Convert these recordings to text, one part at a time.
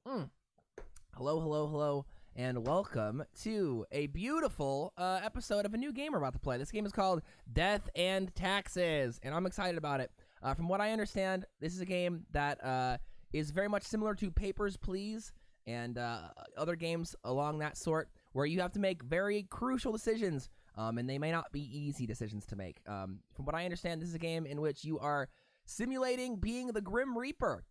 Hello, hello, hello, and welcome to a beautiful episode of a new game we're about to play. This game is called Death and Taxes, and I'm excited about it. From what I understand, this is a game that is very much similar to Papers, Please, and other games along that sort, where you have to make very crucial decisions, and they may not be easy decisions to make. From what I understand, this is a game in which you are simulating being the Grim Reaper.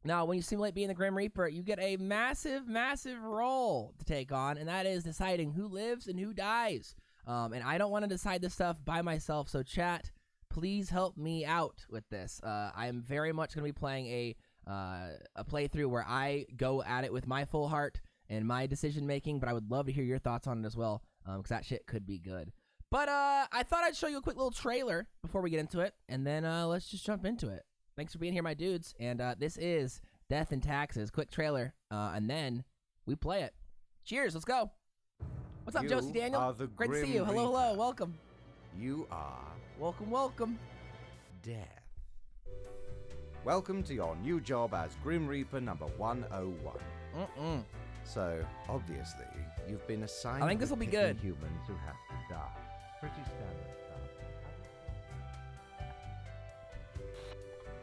Now, when you simulate being the Grim Reaper, you get a massive, massive role to take on, and that is deciding who lives and who dies. And I don't want to decide this stuff by myself, so chat, please help me out with this. I am very much going to be playing a playthrough where I go at it with my full heart and my decision-making, but I would love to hear your thoughts on it as well, because that shit could be good. But I thought I'd show you a quick little trailer before we get into it, and then let's just jump into it. Thanks for being here, my dudes, and this is Death and Taxes. Quick trailer, and then we play it. Cheers, let's go. What's up, Josie Daniel? Great to see you. Hello, hello, welcome. You are... Welcome, welcome. Death. Welcome to your new job as Grim Reaper number 101. So, obviously, you've been assigned... I think this will be good. ...humans who have to die. Pretty standard stuff.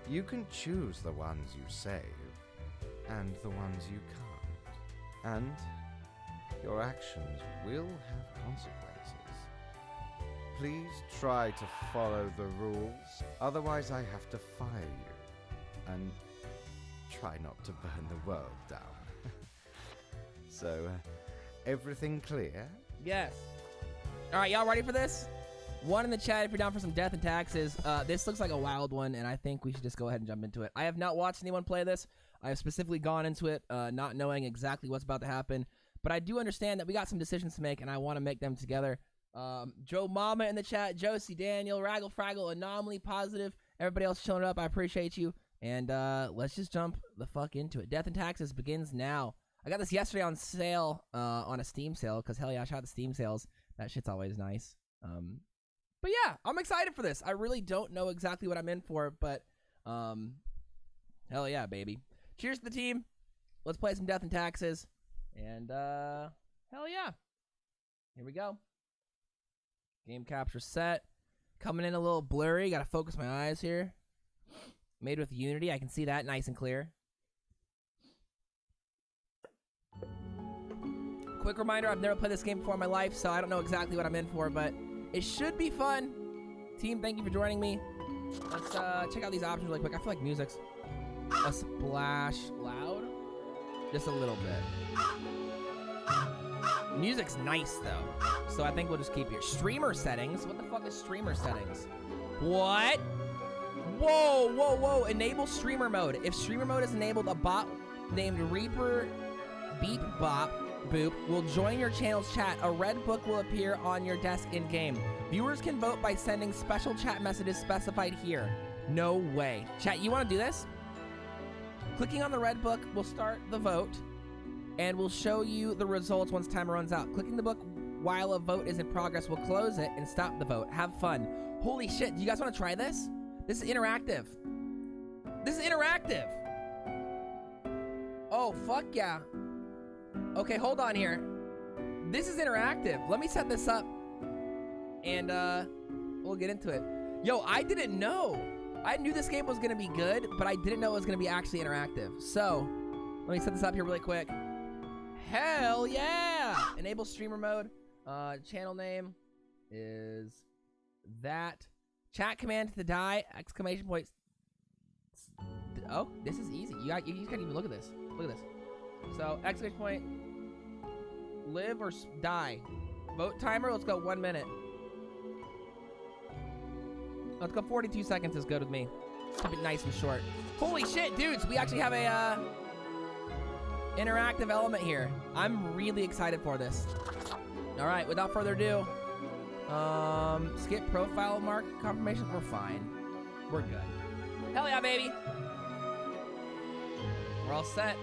You can choose the ones you save, and the ones you can't. And your actions will have consequences. Please try to follow the rules, otherwise I have to fire you. And try not to burn the world down. So, everything clear? Yes. Alright, y'all ready for this? One in the chat if you're down for some Death and Taxes. This looks like a wild one, and I think we should just go ahead and jump into it. I have not watched anyone play this. I have specifically gone into it not knowing exactly what's about to happen. But I do understand that we got some decisions to make, and I want to make them together. Joe Mama in the chat, Josie, Daniel, Raggle Fraggle, Anomaly, Positive, everybody else showing up. I appreciate you. And let's just jump the fuck into it. Death and Taxes begins now. I got this yesterday on sale, on a Steam sale, because hell yeah, I shot the Steam sales. That shit's always nice. But yeah, I'm excited for this. I really don't know exactly what I'm in for, but hell yeah, baby. Cheers to the team. Let's play some Death and Taxes. And hell yeah. Here we go. Game capture set. Coming in a little blurry. Gotta focus my eyes here. Made with Unity. I can see that nice and clear. Quick reminder, I've never played this game before in my life, so I don't know exactly what I'm in for, but it should be fun. Team, thank you for joining me. Let's check out these options really quick. I feel like music's a splash loud. Just a little bit. Music's nice, though. So I think we'll just keep here. Streamer settings? What the fuck is streamer settings? What? Whoa, whoa, whoa. Enable streamer mode. If streamer mode is enabled, a bot named Reaper Beep Bop Boop will join your channel's chat. A red book will appear on your desk in-game. Viewers can vote by sending special chat messages specified here. No way. Chat, you want to do this? Clicking on the red book will start the vote and will show you the results once timer runs out. Clicking the book while a vote is in progress will close it and stop the vote. Have fun. Holy shit, do you guys want to try this? This is interactive. This is interactive. Oh, fuck yeah. Okay, hold on here. This is interactive. Let me set this up, and we'll get into it. Yo, I didn't know. I knew this game was gonna be good, but I didn't know it was gonna be actually interactive. So, let me set this up here really quick. Hell yeah! Enable streamer mode. Channel name is that. Chat command to die! Exclamation point. Oh, this is easy. You can't even look at this. Look at this. So, exclamation point. Live or die. Vote timer, let's go 1 minute. Let's go 42 seconds is good with me. Keep it nice and short. Holy shit, dudes, we actually have a interactive element here. I'm really excited for this. Alright, without further ado, skip profile mark confirmation. We're fine. We're good. Hell yeah, baby. We're all set.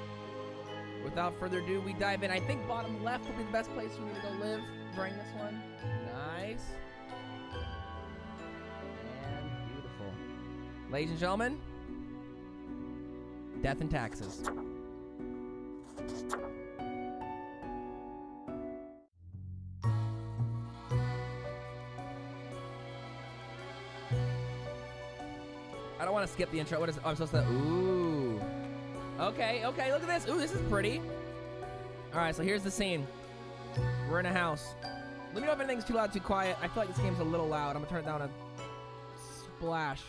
Without further ado, we dive in. I think bottom left will be the best place for me to go live during this one. Nice. And beautiful. Ladies and gentlemen, Death and Taxes. I don't want to skip the intro. What is it? Oh, I'm supposed to. Ooh. Okay, okay, look at this. Ooh, this is pretty. All right, so here's the scene. We're in a house. Let me know if anything's too loud, too quiet. I feel like this game's a little loud. I'm gonna turn it down a splash.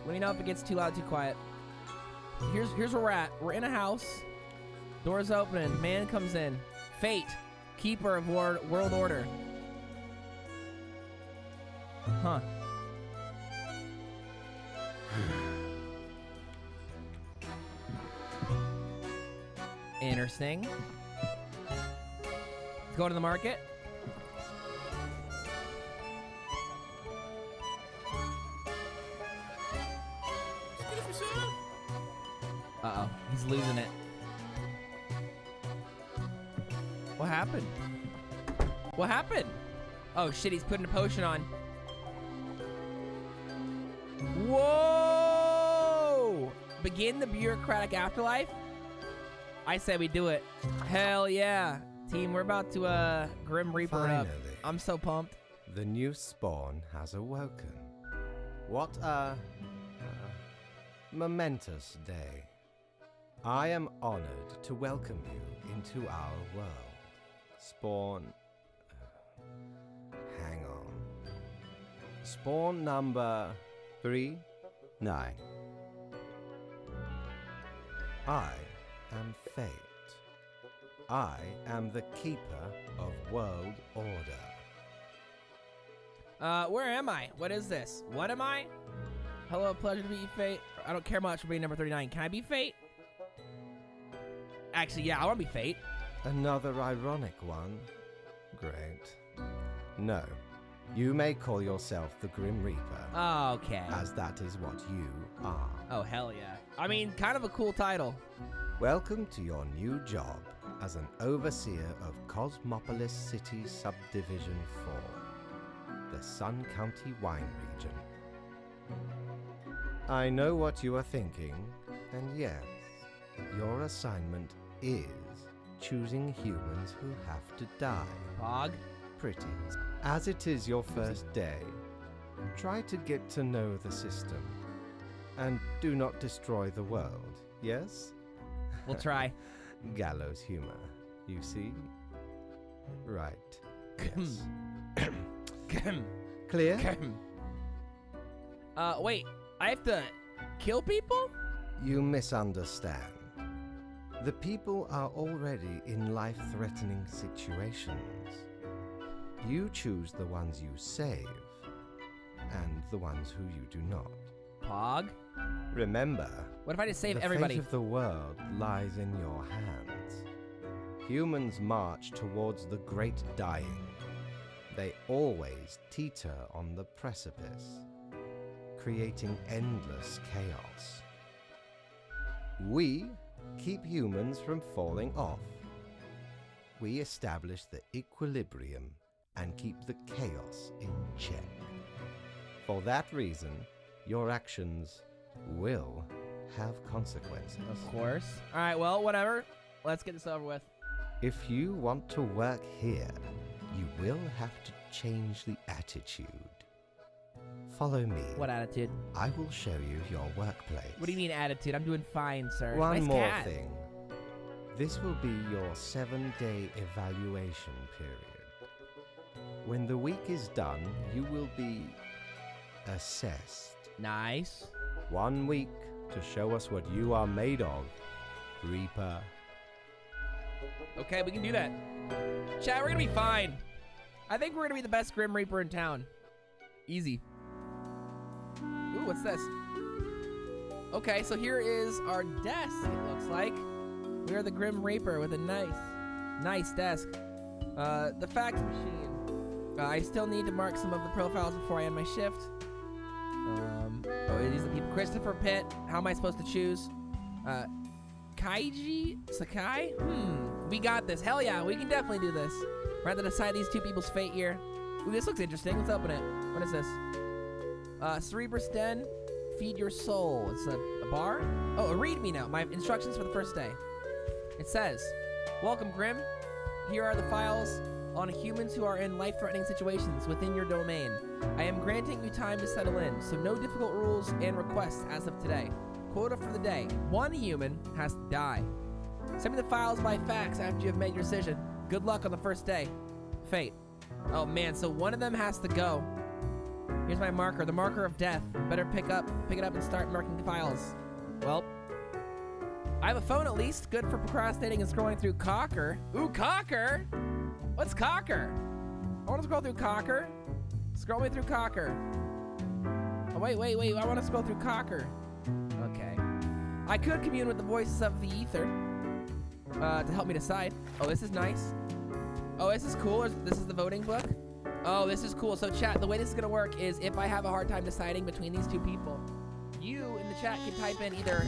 Let me know if it gets too loud, too quiet. Here's where we're at. We're in a house. Doors open. Man comes in. Fate, keeper of world order. Huh. Interesting. Let's go to the market. Uh-oh, he's losing it. What happened? What happened? Oh shit, he's putting a potion on. Whoa! Begin the bureaucratic afterlife? I say we do it. Hell yeah. Team, we're about to Grim Reaper it up. I'm so pumped. The new spawn has awoken. What a momentous day. I am honored to welcome you into our world. Spawn... hang on. Spawn number 39. I am Fate. I am the keeper of world order. Where am I? What is this? What am I? Hello, pleasure to meet you, Fate. I don't care much for being number 39. Can I be Fate? Actually, yeah, I want to be Fate. Another ironic one. Great. No, you may call yourself the Grim Reaper. Okay. As that is what you are. Oh, hell yeah. I mean, kind of a cool title. Welcome to your new job as an overseer of Cosmopolis City Subdivision 4, the Sun County Wine Region. I know what you are thinking, and yes, your assignment is choosing humans who have to die. Bog? Pretty. As it is your first day, try to get to know the system, and do not destroy the world, yes? We'll try. Gallows humor, you see? Right. Yes. Clear? Wait, I have to kill people? You misunderstand. The people are already in life-threatening situations. You choose the ones you save, and the ones who you do not. Pog? Remember, What if I just save the everybody? fate of the world lies in your hands. Humans march towards the great dying. They always teeter on the precipice, creating endless chaos. We keep humans from falling off. We establish the equilibrium and keep the chaos in check. For that reason, your actions will have consequences. Of course. All right, well, whatever. Let's get this over with. If you want to work here, you will have to change the attitude. Follow me. What attitude? I will show you your workplace. What do you mean attitude? I'm doing fine, sir. One Nice more cat. thing. This will be your 7-day evaluation period. When the week is done, you will be assessed. Nice. 1 week to show us what you are made of, Reaper. Okay, we can do that. Chat, we're gonna be fine. I think we're gonna be the best Grim Reaper in town. Easy. Ooh, what's this? Okay, so here is our desk, it looks like. We are the Grim Reaper with a nice desk. The fax machine. I still need to mark some of the profiles before I end my shift. Oh, these are the people. Christopher Pitt. How am I supposed to choose? Kaiji Sakai? We got this. Hell yeah, we can definitely do this. We're going to decide these two people's fate here. Ooh, this looks interesting. Let's open it. What is this? Cerebrus Den. Feed your soul. It's a bar? Oh, read me now. My instructions for the first day. It says, "Welcome, Grim. Here are the files on humans who are in life-threatening situations within your domain. I am granting you time to settle in, so no difficult rules and requests as of today. Quota for the day. 1 human has to die. Send me the files by fax after you have made your decision. Good luck on the first day. Fate." Oh man, so one of them has to go. Here's my marker, the marker of death. Better pick it up and start marking the files. Well, I have a phone at least. Good for procrastinating and scrolling through Cocker. Ooh, Cocker? What's Cocker? I want to scroll through Cocker. Scroll me through Cocker. Oh, wait. I want to scroll through Cocker. Okay. I could commune with the voices of the ether to help me decide. Oh, this is nice. Oh, this is cool. This is the voting book. Oh, this is cool. So chat, the way this is going to work is if I have a hard time deciding between these two people, you in the chat can type in either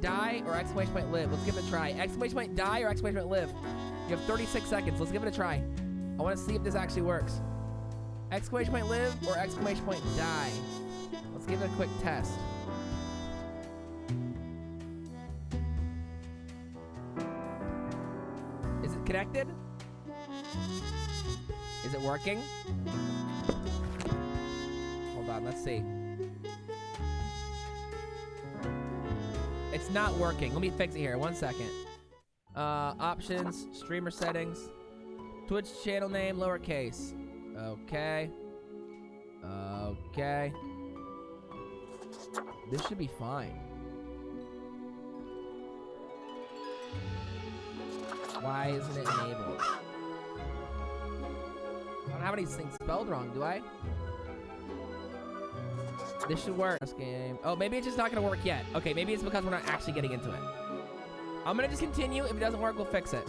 !die or !live. Let's give it a try. !die or !live. You have 36 seconds. Let's give it a try. I want to see if this actually works. !live or !die. Let's give it a quick test. Is it connected? Is it working? Hold on, let's see. It's not working. Let me fix it here. 1 second. Options, streamer settings, Twitch channel name, lowercase. Okay. Okay. This should be fine. Why isn't it enabled? I don't have any things spelled wrong, do I? This should work. This game. Oh, maybe it's just not gonna work yet. Okay, maybe it's because we're not actually getting into it. I'm gonna just continue. If it doesn't work, we'll fix it.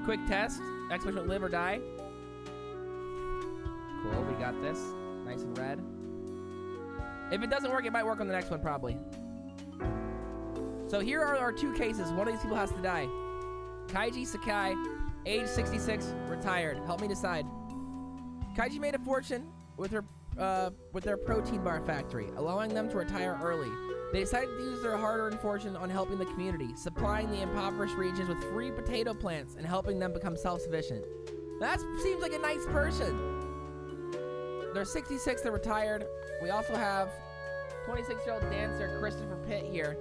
Quick test. !live or die. Cool, we got this. Nice and red. If it doesn't work, it might work on the next one, probably. So here are our 2 cases. One of these people has to die. Kaiji Sakai, age 66, retired. Help me decide. Kaiji made a fortune with their protein bar factory, allowing them to retire early. They decided to use their hard-earned fortune on helping the community, supplying the impoverished regions with free potato plants and helping them become self-sufficient. That seems like a nice person. They're 66, they're retired. We also have 26-year-old dancer Christopher Pitt here.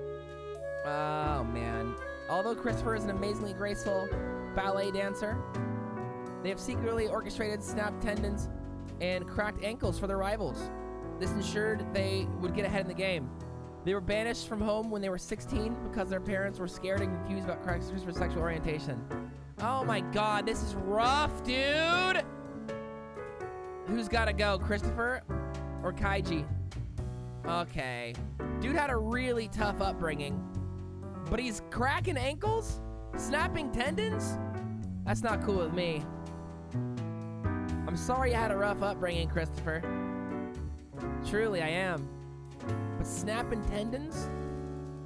Oh, man. Although Christopher is an amazingly graceful ballet dancer, they have secretly orchestrated snapped tendons and cracked ankles for their rivals. This ensured they would get ahead in the game. They were banished from home when they were 16 because their parents were scared and confused about Christopher's sexual orientation. Oh my god, this is rough, dude! Who's gotta go, Christopher or Kaiji? Okay. Dude had a really tough upbringing, but he's cracking ankles? Snapping tendons? That's not cool with me. I'm sorry you had a rough upbringing, Christopher. Truly, I am. But snapping tendons?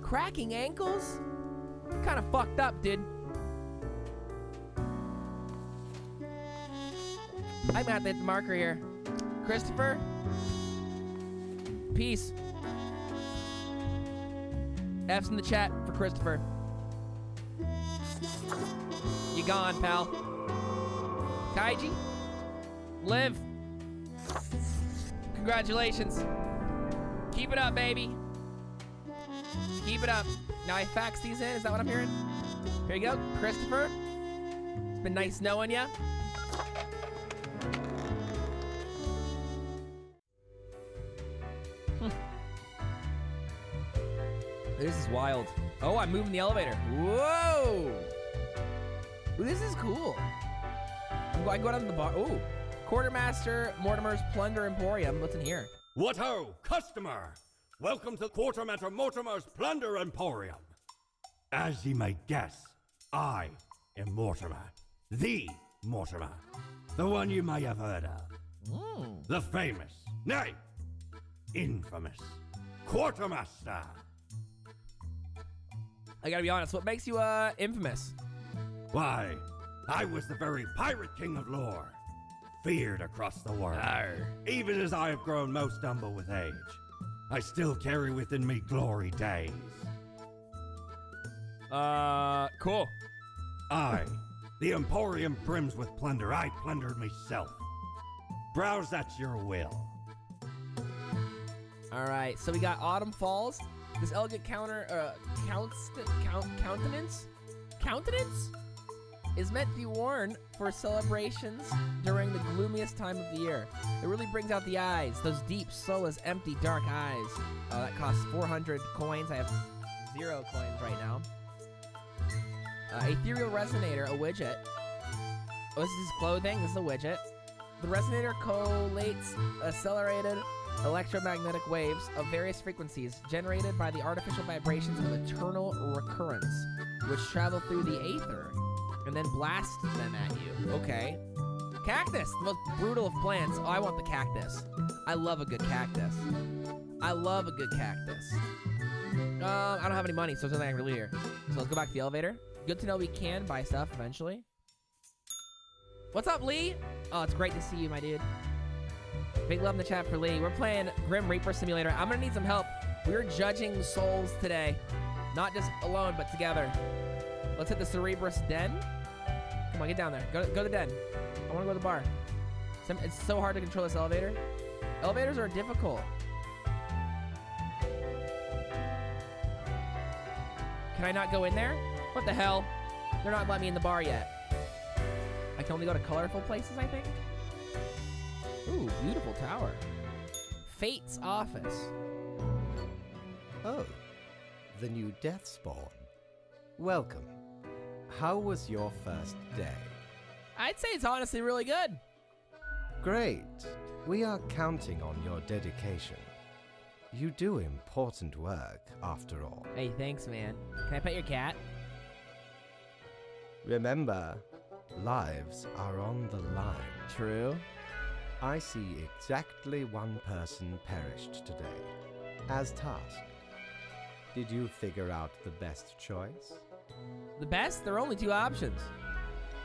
Cracking ankles? Kind of fucked up, dude. I'm at the marker here. Christopher? Peace. F's in the chat for Christopher. You gone, pal. Kaiji? Live. Congratulations. Keep it up, baby. Keep it up. Now I fax these in. Is that what I'm hearing? Here you go, Christopher. It's been nice knowing ya. This is wild. Oh, I'm moving the elevator. Whoa! Ooh, this is cool. I can go down to the bar. Ooh. Quartermaster Mortimer's Plunder Emporium. What's in here? What ho, customer! Welcome to Quartermaster Mortimer's Plunder Emporium. As ye may guess, I am Mortimer. The Mortimer. The one you may have heard of. The famous, nay, infamous Quartermaster. I gotta be honest, what makes you, infamous? Why, I was the very pirate king of lore, feared across the world. Arr. Even as I have grown most humble with age, I still carry within me glory days. Cool. I, the Emporium brims with plunder. I plundered myself. Browse at your will. All right, so we got Autumn Falls. This elegant countenance is meant to be worn for celebrations during the gloomiest time of the year. It really brings out the eyes, those deep, soulless, empty, dark eyes. That costs 400 coins. I have 0 coins right now. Ethereal Resonator, a widget. Oh, this is his clothing. This is a widget. The resonator collates accelerated electromagnetic waves of various frequencies generated by the artificial vibrations of eternal recurrence, which travel through the aether and then blast them at you. Okay. Cactus, the most brutal of plants. Oh, I want the cactus. I love a good cactus. I love a good cactus. I don't have any money, so there's nothing I can really hear. So let's go back to the elevator. Good to know we can buy stuff eventually. What's up, Lee? Oh, it's great to see you, my dude. Big love in the chat for Lee. We're playing Grim Reaper Simulator. I'm gonna need some help. We're judging souls today. Not just alone, but together. Let's hit the Cerebrus Den. Come on, get down there. Go to the den. I wanna go to the bar. It's so hard to control this elevator. Elevators are difficult. Can I not go in there? What the hell? They're not letting me in the bar yet. I can only go to colorful places, I think. Ooh, beautiful tower. Fate's office. Oh, the new death spawn. Welcome. How was your first day? I'd say it's honestly really good. Great. We are counting on your dedication. You do important work, after all. Hey, thanks, man. Can I pet your cat? Remember, lives are on the line. True. I see exactly one person perished today, as tasked. Did you figure out the best choice? The best? There are only 2 options.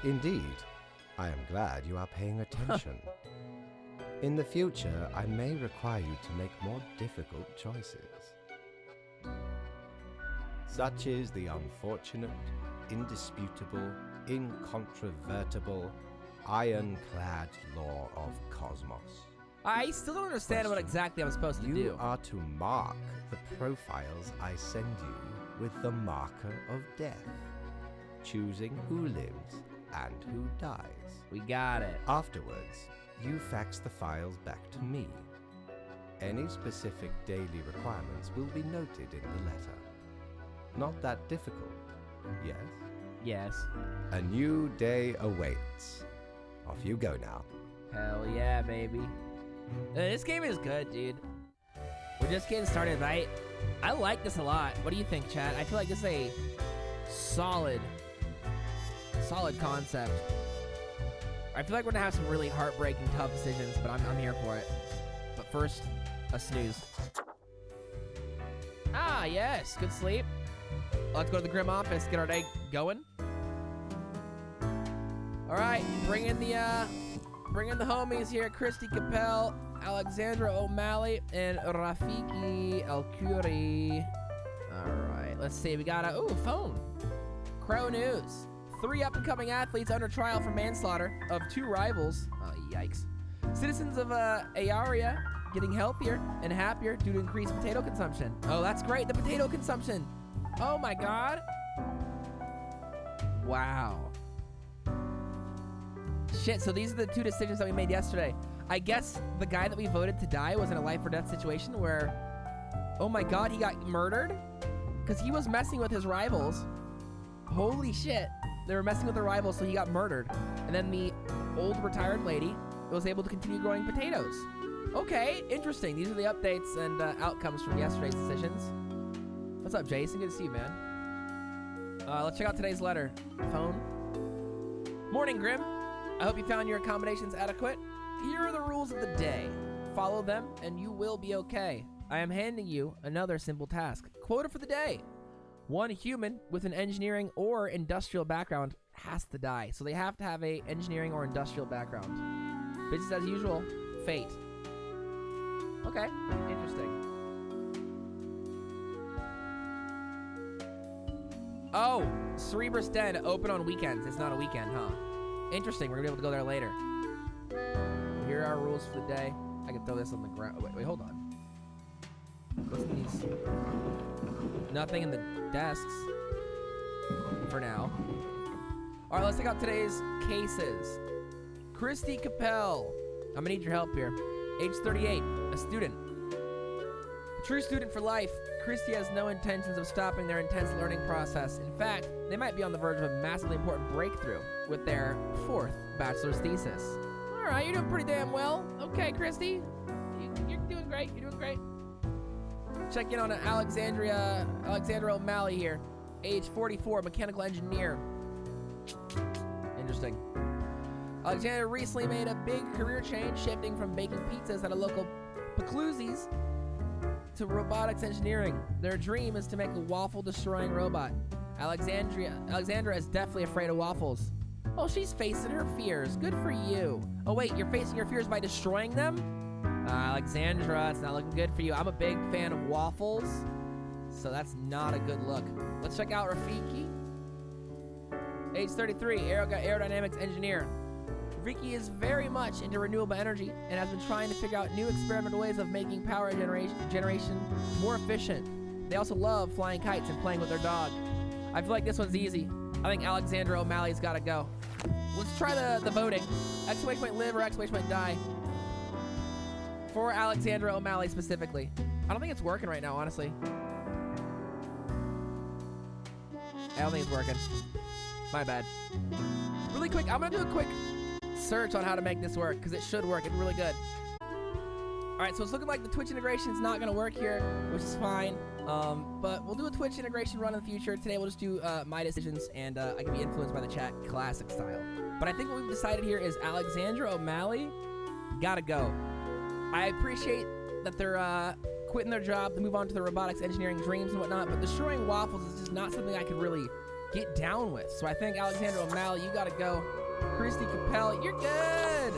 Indeed. I am glad you are paying attention. In the future, I may require you to make more difficult choices. Such is the unfortunate, indisputable, incontrovertible, ironclad law of cosmos. I still don't understand what exactly I'm supposed to do. You are to mark the profiles I send you with the marker of death, choosing who lives and who dies. We got it. Afterwards, you fax the files back to me. Any specific daily requirements will be noted in the letter. Not that difficult, yes? Yes. A new day awaits. Off you go now. Hell yeah, baby. This game is good, dude. We're just getting started, right? I like this a lot. What do you think, chat? I feel like this is a solid concept. I feel like we're gonna have some really heartbreaking, tough decisions, but I'm here for it. But first, a snooze. Ah, yes, good sleep. Let's go to the Grim office, get our day going. All right, bring in the homies here: Christy Capel, Alexandra O'Malley, and Rafiki El-Kuri. All right, let's see. We got a phone. Crow News: 3 up-and-coming athletes under trial for manslaughter of 2 rivals. Oh, yikes! Citizens of Ayaria getting healthier and happier due to increased potato consumption. Oh, that's great. The potato consumption. Oh my God. Wow. Shit, so these are the 2 decisions that we made yesterday. I guess the guy that we voted to die was in a life or death situation where, oh my God, he got murdered? Because he was messing with his rivals. Holy shit. They were messing with their rivals, so he got murdered. And then the old retired lady was able to continue growing potatoes. Okay, interesting. These are the updates and outcomes from yesterday's decisions. What's up, Jason? Good to see you, man. Let's check out today's letter. Phone. Morning, Grim. I hope you found your accommodations adequate. Here are the rules of the day. Follow them, and you will be okay. I am handing you another simple task. Quota for the day. 1 human with an engineering or industrial background has to die. So they have to have a engineering or industrial background. Business as usual. Fate. Okay, interesting. Oh, Cerebrus Den, open on weekends. It's not a weekend, huh? Interesting. We're gonna be able to go there later. Here are our rules for the day. I can throw this on the ground. Wait, hold on. What's in these? Nothing in the desks for now. All right, let's check out today's cases. Christy Capel. I'm gonna need your help here. Age 38, a student. A true student for life. Christy has no intentions of stopping their intense learning process. In fact, they might be on the verge of a massively important breakthrough with their 4th bachelor's thesis. All right, you're doing pretty damn well. Okay, Christy. You're doing great. You're doing great. Check in on Alexandra O'Malley here. Age 44, mechanical engineer. Interesting. Alexandra recently made a big career change, shifting from baking pizzas at a local Pacluzzi's to robotics engineering. Their dream is to make a waffle-destroying robot. Alexandra is definitely afraid of waffles. Oh, she's facing her fears. Good for you. Oh, wait, you're facing your fears by destroying them? Alexandra, it's not looking good for you. I'm a big fan of waffles, so that's not a good look. Let's check out Rafiki. Age 33, aerodynamics engineer. Rafiki is very much into renewable energy and has been trying to figure out new experimental ways of making power generation more efficient. They also love flying kites and playing with their dog. I feel like this one's easy. I think Alexandra O'Malley's gotta go. Let's try the voting. Exclamation point live or exclamation point die. For Alexandra O'Malley specifically. I don't think it's working right now, honestly. I don't think it's working. My bad. Really quick, I'm gonna do a quick search on how to make this work, because it should work. It's really good. Alright, so it's looking like the Twitch integration is not gonna work here, which is fine. But we'll do a Twitch integration run in the future. Today we'll just do my decisions, and I can be influenced by the chat classic style. But I think what we've decided here is Alexandra O'Malley gotta go. I appreciate that they're quitting their job to move on to their robotics engineering dreams and whatnot, but destroying waffles is just not something I could really get down with. So I think Alexandra O'Malley, you gotta go. Christy Capel, you're good.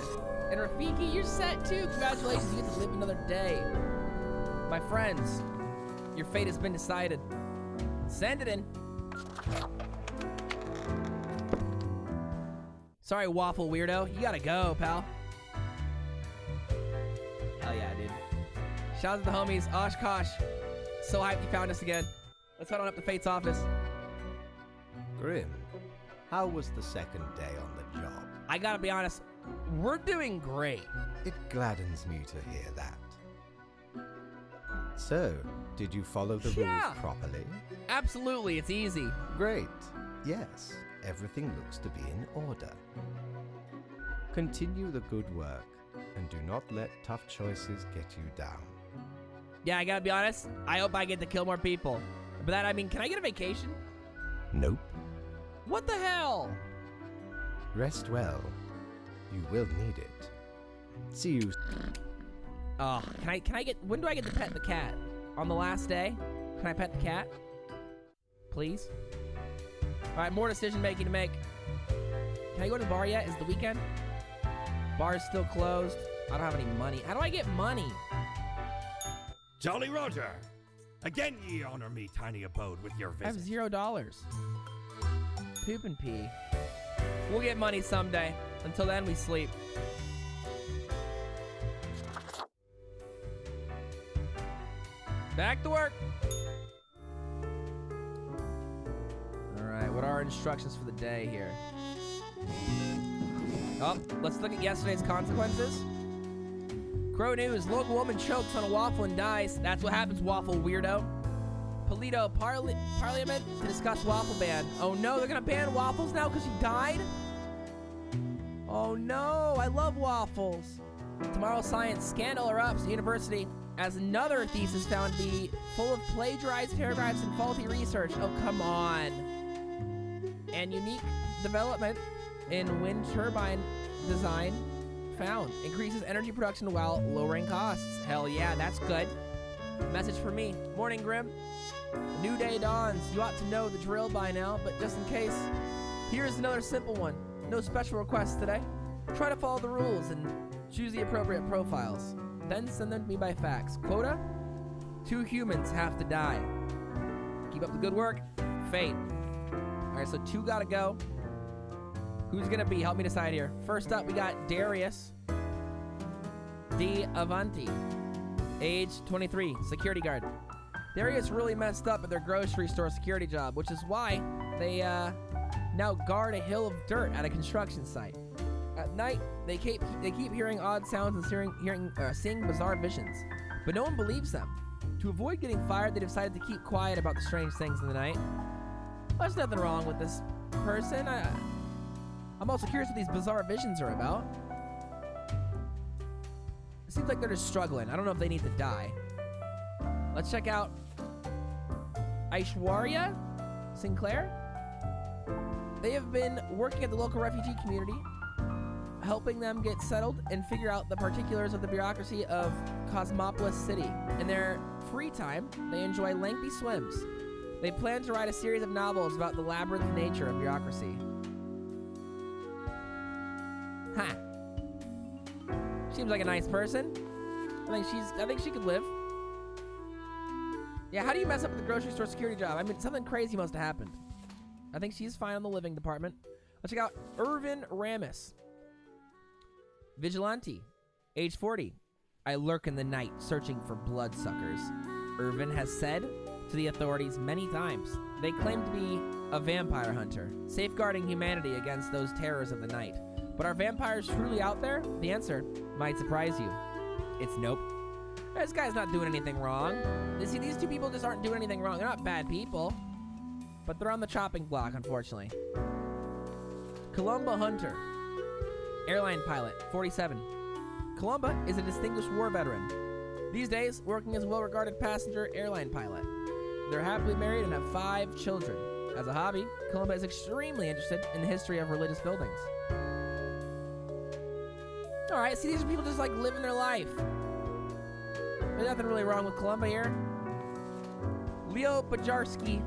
And Rafiki, you're set too. Congratulations, you get to live another day. My friends, your fate has been decided. Send it in. Sorry, waffle weirdo. You gotta go, pal. Hell yeah, dude. Shout out to the homies. Oshkosh. So hyped you found us again. Let's head on up to Fate's office. Grim, how was the second day on the job? I gotta be honest, we're doing great. It gladdens me to hear that. So, did you follow the rules properly? Absolutely, it's easy. Great. Yes, everything looks to be in order. Continue the good work, and do not let tough choices get you down. Yeah, I gotta be honest, I hope I get to kill more people. But that, I mean, can I get a vacation? Nope. What the hell? Rest well. You will need it. See you. Oh, can I get, when do I get to pet the cat? On the last day? Can I pet the cat? Please? Alright, more decision making to make. Can I go to the bar yet? Is it the weekend? Bar is still closed. I don't have any money. How do I get money? Jolly Roger, again ye honor me tiny abode with your I have visit. $0. Poop and pee. We'll get money someday. Until then, we sleep. Back to work. All right, what are our instructions for the day here? Oh, let's look at yesterday's consequences. Crow news, local woman chokes on a waffle and dies. That's what happens, waffle weirdo. Polito, Parliament to discuss waffle ban. Oh no, they're gonna ban waffles now because she died? Oh no, I love waffles. Tomorrow science scandal erupts at university as another thesis found to be full of plagiarized paragraphs and faulty research. Oh, come on. And unique development in wind turbine design found. Increases energy production while lowering costs. Hell yeah, that's good. Message for me. Morning, Grim. New day dawns. You ought to know the drill by now, but just in case, here's another simple one. No special requests today. Try to follow the rules and choose the appropriate profiles. Then send them to me by fax. Quota? 2 humans have to die. Keep up the good work. Fate. All right, so 2 gotta go. Who's gonna be? Help me decide here. First up, we got Darius D. Avanti, age 23, security guard. Darius really messed up at their grocery store security job, which is why they now guard a hill of dirt at a construction site. At night, they keep hearing odd sounds and seeing bizarre visions, but no one believes them. To avoid getting fired, they decided to keep quiet about the strange things in the night. There's nothing wrong with this person. I'm also curious what these bizarre visions are about. It seems like they're just struggling. I don't know if they need to die. Let's check out Aishwarya Sinclair. They have been working at the local refugee community, helping them get settled and figure out the particulars of the bureaucracy of Cosmopolis City. In their free time, they enjoy lengthy swims. They plan to write a series of novels about the labyrinth nature of bureaucracy. Huh. Seems like a nice person. I think she could live. Yeah, how do you mess up with the grocery store security job? I mean, something crazy must have happened. I think she's fine on the living department. Let's check out Irvin Ramis. Vigilante, age 40. I lurk in the night, searching for bloodsuckers. Irvin has said to the authorities many times they claim to be a vampire hunter, safeguarding humanity against those terrors of the night. But are vampires truly out there? The answer might surprise you. It's nope. This guy's not doing anything wrong. You see, these 2 people just aren't doing anything wrong. They're not bad people. But they're on the chopping block, unfortunately. Columba Hunter, airline pilot, 47. Columba is a distinguished war veteran. These days, working as a well-regarded passenger airline pilot. They're happily married and have 5 children. As a hobby, Columba is extremely interested in the history of religious buildings. All right, see, these are people just like living their life. There's nothing really wrong with Columba here. Leo Bajarski.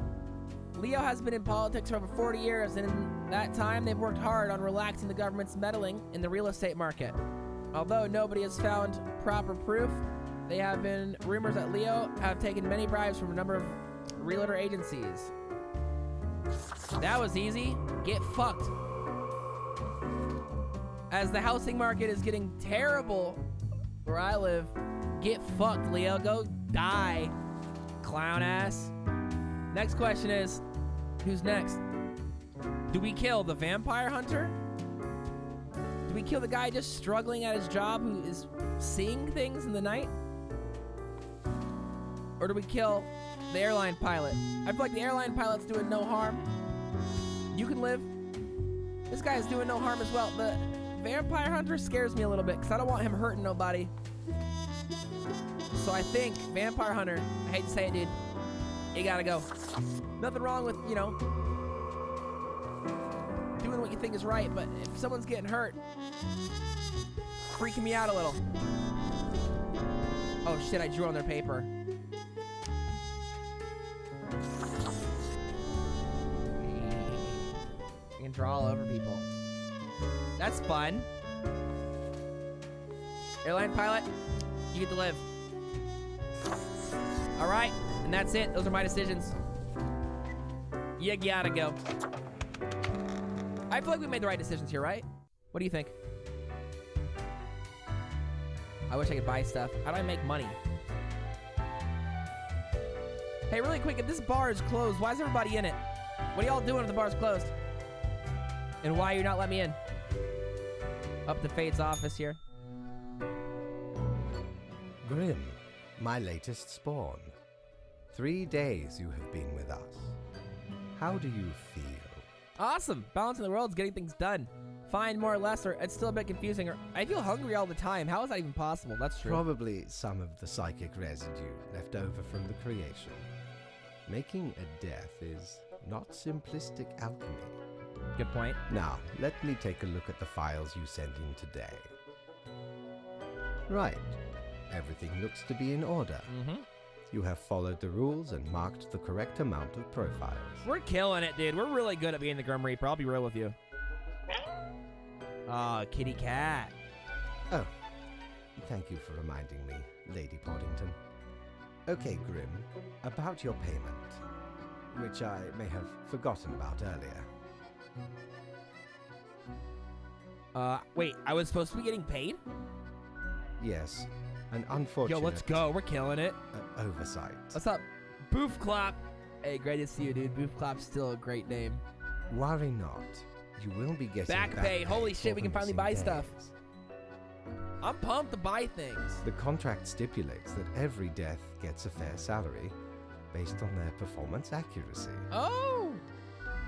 Leo has been in politics for over 40 years, and in that time, they've worked hard on relaxing the government's meddling in the real estate market. Although nobody has found proper proof, there have been rumors that Leo have taken many bribes from a number of realtor agencies. That was easy. Get fucked. As the housing market is getting terrible where I live, get fucked, Leo. Go die, clown ass. Next question is, who's next? Do we kill the vampire hunter? Do we kill the guy just struggling at his job who is seeing things in the night? Or do we kill the airline pilot? I feel like the airline pilot's doing no harm. You can live. This guy is doing no harm as well. The vampire hunter scares me a little bit because I don't want him hurting nobody. So I think vampire hunter, I hate to say it, dude, you gotta go. Nothing wrong with, you know, doing what you think is right, but if someone's getting hurt, freaking me out a little. Oh shit, I drew on their paper. You can draw all over people. That's fun. Airline pilot, you get to live. All right, and that's it. Those are my decisions. You gotta go. I feel like we made the right decisions here, right? What do you think? I wish I could buy stuff. How do I make money? Hey, really quick, if this bar is closed, why is everybody in it? What are y'all doing if the bar's closed? And why are you not letting me in? Up to Fade's office here. Grim, my latest spawn. 3 days you have been with us. How do you feel? Awesome. Balancing the world's getting things done. Fine, more or less, or it's still a bit confusing. Or I feel hungry all the time. How is that even possible? That's true. Probably some of the psychic residue left over from the creation. Making a death is not simplistic alchemy. Good point. Now, let me take a look at the files you sent in today. Right. Everything looks to be in order. Mm-hmm. You have followed the rules and marked the correct amount of profiles. We're killing it, dude. We're really good at being the Grim Reaper. I'll be real with you. Ah, kitty cat. Oh, thank you for reminding me, Lady Poddington. Okay, Grim, about your payment. which I may have forgotten about earlier. Wait, I was supposed to be getting paid? Yes, an unfortunate Yo, let's go. We're killing it. Oversight. What's up? Boof Clap. Hey, great to see you, dude. Boof Clap's still a great name. Worry not. You will be getting Back pay. Holy shit, we can finally buy stuff. I'm pumped to buy things. The contract stipulates that every death gets a fair salary based on their performance accuracy. Oh!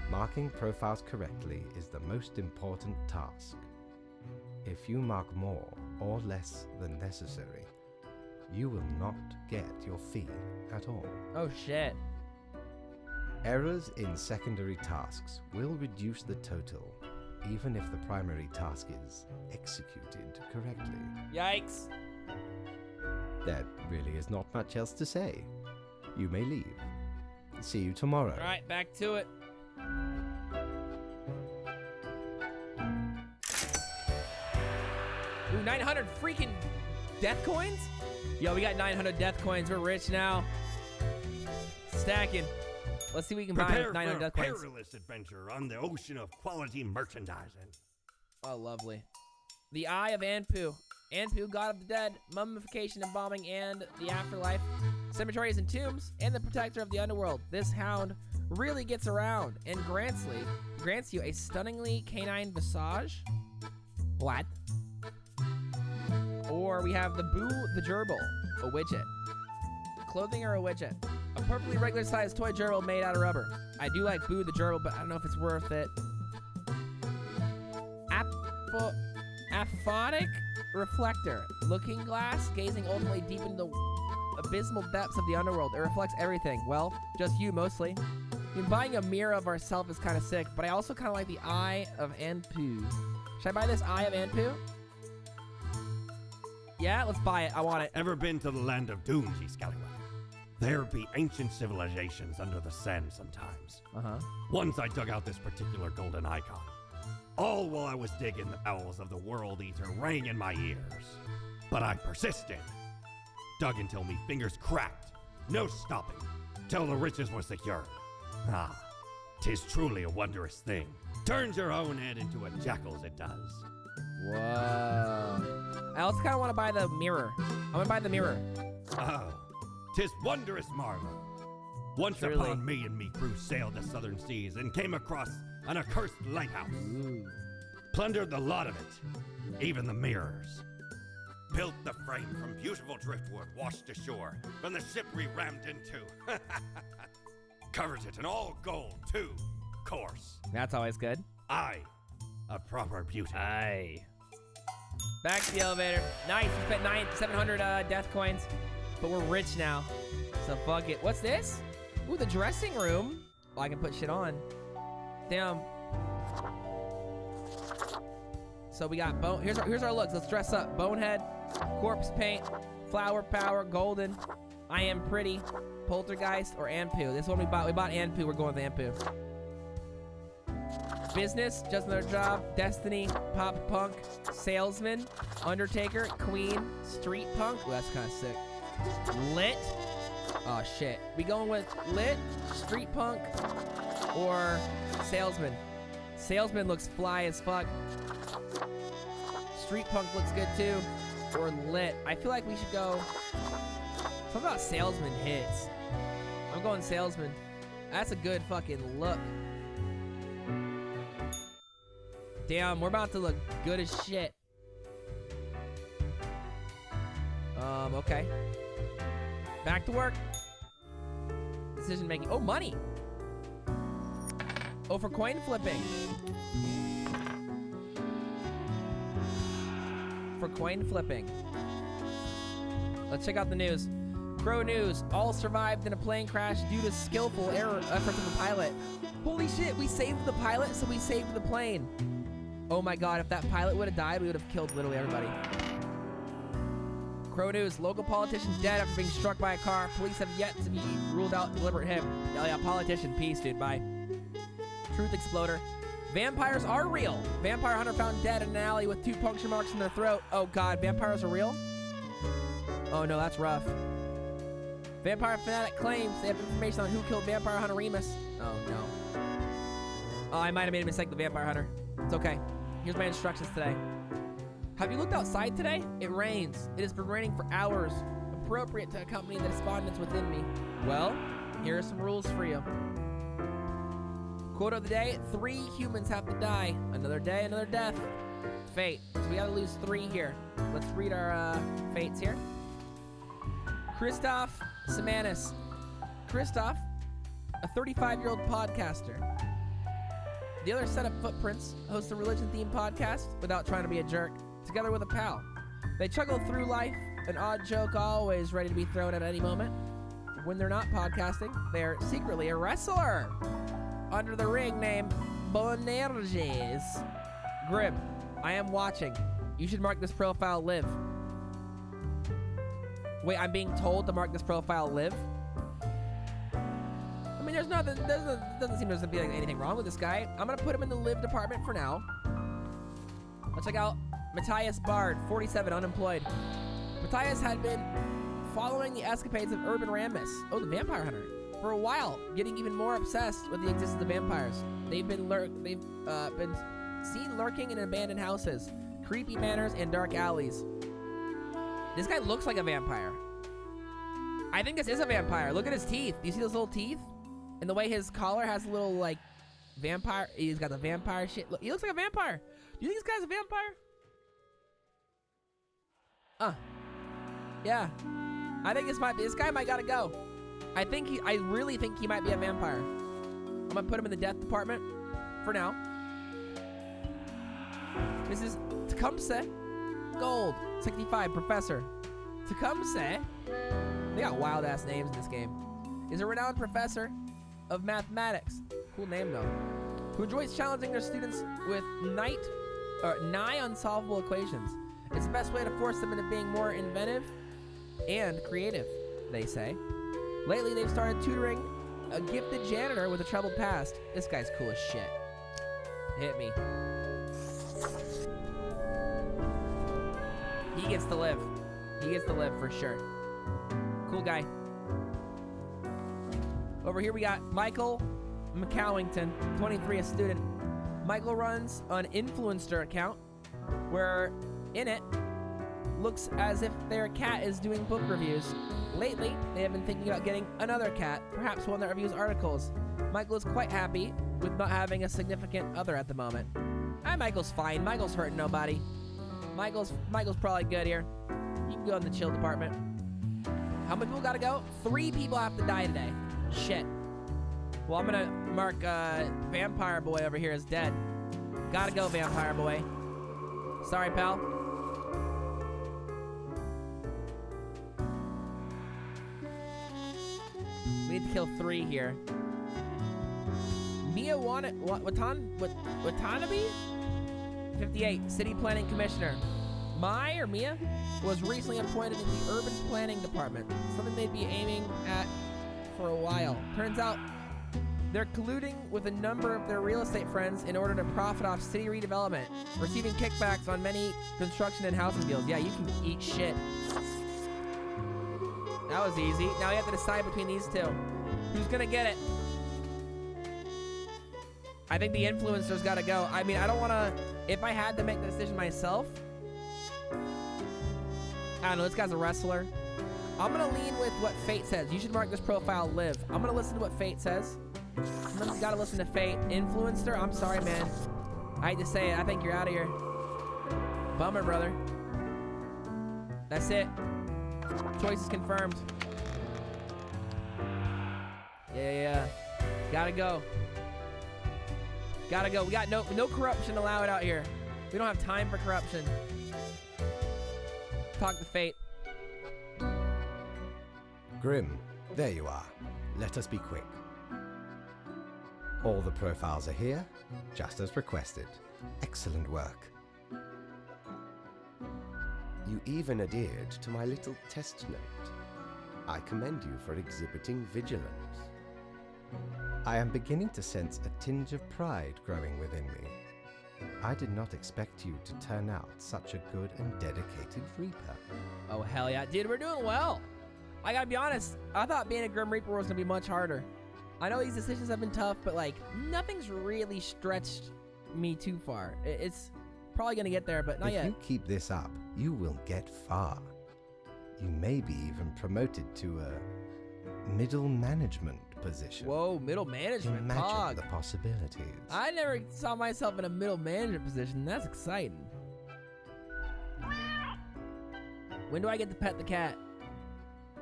Marking profiles correctly is the most important task. If you mark more or less than necessary, you will not get your fee at all. Oh, shit. Errors in secondary tasks will reduce the total, even if the primary task is executed correctly. Yikes. There really is not much else to say. You may leave. See you tomorrow. All right, back to it. Ooh, 900 freaking death coins? Yo, we got 900 death coins. We're rich now. Stacking. Let's see if we can buy Prepare 900 for a death coins. perilous adventure on the ocean of quality merchandising. Oh, lovely. The Eye of Anpu. Anpu, god of the dead, mummification, embalming, and the afterlife. Cemeteries and tombs, and the protector of the underworld. This hound really gets around and grants you a stunningly canine visage. What? Or we have the Boo the Gerbil, a widget. Clothing or a widget? A perfectly regular sized toy gerbil made out of rubber. I do like Boo the Gerbil, but I don't know if it's worth it. Aphonic reflector. Looking glass, gazing ultimately deep into the abysmal depths of the underworld. It reflects everything. Well, just you mostly. I mean, buying a mirror of ourselves is kind of sick, but I also kind of like the Eye of Anpu. Should I buy this Eye of Anpu? Yeah, let's buy it. I want it. Ever been to the land of doom, ye scallywag? There be ancient civilizations under the sand sometimes. Uh-huh. Once I dug out this particular golden icon. All while I was digging, the bowels of the world eater rang in my ears. But I persisted. Dug until me fingers cracked. No stopping. Till the riches were secured. Ah, 'tis truly a wondrous thing. Turns your own head into a jackal's, it does. Whoa. I also kind of want to buy the mirror. I'm going to buy the mirror. Oh, 'tis wondrous marvel. Once Truly. upon me and me crew sailed the southern seas and came across an accursed lighthouse. Ooh. Plundered the lot of it, even the mirrors. Built the frame from beautiful driftwood washed ashore from the ship we rammed into. Covered it in all gold, too, course. That's always good. Aye, a proper beauty. Aye. Back to the elevator. Nice. We spent 700 death coins, but we're rich now. So fuck it. What's this? Ooh, the dressing room. Well, I can put shit on. Damn. So we got bone. Here's our looks. Let's dress up. Bonehead, corpse paint, flower power, golden. I am pretty, poltergeist, or Anpu. This one we bought. We bought Anpu. We're going with Anpu. Business, just another job. Destiny, pop punk, salesman, undertaker, queen, street punk. Ooh, that's kind of sick. Lit. Oh shit. We going with lit, street punk, or salesman? Salesman looks fly as fuck. Street punk looks good too. Or lit. I feel like we should go. Something about salesman hits. I'm going salesman. That's a good fucking look. Damn, we're about to look good as shit. Okay. Back to work. Decision making. Oh, money. Oh, for coin flipping. For coin flipping. Let's check out the news. Crow news. All survived in a plane crash due to skillful efforts of the pilot. Holy shit, we saved the pilot, so we saved the plane. Oh my god, if that pilot would have died, we would have killed literally everybody. Crow news. Local politician dead after being struck by a car. Police have yet to be ruled out deliberate hit. Oh yeah, politician. Peace, dude. Bye. Truth exploder. Vampires are real. Vampire hunter found dead in an alley with 2 puncture marks in their throat. Oh god, vampires are real? Oh no, that's rough. Vampire Fanatic claims they have information on who killed Vampire Hunter Remus. Oh, no. Oh, I might have made a mistake with Vampire Hunter. It's okay. Here's my instructions today. Have you looked outside today? It rains. It has been raining for hours. Appropriate to accompany the despondence within me. Well, here are some rules for you. Quote of the day, 3 humans have to die. Another day, another death. Fate. So we gotta lose 3 here. Let's read our fates here. Christoph Semanis. Christoph, a 35-year-old podcaster. The other set of footprints hosts a religion-themed podcast without trying to be a jerk, together with a pal. They chuckle through life, an odd joke always ready to be thrown at any moment. When they're not podcasting, they're secretly a wrestler under the ring name Bonerges. Grim, I am watching. You should mark this profile live. Wait, I'm being told to mark this profile live? I mean, doesn't seem to be like anything wrong with this guy. I'm gonna put him in the live department for now. Let's check out Matthias Bard, 47, unemployed. Matthias had been following the escapades of Urban Ramus, the vampire hunter, for a while, getting even more obsessed with the existence of vampires. They've been seen lurking in abandoned houses, creepy manors, and dark alleys. This guy looks like a vampire. I think this is a vampire. Look at his teeth. Do you see those little teeth? And the way his collar has a little, like, vampire. He's got the vampire shit. Look, he looks like a vampire. Do you think this guy's a vampire? Yeah. I think this guy might gotta go. I really think he might be a vampire. I'm gonna put him in the death department for now. This is Tecumseh Gold, 65, professor. Tecumseh, they got wild ass names in this game, is a renowned professor of mathematics. Cool name though. Who enjoys challenging their students with nigh unsolvable equations. It's the best way to force them into being more inventive and creative, they say. Lately, they've started tutoring a gifted janitor with a troubled past. This guy's cool as shit. Hit me. He gets to live. He gets to live for sure. Cool guy. Over here we got Michael McCowington, 23, a student. Michael runs an influencer account where in it looks as if their cat is doing book reviews. Lately, they have been thinking about getting another cat, perhaps one that reviews articles. Michael is quite happy with not having a significant other at the moment. Michael's fine. Michael's hurting nobody. Michael's probably good here. You can go in the chill department. How many people gotta go? 3 people have to die today. Shit. Well, I'm gonna mark Vampire Boy over here as dead. Gotta go, Vampire Boy. Sorry, pal. We need to kill 3 here. Mia Watanabe? 58, City Planning Commissioner. Mia was recently appointed in the Urban Planning Department, something they'd be aiming at for a while. Turns out they're colluding with a number of their real estate friends in order to profit off city redevelopment, receiving kickbacks on many construction and housing deals. Yeah, you can eat shit. That was easy. Now you have to decide between these 2. Who's gonna get it? I think the influencer's gotta go. I mean, I don't wanna... If I had to make the decision myself... I don't know, this guy's a wrestler. I'm gonna lean with what Fate says. You should mark this profile live. I'm gonna listen to what Fate says. Sometimes you gotta listen to Fate. Influencer, I'm sorry, man. I hate to say it, I think you're out of here. Bummer, brother. That's it. Choice is confirmed. Yeah. Gotta go. Gotta go. We got no corruption allowed out here. We don't have time for corruption. Talk to Fate. Grim, there you are. Let us be quick. All the profiles are here, just as requested. Excellent work. You even adhered to my little test note. I commend you for exhibiting vigilance. I am beginning to sense a tinge of pride growing within me. I did not expect you to turn out such a good and dedicated Reaper. Oh, hell yeah. Dude, we're doing well. I gotta be honest, I thought being a Grim Reaper was gonna be much harder. I know these decisions have been tough, but like, nothing's really stretched me too far. It's probably gonna get there, but not yet. If you keep this up, you will get far. You may be even promoted to a middle management position. Whoa, middle management, Imagine Pog. the possibilities. I never saw myself in a middle management position. That's exciting. When do I get to pet the cat?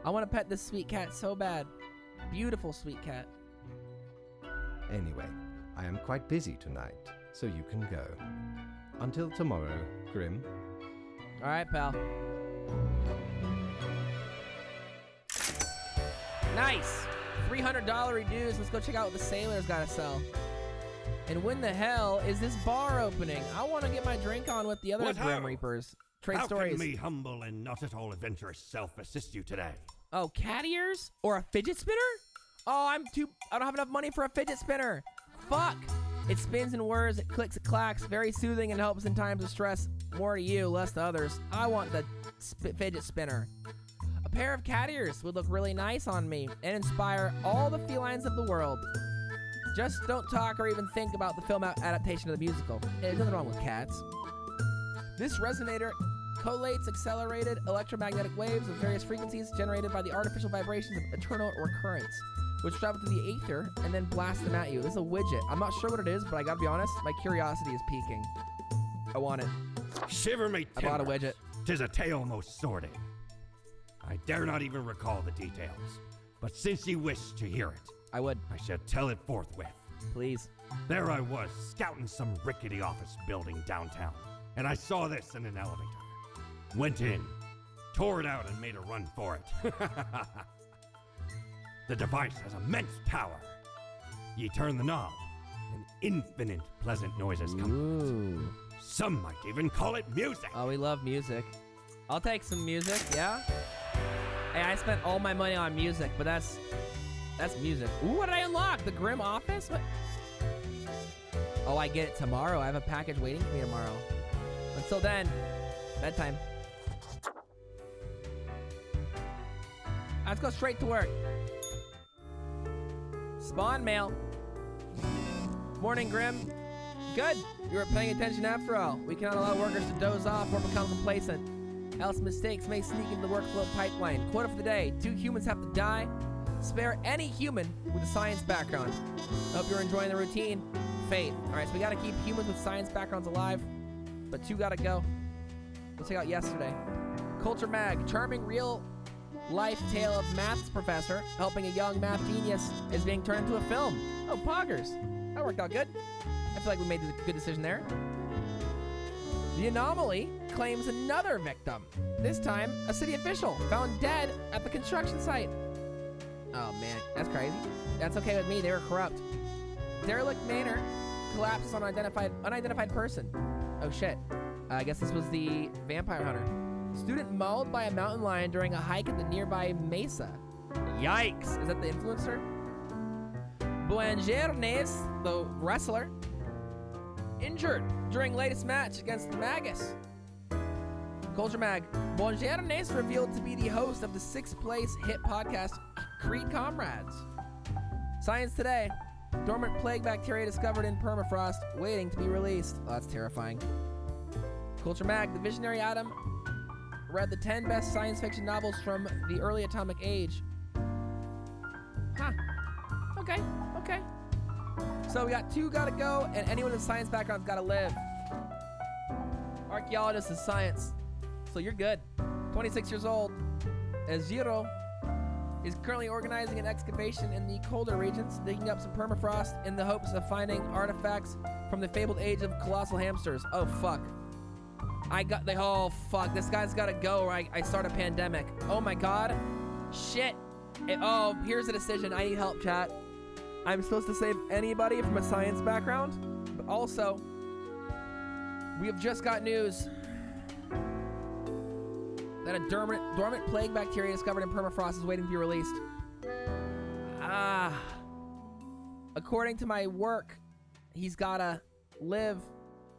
I want to pet this sweet cat so bad. Beautiful sweet cat. Anyway, I am quite busy tonight, so you can go. Until tomorrow, Grim. All right, pal. Nice. $300 reduced. Let's go check out what the sailor's got to sell. And when the hell is this bar opening? I want to get my drink on with the other What Grim ho? Reapers. Trade How stories. can me humble and not at all adventurous self assist you today? Oh, cat ears? Or a fidget spinner? Oh, I don't have enough money for a fidget spinner. Fuck. It spins and whirs, it clicks, it clacks. Very soothing and helps in times of stress. More to you, less to others. I want the fidget spinner. A pair of cat ears would look really nice on me and inspire all the felines of the world. Just don't talk or even think about the film adaptation of the musical. There's nothing wrong with cats. This resonator collates accelerated electromagnetic waves of various frequencies generated by the artificial vibrations of eternal recurrence, which travel through the aether and then blast them at you. This is a widget. I'm not sure what it is, but I gotta be honest, my curiosity is peaking. I want it. Shiver me I bought a timbers. widget. 'Tis a tale most sordid. I dare not even recall the details, but since ye wish to hear it, I would. I shall tell it forthwith. Please. There I was, scouting some rickety office building downtown, and I saw this in an elevator. Went in, tore it out, and made a run for it. The device has immense power. Ye turn the knob, and infinite pleasant noises come. Ooh. Some might even call it music. Oh, we love music. I'll take some music, yeah? Hey, I spent all my money on music, but that's music. Ooh, what did I unlock? The Grim Office? What? Oh, I get it tomorrow. I have a package waiting for me tomorrow. Until then, bedtime. Let's go straight to work. Spawn mail. Morning, Grim. Good. You were paying attention after all. We cannot allow workers to doze off or become complacent. Else mistakes may sneak into the workflow pipeline. Quote for the day. 2 humans have to die. Spare any human with a science background. Hope you're enjoying the routine. Faith. Alright, so we gotta keep humans with science backgrounds alive. But 2 gotta go. Let's check out yesterday. Culture Mag. Charming real life tale of maths professor helping a young math genius is being turned into a film. Oh, poggers. That worked out good. I feel like we made a good decision there. The Anomaly claims another victim. This time, a city official found dead at the construction site. Oh man, that's crazy. That's okay with me, they were corrupt. Derelict Manor collapses on unidentified person. Oh shit. I guess this was the vampire hunter. Student mauled by a mountain lion during a hike at the nearby mesa. Yikes! Is that the influencer? Buengernes, the wrestler, injured during latest match against the Magus. Culture Mag. Buengernes revealed to be the host of the 6th place hit podcast Creed Comrades. Science Today. Dormant plague bacteria discovered in permafrost, waiting to be released. Oh, that's terrifying. Culture Mag. The visionary Adam read the 10 best science fiction novels from the early atomic age. Huh. Okay. So we got 2 gotta go, and anyone with a science background's gotta live. Archaeologist is science. So you're good. 26 years old. Eziro is currently organizing an excavation in the colder regions, digging up some permafrost in the hopes of finding artifacts from the fabled age of colossal hamsters. Oh, fuck. Oh, fuck. This guy's gotta go or I start a pandemic. Oh, my God. Shit. Here's a decision. I need help, chat. I'm supposed to save anybody from a science background, but also, we have just got news that a dormant plague bacteria discovered in permafrost is waiting to be released. According to my work, he's gotta live,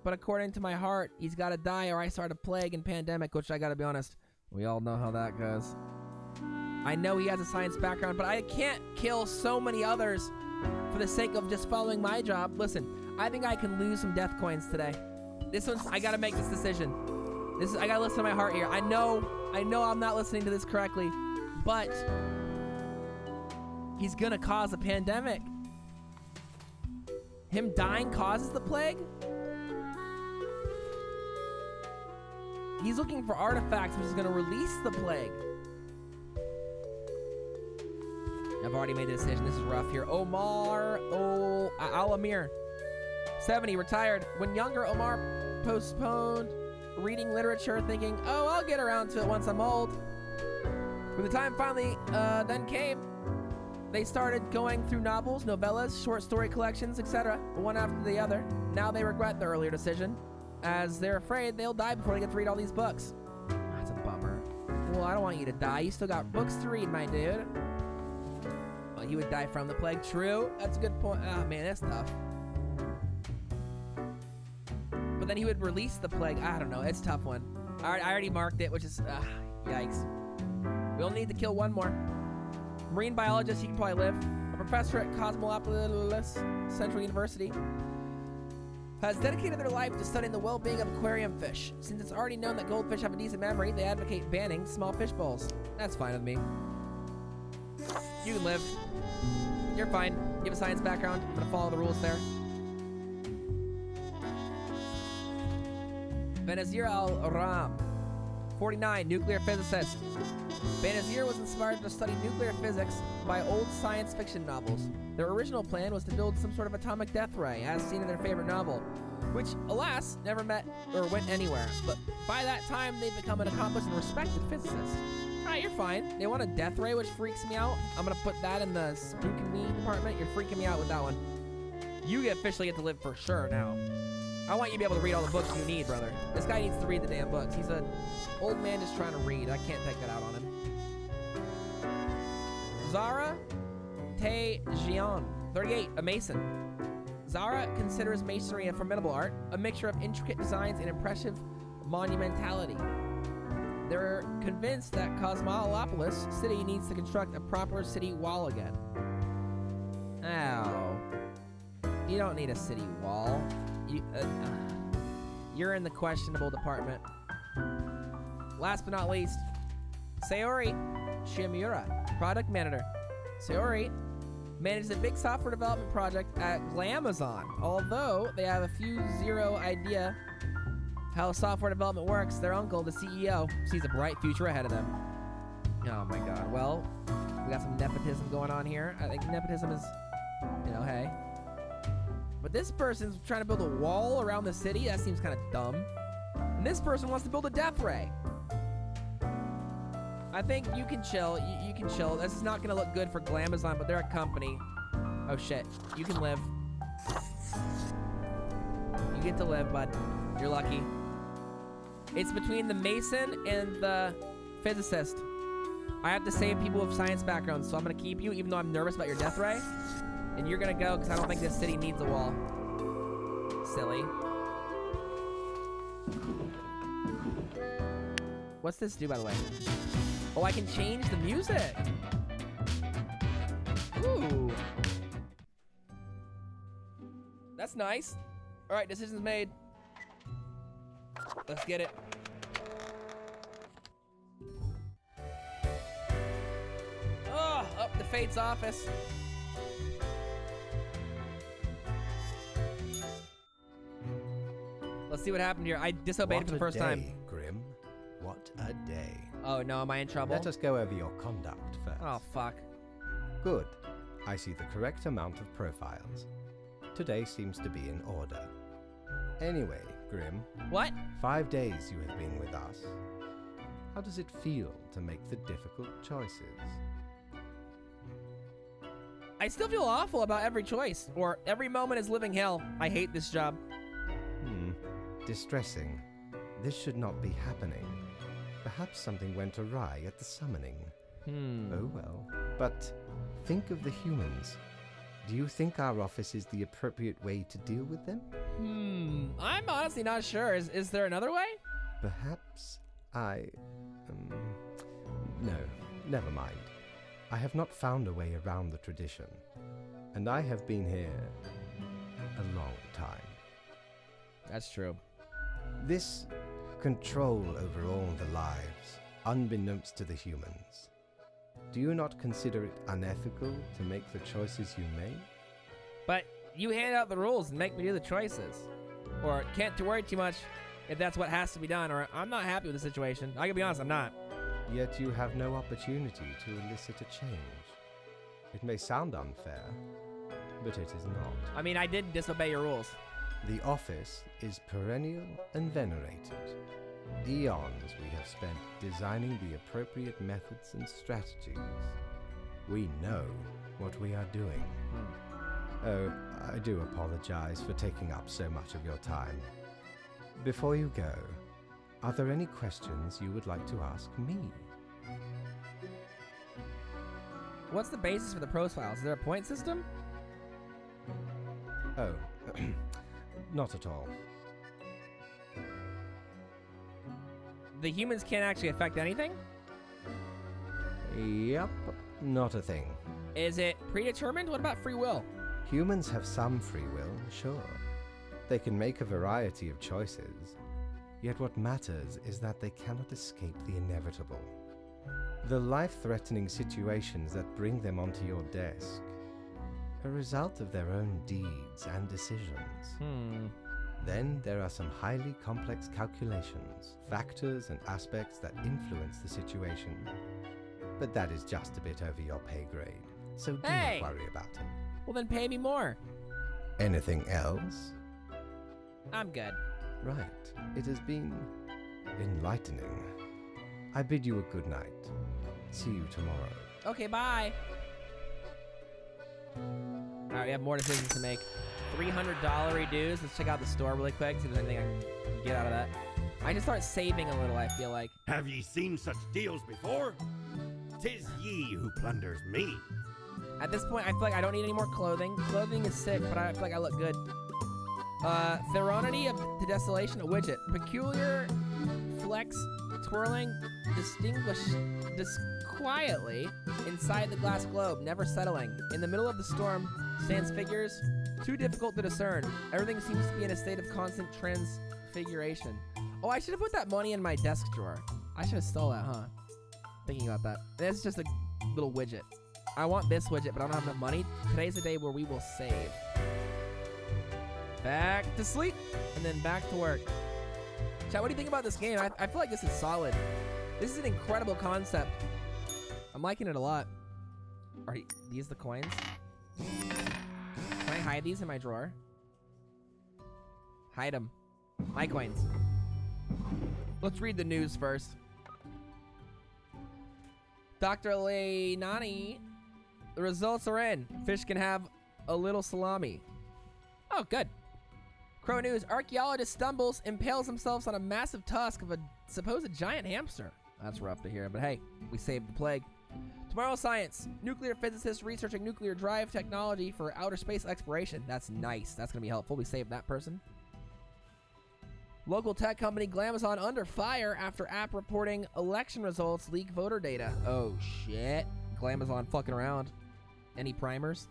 but according to my heart, he's gotta die or I start a plague and pandemic, which I gotta be honest, we all know how that goes. I know he has a science background, but I can't kill so many others for the sake of just following my job. Listen, I think I can lose some death coins today. This one's, I gotta make this decision. I gotta listen to my heart here. I know I'm not listening to this correctly, but he's gonna cause a pandemic. Him dying causes the plague? He's looking for artifacts, which is gonna release the plague. I've already made the decision. This is rough here. Omar Al-Amir, 70, retired. When younger, Omar postponed reading literature, thinking, oh, I'll get around to it once I'm old. When the time finally then came, they started going through novels, novellas, short story collections, etc., one after the other. Now they regret their earlier decision, as they're afraid they'll die before they get to read all these books. That's a bummer. Well, I don't want you to die. You still got books to read, my dude. Well, he would die from the plague. True. That's a good point. Oh, man, that's tough. But then he would release the plague. I don't know. It's a tough one. I already marked it, which is... yikes. We'll need to kill one more. Marine biologist, he can probably live. A professor at Cosmopolis Central University has dedicated their life to studying the well-being of aquarium fish. Since it's already known that goldfish have a decent memory, they advocate banning small fish bowls. That's fine with me. You can live. You're fine. You have a science background. I'm gonna follow the rules there. Benazir Al-Ram, 49, nuclear physicist. Benazir was inspired to study nuclear physics by old science fiction novels. Their original plan was to build some sort of atomic death ray, as seen in their favorite novel, which, alas, never met or went anywhere. But by that time, they've become an accomplished and respected physicist. Alright, you're fine. They want a death ray, which freaks me out. I'm gonna put that in the spooking me department. You're freaking me out with that one. You officially get to live for sure now. I want you to be able to read all the books you need, brother. This guy needs to read the damn books. He's an old man just trying to read. I can't take that out on him. Zara Tejian, 38, a mason. Zara considers masonry a formidable art, a mixture of intricate designs and impressive monumentality. They're convinced that Cosmopolis City needs to construct a proper city wall again. Oh. You don't need a city wall. You're in the questionable department. Last but not least, Sayori Shimura, product manager. Sayori manages a big software development project at Glamazon. Although they have a few zero idea how software development works, their uncle, the CEO, sees a bright future ahead of them. Oh my god. Well, we got some nepotism going on here. I think nepotism is, hey. But this person's trying to build a wall around the city. That seems kind of dumb. And this person wants to build a death ray. I think you can chill. You can chill. This is not going to look good for Glamazon, but they're a company. Oh, shit. You can live. You get to live, bud. You're lucky. It's between the Mason and the physicist. I have to save people with science backgrounds, so I'm going to keep you, even though I'm nervous about your death ray. And you're gonna go, because I don't think this city needs a wall. Silly. What's this do, by the way? Oh, I can change the music! Ooh. That's nice. Alright, decision's made. Let's get it. Oh, up to Fate's office. Let's see what happened here. I disobeyed for the first time. Grim. What a day. Oh no, am I in trouble? Let us go over your conduct first. Oh, fuck. Good. I see the correct amount of profiles. Today seems to be in order. Anyway, Grim. What? 5 days you have been with us. How does it feel to make the difficult choices? I still feel awful about every choice, or every moment is living hell. I hate this job. Distressing. This should not be happening. Perhaps something went awry at the summoning. Oh well. But think of the humans. Do you think our office is the appropriate way to deal with them? I'm honestly not sure. Is there another way? Perhaps I... No, never mind. I have not found a way around the tradition, and I have been here a long time. That's true. This control over all the lives, unbeknownst to the humans. Do you not consider it unethical to make the choices you make? But you hand out the rules and make me do the choices. Or can't worry too much if that's what has to be done, or I'm not happy with the situation. I can be honest, I'm not. Yet you have no opportunity to elicit a change. It may sound unfair, but it is not. I mean, I did disobey your rules. The office is perennial and venerated. Eons we have spent designing the appropriate methods and strategies. We know what we are doing. Oh, I do apologize for taking up so much of your time. Before you go, are there any questions you would like to ask me? What's the basis for the profiles? Is there a point system? Oh, not at all. The humans can't actually affect anything? Yep, not a thing. Is it predetermined? What about free will? Humans have some free will, sure. They can make a variety of choices. Yet what matters is that they cannot escape the inevitable. The life-threatening situations that bring them onto your desk, a result of their own deeds and decisions. Then there are some highly complex calculations, factors and aspects that influence the situation. But that is just a bit over your pay grade, so do not worry about it. Well, then pay me more. Anything else? I'm good. Right. It has been enlightening. I bid you a good night. See you tomorrow. Okay, bye. Alright, we have more decisions to make. $300 dues. Let's check out the store really quick, see if there's anything I can get out of that. I just start saving a little, I feel like. Have ye seen such deals before? 'Tis ye who plunders me. At this point, I feel like I don't need any more clothing. Clothing is sick, but I feel like I look good. Theronity of the Desolation, a widget. Peculiar flex, twirling, disquietly inside the glass globe, never settling. In the middle of the storm stands figures, too difficult to discern. Everything seems to be in a state of constant transfiguration. Oh, I should have put that money in my desk drawer. I should have stole that, huh? Thinking about that. That's just a little widget. I want this widget, but I don't have enough money. Today's the day where we will save. Back to sleep, and then back to work. Chat, what do you think about this game? I feel like this is solid. This is an incredible concept. I'm liking it a lot. Are these the coins? Can I hide these in my drawer? Hide them. My coins. Let's read the news first. Dr. Leinani, the results are in. Fish can have a little salami. Oh, good. Crow News, archaeologist stumbles, impales themselves on a massive tusk of a supposed giant hamster. That's rough to hear, but hey, we saved the plague. Tomorrow Science, nuclear physicists researching nuclear drive technology for outer space exploration. That's nice. That's going to be helpful. We saved that person. Local tech company Glamazon under fire after app reporting election results leak voter data. Oh, shit. Glamazon fucking around. Any primers?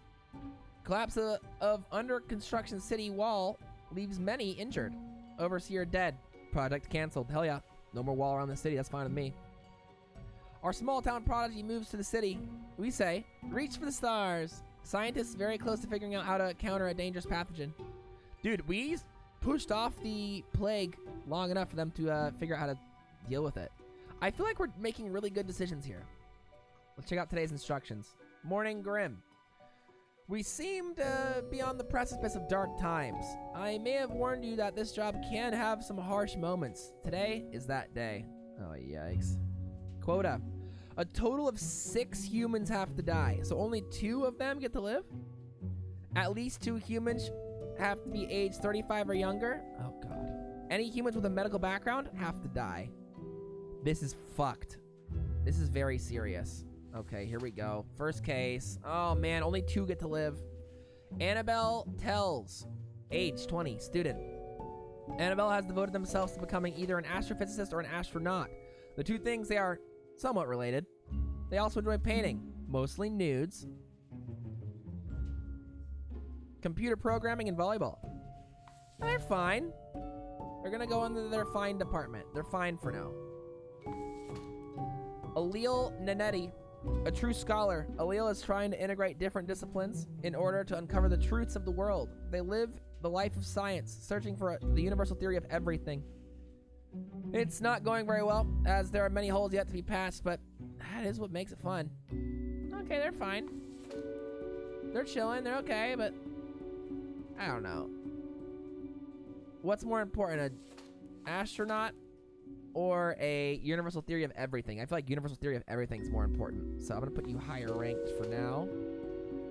Collapse of under construction city wall leaves many injured. Overseer dead. Project canceled. Hell yeah. No more wall around the city. That's fine with me. Our small town prodigy moves to the city. We say, reach for the stars. Scientists very close to figuring out how to counter a dangerous pathogen. Dude, we pushed off the plague long enough for them to figure out how to deal with it. I feel like we're making really good decisions here. Let's check out today's instructions. Morning Grim. We seem to be on the precipice of dark times. I may have warned you that this job can have some harsh moments. Today is that day. Oh, yikes. Quota. A total of 6 humans have to die, so only 2 of them get to live? At least 2 humans have to be aged 35 or younger? Oh, God. Any humans with a medical background have to die. This is fucked. This is very serious. Okay, here we go. First case. Oh, man, only 2 get to live. Annabelle Tells, age 20, student. Annabelle has devoted themselves to becoming either an astrophysicist or an astronaut. The 2 things, they are somewhat related. They also enjoy painting. Mostly nudes. Computer programming and volleyball. They're fine. They're gonna go into their fine department. They're fine for now. Alil Nanetti, a true scholar. Alil is trying to integrate different disciplines in order to uncover the truths of the world. They live the life of science, searching for the universal theory of everything. It's not going very well, as there are many holes yet to be passed, but that is what makes it fun. Okay, they're fine. They're chilling, they're okay, but I don't know. What's more important, an astronaut or a universal theory of everything? I feel like universal theory of everything is more important. So I'm going to put you higher ranked for now.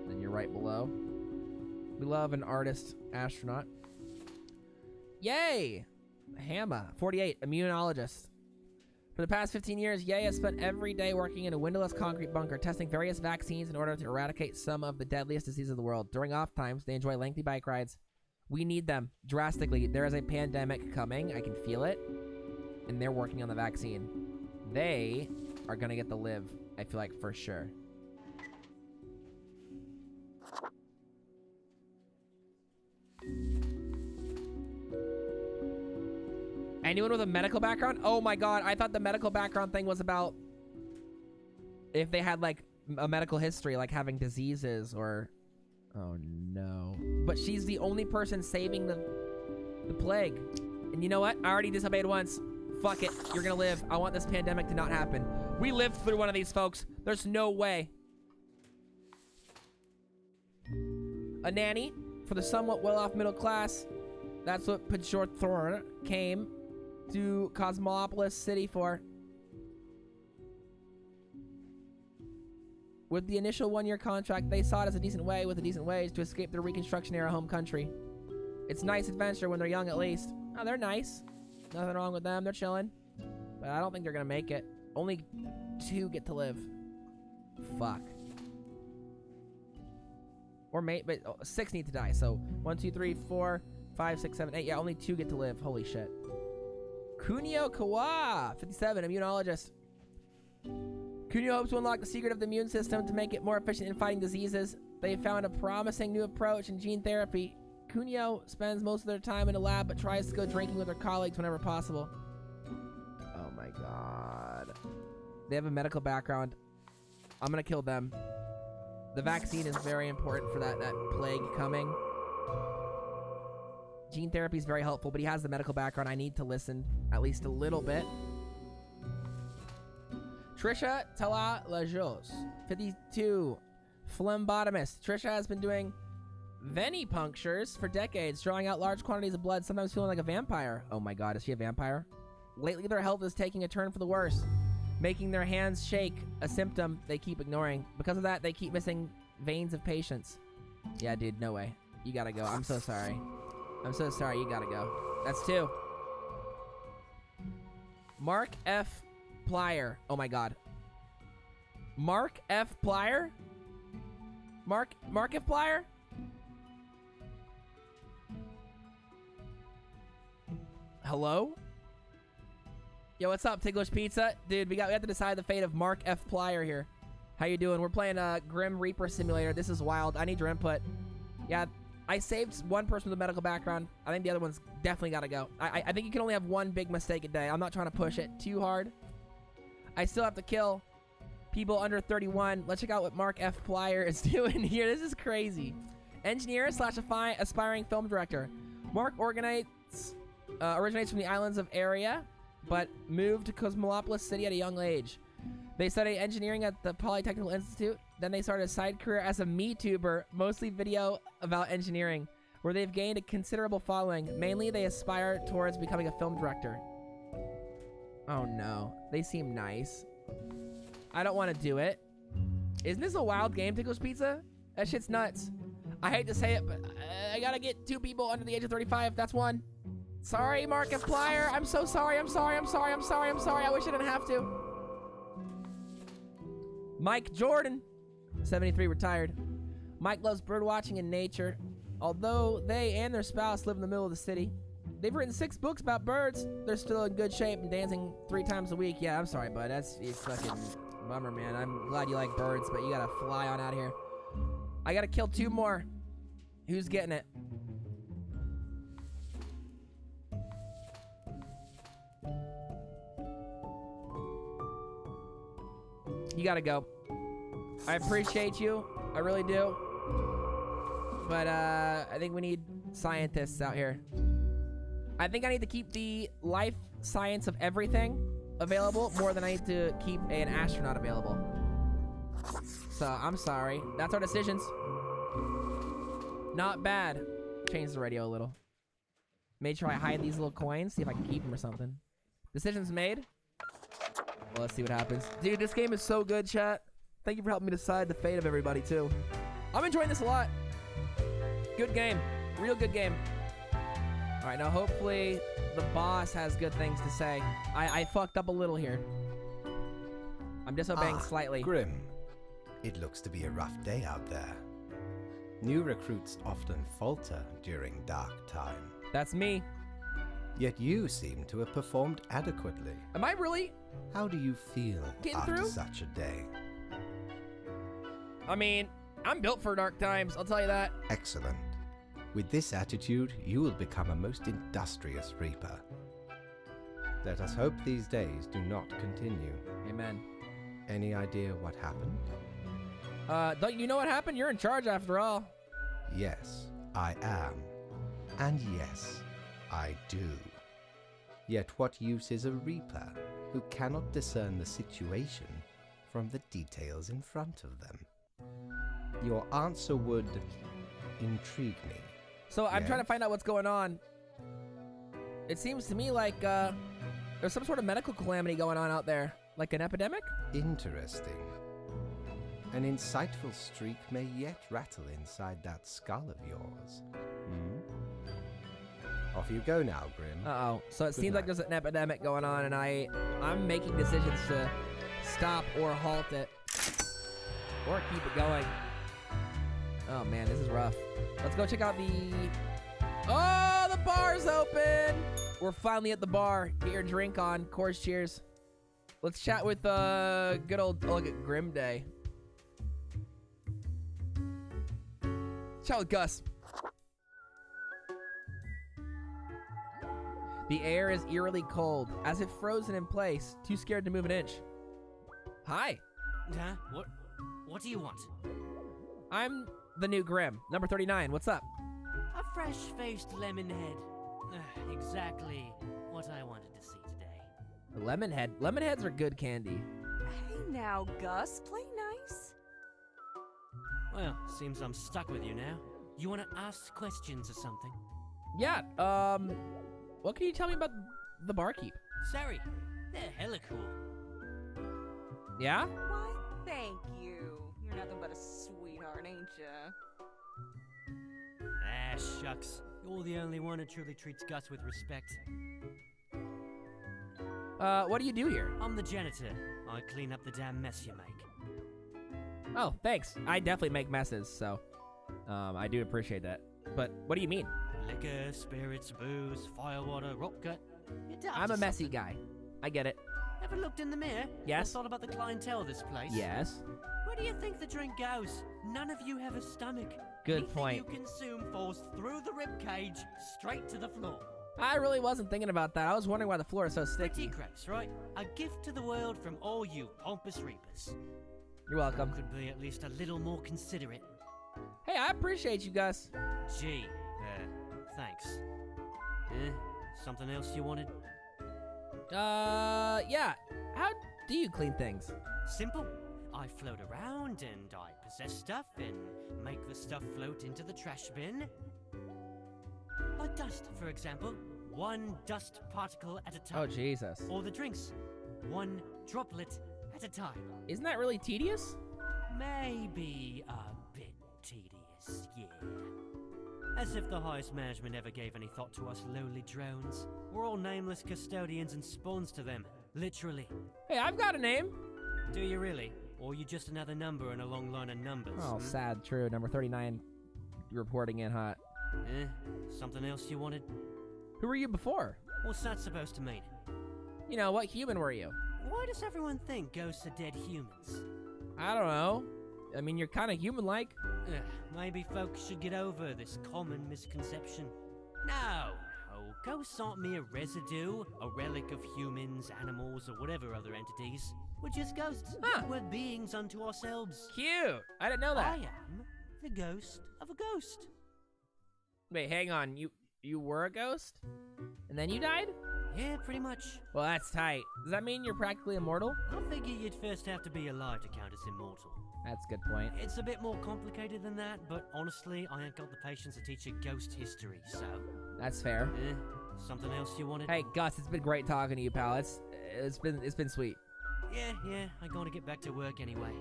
Then you're right below. We love an artist astronaut. Yay! Hama, 48, immunologist. For the past 15 years, Ye has spent every day working in a windowless concrete bunker, testing various vaccines in order to eradicate some of the deadliest diseases of the world. During off times, they enjoy lengthy bike rides. We need them drastically. There is a pandemic coming. I can feel it. And they're working on the vaccine. They are going to get to live, I feel like, for sure. Anyone with a medical background? Oh my god, I thought the medical background thing was about if they had, like, a medical history, like having diseases or... Oh no. But she's the only person saving the plague. And you know what? I already disobeyed once. Fuck it. You're gonna live. I want this pandemic to not happen. We lived through one of these, folks. There's no way. A nanny for the somewhat well-off middle class. That's what Pajorthor came to Cosmopolis City for. With the initial one-year contract, they saw it as a decent way with a decent wage to escape their Reconstruction-era home country. It's a nice adventure when they're young, at least. Oh, they're nice. Nothing wrong with them. They're chilling. But I don't think they're gonna make it. Only 2 get to live. Fuck. Or but 6 need to die. So 1, 2, 3, 4, 5, 6, 7, 8. Yeah, only 2 get to live. Holy shit. Kunio Kawa, 57, immunologist. Kunio hopes to unlock the secret of the immune system to make it more efficient in fighting diseases. They found a promising new approach in gene therapy. Kunio spends most of their time in a lab, but tries to go drinking with her colleagues whenever possible. Oh my god. They have a medical background. I'm gonna kill them. The vaccine is very important for that plague coming. Gene therapy is very helpful, but he has the medical background. I need to listen at least a little bit. Trisha Tala Lajos, 52, phlebotomist. Trisha has been doing venipunctures for decades, drawing out large quantities of blood, sometimes feeling like a vampire. Oh my god, is she a vampire? Lately, their health is taking a turn for the worse, making their hands shake, a symptom they keep ignoring. Because of that, they keep missing veins of patience. Yeah, dude, no way. You gotta go. I'm so sorry. I'm so sorry. You gotta go. That's 2. Mark F. Plier. Oh my god. Mark F. Plier? Mark F. Plier? Hello? Yo, what's up, Ticklish Pizza? Dude, we have to decide the fate of Mark F. Plier here. How you doing? We're playing Grim Reaper Simulator. This is wild. I need your input. Yeah, I saved one person with a medical background. I think the other one's definitely got to go. I think you can only have one big mistake a day. I'm not trying to push it too hard. I still have to kill people under 31. Let's check out what Mark F. Plier is doing here. This is crazy. Engineer / aspiring film director. Mark originates from the islands of Area, but moved to Cosmopolis City at a young age. They studied engineering at the Polytechnical Institute. Then they started a side career as a MeTuber, mostly video about engineering, where they've gained a considerable following. Mainly, they aspire towards becoming a film director. Oh no, they seem nice. I don't want to do it. Isn't this a wild game, Ticklish Pizza? That shit's nuts. I hate to say it, but I gotta get 2 people under the age of 35. That's 1. Sorry, Mark F. Plier. I'm so sorry. I'm sorry. I wish I didn't have to. Mike Jordan, 73, retired. Mike loves bird watching and nature. Although they and their spouse live in the middle of the city, they've written 6 books about birds. They're still in good shape and dancing 3 times a week. Yeah, I'm sorry, bud. It's fucking Bummer, man. I'm glad you like birds, but you gotta fly on out of here. I gotta kill 2 more. Who's getting it? You gotta go. I appreciate you. I really do. But I think we need scientists out here. I think I need to keep the life science of everything available more than I need to keep an astronaut available. So I'm sorry. That's our decisions. Not bad. Change the radio a little. Made sure I hide these little coins. See if I can keep them or something. Decisions made. Well, let's see what happens. Dude, this game is so good, chat. Thank you for helping me decide the fate of everybody, too. I'm enjoying this a lot. Good game. Real good game. All right, now hopefully the boss has good things to say. I fucked up a little here. I'm disobeying slightly. Grim. It looks to be a rough day out there. New recruits often falter during dark time. That's me. Yet you seem to have performed adequately. Am I really? How do you feel Getting after through? such a day? I mean, I'm built for dark times, I'll tell you that. Excellent. With this attitude, you will become a most industrious Reaper. Let us hope these days do not continue. Amen. Any idea what happened? Don't you know what happened? You're in charge after all. Yes, I am. And yes, I do. Yet what use is a Reaper who cannot discern the situation from the details in front of them? Your answer would intrigue me. So I'm trying to Yes? find out what's going on. It seems to me like there's some sort of medical calamity going on out there. Like an epidemic? Interesting. An insightful streak may yet rattle inside that skull of yours. Off you go now, Grim. Uh-oh. So it Good seems like night. there's an epidemic going on, and I'm making decisions to stop or halt it. Or keep it going. Oh, man, this is rough. Let's go check out the... Oh, the bar's open! We're finally at the bar. Get your drink on. Coors, cheers. Let's chat with good old... Oh, look at Grim Day. Chat with Gus. The air is eerily cold, as if frozen in place, too scared to move an inch. Hi, Huh? What do you want? I'm the new Grim, number 39. What's up? A fresh-faced lemonhead. Exactly what I wanted to see today. A Lemonhead. Lemonheads are good candy. Hey now, Gus, play nice. Well, seems I'm stuck with you now. You want to ask questions or something? Yeah, what can you tell me about the barkeep? Sorry, they're hella cool. Yeah? Why, thank you. You're nothing but a sweetheart, ain't ya? Ah, shucks. You're the only one who truly treats Gus with respect. What do you do here? I'm the janitor. I clean up the damn mess you make. Oh, thanks. I definitely make messes, so, I do appreciate that. But what do you mean? Liquor, spirits, booze, firewater, rock gut. You're daft I'm or a messy something. guy. I get it. Ever looked in the mirror? Yes. Or thought about the clientele of this place? Yes. Where do you think the drink goes? None of you have a stomach. Good Anything point. you consume falls through the rib cage straight to the floor. I really wasn't thinking about that. I was wondering why the floor is so Pretty sticky. gross, right? A gift to the world from all you pompous reapers. You're welcome. Could be at least a little more considerate. Hey, I appreciate you, Gus. Gee, thanks. Something else you wanted? Yeah. How do you clean things? Simple. I float around and I possess stuff and make the stuff float into the trash bin. Like dust, for example. One dust particle at a Oh, time. Jesus. Or the drinks. One droplet at a time. Isn't that really tedious? Maybe a bit tedious, yeah. As if the highest management ever gave any thought to us lowly drones. We're all nameless custodians and spawns to them, literally. Hey, I've got a name. Do you really? Or are you just another number in a long line of numbers? Oh, sad, true. Number 39 reporting in hot. Something else you wanted? Who were you before? What's that supposed to mean? You know, what human were you? Why does everyone think ghosts are dead humans? I don't know. I mean, you're kind of human-like. Maybe folks should get over this common misconception. No, ghosts aren't mere residue, a relic of humans, animals, or whatever other entities. We're just ghosts. Huh. We're beings unto ourselves. Cute. I didn't know that. I am the ghost of a ghost. Wait, hang on. You were a ghost? And then you died? Yeah, pretty much. Well, that's tight. Does that mean you're practically immortal? I figure you'd first have to be alive to count as immortal. That's a good point. It's a bit more complicated than that, but honestly, I ain't got the patience to teach a ghost history, so... That's fair. Something else you wanted? Hey, Gus, it's been great talking to you, pal. It's been sweet. Yeah, I gotta get back to work anyway.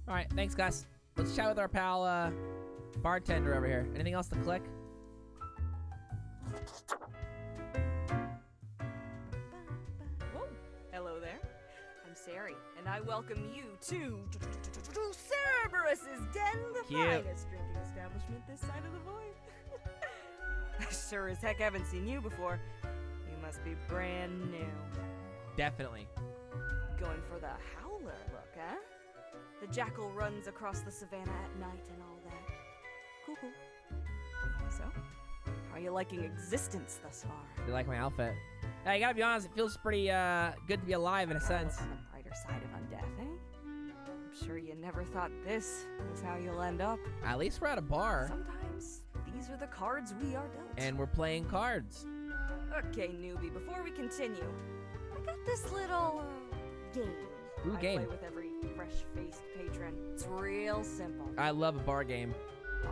All right, thanks, Gus. Let's chat with our pal, bartender over here. Anything else to click? Whoa. Hello there. I'm Sari, and I welcome you to Cerberus's Den, the Cute. finest drinking establishment this side of the void. I sure as heck haven't seen you before. You must be brand new. Definitely. Going for the howler look, huh? The jackal runs across the savannah at night and all that. Cool. So, how are you liking existence thus far? You like my outfit? Hey, I gotta be honest, it feels pretty good to be alive in a sense. On the brighter side of undeath, eh? I'm sure you never thought this is how you'll end up. At least we're at a bar. Sometimes these are the cards we are dealt. And we're playing cards. Okay, newbie, before we continue, I got this little game. Ooh, I game. play with every fresh-faced patron. It's real simple. I love a bar game.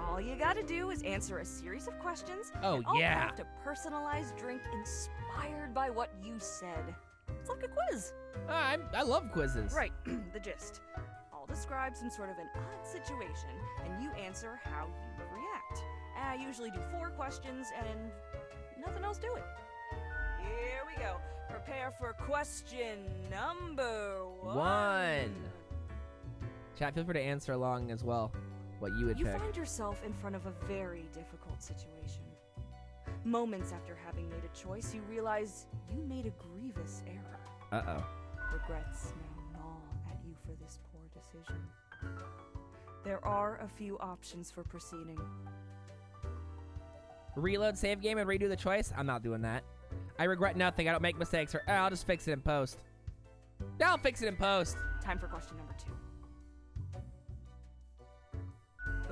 All you gotta do is answer a series of questions. Oh, and I'll yeah. craft a personalized drink inspired by what you said. It's like a quiz. I love quizzes. Right, the gist. I'll describe some sort of an odd situation, and you answer how you react. I usually do 4 questions and nothing else to it. Here we go. Prepare for question number 1. Chat, feel free to answer along as well what you would You pick. find yourself in front of a very difficult situation. Moments after having made a choice, you realize you made a grievous error. Uh-oh. Regrets now gnaw at you for this poor decision. There are a few options for proceeding. Reload save game and redo the choice? I'm not doing that. I regret nothing. I don't make mistakes. Or I'll just fix it in post. I'll fix it in post. Time for question number 2.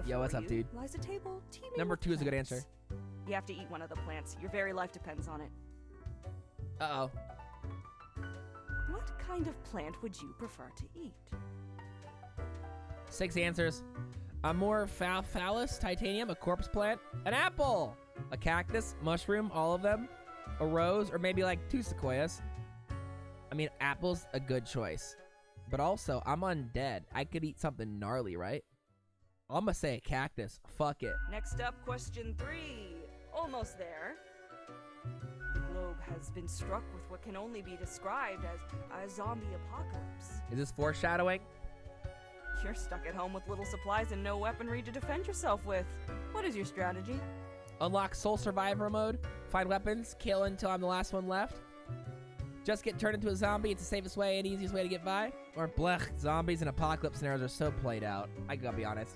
Yo, what's Before up, you dude? lies a table teeming Number with 2 is a good plants. answer. You have to eat one of the plants. Your very life depends on it. Uh-oh. What kind of plant would you prefer to eat? 6 answers. Amorphophallus, titanium, a corpse plant, an apple, a cactus, mushroom, all of them, a rose, or maybe like 2 sequoias. I mean, apple's a good choice. But also, I'm undead. I could eat something gnarly, right? I'm gonna say a cactus. Fuck it. Next up, question 3. Almost there. The globe has been struck with what can only be described as a zombie apocalypse. Is this foreshadowing? You're stuck at home with little supplies and no weaponry to defend yourself with. What is your strategy? Unlock Soul Survivor mode. Find weapons. Kill until I'm the last one left. Just get turned into a zombie. It's the safest way and easiest way to get by. Or blech, zombies and apocalypse scenarios are so played out. I gotta be honest.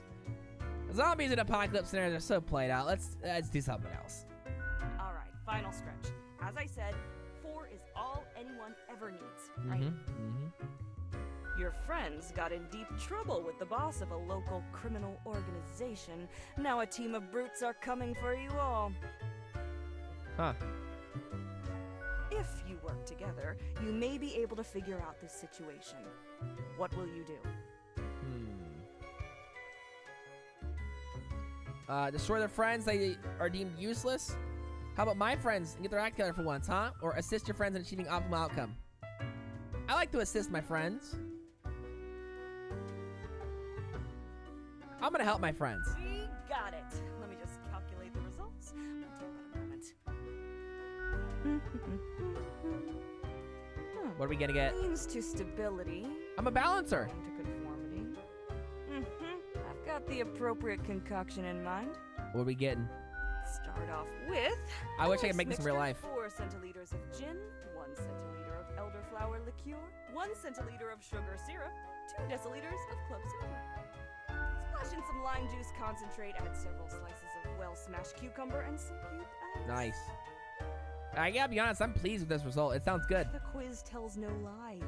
Zombies and apocalypse scenarios are so played out. Let's do something else. All right, final stretch. As I said, 4 is all anyone ever needs, right? Your friends got in deep trouble with the boss of a local criminal organization. Now a team of brutes are coming for you all. Huh. If you work together, you may be able to figure out this situation. What will you do? Destroy their friends they are deemed useless? How about my friends and get their act together for once, huh? Or assist your friends in achieving optimal outcome? I like to assist my friends. I'm gonna help my friends. We got it. Let me just calculate the results. We'll take about a moment. What are we gonna get? Means to stability. I'm a balancer. To conformity. I've got the appropriate concoction in mind. What are we getting? Start off with. I wish I a could make this in real mixture, life. 4 centiliters of gin, 1 centiliter of elderflower liqueur, 1 centiliter of sugar syrup, 2 deciliters of club soda. Splash in some lime juice concentrate, add several slices of well-smashed cucumber and some cube ice. Nice. I gotta be honest, I'm pleased with this result. It sounds good. The quiz tells no lie.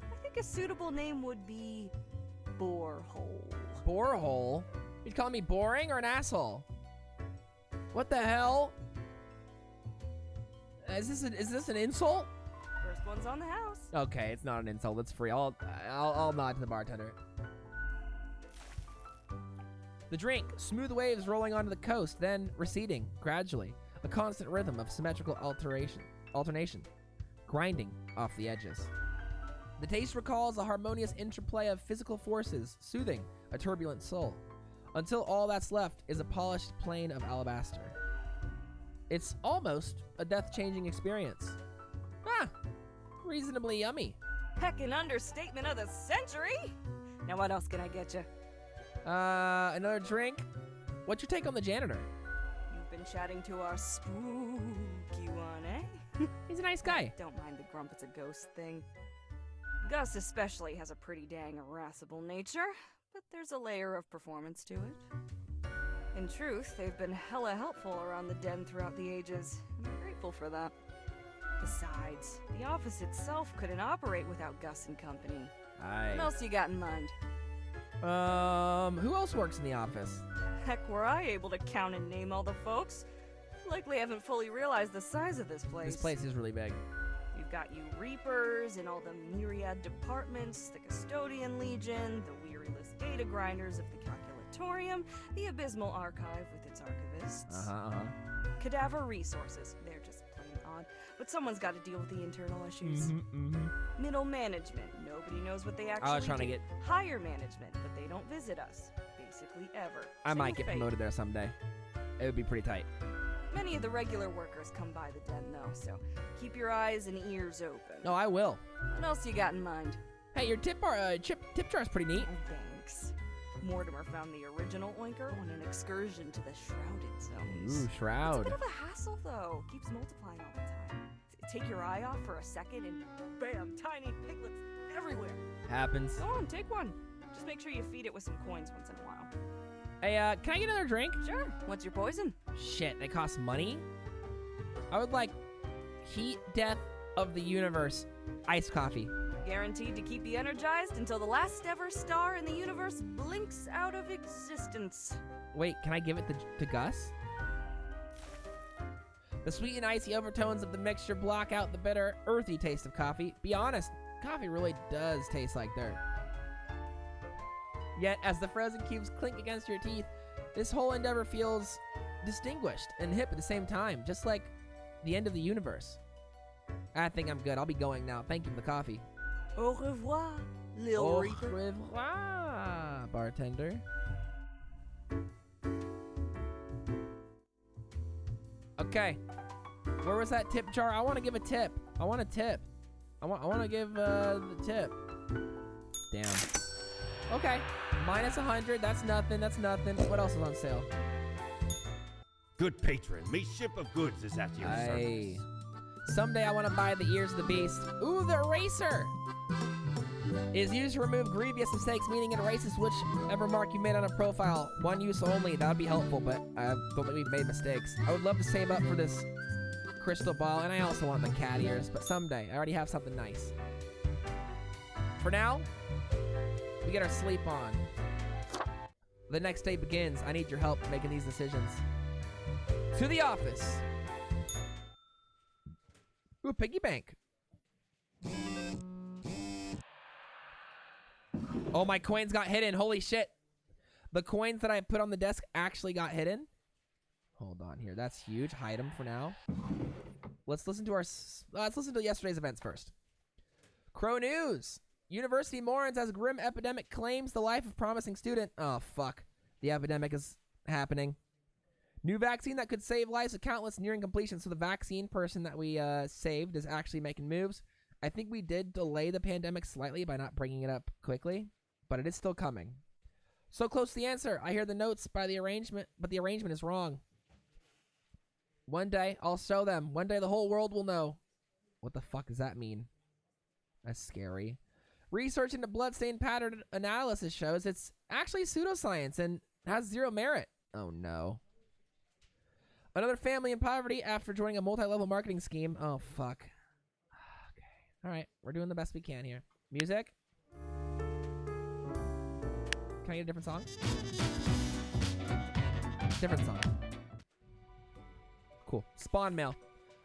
I think a suitable name would be Borehole. Borehole? You calling me boring or an asshole? What the hell? Is this an insult? First one's on the house. Okay, it's not an insult. It's free. I'll nod to the bartender. The drink, smooth waves rolling onto the coast, then receding gradually. A constant rhythm of symmetrical alternation, grinding off the edges. The taste recalls a harmonious interplay of physical forces, soothing a turbulent soul, until all that's left is a polished plane of alabaster. It's almost a death-changing experience. Ah, reasonably yummy. Heck, an understatement of the century. Now what else can I get you? Another drink? What's your take on the janitor? You've been chatting to our spooky one, eh? He's a nice guy. Don't mind the grump, it's a ghost thing. Gus especially has a pretty dang irascible nature, but there's a layer of performance to it. In truth, they've been hella helpful around the den throughout the ages, and I'm grateful for that. Besides, the office itself couldn't operate without Gus and company. Aye. What else you got in mind? Who else works in the office? Heck, were I able to count and name all the folks? Likely haven't fully realized the size of this place. This place is really big. You've got you Reapers in all the myriad departments, the Custodian Legion, the weariless data grinders of the Calculatorium, the Abysmal Archive with its archivists. Cadaver Resources, they're just plain odd, but someone's got to deal with the internal issues. Middle Management, nobody knows what they actually I was trying do. to get... Higher Management, but they don't visit us, basically ever. I Same might with get Fate. promoted there someday. It would be pretty tight. Many of the regular workers come by the den, though, so keep your eyes and ears open. No, I will. What else you got in mind? Hey, your tip jar's pretty neat. Oh, thanks. Mortimer found the original Oinker on an excursion to the Shrouded Zones. Ooh, It's a shroud. bit of a hassle, though. Keeps multiplying all the time. Take your eye off for a second and bam, tiny piglets everywhere. Happens. Go on, take one. Just make sure you feed it with some coins once in a while. Hey, can I get another drink? Sure. What's your poison? Shit, they cost money? I would like Heat Death of the Universe iced coffee. Guaranteed to keep you energized until the last ever star in the universe blinks out of existence. Wait, can I give it to Gus? The sweet and icy overtones of the mixture block out the bitter, earthy taste of coffee. Be honest, coffee really does taste like dirt. Yet, as the frozen cubes clink against your teeth, this whole endeavor feels distinguished and hip at the same time, just like the end of the universe. I think I'm good. I'll be going now. Thank you for the coffee. Au revoir, Lil Au Reaper. revoir, bartender. Okay. Where was that tip jar? I want to give a tip. I want a tip. I want to give the tip. Damn. Okay. Minus 100. That's nothing. That's nothing. What else is on sale? Good patron, me ship of goods is at your Aye. service. Someday I want to buy the ears of the beast. Ooh, the eraser! Is used to remove grievous mistakes, meaning it erases whichever mark you made on a profile. One use only. That would be helpful, but I don't think we've made mistakes. I would love to save up for this crystal ball, and I also want the cat ears, but someday. I already have something nice. For now, we get our sleep on. The next day begins. I need your help making these decisions. To the office. Ooh, piggy bank. Oh, my coins got hidden. Holy shit. The coins that I put on the desk actually got hidden. Hold on here. That's huge. Hide them for now. Let's listen to yesterday's events first. Crow News. University mourns as grim epidemic claims the life of promising student. Oh, fuck. The epidemic is happening. New vaccine that could save lives of countless nearing completion. So the vaccine person that we saved is actually making moves. I think we did delay the pandemic slightly by not bringing it up quickly, but it is still coming. So close to the answer. I hear the notes by the arrangement, but the arrangement is wrong. One day, I'll show them. One day, the whole world will know. What the fuck does that mean? That's scary. Research into bloodstain pattern analysis shows it's actually pseudoscience and has zero merit. Oh, no. Another family in poverty after joining a multi-level marketing scheme. Oh, fuck. Okay. All right. We're doing the best we can here. Music? Can I get a different song? Different song. Cool. Spawn mail.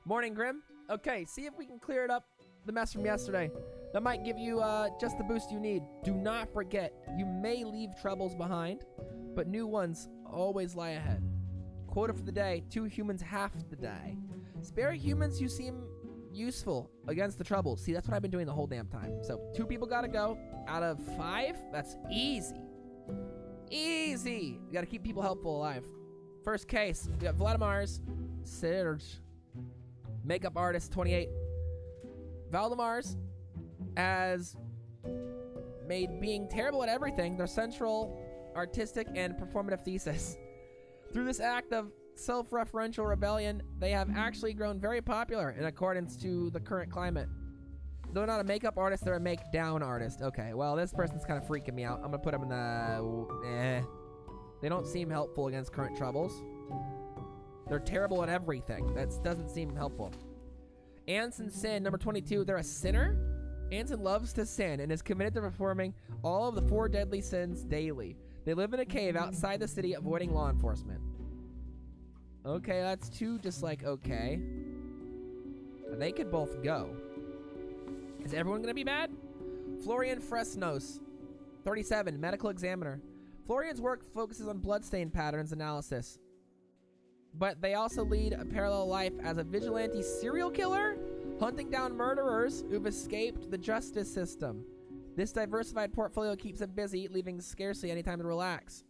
Morning, Grim. Okay, see if we can clear it up, the mess from yesterday. That might give you just the boost you need. Do not forget, you may leave troubles behind, but new ones always lie ahead. Quota for the day, 2 humans have to die. Spare humans who seem useful against the troubles. See, that's what I've been doing the whole damn time. So 2 people gotta go. Out of 5, that's easy. Easy! You gotta keep people helpful alive. First case, we got Vladimir's Serge. Makeup artist, 28. Valdemar's has made being terrible at everything their central artistic and performative thesis. Through this act of self-referential rebellion, they have actually grown very popular in accordance to the current climate. Though not a makeup artist, they're a make-down artist. Okay, well, this person's kind of freaking me out. I'm gonna put them in the... They don't seem helpful against current troubles. They're terrible at everything. That doesn't seem helpful. Anson Sin, number 22. They're a sinner? Anson loves to sin and is committed to performing all of the 4 deadly sins daily. They live in a cave outside the city, avoiding law enforcement. Okay, that's 2 just like okay. They could both go. Is everyone gonna be bad? Florian Fresnos, 37, medical examiner. Florian's work focuses on bloodstain patterns analysis, but they also lead a parallel life as a vigilante serial killer, hunting down murderers who've escaped the justice system. This diversified portfolio keeps them busy, leaving scarcely any time to relax.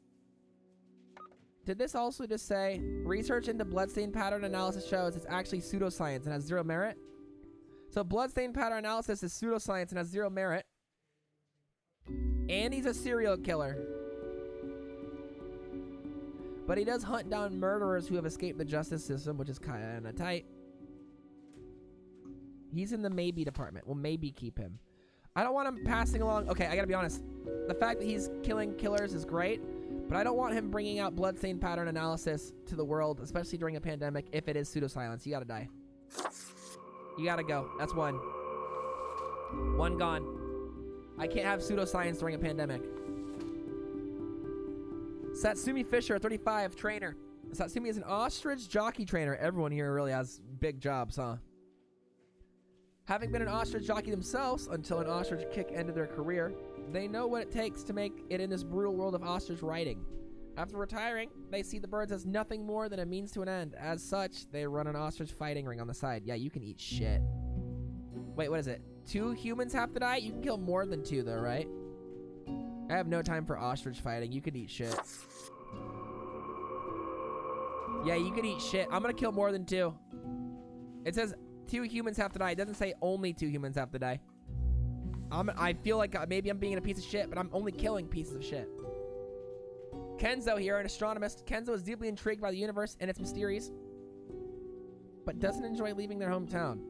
Did this also just say, research into bloodstain pattern analysis shows it's actually pseudoscience and has 0 merit? So bloodstain pattern analysis is pseudoscience and has 0 merit. And he's a serial killer. But he does hunt down murderers who have escaped the justice system, which is kind of tight. He's in the maybe department. We'll maybe keep him. I don't want him passing along. Okay, I gotta be honest. The fact that he's killing killers is great, but I don't want him bringing out bloodstain pattern analysis to the world, especially during a pandemic, if it is pseudoscience. You gotta die. You gotta go. That's 1. 1 gone. I can't have pseudoscience during a pandemic. Satsumi Fisher, 35, trainer. Satsumi is an ostrich jockey trainer. Everyone here really has big jobs, huh? Having been an ostrich jockey themselves until an ostrich kick ended their career, they know what it takes to make it in this brutal world of ostrich riding. After retiring, they see the birds as nothing more than a means to an end. As such, they run an ostrich fighting ring on the side. Yeah, you can eat shit. Wait, what is it? 2 humans have to die? You can kill more than 2 though, right? I have no time for ostrich fighting. You could eat shit. Yeah, you could eat shit. I'm gonna kill more than 2. It says 2 humans have to die. It doesn't say only 2 humans have to die. I feel like maybe I'm being a piece of shit, but I'm only killing pieces of shit. Kenzo here, an astronomist. Kenzo is deeply intrigued by the universe and its mysteries, but doesn't enjoy leaving their hometown.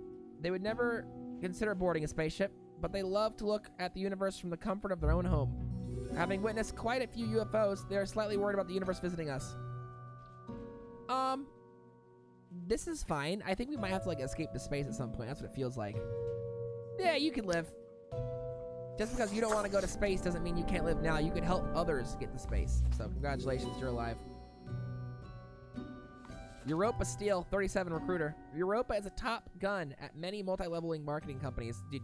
They would never consider boarding a spaceship, but they love to look at the universe from the comfort of their own home. Having witnessed quite a few UFOs, they are slightly worried about the universe visiting us. This is fine. I think we might have to, like, escape to space at some point. That's what it feels like. Yeah, you can live. Just because you don't want to go to space doesn't mean you can't live now. You can help others get to space. So congratulations, you're alive. Europa Steel, 37 recruiter. Europa is a top gun at many multi-leveling marketing companies. Dude,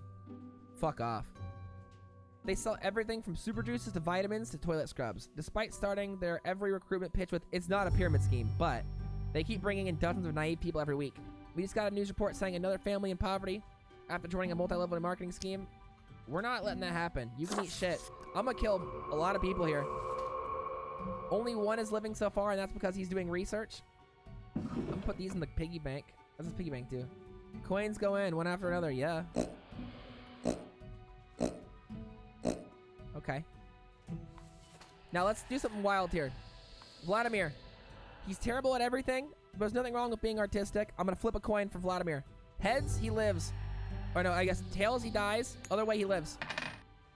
fuck off. They sell everything from super juices to vitamins to toilet scrubs. Despite starting their every recruitment pitch with, it's not a pyramid scheme, but they keep bringing in dozens of naive people every week. We just got a news report saying another family in poverty after joining a multi-leveling marketing scheme. We're not letting that happen. You can eat shit. I'm gonna kill a lot of people here. Only 1 is living so far, and that's because he's doing research. I'm gonna put these in the piggy bank. What does this piggy bank do? Coins go in, 1 after another, yeah. Okay. Now let's do something wild here. Vladimir, He's terrible at everything. There's nothing wrong with being artistic. I'm gonna flip a coin for Vladimir. Heads, he lives. Or no, I guess tails, he dies. Other way, he lives.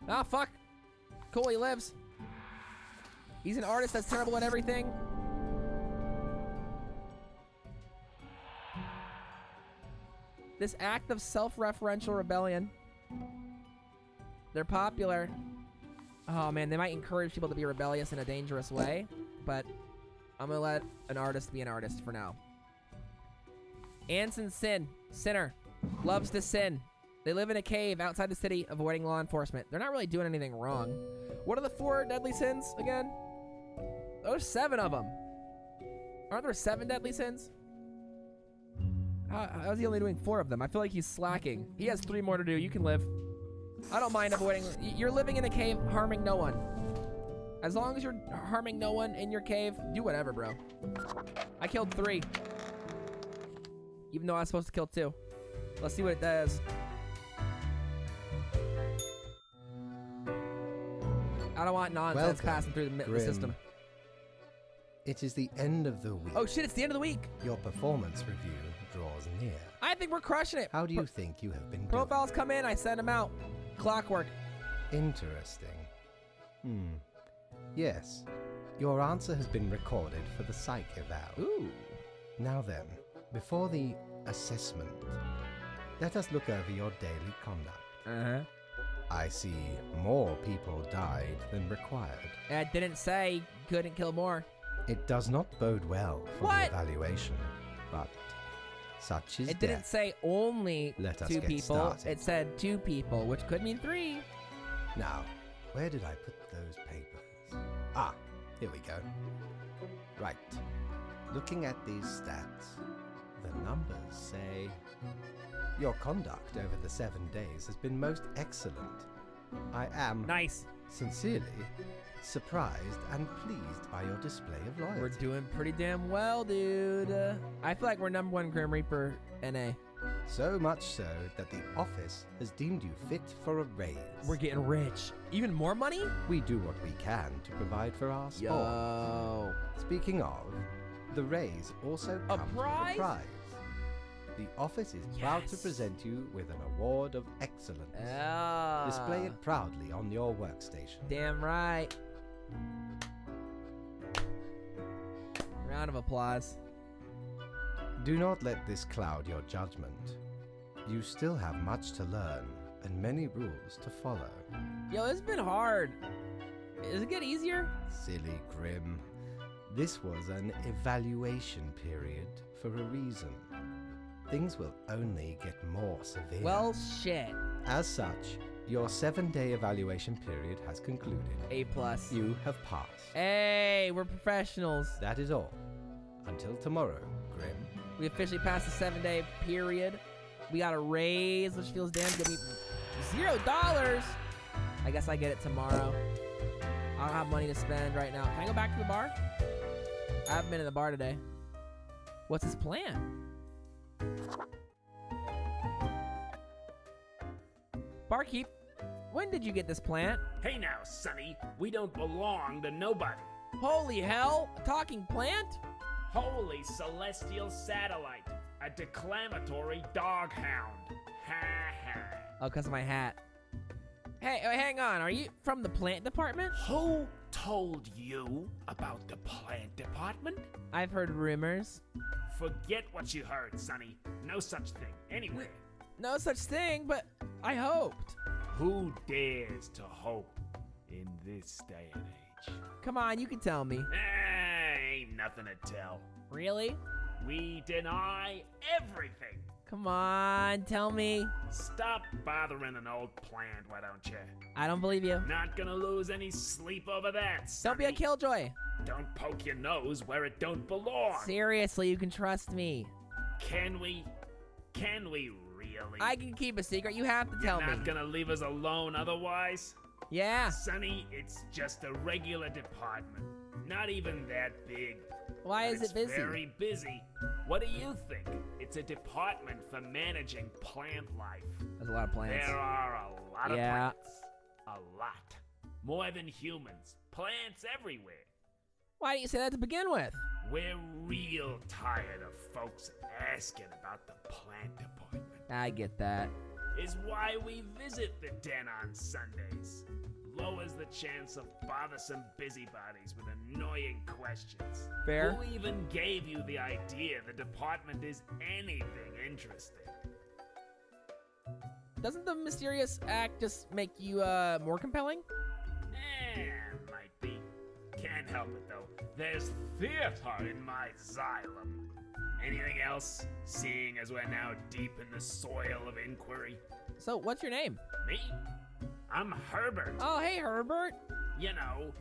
Ah, fuck. Cool, he lives. He's an artist that's terrible at everything. This act of self-referential rebellion. They're popular. Oh man, they might encourage people to be rebellious in a dangerous way, but I'm gonna let an artist be an artist for now. Anson Sin, sinner, loves to sin. They live in a cave outside the city, avoiding law enforcement. They're not really doing anything wrong. What are the 4 deadly sins again? There's 7 of them. Aren't there 7 deadly sins? How is he only doing 4 of them? I feel like he's slacking. He has 3 more to do. You can live. I don't mind avoiding. You're living in a cave, harming no one. As long as you're harming no one in your cave, do whatever, bro. I killed 3. Even though I was supposed to kill 2. Let's see what it does. I don't want nonsense passing through the system. It is the end of the week. Oh shit, it's the end of the week. Your performance review draws near. I think we're crushing it. How do you think you have been doing? Profiles come in, I send them out. Clockwork. Interesting. Yes. Your answer has been recorded for the psych eval. Ooh. Now then, before the assessment, let us look over your daily conduct. Uh-huh. I see more people died than required. I didn't say couldn't kill more. It does not bode well for What? the evaluation, but such is It didn't death. say only Let us 2 get people. started. It said 2 people, which could mean 3. Now, where did I put those papers? Ah, here we go. Right. Looking at these stats, the numbers say your conduct over the 7 days has been most excellent. I am Nice. sincerely surprised and pleased by your display of loyalty. We're doing pretty damn well, dude. I feel like we're #1 Grim Reaper NA. So much so that the office has deemed you fit for a raise. We're getting rich. Even more money? We do what we can to provide for our sport. Yo. Speaking of, the raise also A comes prize? with a prize. The office is proud to Yes. present you with an award of excellence. Ah. Display it proudly on your workstation. Damn right. Round of applause. Do not let this cloud your judgment. You still have much to learn and many rules to follow. Yo, it's been hard. Does it get easier? Silly Grim. This was an evaluation period for a reason. Things will only get more severe. Well, shit. As such, your 7-day evaluation period has concluded. A+. You have passed. Hey, we're professionals. That is all. Until tomorrow, Grim. We officially passed the 7-day period. We got a raise, which feels damn good. $0. I guess I get it tomorrow. I don't have money to spend right now. Can I go back to the bar? I haven't been in the bar today. What's his plan? Barkeep, when did you get this plant? Hey now, Sonny, we don't belong to nobody. Holy hell, a talking plant? Holy celestial satellite, a declamatory doghound. Ha ha. Oh, because of my hat. Hey, hang on, are you from the plant department? Who told you about the plant department? I've heard rumors. Forget what you heard, Sonny. No such thing. Anyway, No such thing, but I hoped. who dares to hope in this day and age? Come on, you can tell me. Ain't nothing to tell. Really? We deny everything. Come on, tell me. Stop bothering an old plant, why don't you? I don't believe you. Not gonna lose any sleep over that, Don't be a Sonny. killjoy. Don't poke your nose where it don't belong. Seriously, you can trust me. Can we? Can we really? I can keep a secret. You have to tell You're me. not gonna leave us alone otherwise? Yeah. Sonny, it's just a regular department. Not even that big. Why But is it's it busy? very busy. What do you think? It's a department for managing plant life. There's a lot of plants. There are a lot of Yeah. plants. A lot. More than humans. Plants everywhere. Why didn't you say that to begin with? We're real tired of folks asking about the plant department. I get that. Is why we visit the den on Sundays. Lowers the chance of bothersome busybodies with annoying questions. Fair. Who even gave you the idea the department is anything interesting? Doesn't the mysterious act just make you more compelling? Might be. Can't help it though. There's theater in my xylem. Anything else? Seeing as we're now deep in the soil of inquiry. So, what's your name? Me? I'm Herbert. Oh, hey, Herbert. You know,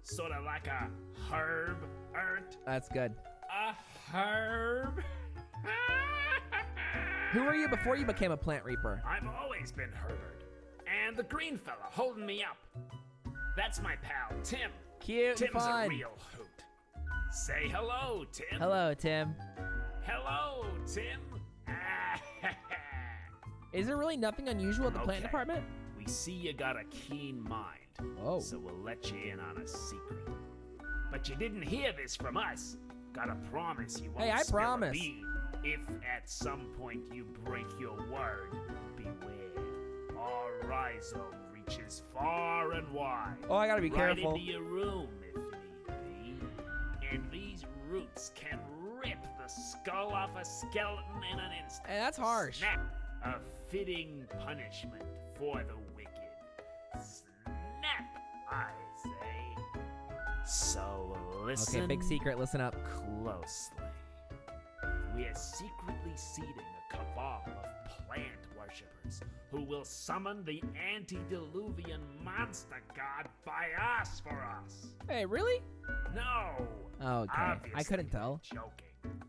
sort of like a herb ert. That's good. A herb? Who were you before you became a plant reaper? I've always been Herbert. And the green fella holding me up. That's my pal, Tim. Cute and Tim's fun. a real hoot. Say hello, Tim. Hello, Tim. Hello, Tim. Is there really nothing unusual at the plant Okay. department? We see you got a keen mind. Oh. So we'll let you in on a secret. But you didn't hear this from us. Gotta promise you won't Hey, I spill a promise. bead. If at some point you break your word, beware. Our rhizome reaches far and wide. Oh, I gotta be right careful. into your room if need be. And these roots can rip the skull off a skeleton in an instant. Hey, that's harsh. Snap. A fitting punishment for the wicked. Snap, I say. So listen Okay, big secret. Listen up. closely. We are secretly seeding a cabal of plant worshippers who will summon the antediluvian monster god Biosphorus. Hey, really? No. Okay, I obviously couldn't tell. we're joking.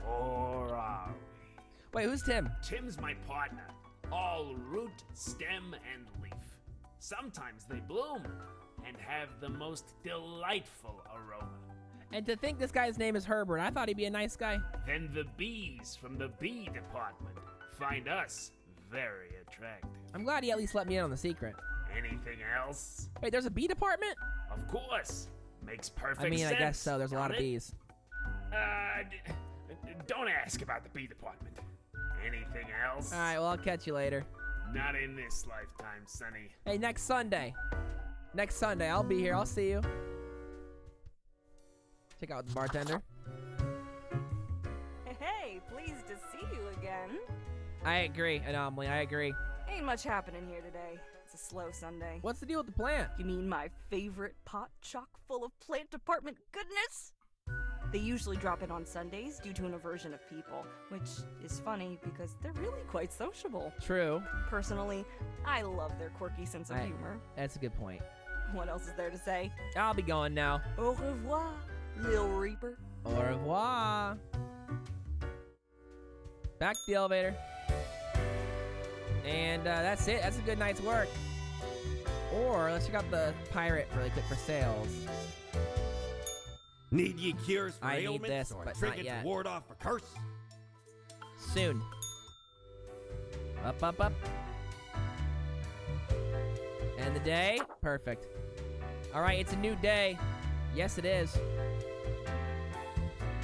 Or are we? Wait, who's Tim? Tim's my partner. All root, stem, and leaf. Sometimes they bloom and have the most delightful aroma. And to think this guy's name is Herbert, I thought he'd be a nice guy. Then the bees from the bee department find us very attractive. I'm glad he at least let me in on the secret. Anything else? Wait, there's a bee department? Of course. Makes perfect I mean, sense. I guess so. There's a lot of don't it? bees. Don't ask about the bee department. Anything else? All right, well, I'll catch you later. Not in this lifetime, Sonny. Hey, next Sunday. Next Sunday, I'll be here. I'll see you. Check out the bartender. Hey, pleased to see you again. I agree, Anomaly. I agree. Ain't much happening here today. It's a slow Sunday. What's the deal with the plant? You mean my favorite pot chock full of plant department goodness? They usually drop in on Sundays due to an aversion of people, which is funny because they're really quite sociable. True. Personally, I love their quirky sense of humor. That's a good point. What else is there to say? I'll be going now. Au revoir, Lil Reaper. Au revoir. Back to the elevator. And that's it. That's a good night's work. Or let's check out the pirate really quick for sales. Need ye cures for I need ailments this, or but not trinket yet. to ward off a curse? Soon. Up, up, up. And the day? Perfect. All right, it's a new day. Yes, it is.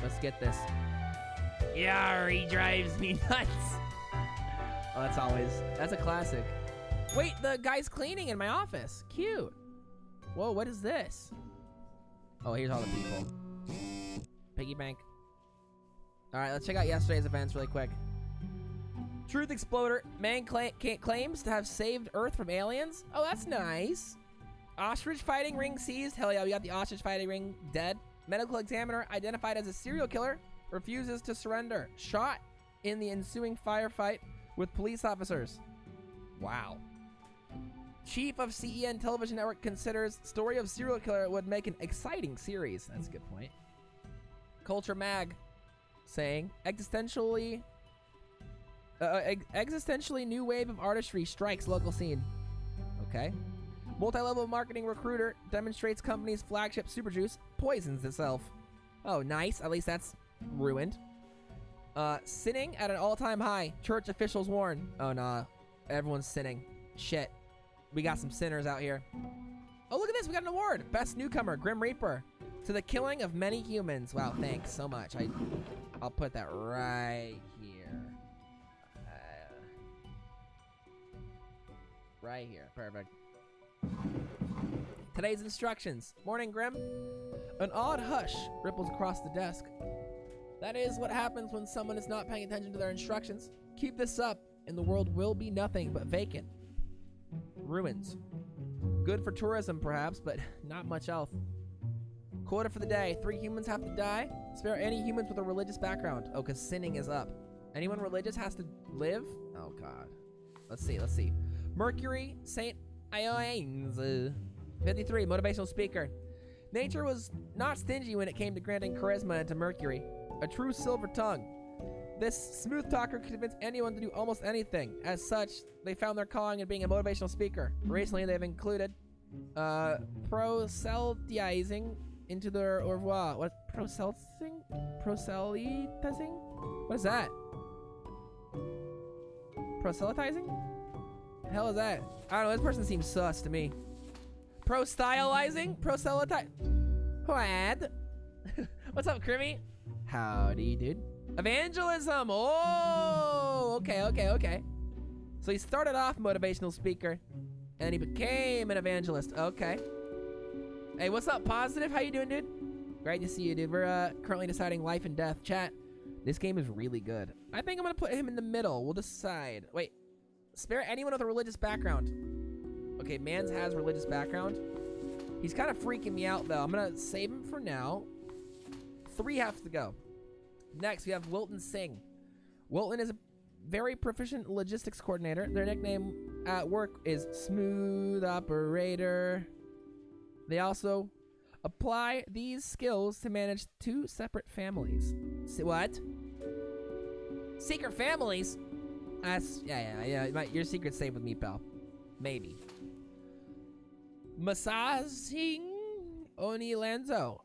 Let's get this. Yarr, he drives me nuts. Oh, that's a classic. Wait, the guy's cleaning in my office. Cute. Whoa, what is this? Oh, here's all the people. Piggy bank. All right, let's check out yesterday's events really quick. Truth Exploder. Man claims to have saved Earth from aliens. Oh, that's nice. Ostrich fighting ring seized. Hell yeah, we got the ostrich fighting ring dead. Medical examiner identified as a serial killer refuses to surrender. Shot in the ensuing firefight with police officers. Wow. Chief of CEN Television Network considers story of serial killer would make an exciting series. That's a good point. Culture Mag saying existentially new wave of artistry strikes local scene. Okay. Multi-level marketing recruiter demonstrates company's flagship super juice poisons itself. Oh, nice. At least that's ruined. Sinning at an all-time high. Church officials warn. Oh, nah. Everyone's sinning. Shit. We got some sinners out here. Oh, look at this. We got an award. Best newcomer, Grim Reaper. To the killing of many humans. Wow, thanks so much. I'll put that right here. Right here. Perfect. Today's instructions. Morning, Grim. An odd hush ripples across the desk. That is what happens when someone is not paying attention to their instructions. Keep this up, and the world will be nothing but vacant ruins. Good for tourism, perhaps, but not much else. Quota for the day. 3 humans have to die. Spare any humans with a religious background. Oh, because sinning is up. Anyone religious has to live? Oh, God. Let's see. Mercury, St. Ioannes. 53, motivational speaker. Nature was not stingy when it came to granting charisma into Mercury. A true silver tongue. This smooth talker could convince anyone to do almost anything. As such, they found their calling in being a motivational speaker. Recently, they've included proselytizing into their au revoir. What? Proselytizing? Proselytizing? What is that? Proselytizing? The hell is that? I don't know. This person seems sus to me. Pro-stylizing? Proselytize? What? What's up, Crimmy? Howdy, dude. Evangelism! Oh! Okay. So he started off motivational speaker, and he became an evangelist. Okay. Hey, what's up, Positive? How you doing, dude? Great to see you, dude. We're currently deciding life and death. Chat, this game is really good. I think I'm gonna put him in the middle. We'll decide. Wait. Spare anyone with a religious background. Okay, Mans has religious background. He's kind of freaking me out, though. I'm gonna save him for now. 3 have to go. Next, we have Wilton Singh. Wilton is a very proficient logistics coordinator. Their nickname at work is Smooth Operator. They also apply these skills to manage 2 separate families. What? Secret families? Yeah. Your secret's safe with me, pal. Maybe. Masasing Onilanzo.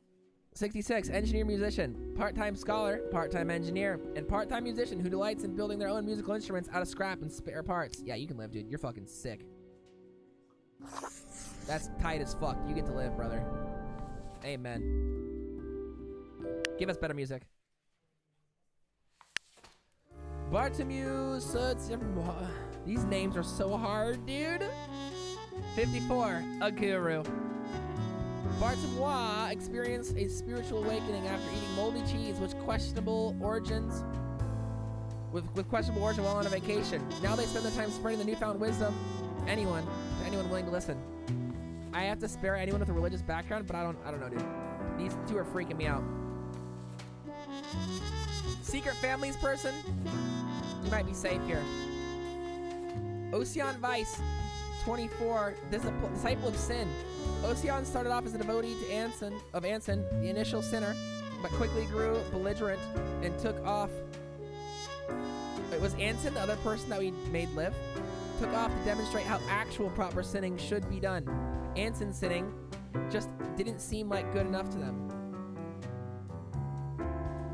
66, engineer musician, part-time scholar, part-time engineer, and part-time musician who delights in building their own musical instruments out of scrap and spare parts. Yeah, you can live, dude. You're fucking sick. That's tight as fuck. You get to live, brother. Amen. Give us better music. Bartomeu Sutsumwa. These names are so hard, dude. 54, a guru. Bartomeu experienced a spiritual awakening after eating moldy cheese with questionable origins. With questionable origin while on a vacation. Now they spend their time spreading the newfound wisdom. To anyone willing to listen. I have to spare anyone with a religious background, but I don't know, dude. These 2 are freaking me out. Secret families person? You might be safe here. Ocean Vice, 24, disciple of sin. Ocean started off as a devotee to Anson, the initial sinner, but quickly grew belligerent and took off. It was Anson, the other person that we made live, took off to demonstrate how actual proper sinning should be done. Anson's sinning just didn't seem like good enough to them.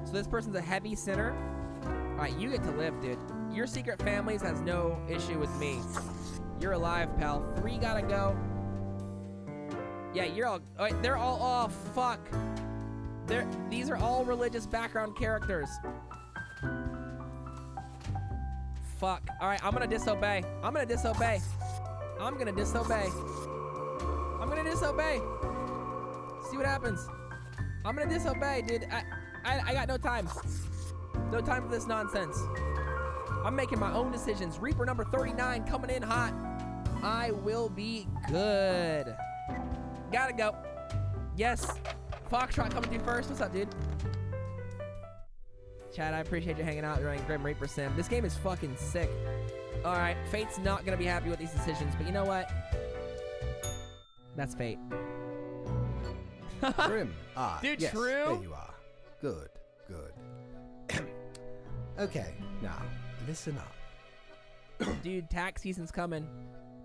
So this person's a heavy sinner. Alright, you get to live, dude. Your secret families has no issue with me. You're alive, pal. 3 gotta go. Yeah, you're all... they're all... Oh, fuck. These are all religious background characters. Fuck. Alright, I'm gonna disobey. See what happens. I'm gonna disobey, dude. I got no time. No time for this nonsense. I'm making my own decisions. Reaper number 39 coming in hot. I will be good. Gotta go. Yes. Foxtrot coming through first. What's up, dude? Chad, I appreciate you hanging out during Grim Reaper Sim. This game is fucking sick. Alright, Fate's not gonna be happy with these decisions, but you know what? That's Fate. Grim. Dude, yes, true? There you are. Good. Okay, now, listen up. Dude, tax season's coming.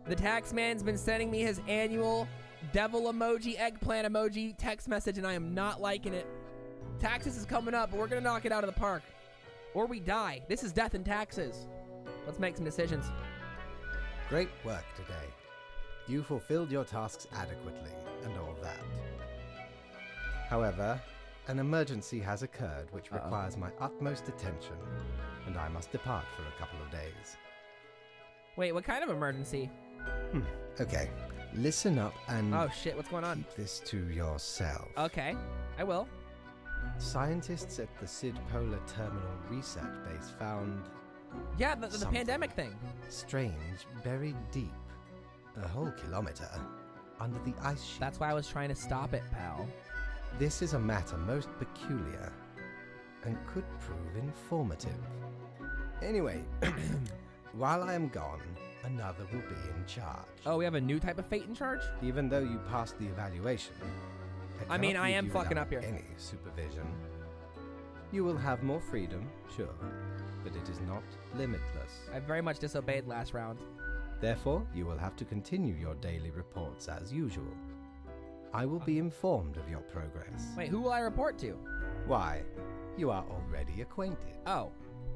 The tax man's been sending me his annual devil emoji, eggplant emoji text message, and I am not liking it. Taxes is coming up, but we're gonna knock it out of the park. Or we die. This is death and taxes. Let's make some decisions. Great work today. You fulfilled your tasks adequately, and all that. However, an emergency has occurred which requires my utmost attention, and I must depart for a couple of days. Wait, what kind of emergency? Okay, listen up and Oh shit, what's going on? keep this to yourself. Okay, I will. Scientists at the Sid Polar Terminal Reset Base found Yeah, the Something. pandemic thing. strange buried deep, a whole kilometer, under the ice sheet. That's why I was trying to stop it, pal. This is a matter most peculiar and could prove informative. Anyway, while I am gone, another will be in charge. Oh, we have a new type of fate in charge? Even though you passed the evaluation, I mean, cannot I leave am you fucking without up here. Any supervision. You will have more freedom, sure, but it is not limitless. I very much disobeyed last round. Therefore, you will have to continue your daily reports as usual. I will be informed of your progress. Wait, who will I report to? Why? You are already acquainted. Oh.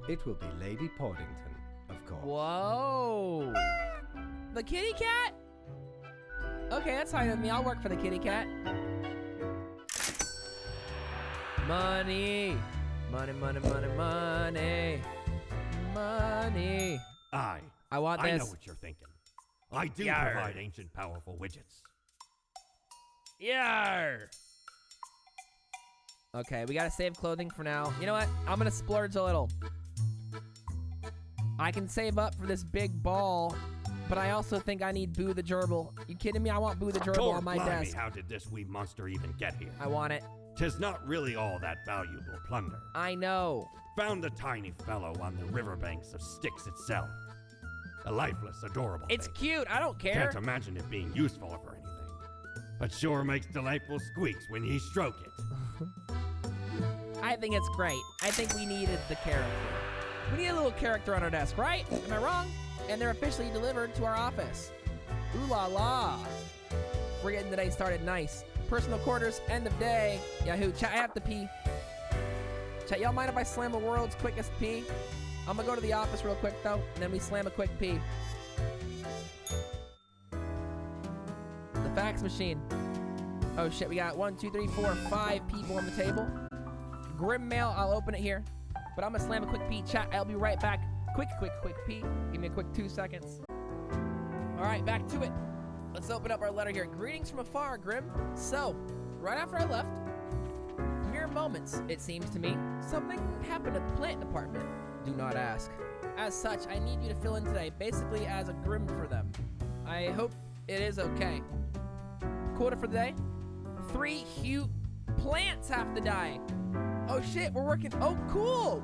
It will be Lady Portington, of course. Whoa. The kitty cat? Okay, that's fine with me. I'll work for the kitty cat. Money. Money, money, money, money. Money. I want I this. know what you're thinking. I do Yarr. provide ancient powerful widgets. Yar. Okay, we gotta save clothing for now. You know what? I'm gonna splurge a little. I can save up for this big ball, but I also think I need Boo the Gerbil. You kidding me? I want Boo the Gerbil Lord on my blimey, desk. how did this wee monster even get here? I want it. 'Tis not really all that valuable plunder. I know. Found the tiny fellow on the riverbanks of Styx itself. A lifeless, adorable It's thing. cute. I don't care. Can't imagine it being useful for anything. But sure makes delightful squeaks when ye stroke it. I think it's great. I think we needed the character. We need a little character on our desk, right? Am I wrong? And they're officially delivered to our office. Ooh la la. We're getting the day started nice. Personal quarters, end of day. Yahoo. Chat, I have to pee. Chat, y'all mind if I slam the world's quickest pee? I'm gonna go to the office real quick though, and then we slam a quick pee. The fax machine. Oh shit, we got 1, 2, 3, 4, 5 people on the table. Grim mail, I'll open it here. But I'm gonna slam a quick pee. Chat, I'll be right back. Quick pee. Give me a quick 2 seconds. Alright, back to it. Let's open up our letter here. Greetings from afar, Grim. So, right after I left, mere moments, it seems to me, something happened at the plant department. Do not ask. As such, I need you to fill in today, basically as a Grim for them. I hope it is okay. Quota for the day: 3 huge plants have to die. Oh shit, we're working. Oh cool.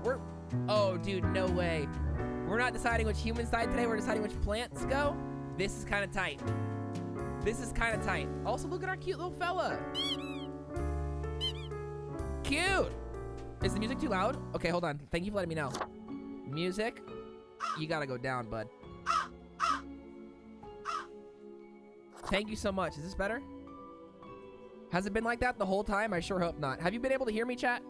Oh dude, no way. We're not deciding which humans died today, we're deciding which plants go. This is kind of tight. Also, look at our cute little fella. Cute. Is the music too loud? Okay, hold on. Thank you for letting me know. Music, you gotta go down, bud. Thank you so much. Is this better? Has it been like that the whole time? I sure hope not. Have you been able to hear me, chat?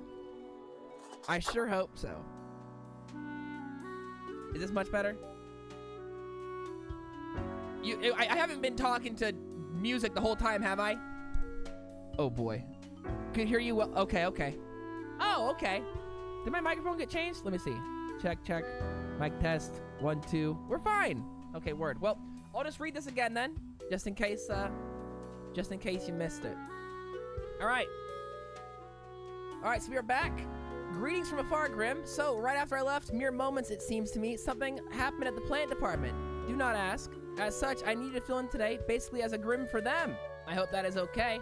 I sure hope so. Is this much better? I haven't been talking to music the whole time, have I? Oh boy. Could hear you well. Okay. Oh, okay. Did my microphone get changed? Let me see. Check. Mic test. 1, 2. We're fine. Okay, word. Well, I'll just read this again then, just in case you missed it. All right, so we are back. Greetings from afar, Grim. So, right after I left, mere moments it seems to me, something happened at the plant department. Do not ask. As such, I need you to fill in today, basically as a Grim for them. I hope that is okay.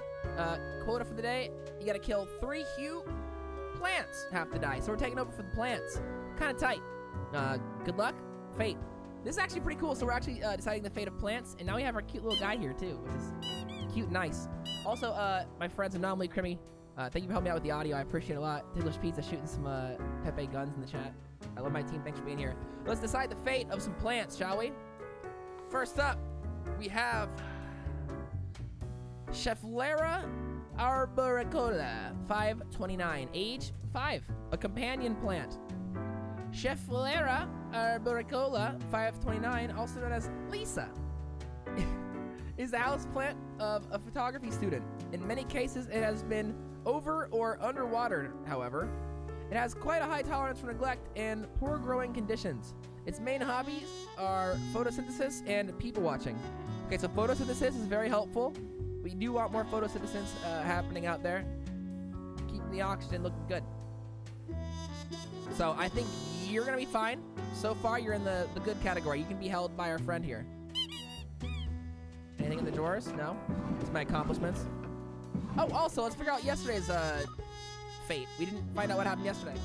Quota for the day: you gotta kill 3 huge plants have to die. So we're taking over for the plants. Kind of tight. Good luck. Fate. This is actually pretty cool. So we're actually deciding the fate of plants, and now we have our cute little guy here too, which is cute and nice. Also, my friends Anomaly, Crimmy, thank you for helping me out with the audio. I appreciate it a lot. Ticklish Pizza shooting some Pepe guns in the chat. I love my team. Thanks for being here. Let's decide the fate of some plants, shall we? First up, we have Schefflera arboricola, 529, age 5, a companion plant. Schefflera arboricola, 529, also known as Lisa, is the houseplant of a photography student. In many cases, it has been over or underwater, however. It has quite a high tolerance for neglect and poor growing conditions. Its main hobbies are photosynthesis and people watching. Okay, so photosynthesis is very helpful. We do want more photosynthesis happening out there. Keeping the oxygen looking good. So I think you're gonna be fine. So far, you're in the good category. You can be held by our friend here. Anything in the drawers? No? It's my accomplishments. Oh, also, let's figure out yesterday's fate. We didn't find out what happened yesterday.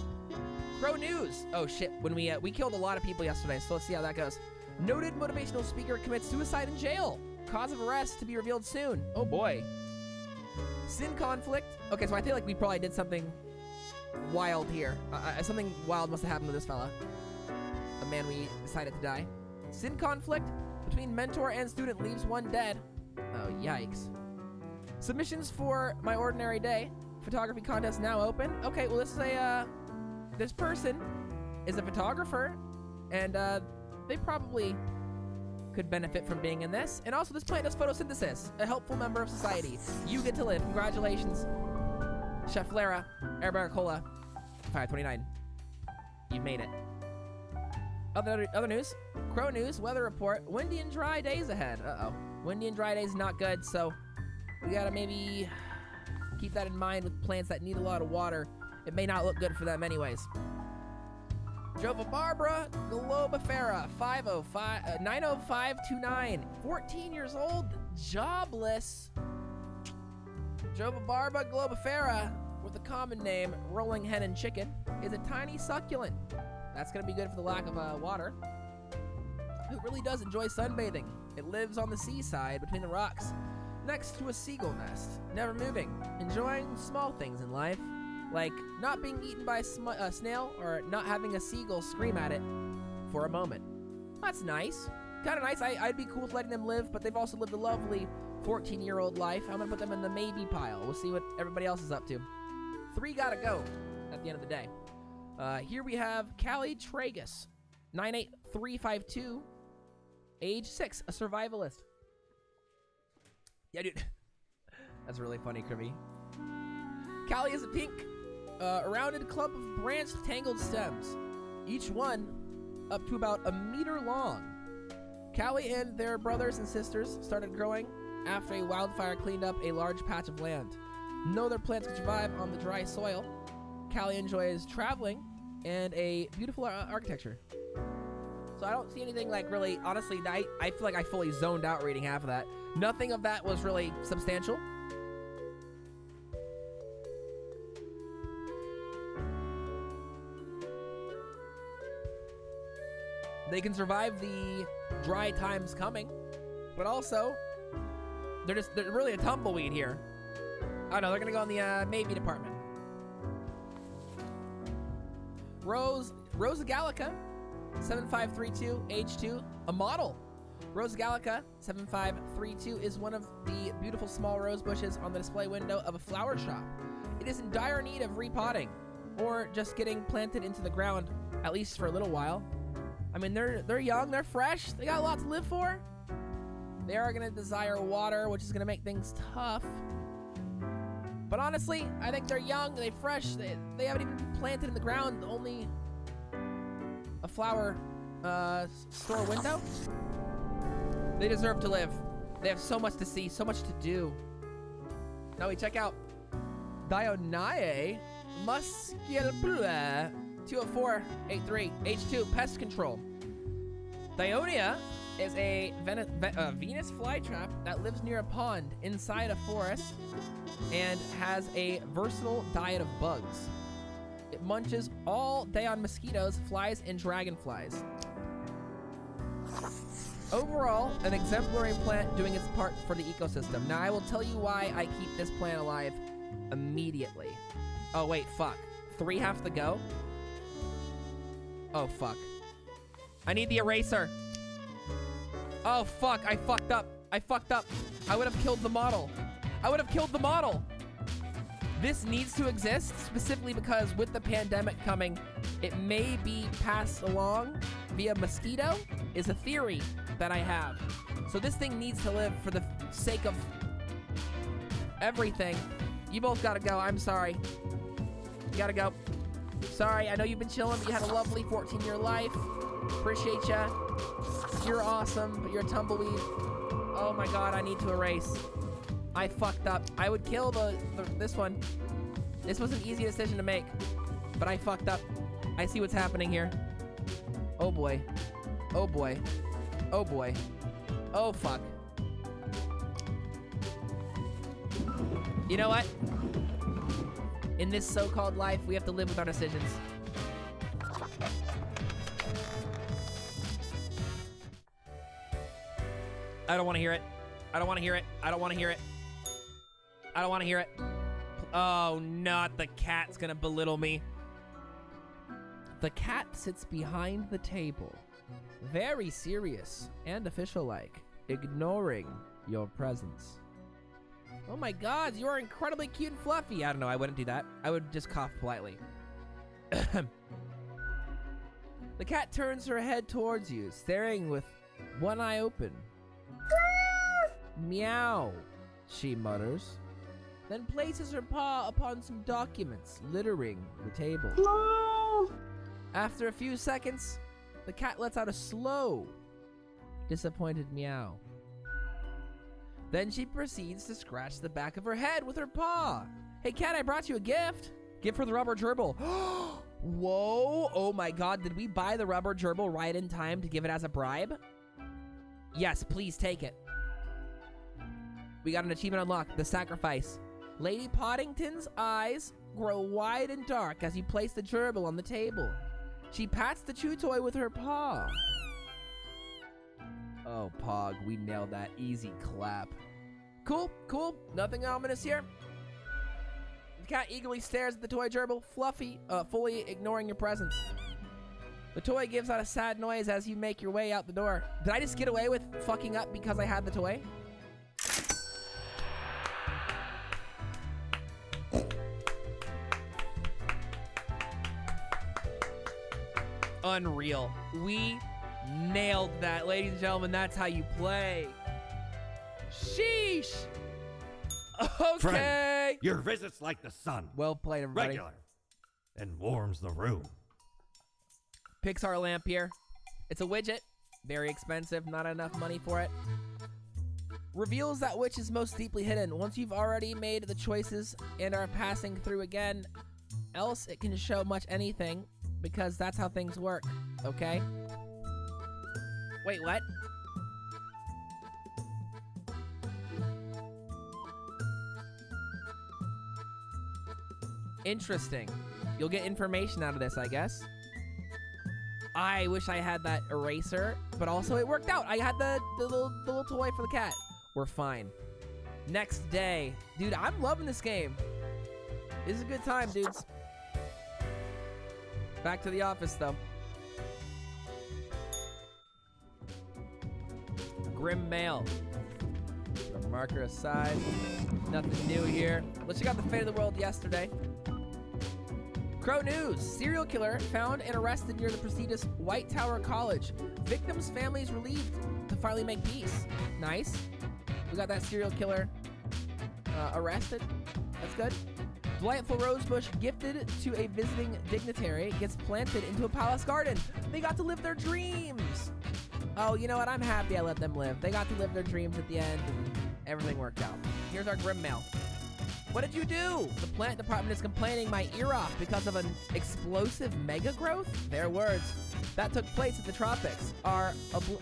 Crow news. Oh shit, when we killed a lot of people yesterday, so let's see how that goes. Noted motivational speaker commits suicide in jail. Cause of arrest to be revealed soon. Oh boy. Sin conflict. Okay, so I feel like we probably did something wild here. Something wild must have happened to this fella. A man we decided to die. Sin conflict between mentor and student leaves one dead. Oh, yikes. Submissions for my ordinary day. Photography contest now open. Okay, well this is this person is a photographer, and they probably could benefit from being in this. And also, this plant does photosynthesis, a helpful member of society. You get to live. Congratulations, Chef Lara, Airbarricola, 529. You made it. Other news. Crow news, weather report. Windy and dry days ahead. Uh-oh. Windy and dry days not good, so we gotta maybe keep that in mind with plants that need a lot of water. It may not look good for them anyways. Jova Barbara Globifera, 90529, 14 years old, jobless. Jova Barbara Globifera, with the common name Rolling Hen and Chicken, is a tiny succulent. That's gonna be good for the lack of water. Who really does enjoy sunbathing. It lives on the seaside between the rocks, next to a seagull nest, never moving, enjoying small things in life, like not being eaten by a snail or not having a seagull scream at it for a moment. That's nice. Kind of nice. I'd be cool with letting them live, but they've also lived a lovely 14-year-old life. I'm going to put them in the maybe pile. We'll see what everybody else is up to. 3 gotta go at the end of the day. Here we have Callie Tragus, 98352, age 6, a survivalist. Yeah, dude. That's really funny, Kirby. Callie is a pink, rounded clump of branched, tangled stems, each one up to about 1 meter long. Callie and their brothers and sisters started growing after a wildfire cleaned up a large patch of land. No other plants could survive on the dry soil. Callie enjoys traveling and a beautiful architecture. So I don't see anything like really, honestly, I feel like I fully zoned out reading half of that. Nothing of that was really substantial. They can survive the dry times coming, but also they're really a tumbleweed here. Oh no, they're gonna go in the maybe department. Rosa Gallica, 7532, age 2, a model. Rosa Gallica, 7532, is one of the beautiful small rose bushes on the display window of a flower shop. It is in dire need of repotting, or just getting planted into the ground, at least for a little while. I mean, they're young, they're fresh, they got a lot to live for. They are gonna desire water, which is gonna make things tough. But honestly, I think they're young, they're fresh, they haven't even been planted in the ground, only a flower store window. They deserve to live. They have so much to see, so much to do. Now we check out Dionae Musculpula 20483, H2, pest control. Dionaea is a Venus flytrap that lives near a pond inside a forest and has a versatile diet of bugs. It munches all day on mosquitoes, flies, and dragonflies. Overall, an exemplary plant doing its part for the ecosystem. Now, I will tell you why I keep this plant alive immediately. Oh, wait, fuck. 3 have to go? Oh, fuck. I need the eraser. Oh, fuck. I fucked up. I would have killed the model. This needs to exist specifically because with the pandemic coming, it may be passed along via mosquito, is a theory that I have. So this thing needs to live for the sake of everything. You both gotta go. I'm sorry. You gotta go. Sorry, I know you've been chilling, but you had a lovely 14-year life. Appreciate ya. You're awesome, but you're a tumbleweed. Oh my god, I need to erase. I fucked up. I would kill this one. This was an easy decision to make, but I fucked up. I see what's happening here. Oh boy. Oh boy. Oh boy. Oh fuck. You know what? In this so-called life, we have to live with our decisions. I don't want to hear it. I don't want to hear it. I don't want to hear it. I don't want to hear it. Oh, not the cat's gonna belittle me. The cat sits behind the table, very serious and official-like, ignoring your presence. Oh my god, you are incredibly cute and fluffy. I don't know, I wouldn't do that. I would just cough politely. The cat turns her head towards you, staring with one eye open. Meow, she mutters, then places her paw upon some documents littering the table. After a few seconds, the cat lets out a slow, disappointed meow. Then she proceeds to scratch the back of her head with her paw. Hey cat, I brought you a gift. Give her the rubber gerbil. Whoa, oh my god, did we buy the rubber gerbil right in time to give it as a bribe? Yes, please take it. We got an achievement unlocked, the sacrifice. Lady Poddington's eyes grow wide and dark as you place the gerbil on the table. She pats the chew toy with her paw. Oh, Pog, we nailed that. Easy clap. Cool, cool. Nothing ominous here. The cat eagerly stares at the toy gerbil, fully ignoring your presence. The toy gives out a sad noise as you make your way out the door. Did I just get away with fucking up because I had the toy? Unreal. We nailed that, ladies and gentlemen. That's how you play. Sheesh. Okay. Friend, your visit's like the sun. Well played, everybody. Regular. And warms the room. Pixar lamp here. It's a widget. Very expensive. Not enough money for it. Reveals that which is most deeply hidden. Once you've already made the choices and are passing through again, else it can show much anything, because that's how things work, okay? Wait, what? Interesting. You'll get information out of this, I guess. I wish I had that eraser, but also it worked out. I had the little toy for the cat. We're fine. Next day. Dude, I'm loving this game. This is a good time, dudes. Back to the office, though. Grim mail. Put a marker aside. Nothing new here. Let's check out the fate of the world yesterday. Crow News. Serial killer found and arrested near the prestigious White Tower College. Victims' families relieved to finally make peace. Nice. We got that serial killer arrested. That's good. Delightful rosebush gifted to a visiting dignitary gets planted into a palace garden. They got to live their dreams. Oh, you know what? I'm happy I let them live. They got to live their dreams at the end, and everything worked out. Here's our grim mail. What did you do? The plant department is complaining my ear off because of an explosive mega growth? Their words. That took place at the tropics. Our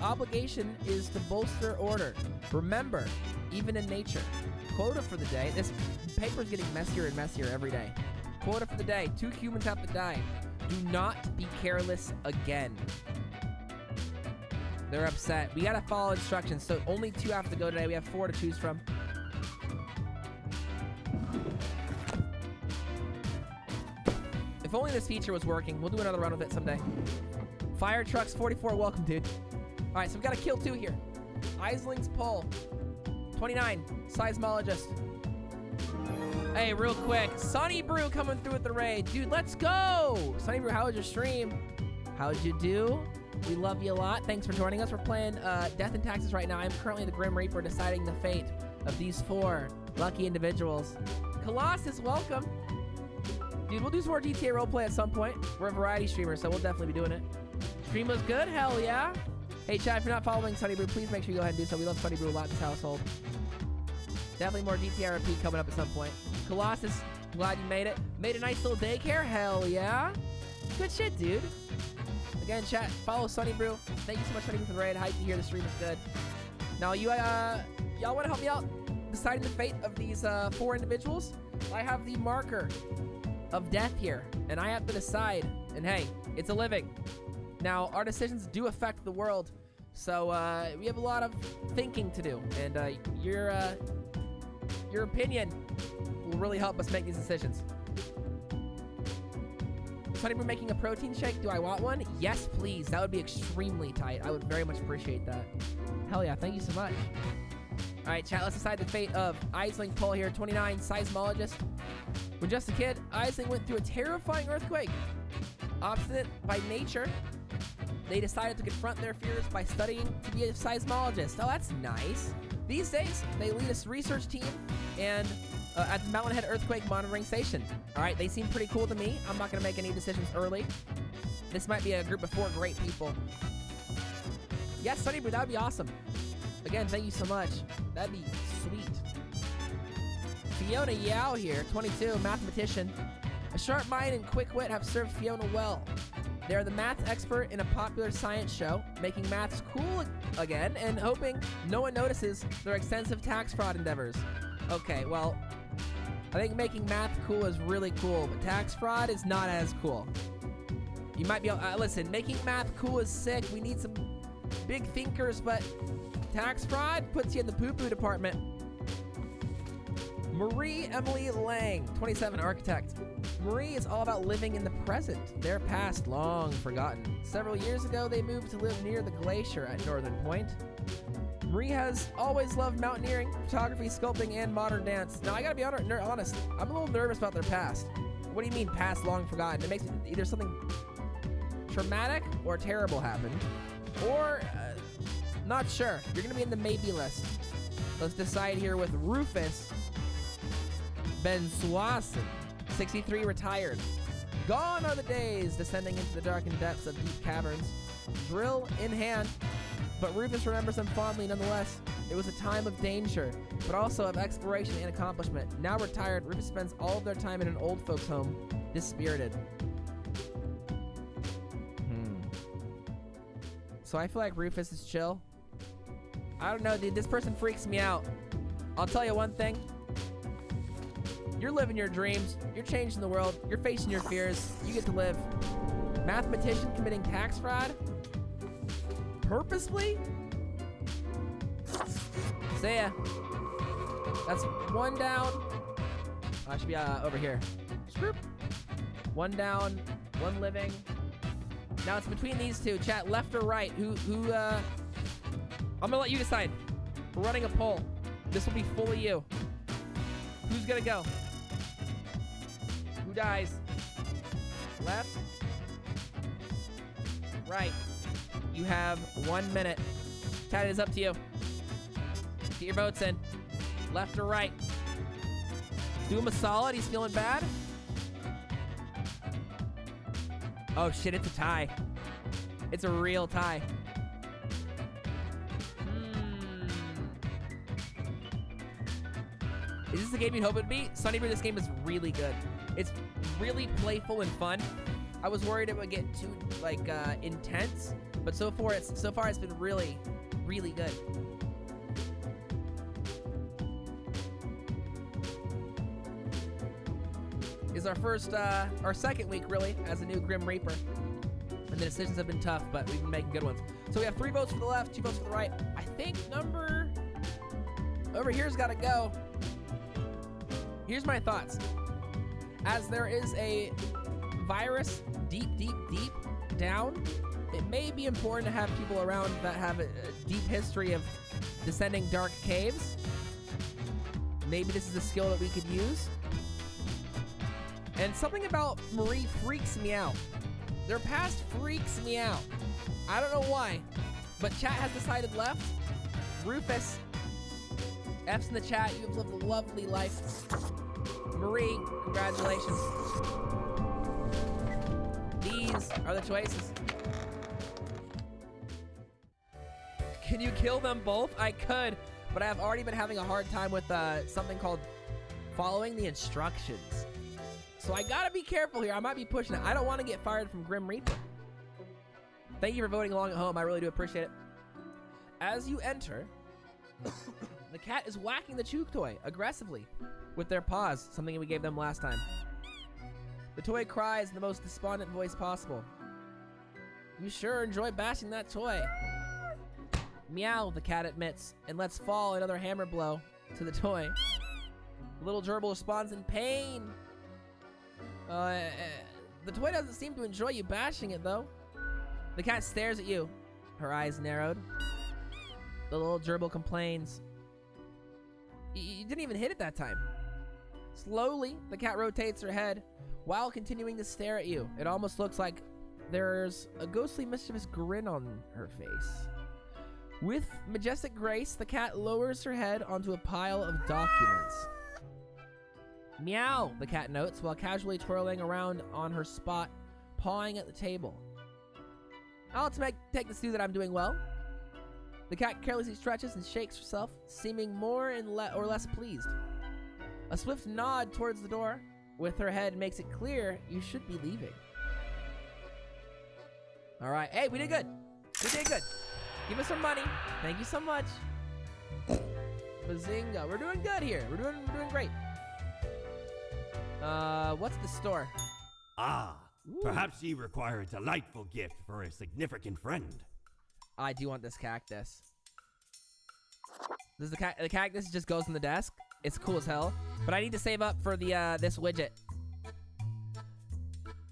obligation is to bolster order. Remember, even in nature. Quota for the day. This paper's getting messier and messier every day. Quota for the day. 2 humans have to die. Do not be careless again. They're upset. We gotta follow instructions, so only 2 have to go today. We have 4 to choose from. If only this feature was working. We'll do another run with it someday. Fire trucks 44. Welcome, dude. All right, so we gotta kill 2 here. Isling's Pull. 29. Seismologist. Hey, real quick. Sonny Brew coming through with the raid. Dude, let's go. Sonny Brew, how was your stream? How'd you do? We love you a lot. Thanks for joining us. We're playing Death and Taxes right now. I'm currently the Grim Reaper deciding the fate of these 4 Lucky individuals. Colossus, welcome. Dude, we'll do some more GTA roleplay at some point. We're a variety streamer, so we'll definitely be doing it. Stream was good? Hell yeah. Hey, chat, if you're not following Sunny Brew, please make sure you go ahead and do so. We love Sunny Brew a lot in this household. Definitely more GTA RP coming up at some point. Colossus, glad you made it. Made a nice little daycare? Hell yeah. Good shit, dude. Again, chat, follow Sunny Brew. Thank you so much, Sunny Brew, for the raid. Hype to hear the stream is good. Now, y'all want to help me out deciding the fate of these 4 individuals? I have the marker of death here, and I have to decide. And hey, it's a living. Now, our decisions do affect the world, so we have a lot of thinking to do, and your opinion will really help us make these decisions. Sunny Brew making a protein shake. Do I want one? Yes, please. That would be extremely tight. I would very much appreciate that. Hell yeah, thank you so much. All right, chat, let's decide the fate of Aisling Pohl here, 29, seismologist. When just a kid, Aisling went through a terrifying earthquake. Obstinate by nature, they decided to confront their fears by studying to be a seismologist. Oh, that's nice. These days, they lead a research team and at the Mountainhead Earthquake Monitoring Station. All right, they seem pretty cool to me. I'm not going to make any decisions early. This might be a group of 4 great people. Yes, Sunny Brew, that would be awesome. Again, thank you so much. That'd be sweet. Fiona Yao here, 22, mathematician. A sharp mind and quick wit have served Fiona well. They are the math expert in a popular science show, making maths cool again and hoping no one notices their extensive tax fraud endeavors. Okay, well, I think making math cool is really cool, but tax fraud is not as cool. You might be able, listen, making math cool is sick. We need some big thinkers, but tax fraud puts you in the poo-poo department. Marie Emily Lang, 27, architect. Marie is all about living in the present, their past long forgotten. Several years ago, they moved to live near the glacier at Northern Point. Marie has always loved mountaineering, photography, sculpting, and modern dance. Now, I gotta be honest, I'm a little nervous about their past. What do you mean, past long forgotten? It makes either something traumatic or terrible happened, or not sure. You're gonna be in the maybe list. Let's decide here with Rufus Benswassen, 63, retired. Gone are the days descending into the darkened depths of deep caverns, drill in hand, but Rufus remembers them fondly nonetheless. It was a time of danger, but also of exploration and accomplishment. Now retired, Rufus spends all of their time in an old folks' home, dispirited. So I feel like Rufus is chill. I don't know, dude. This person freaks me out. I'll tell you one thing. You're living your dreams. You're changing the world. You're facing your fears. You get to live. Mathematician committing tax fraud? Purposely? See ya. That's 1 down. I should be over here. Scroop. 1 down, 1 living. Now it's between these 2. Chat, left or right? Who I'm gonna let you decide. We're running a poll. This will be fully you. Who's gonna go? Who dies? Left? Right. You have 1 minute. Chat, it is up to you. Get your votes in. Left or right? Do him a solid. He's feeling bad. Oh shit, it's a tie. It's a real tie. Is this the game you'd hope it'd be? Sunny Brew, this game is really good. It's really playful and fun. I was worried it would get too intense, but so far it's been really, really good. Is our second week really as a new Grim Reaper, and the decisions have been tough, but we've been making good ones. So we have 3 votes for the left, 2 votes for the right. I think number over here's got to go. Here's my thoughts. As there is a virus deep down, it may be important to have people around that have a deep history of descending dark caves. Maybe this is a skill that we could use. And something about Marie freaks me out. Their past freaks me out. I don't know why, but chat has decided left. Rufus F's in the chat. You have lived a lovely life. Marie, congratulations. These are the choices. Can you kill them both? I could, but I have already been having a hard time with something called following the instructions. So I gotta be careful here. I might be pushing it. I don't want to get fired from Grim Reaper. Thank you for voting along at home. I really do appreciate it. As you enter, the cat is whacking the Chook toy aggressively with their paws, something we gave them last time. The toy cries in the most despondent voice possible. You sure enjoy bashing that toy. Meow, the cat admits, and lets fall another hammer blow to the toy. The little gerbil responds in pain. The toy doesn't seem to enjoy you bashing it, though. The cat stares at you, her eyes narrowed. The little gerbil complains. You didn't even hit it that time. Slowly, the cat rotates her head while continuing to stare at you. It almost looks like there's a ghostly, mischievous grin on her face. With majestic grace, the cat lowers her head onto a pile of documents. Meow, the cat notes, while casually twirling around on her spot, pawing at the table. I'll take the stew that I'm doing well. The cat carelessly stretches and shakes herself, seeming more or less pleased. A swift nod towards the door with her head makes it clear you should be leaving. All right. Hey, we did good. We did good. Give us some money. Thank you so much. Bazinga. We're doing good here. We're doing great. What's the store? Ah, Ooh. perhaps ye require a delightful gift for a significant friend. I do want this cactus. This is the cactus just goes on the desk. It's cool as hell. But I need to save up for the this widget.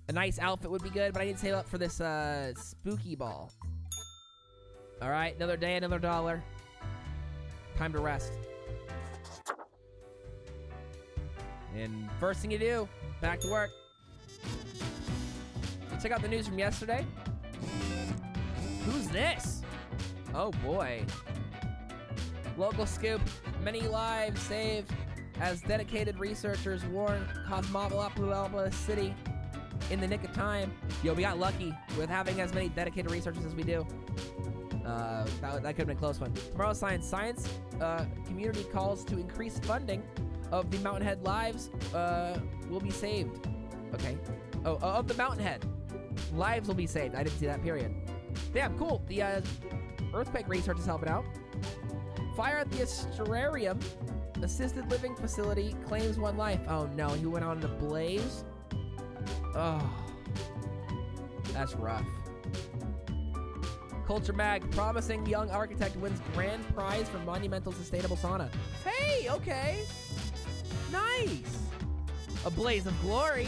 A nice outfit would be good, but I need to save up for this spooky ball. All right, another day, another $1. Time to rest. And first thing you do, back to work. Let's check out the news from yesterday. Who's this? Oh boy. Local scoop. Many lives saved as dedicated researchers warn Cosmopolis City in the nick of time. Yo, we got lucky with having as many dedicated researchers as we do. That could have been a close one. Tomorrow's science community calls to increase funding of the Mountainhead lives will be saved. Okay. Oh, of the Mountainhead. Lives will be saved. I didn't see that, period. Damn, cool. The earthquake research is helping out. Fire at the Astrarium assisted living facility claims 1 life. Oh no, he went on to blaze. Oh, that's rough. Culture Mag, promising young architect wins grand prize for monumental sustainable sauna. Hey, okay. Nice. A blaze of glory.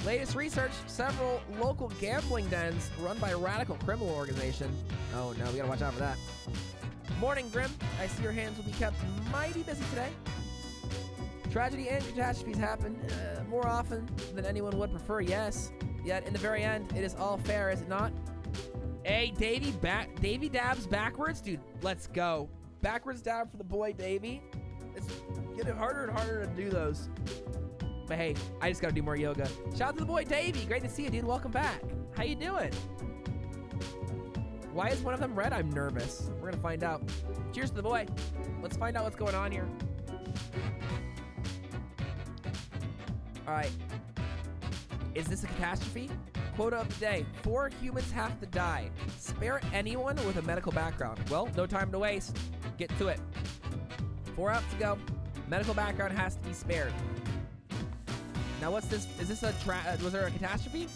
Latest research, several local gambling dens run by a radical criminal organization. Oh no, we gotta watch out for that. Morning, Grim. I see your hands will be kept mighty busy today. Tragedy and catastrophes happen more often than anyone would prefer, yes. Yet in the very end, it is all fair, is it not? Hey, Davy dabs backwards? Dude, let's go. Backwards dab for the boy, Davy. It's getting harder and harder to do those. But hey, I just gotta do more yoga. Shout out to the boy, Davy. Great to see you, dude. Welcome back. How you doing? Why is one of them red? I'm nervous. We're gonna find out. Cheers to the boy. Let's find out what's going on here. All right. Is this a catastrophe? Quote of the day, 4 humans have to die. Spare anyone with a medical background. Well, no time to waste. Get to it. 4 out to go. Medical background has to be spared. Now what's this? Is this was there a catastrophe?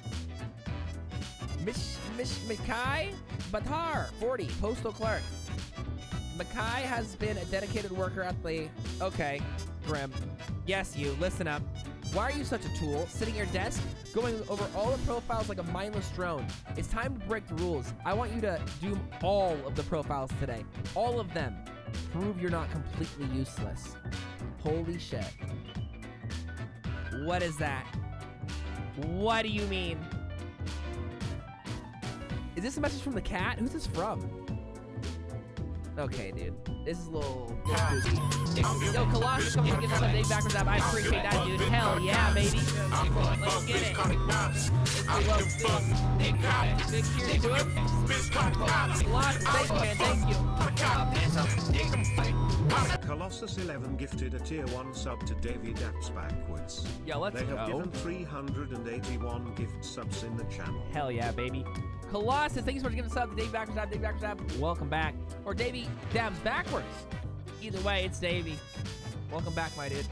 Mikai Batar, 40, postal clerk. Makai has been a dedicated worker at the... Okay, Grim. Yes, you. Listen up. Why are you such a tool? Sitting at your desk, going over all the profiles like a mindless drone. It's time to break the rules. I want you to do all of the profiles today. All of them. Prove you're not completely useless. Holy shit. What is that? What do you mean? Is this a message from the cat? Who's this from? Okay, dude. This is a little spooky. Yo, Colossus coming to give us a big backwards up. I appreciate that, dude. Hell yeah, baby. Let's get it. Big cheers to him. Colossus, thank you, man. Thank you. Colossus 11 gifted a tier 1 sub to Davy Daps backwards. Yo, let's They have go. given 381 gift subs in the channel. Hell yeah, baby. Colossus, thank you so much for giving us up to Davey Backwards Up, Davey Backwards Up. Welcome back. Or Davey Dabs Backwards. Either way, it's Davey. Welcome back, my dude.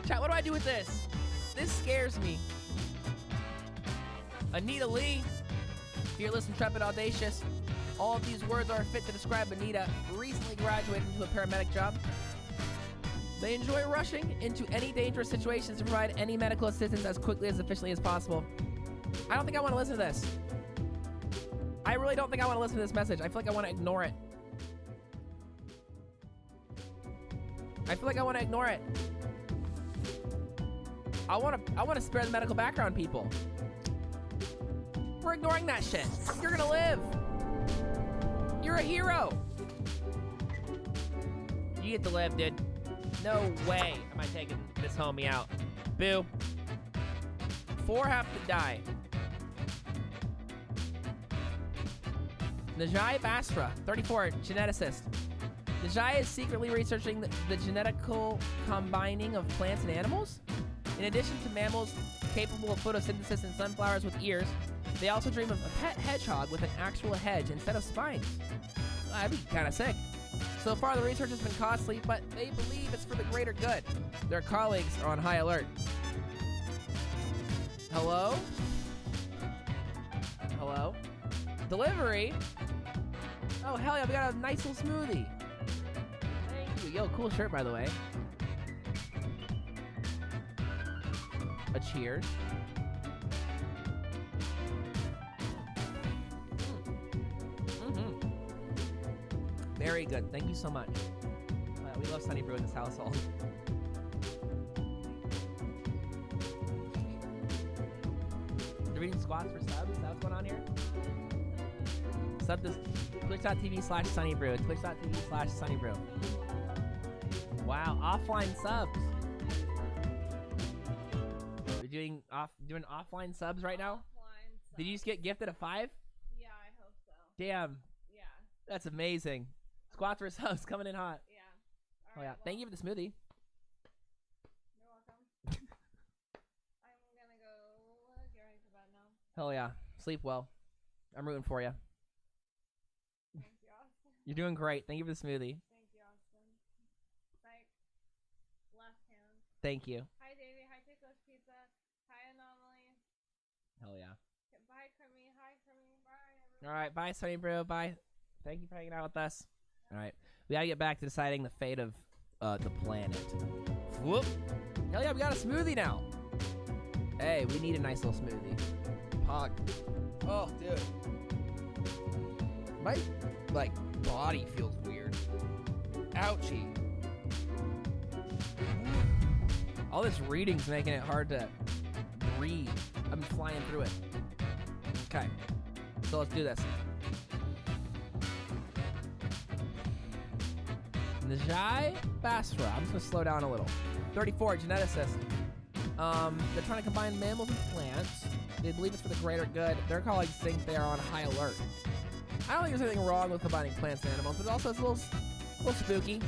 Chat, what do I do with this? This scares me. Anita Lee, fearless, intrepid, audacious. All of these words are fit to describe Anita. Recently graduated into a paramedic job. They enjoy rushing into any dangerous situations to provide any medical assistance as quickly as efficiently as possible. I don't think I want to listen to this. I really don't think I want to listen to this message. I feel like I want to ignore it. I feel like I want to ignore it. I want to spare the medical background people. We're ignoring that shit. You're gonna live. You're a hero. You get to live, dude. No way am I taking this homie out. Boo. 4 have to die. Najai Basra, 34, geneticist. Najai is secretly researching the genetical combining of plants and animals. In addition to mammals capable of photosynthesis and sunflowers with ears, they also dream of a pet hedgehog with an actual hedge instead of spines. That'd be kind of sick. So far, the research has been costly, but they believe it's for the greater good. Their colleagues are on high alert. Hello? Hello? Delivery? Oh, hell yeah, we got a nice little smoothie. Thank you. Yo, cool shirt, by the way. A cheers. Very good. Thank you so much. We love Sunny Brew in this household. They're reading squats for subs? Is that what's going on here? Sub to twitch.tv/sunnybrew. Twitch.tv/sunnybrew. Wow, offline subs. We're doing offline subs right now? Offline subs. Did you just get gifted a 5? Yeah, I hope so. Damn, Yeah. that's amazing. Squats for subs coming in hot. Yeah. Oh All yeah, right, thank you for the smoothie. You're welcome. I'm gonna go get ready for bed now. Hell yeah, sleep well. I'm rooting for you. Thank you, Austin. You're doing great. Thank you for the smoothie. Thank you, Austin. Psych. Left hand. Thank you. Hi, Davey. Hi, Ticklish Pizza. Hi, Anomaly. Hell yeah. Bye, Crummy. Hi, Crummy. Bye, everyone. All right, bye, Sunny Brew. Bye. Thank you for hanging out with us. All right, we gotta get back to deciding the fate of the planet. Whoop! Hell yeah, we got a smoothie now. Hey, we need a nice little smoothie. Pog. Oh, dude. My body feels weird. Ouchie. All this reading's making it hard to breathe. I'm flying through it. Okay, so let's do this. Najai Basra. I'm just gonna slow down a little. 34, geneticist. They're trying to combine mammals and plants. They believe it's for the greater good. Their colleagues think they are on high alert. I don't think there's anything wrong with combining plants and animals, but also it's a little spooky. You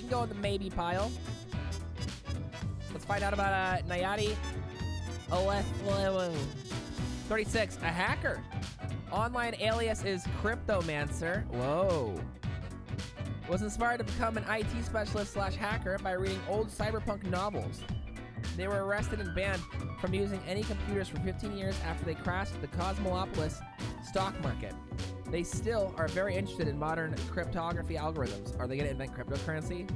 can go in the maybe pile. Let's find out about Nayati Oleth 36, a hacker. Online alias is Cryptomancer. Whoa. Was inspired to become an IT specialist / hacker by reading old cyberpunk novels. They were arrested and banned from using any computers for 15 years after they crashed the Cosmopolis stock market. They still are very interested in modern cryptography algorithms. Are they going to invent cryptocurrency?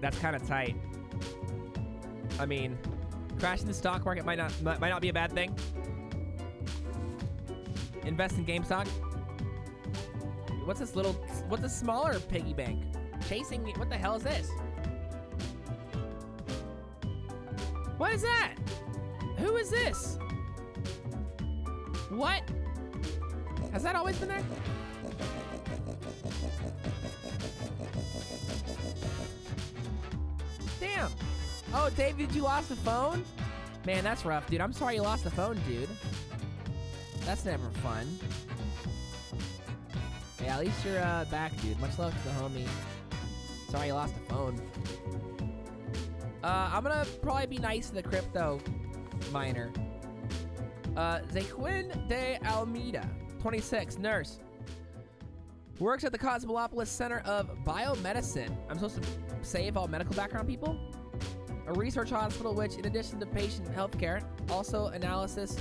That's kind of tight. I mean, crashing the stock market might not be a bad thing. Invest in GameStop. What's this smaller piggy bank? Chasing me? What the hell is this? What is that? Who is this? What? Has that always been there? Damn. Oh, David, you lost the phone? Man, that's rough, dude. I'm sorry you lost the phone, dude. That's never fun. Yeah, at least you're back, dude. Much love to the homie. Sorry you lost the phone. I'm gonna probably be nice to the crypto miner. Zequin de Almeida, 26, nurse. Works at the Cosmopolis Center of Biomedicine. I'm supposed to save all medical background people? A research hospital which, in addition to patient healthcare, also analysis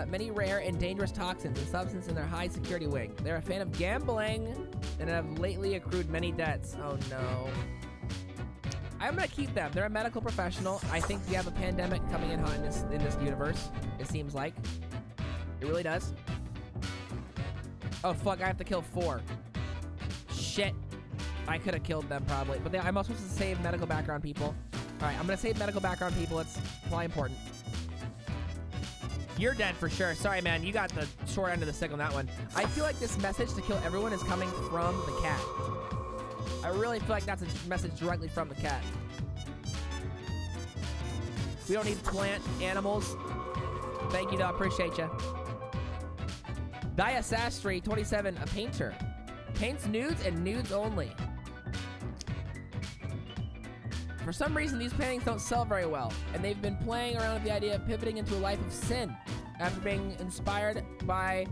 many rare and dangerous toxins and substances in their high security wing. They're a fan of gambling and have lately accrued many debts. Oh no. I'm gonna keep them. They're a medical professional. I think we have a pandemic coming in hot in this universe. It seems like. It really does. Oh fuck, I have to kill 4. Shit. I could have killed them probably. But I'm also supposed to save medical background people. Alright, I'm gonna save medical background people. It's probably important. You're dead for sure. Sorry, man. You got the short end of the stick on that one. I feel like this message to kill everyone is coming from the cat. I really feel like that's a message directly from the cat. We don't need plant animals. Thank you, though. I appreciate you. Daya Sastry, 27, a painter. Paints nudes and nudes only. For some reason, these paintings don't sell very well, and they've been playing around with the idea of pivoting into a life of sin after being inspired by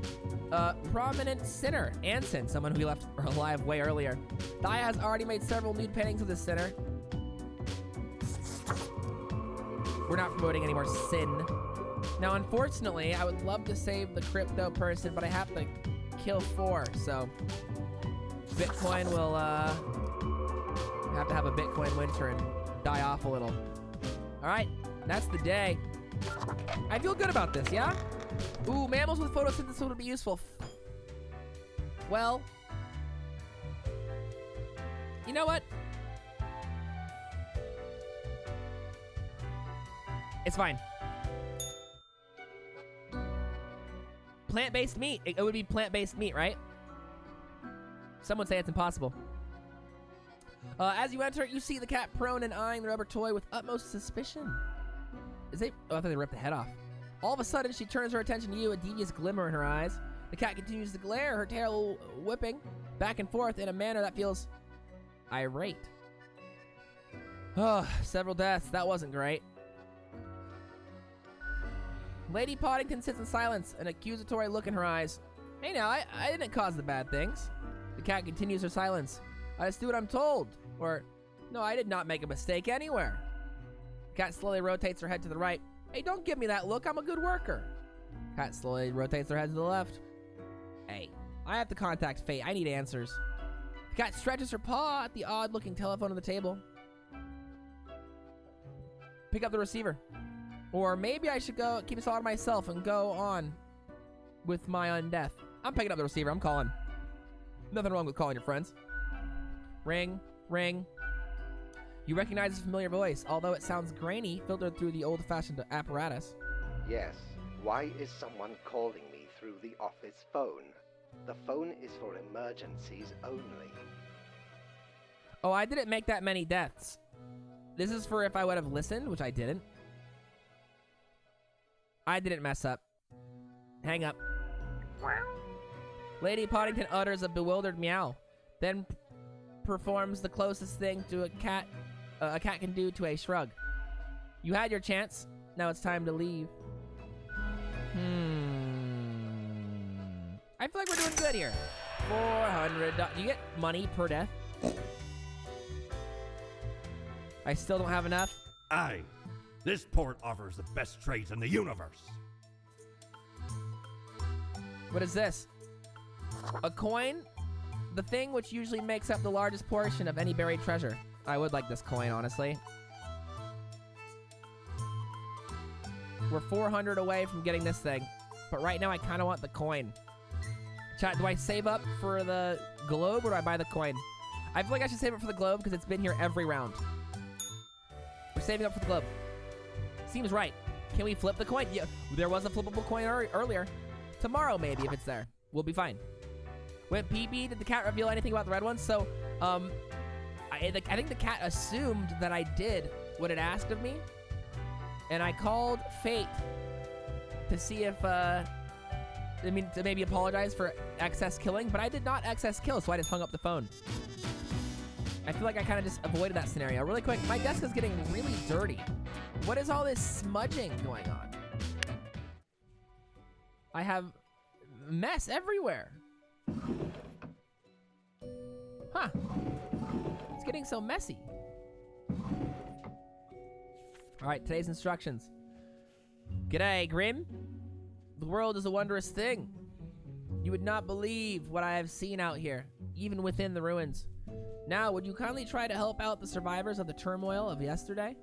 a prominent sinner, Anson, someone who he left alive way earlier. Daya has already made several nude paintings of this sinner. We're not promoting any more sin. Now, unfortunately, I would love to save the crypto person, but I have to kill 4, so Bitcoin will have to have a Bitcoin winter and die off a little. All right, that's the day. I feel good about this, yeah? Ooh, mammals with photosynthesis would be useful. Well, you know what? It's fine. Plant-based meat. It would be plant-based meat, right? Some would say it's impossible. As you enter, you see the cat prone and eyeing the rubber toy with utmost suspicion. Oh, I thought they ripped the head off. All of a sudden, she turns her attention to you, a devious glimmer in her eyes. The cat continues to glare, her tail whipping back and forth in a manner that feels irate. Oh, several deaths. That wasn't great. Lady Poddington sits in silence, an accusatory look in her eyes. Hey now, I didn't cause the bad things. The cat continues her silence. I just do what I'm told. Or, no, I did not make a mistake anywhere. The cat slowly rotates her head to the right. Hey, don't give me that look. I'm a good worker. Cat slowly rotates her head to the left. Hey, I have to contact Fate. I need answers. The cat stretches her paw at the odd-looking telephone on the table. Pick up the receiver. Or maybe I should go keep this all to myself and go on with my undeath. I'm picking up the receiver. I'm calling. Nothing wrong with calling your friends. Ring, ring. You recognize a familiar voice, although it sounds grainy, filtered through the old-fashioned apparatus. Yes. Why is someone calling me through the office phone? The phone is for emergencies only. Oh, I didn't make that many deaths. This is for if I would have listened, which I didn't. I didn't mess up. Hang up. Lady Poddington utters a bewildered meow, then performs the closest thing to a cat can do to a shrug. You had your chance. Now it's time to leave. I feel like we're doing good here. 400. Do you get money per death? I still don't have enough. Aye. This port offers the best trades in the universe. What is this? A coin? The thing which usually makes up the largest portion of any buried treasure. I would like this coin, honestly. We're 400 away from getting this thing. But right now, I kind of want the coin. Chat, do I save up for the globe or do I buy the coin? I feel like I should save it for the globe because it's been here every round. We're saving up for the globe. Seems right. Can we flip the coin? Yeah, there was a flippable coin earlier. Tomorrow, maybe, if it's there. We'll be fine. Wait, PB, did the cat reveal anything about the red ones? So, I think the cat assumed that I did what it asked of me, and I called Fate to see if, to maybe apologize for excess killing, but I did not excess kill, so I just hung up the phone. I feel like I kind of just avoided that scenario. Really quick, my desk is getting really dirty. What is all this smudging going on? I have mess everywhere. Huh. It's getting so messy. All right, today's instructions. G'day, Grim. The world is a wondrous thing. You would not believe what I have seen out here, even within the ruins. Now, would you kindly try to help out the survivors of the turmoil of yesterday?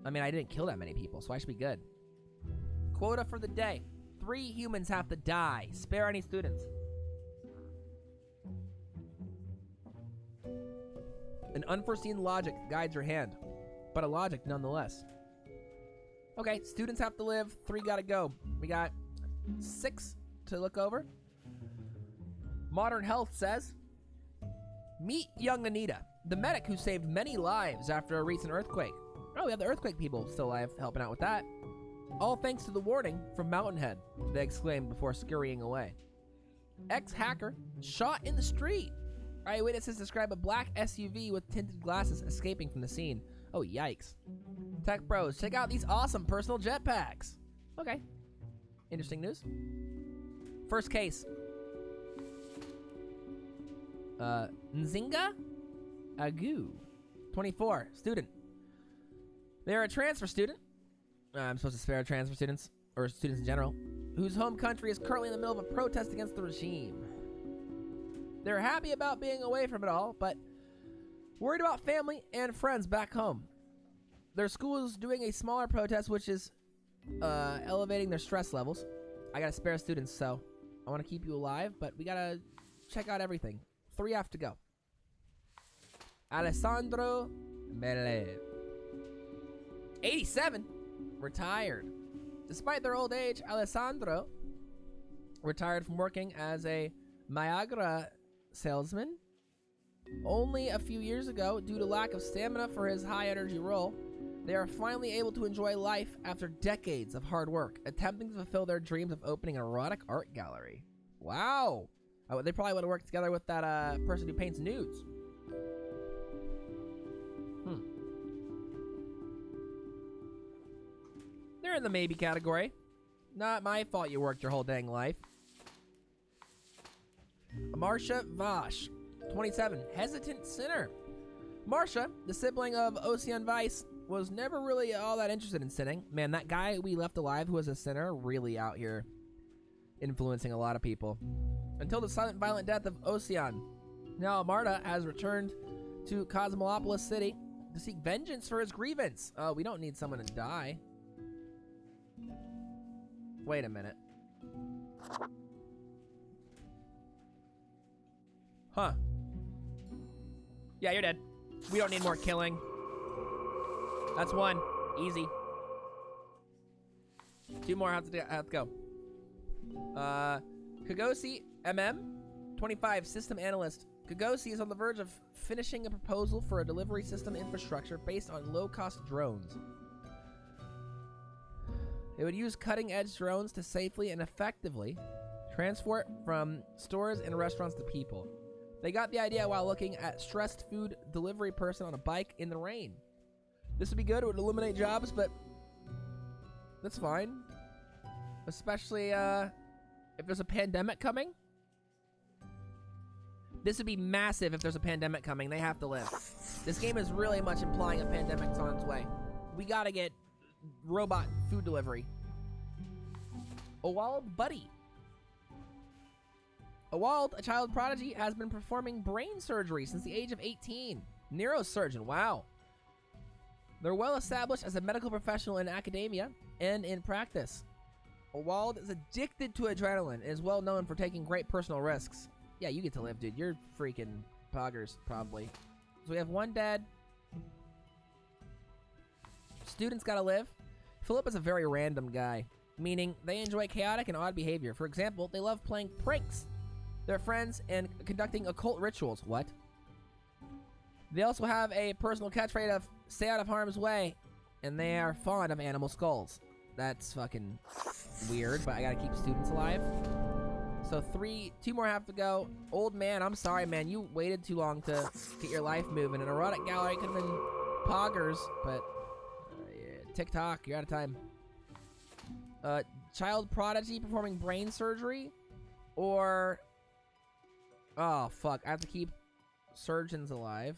I mean, I didn't kill that many people, so I should be good. Quota for the day. 3 humans have to die. Spare any students. An unforeseen logic guides your hand, but a logic nonetheless. Okay, students have to live. 3 gotta go. We got 6 to look over. Modern Health says, meet young Anita, the medic who saved many lives after a recent earthquake. Oh, we have the earthquake people still alive helping out with that. All thanks to the warning from Mountainhead, they exclaimed before scurrying away. Ex-hacker shot in the street. Eyewitnesses describe a black SUV with tinted glasses escaping from the scene. Oh, yikes. Tech bros, check out these awesome personal jetpacks. Okay. Interesting news. First case. Nzinga Agu, 24, student. They're a transfer student. I'm supposed to spare transfer students, or students in general, whose home country is currently in the middle of a protest against the regime. They're happy about being away from it all, but worried about family and friends back home. Their school is doing a smaller protest, which is elevating their stress levels. I gotta spare students, so I want to keep you alive, but we gotta check out everything. 3 have to go. Alessandro Mele, 87, retired. Despite their old age, Alessandro retired from working as a Viagra salesman only a few years ago due to lack of stamina for his high-energy role. They are finally able to enjoy life after decades of hard work, attempting to fulfill their dreams of opening an erotic art gallery. Wow. They probably would have worked together with that person who paints nudes. They're in the maybe category. Not my fault you worked your whole dang life. Marsha Vosh, 27, hesitant sinner. Marsha, the sibling of Ocean Vice, was never really all that interested in sinning. Man, that guy we left alive who was a sinner, really out here influencing a lot of people. Until the silent, violent death of Ocean. Now Marta has returned to Cosmopolis City to seek vengeance for his grievance. Oh, we don't need someone to die. Wait a minute. Huh. Yeah, you're dead. We don't need more killing. That's 1. Easy. 2 more have to go. Kagosi MM, 25, system analyst. Kagosi is on the verge of finishing a proposal for a delivery system infrastructure based on low-cost drones. It would use cutting-edge drones to safely and effectively transport from stores and restaurants to people. They got the idea while looking at stressed food delivery person on a bike in the rain. This would be good. It would eliminate jobs, but that's fine. Especially if there's a pandemic coming. This would be massive if there's a pandemic coming. They have to live. This game is really much implying a pandemic's on its way. We gotta get robot food delivery. Owald Buddy. Owald, a child prodigy, has been performing brain surgery since the age of 18. Neurosurgeon, wow. They're well established as a medical professional in academia and in practice. Owald is addicted to adrenaline and is well known for taking great personal risks. Yeah, you get to live, dude. You're freaking poggers, probably. So we have 1 dead. Students gotta live. Philip is a very random guy. meaning they enjoy chaotic and odd behavior. For example, they love playing pranks, their friends, and conducting occult rituals. What? They also have a personal catchphrase of "stay out of harm's way," and they are fond of animal skulls. That's fucking weird, but I gotta keep students alive. So 2 more have to go. Old man, I'm sorry, man. You waited too long to get your life moving. An erotic gallery could have been poggers, but yeah, TikTok, you're out of time. Child prodigy performing brain surgery, or oh fuck, I have to keep surgeons alive.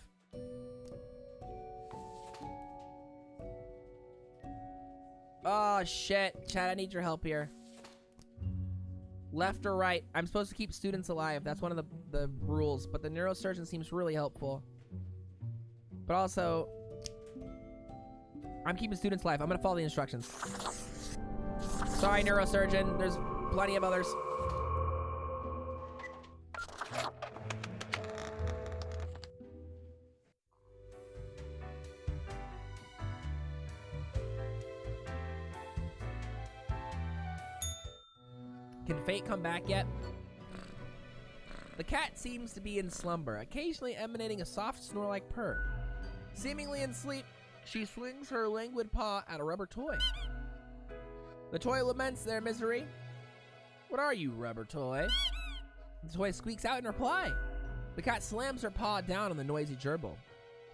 Oh shit, Chad, I need your help here. Left or right? I'm supposed to keep students alive. That's one of the rules, but the neurosurgeon seems really helpful. But also, I'm keeping students alive. I'm gonna follow the instructions. Sorry, neurosurgeon. There's plenty of others. Can fate come back yet? The cat seems to be in slumber, occasionally emanating a soft snore-like purr. Seemingly in sleep, she swings her languid paw at a rubber toy. The toy laments their misery. What are you, rubber toy? The toy squeaks out in reply. The cat slams her paw down on the noisy gerbil.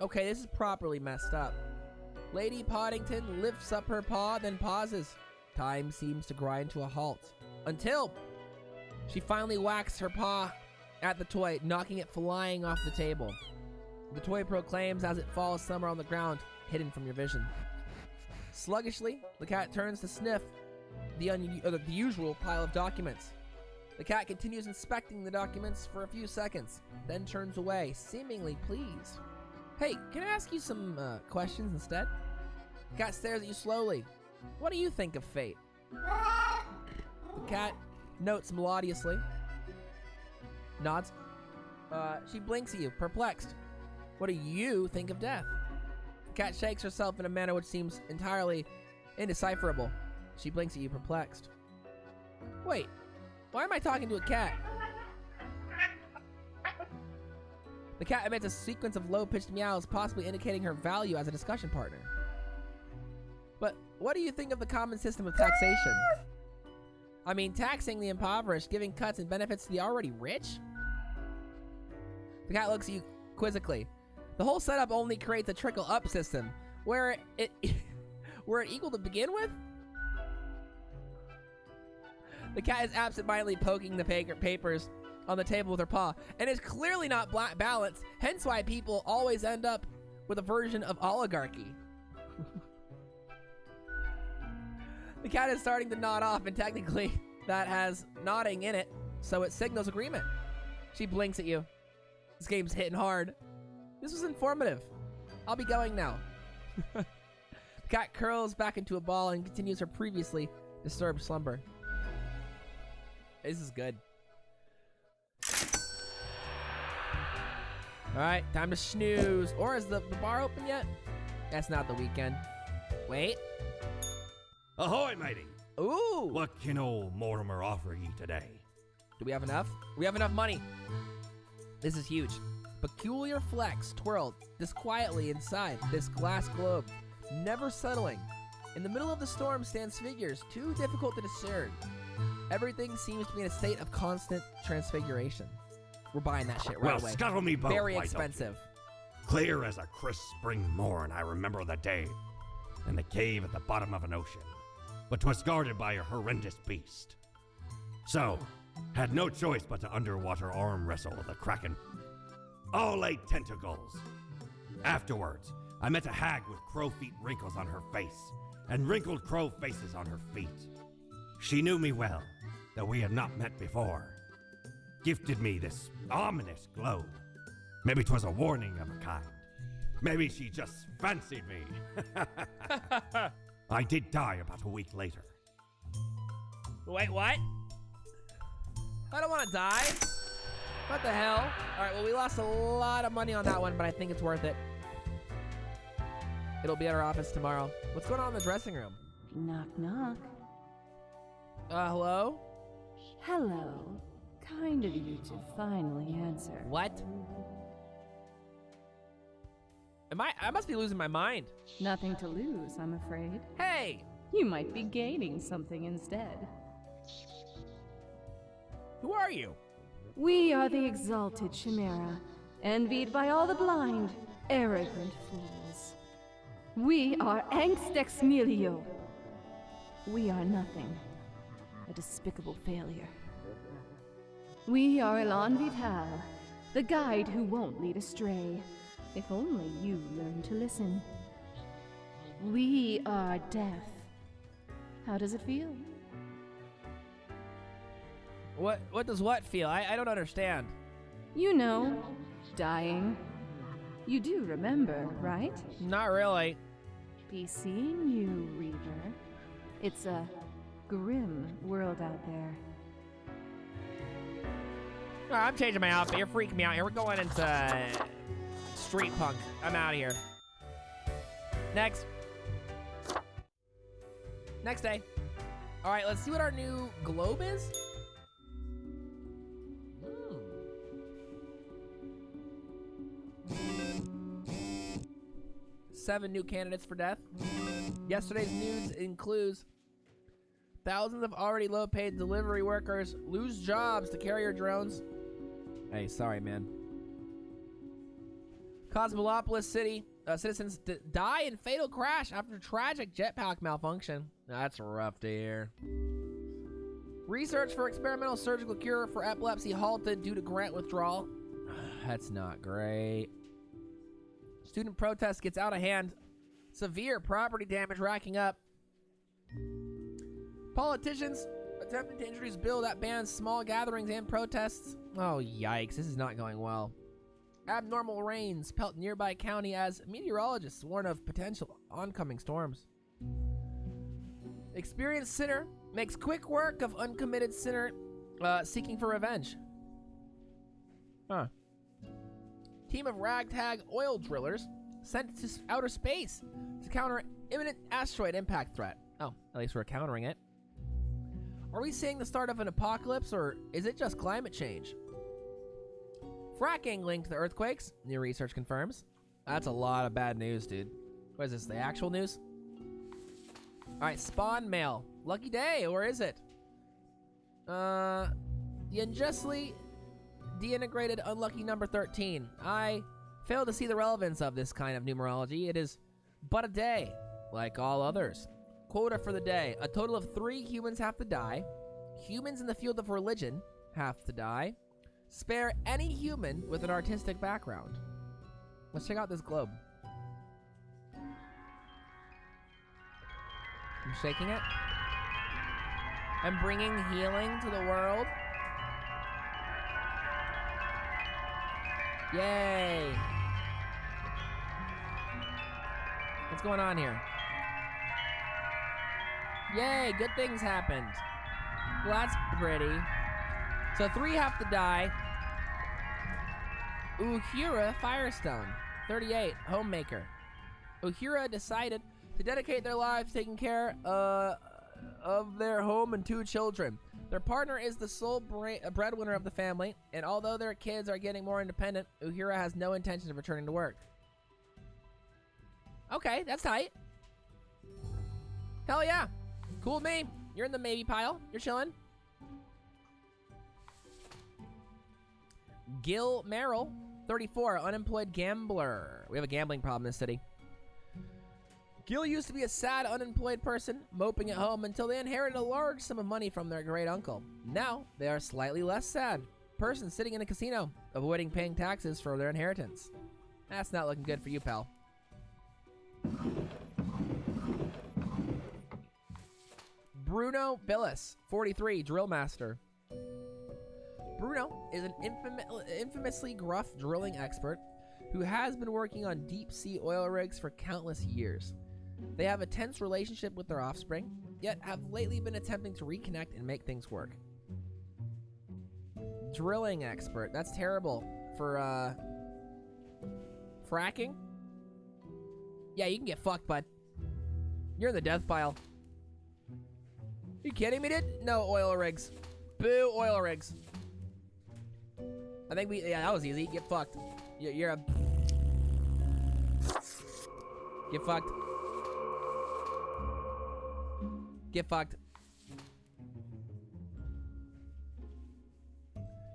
Okay, this is properly messed up. Lady Poddington lifts up her paw, then pauses. Time seems to grind to a halt. Until she finally whacks her paw at the toy, knocking it flying off the table. The toy proclaims as it falls somewhere on the ground, hidden from your vision. Sluggishly, the cat turns to sniff the usual pile of documents. The cat continues inspecting the documents for a few seconds, then turns away, seemingly pleased. Hey, can I ask you some questions instead? The cat stares at you slowly. What do you think of fate? The cat notes melodiously. Nods. She blinks at you, perplexed. What do you think of death? The cat shakes herself in a manner which seems entirely indecipherable. She blinks at you, perplexed. Wait, why am I talking to a cat? The cat emits a sequence of low-pitched meows, possibly indicating her value as a discussion partner. But what do you think of the common system of taxation? I mean, taxing the impoverished, giving cuts and benefits to the already rich? The cat looks at you quizzically. The whole setup only creates a trickle-up system, where it were it equal to begin with? The cat is absent-mindedly poking the papers on the table with her paw, and is clearly not balanced, hence why people always end up with a version of oligarchy. The cat is starting to nod off, and technically that has nodding in it, so it signals agreement. She blinks at you. This game's hitting hard. This was informative. I'll be going now. The cat curls back into a ball and continues her previously disturbed slumber. This is good. Alright, time to snooze. Or is the bar open yet? That's not the weekend. Wait. Ahoy, matey! Ooh! What can old Mortimer offer ye today? Do we have enough? We have enough money. This is huge. Peculiar flecks twirled disquietly inside this glass globe, never settling. In the middle of the storm stands figures too difficult to discern. Everything seems to be in a state of constant transfiguration. We're buying that shit right away. Scuttle me boat, Very why don't expensive. you? Clear as a crisp spring morn, I remember the day, in the cave at the bottom of an ocean, but 'twas guarded by a horrendous beast. So, had no choice but to underwater arm wrestle with the kraken. All 8 tentacles. Afterwards, I met a hag with crow feet wrinkles on her face, and wrinkled crow faces on her feet. She knew me well, though we had not met before. Gifted me this ominous globe. Maybe 'twas a warning of a kind. Maybe she just fancied me. I did die about a week later. Wait, what? I don't want to die. What the hell? Alright, well, we lost a lot of money on that one, but I think it's worth it. It'll be at our office tomorrow. What's going on in the dressing room? Knock, knock. Hello? Hello. Kind of you to finally answer. What? I must be losing my mind. Nothing to lose, I'm afraid. Hey! You might be gaining something instead. Who are you? We are the exalted Chimera, envied by all the blind, arrogant fools. We are Angst Ex Nihilo. We are nothing. A despicable failure. We are Elan Vital, the guide who won't lead astray. If only you learn to listen. We are death. How does it feel? What does what feel? I don't understand. You know, dying. You do remember, right? Not really. Be seeing you, Reaper. It's a grim world out there. Alright, I'm changing my outfit. You're freaking me out here. We're going into street punk. I'm out of here. Next. Next day. Alright, let's see what our new globe is. 7 new candidates for death. Yesterday's news includes thousands of already low-paid delivery workers lose jobs to carrier drones. Hey, sorry, man. Cosmolopolis City citizens die in fatal crash after tragic jetpack malfunction. That's rough to hear. Research for experimental surgical cure for epilepsy halted due to grant withdrawal. That's not great. Student protest gets out of hand. Severe property damage racking up. Politicians attempting to introduce bill that bans small gatherings and protests. Oh, yikes. This is not going well. Abnormal rains pelt nearby county as meteorologists warn of potential oncoming storms. Experienced sinner makes quick work of uncommitted sinner seeking for revenge. Huh. Team of ragtag oil drillers sent to outer space to counter imminent asteroid impact threat. Oh, at least we're countering it. Are we seeing the start of an apocalypse, or is it just climate change? Fracking linked to earthquakes, new research confirms. That's a lot of bad news, dude. What is this, the actual news? Alright, spawn mail. Lucky day, or is it? The unjustly deintegrated unlucky number 13. I fail to see the relevance of this kind of numerology. It is but a day, like all others. Quota for the day. A total of 3 humans have to die. Humans in the field of religion have to die. Spare any human with an artistic background. Let's check out this globe. I'm shaking it. I'm bringing healing to the world. Yay! What's going on here? Yay, good things happened. Well, that's pretty. So 3 have to die. Uhura Firestone, 38, homemaker. Uhura decided to dedicate their lives taking care of their home and 2 children. Their partner is the sole breadwinner of the family, and although their kids are getting more independent, Uhura has no intention of returning to work. Okay, that's tight. Hell yeah. Cool with me. You're in the maybe pile. You're chilling. Gil Merrill, 34, unemployed gambler. We have a gambling problem in this city. Gil used to be a sad, unemployed person, moping at home until they inherited a large sum of money from their great uncle. Now, they are slightly less sad. Person sitting in a casino, avoiding paying taxes for their inheritance. That's not looking good for you, pal. Bruno Billis, 43, drill master. Bruno is an infamously gruff drilling expert who has been working on deep-sea oil rigs for countless years. They have a tense relationship with their offspring, yet have lately been attempting to reconnect and make things work. Drilling expert. That's terrible. For, fracking? Yeah, you can get fucked, bud. You're in the death pile. You kidding me, dude? No oil rigs. Boo, oil rigs. I think yeah, that was easy. Get fucked. You're a... Get fucked. Get fucked.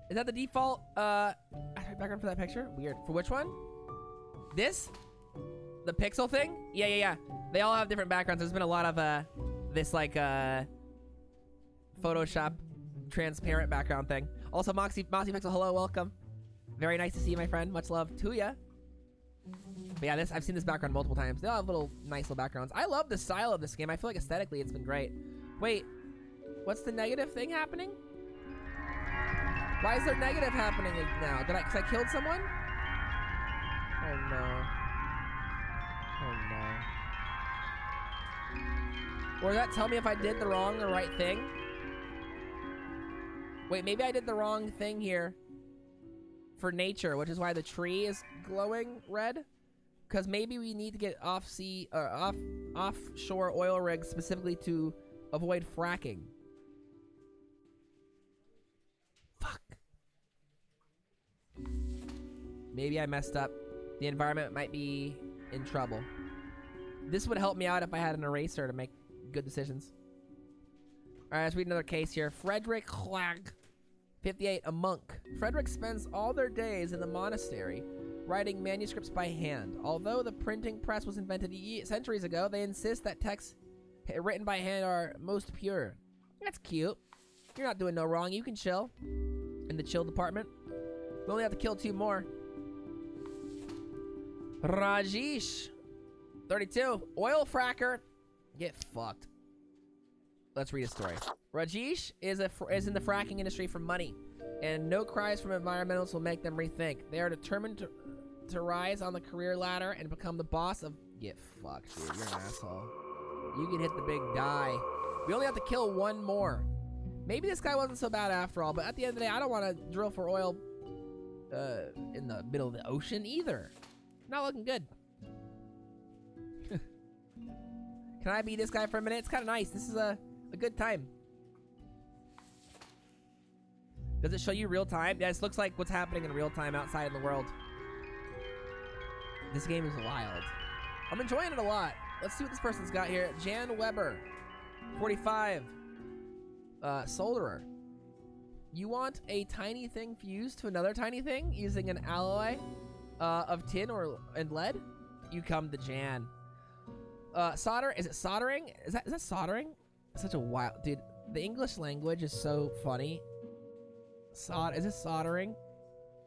Is that the default background for that picture? Weird. For which one? This? The pixel thing? Yeah. They all have different backgrounds. There's been a lot of this like Photoshop transparent background thing. Also, Moxie Pixel, hello, welcome. Very nice to see you, my friend. Much love to ya. But yeah, I've seen this background multiple times. They all have little nice little backgrounds. I love the style of this game. I feel like aesthetically it's been great. Wait, what's the negative thing happening? Why is there negative happening now? Cause I killed someone? Oh no. Oh no. Or does that tell me if I did the wrong or right thing? Wait, maybe I did the wrong thing here for nature, which is why the tree is glowing red. Because maybe we need to get offshore oil rigs specifically to avoid fracking. Fuck. Maybe I messed up. The environment might be in trouble. This would help me out if I had an eraser to make good decisions. Alright, let's read another case here. Frederick Hlag, 58, a monk. Frederick spends all their days in the monastery writing manuscripts by hand. Although the printing press was invented centuries ago, they insist that texts written by hand are most pure. That's cute. You're not doing no wrong. You can chill in the chill department. We only have to kill 2 more. Rajesh, 32, oil fracker. Get fucked. Let's read a story. Rajesh is in the fracking industry for money, and no cries from environmentalists will make them rethink. They are determined to rise on the career ladder and become the boss of... Get fucked, dude. You're an asshole. You can hit the big die. We only have to kill 1 more. Maybe this guy wasn't so bad after all, but at the end of the day, I don't want to drill for oil in the middle of the ocean either. Not looking good. Can I be this guy for a minute? It's kind of nice. This is a good time. Does it show you real time? Yeah, this looks like what's happening in real time outside in the world. This game is wild. I'm enjoying it a lot. Let's see what this person's got here. Jan Weber, 45, solderer. You want a tiny thing fused to another tiny thing using an alloy of tin and lead? You come to Jan. Solder, is it soldering? Is that soldering? Such a wild, dude. The English language is so funny. Is this soldering?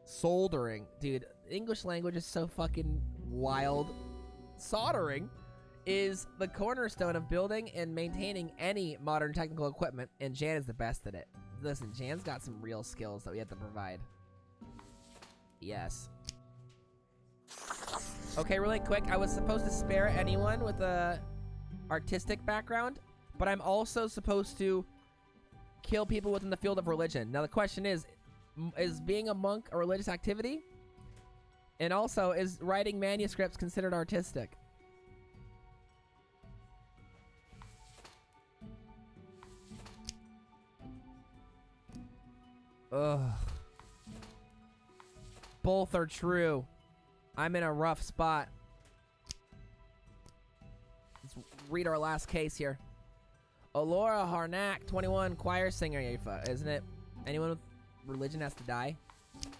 Soldering, dude. The English language is so fucking wild. Soldering is the cornerstone of building and maintaining any modern technical equipment, and Jan is the best at it. Listen, Jan's got some real skills that we have to provide. Yes. Okay, really quick, I was supposed to spare anyone with a artistic background, but I'm also supposed to kill people within the field of religion. Now the question is being a monk a religious activity? And also, is writing manuscripts considered artistic? Ugh. Both are true. I'm in a rough spot. Let's read our last case here. Alora Harnack, 21, choir singer. Isn't it? Anyone with religion has to die.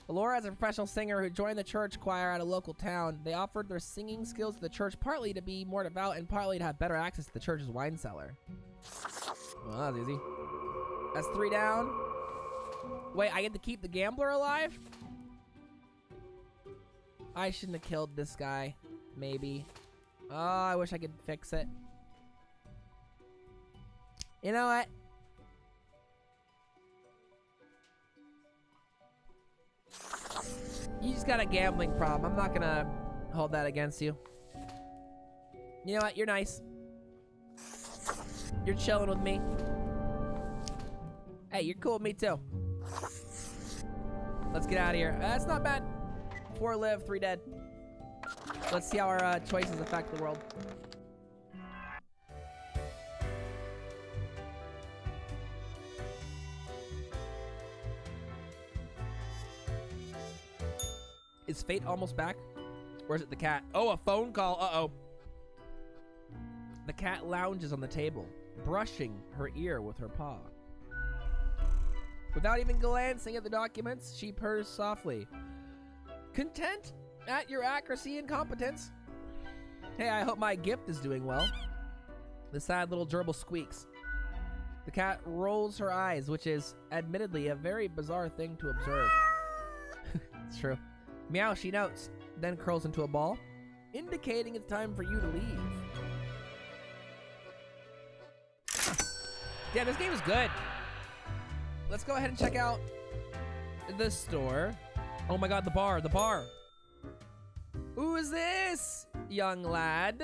Alora is a professional singer who joined the church choir at a local town. They offered their singing skills to the church partly to be more devout and partly to have better access to the church's wine cellar. Well, that was easy. That's 3 down. Wait, I get to keep the gambler alive? I shouldn't have killed this guy. Maybe. Oh, I wish I could fix it. You know what? You just got a gambling problem. I'm not gonna hold that against you. You know what? You're nice. You're chilling with me. Hey, you're cool with me too. Let's get out of here. That's not bad. 4 live, 3 dead. Let's see how our choices affect the world. Is fate almost back? Or is it the cat? Oh, a phone call. Uh-oh. The cat lounges on the table, brushing her ear with her paw. Without even glancing at the documents, she purrs softly. Content at your accuracy and competence. Hey, I hope my gift is doing well. The sad little gerbil squeaks. The cat rolls her eyes, which is admittedly a very bizarre thing to observe. It's true. Meow, she notes, then curls into a ball, indicating it's time for you to leave. Yeah, this game is good. Let's go ahead and check out the store. Oh my god, the bar, the bar. Who is this, young lad?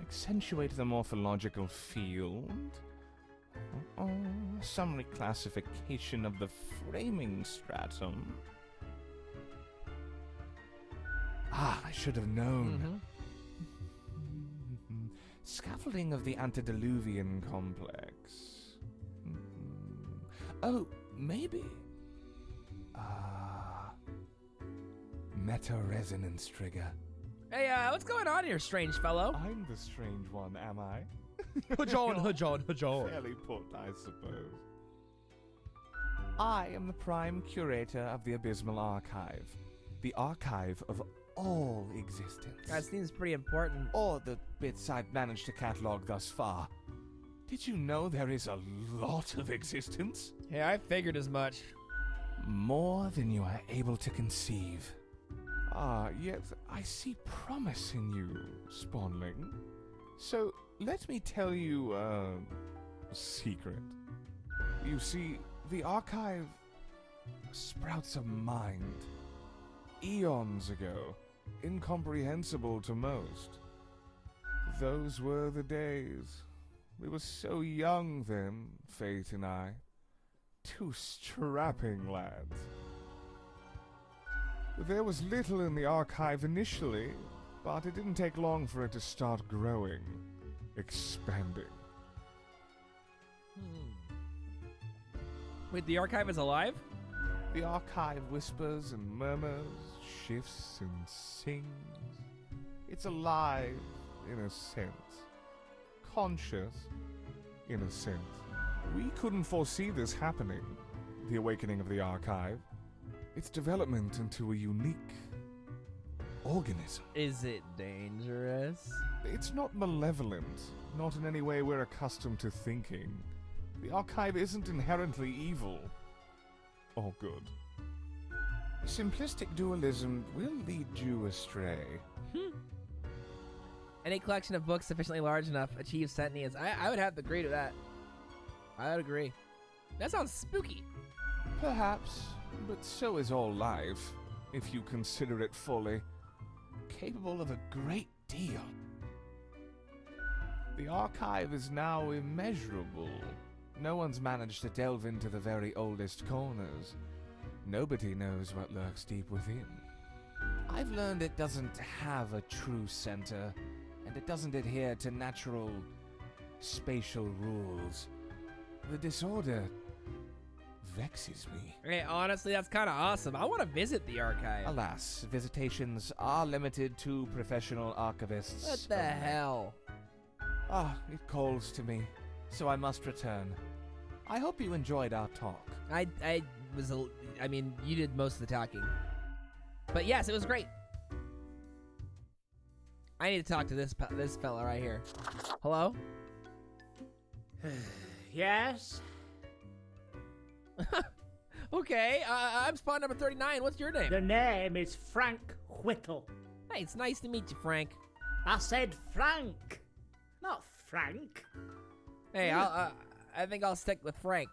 Accentuate the morphological field. Some reclassification of the framing stratum. Ah, I should have known. Scaffolding of the antediluvian complex. Oh, maybe. Meta-resonance trigger. Hey, what's going on here, strange fellow? I'm the strange one, am I? Hujon. Fairly put, I suppose. I am the prime curator of the Abysmal Archive. The archive of all existence. That seems pretty important. Or the bits I've managed to catalog thus far. Did you know there is a lot of existence? Hey, I figured as much. More than you are able to conceive. Ah, yet I see promise in you, Spawnling. So, let me tell you a secret. You see, the archive sprouts a mind. Eons ago, incomprehensible to most. Those were the days. We were so young then, Fate and I. Two strapping lads. There was little in the archive initially, but it didn't take long for it to start growing, expanding. Wait, the archive is alive? The archive whispers and murmurs, shifts and sings. It's alive, in a sense. Conscious, in a sense. We couldn't foresee this happening, the awakening of the archive. Its development into a unique organism. Is it dangerous? It's not malevolent, not in any way we're accustomed to thinking. The archive isn't inherently evil. Or good. Simplistic dualism will lead you astray. Any collection of books sufficiently large enough achieves sentience. I would have to agree to that. I would agree. That sounds spooky. Perhaps, but so is all life, if you consider it fully. Capable of a great deal. The archive is now immeasurable. No one's managed to delve into the very oldest corners. Nobody knows what lurks deep within. I've learned it doesn't have a true center, and it doesn't adhere to natural spatial rules. The disorder vexes me. Hey, honestly, that's kind of awesome. I want to visit the archive. Alas, visitations are limited to professional archivists. What the hell? Ah, it calls to me, so I must return. I hope you enjoyed our talk. I mean, you did most of the talking. But yes, it was great. I need to talk to this fella right here. Hello? Yes? Okay, I'm spot number 39. What's your name? The name is Frank Whittle. Hey, it's nice to meet you, Frank. I said Frank, not Frank. Hey, I think I'll stick with Frank.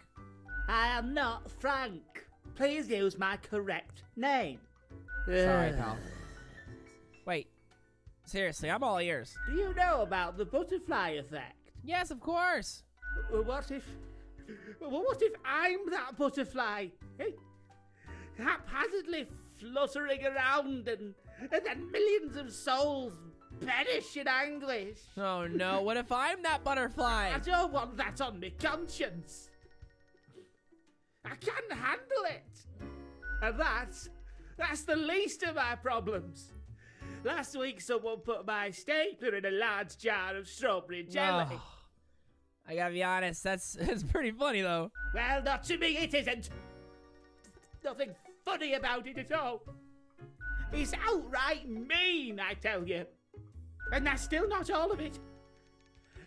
I am not Frank. Please use my correct name. Sorry, pal. Wait, seriously, I'm all ears. Do you know about the butterfly effect? Yes, of course. What if I'm that butterfly? Eh? Haphazardly fluttering around and then millions of souls perish in anguish. Oh no, what if I'm that butterfly? I don't want that on my conscience. I can't handle it. And that's the least of my problems. Last week, someone put my stapler in a large jar of strawberry jelly. Oh, I gotta be honest, it's pretty funny though. Well, not to me, it isn't. Nothing funny about it at all. It's outright mean, I tell you. And that's still not all of it.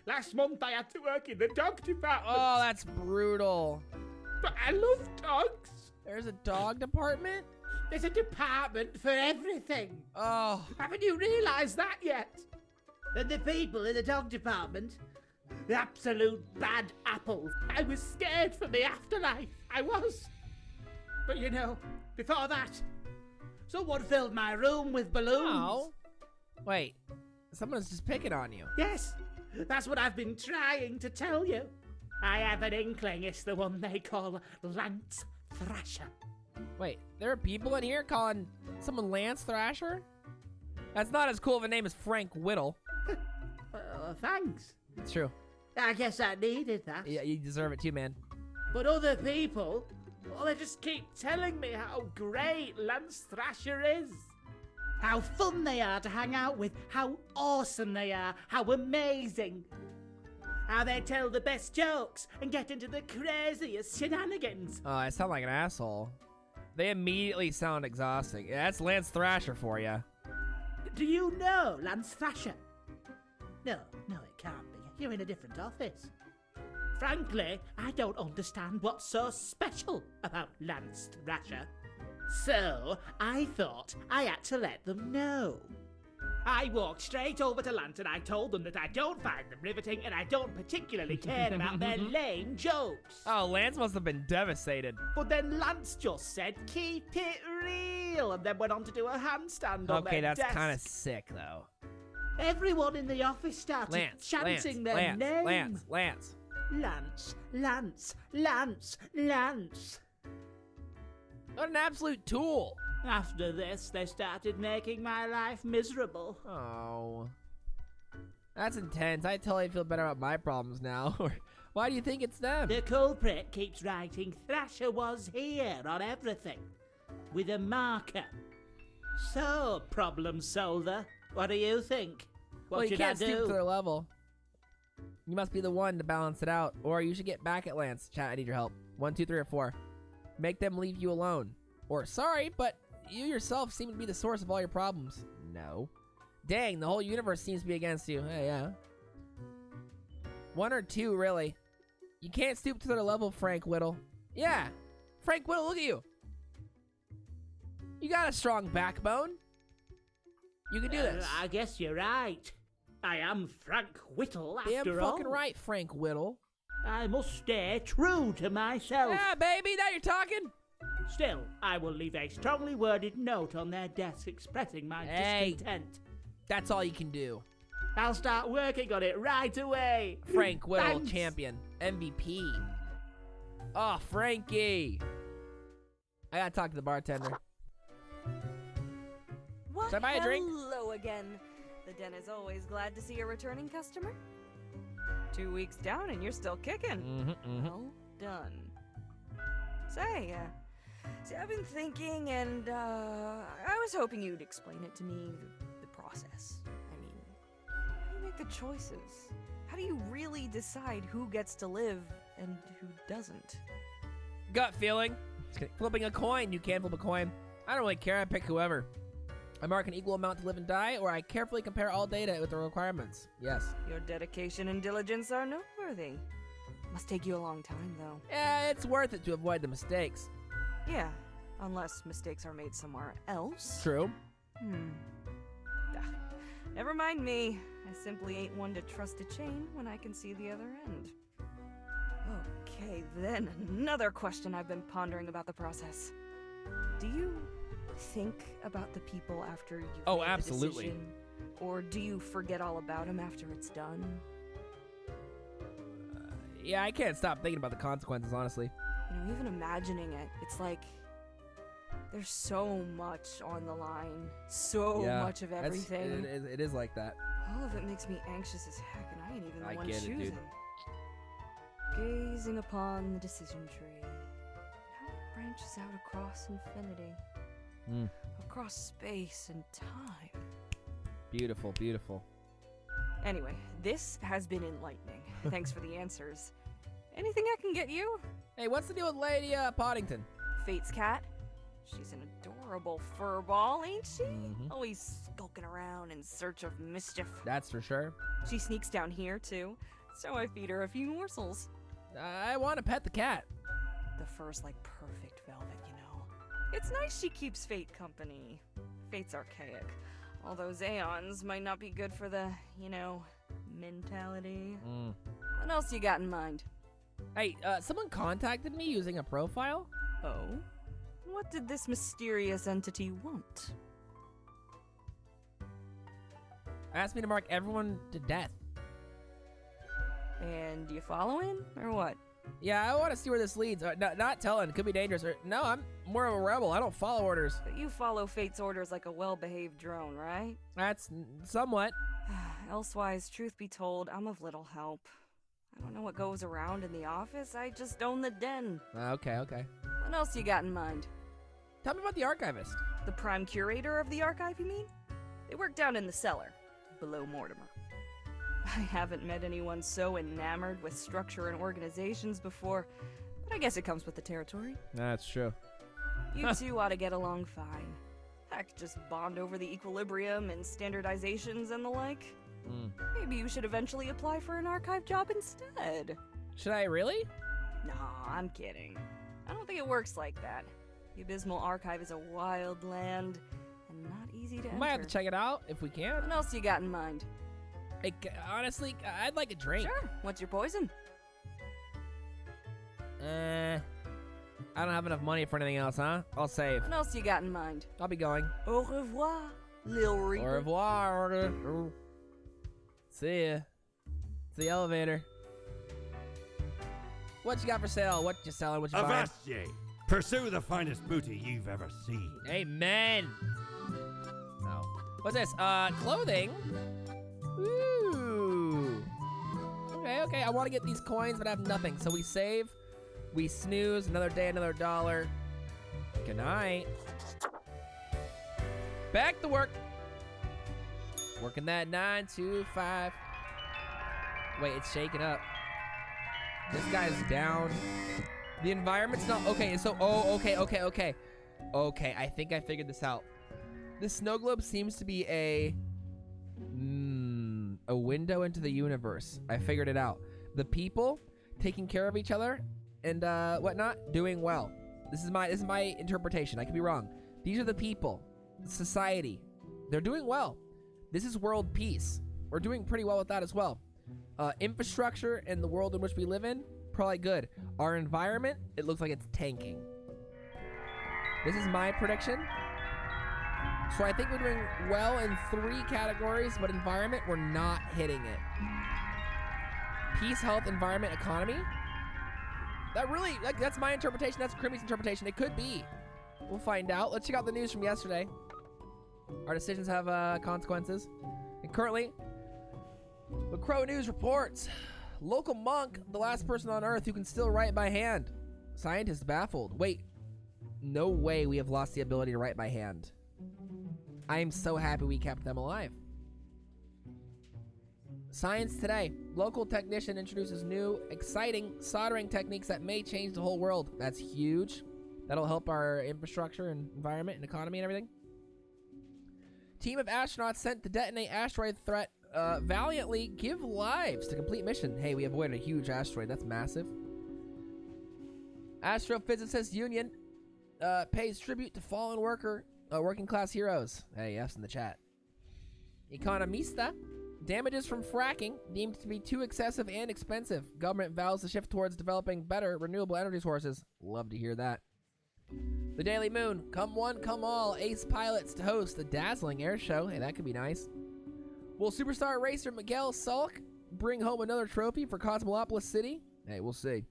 Last month, I had to work in the dog department. Oh, that's brutal. But I love dogs. There's a dog department? There's a department for everything. Oh. Haven't you realised that yet? And the people in the dog department, the absolute bad apples. I was scared for the afterlife. I was. But you know, before that, someone filled my room with balloons. Oh. Wait, someone's just picking on you. Yes, that's what I've been trying to tell you. I have an inkling it's the one they call Lance Thrasher. Wait, there are people in here calling someone Lance Thrasher? That's not as cool of a name as Frank Whittle. Thanks. It's true. I guess I needed that. Yeah, you deserve it too, man. But other people, well, they just keep telling me how great Lance Thrasher is. How fun they are to hang out with, how awesome they are, how amazing. How they tell the best jokes and get into the craziest shenanigans. Oh, I sound like an asshole. They immediately sound exhausting. Yeah, that's Lance Thrasher for you. Do you know Lance Thrasher? No, it can't be. You're in a different office. Frankly, I don't understand what's so special about Lance Thrasher. So, I thought I had to let them know. I walked straight over to Lance and I told them that I don't find them riveting and I don't particularly care about their lame jokes. Oh, Lance must have been devastated. But then Lance just said, keep it real, and then went on to do a handstand on their Okay, that's desk. kind of sick, though. Everyone in the office started chanting their name. Lance. Lance. What an absolute tool. After this, they started making my life miserable. Oh. That's intense. I totally feel better about my problems now. Why do you think it's them? The culprit keeps writing Thrasher was here on everything. With a marker. So, problem solver, what do you think? What Well, you should can't I do? stoop to their level. You must be the one to balance it out. Or you should get back at Lance. Chat, I need your help. 1, 2, 3, or 4. Make them leave you alone. Or, sorry, but you yourself seem to be the source of all your problems. No. Dang, the whole universe seems to be against you. Hey, yeah. 1 or 2, really. You can't stoop to their level, Frank Whittle. Yeah. Frank Whittle, look at you. You got a strong backbone. You can do this. I guess you're right. I am Frank Whittle after Damn all. fucking right, Frank Whittle. I must stay true to myself. Yeah, baby, now you're talking. Still, I will leave a strongly worded note on their desk expressing my discontent. That's all you can do. I'll start working on it right away. Frank Whittle, Thanks. champion. MVP. Oh, Frankie. I gotta talk to the bartender. Well, Should I buy a drink? hello again. The den is always glad to see a returning customer. 2 weeks down and you're still kicking. Well done. Say, I've been thinking and, I was hoping you'd explain it to me, the process. I mean, how do you make the choices? How do you really decide who gets to live and who doesn't? Gut feeling. Flipping a coin. You can flip a coin. I don't really care. I pick whoever. I mark an equal amount to live and die, or I carefully compare all data with the requirements. Yes. Your dedication and diligence are noteworthy. Must take you a long time, though. Yeah, it's worth it to avoid the mistakes. Yeah, unless mistakes are made somewhere else. True. Never mind me. I simply ain't one to trust a chain when I can see the other end. Okay, then another question I've been pondering about the process. Do you think about the people after you Oh, made the absolutely. decision? Or do you forget all about them after it's done? Yeah, I can't stop thinking about the consequences, honestly. You know, even imagining it, it's like there's so much on the line. So Yeah, much of everything. It is like that. All of it makes me anxious as heck, and I ain't even the I one get it, dude. choosing. Gazing upon the decision tree. branches out across infinity. Across space and time. Beautiful, beautiful. Anyway, this has been enlightening. Thanks for the answers. Anything I can get you? Hey, what's the deal with Lady Poddington? Fate's cat. She's an adorable furball, ain't she? Always skulking around in search of mischief. That's for sure. She sneaks down here, too, so I feed her a few morsels. I want to pet the cat. The fur's like perfect velvet, you know. It's nice she keeps Fate company. Fate's archaic. All those aeons might not be good for the, you know, mentality. What else you got in mind? Hey, someone contacted me using a profile. Oh? What did this mysterious entity want? Asked me to mark everyone to death. And you following, or what? Yeah, I want to see where this leads. Not telling, could be dangerous. No, I'm more of a rebel. I don't follow orders. But you follow Fate's orders like a well-behaved drone, right? That's somewhat. Elsewise, truth be told, I'm of little help. I don't know what goes around in the office. I just own the den. Okay. What else you got in mind? Tell me about the archivist. The prime curator of the archive, you mean? They work down in the cellar, below Mortimer. I haven't met anyone so enamored with structure and organizations before, but I guess it comes with the territory. That's true. You two ought to get along fine. Heck, just bond over the equilibrium and standardizations and the like. Maybe you should eventually apply for an archive job instead. Should I really? Nah, I'm kidding. I don't think it works like that. The Abysmal Archive is a wild land and not easy to enter. Might have to check it out if we can. What else you got in mind? Hey, honestly, I'd like a drink. Sure. What's your poison? I don't have enough money for anything else, huh? I'll save. What else you got in mind? I'll be going. Au revoir, Lil Reaper. Au revoir. See ya. It's the elevator. What you got for sale? What you selling? What you buying? Avast ye! Pursue the finest booty you've ever seen. Amen. Oh. What's this? Clothing? Ooh. Okay. I want to get these coins, but I have nothing. So we save. We snooze. Another day, another dollar. Good night. Back to work. Working that 9 to 5. Wait, it's shaking up. This guy's down. The environment's not okay. So, okay. Okay, I think I figured this out. The snow globe seems to be a window into the universe. I figured it out. The people taking care of each other and whatnot, doing well. This is my interpretation. I could be wrong. These are the people, society. They're doing well. This is world peace. We're doing pretty well with that as well. Infrastructure and the world in which we live in, probably good. Our environment, it looks like it's tanking. This is my prediction. So I think we're doing well in 3 categories, but environment, we're not hitting it. Peace, health, environment, economy. That really, that's my interpretation. That's Crimmy's interpretation. It could be. We'll find out. Let's check out the news from yesterday. Our decisions have consequences. And currently, the Crow News reports, local monk, the last person on Earth who can still write by hand. Scientists baffled. Wait, no way we have lost the ability to write by hand. I am so happy we kept them alive. Science Today, local technician introduces new, exciting soldering techniques that may change the whole world. That's huge. That'll help our infrastructure and environment and economy and everything. Team of astronauts sent to detonate asteroid threat valiantly give lives to complete mission. Hey, we avoided a huge asteroid. That's massive. Astrophysicists Union pays tribute to fallen working class heroes. Hey, yes, in the chat. Economista. Damages from fracking deemed to be too excessive and expensive. Government vows to shift towards developing better renewable energy sources. Love to hear that. The Daily Moon. Come one, come all. Ace pilots to host the dazzling air show. Hey, that could be nice. Will superstar racer Miguel Sulk bring home another trophy for Cosmolopolis City? Hey, we'll see.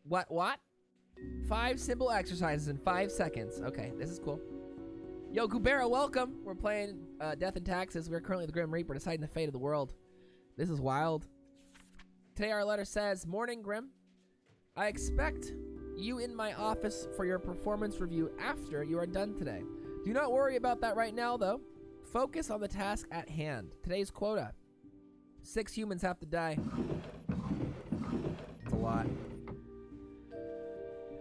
What? 5 simple exercises in 5 seconds. Okay, this is cool. Yo, Gubera, welcome. We're playing Death and Taxes. We're currently the Grim Reaper deciding the fate of the world. This is wild. Today our letter says, Morning, Grim. I expect you in my office for your performance review after you are done today. Do not worry about that right now, though. Focus on the task at hand. Today's quota. 6 humans have to die. That's a lot.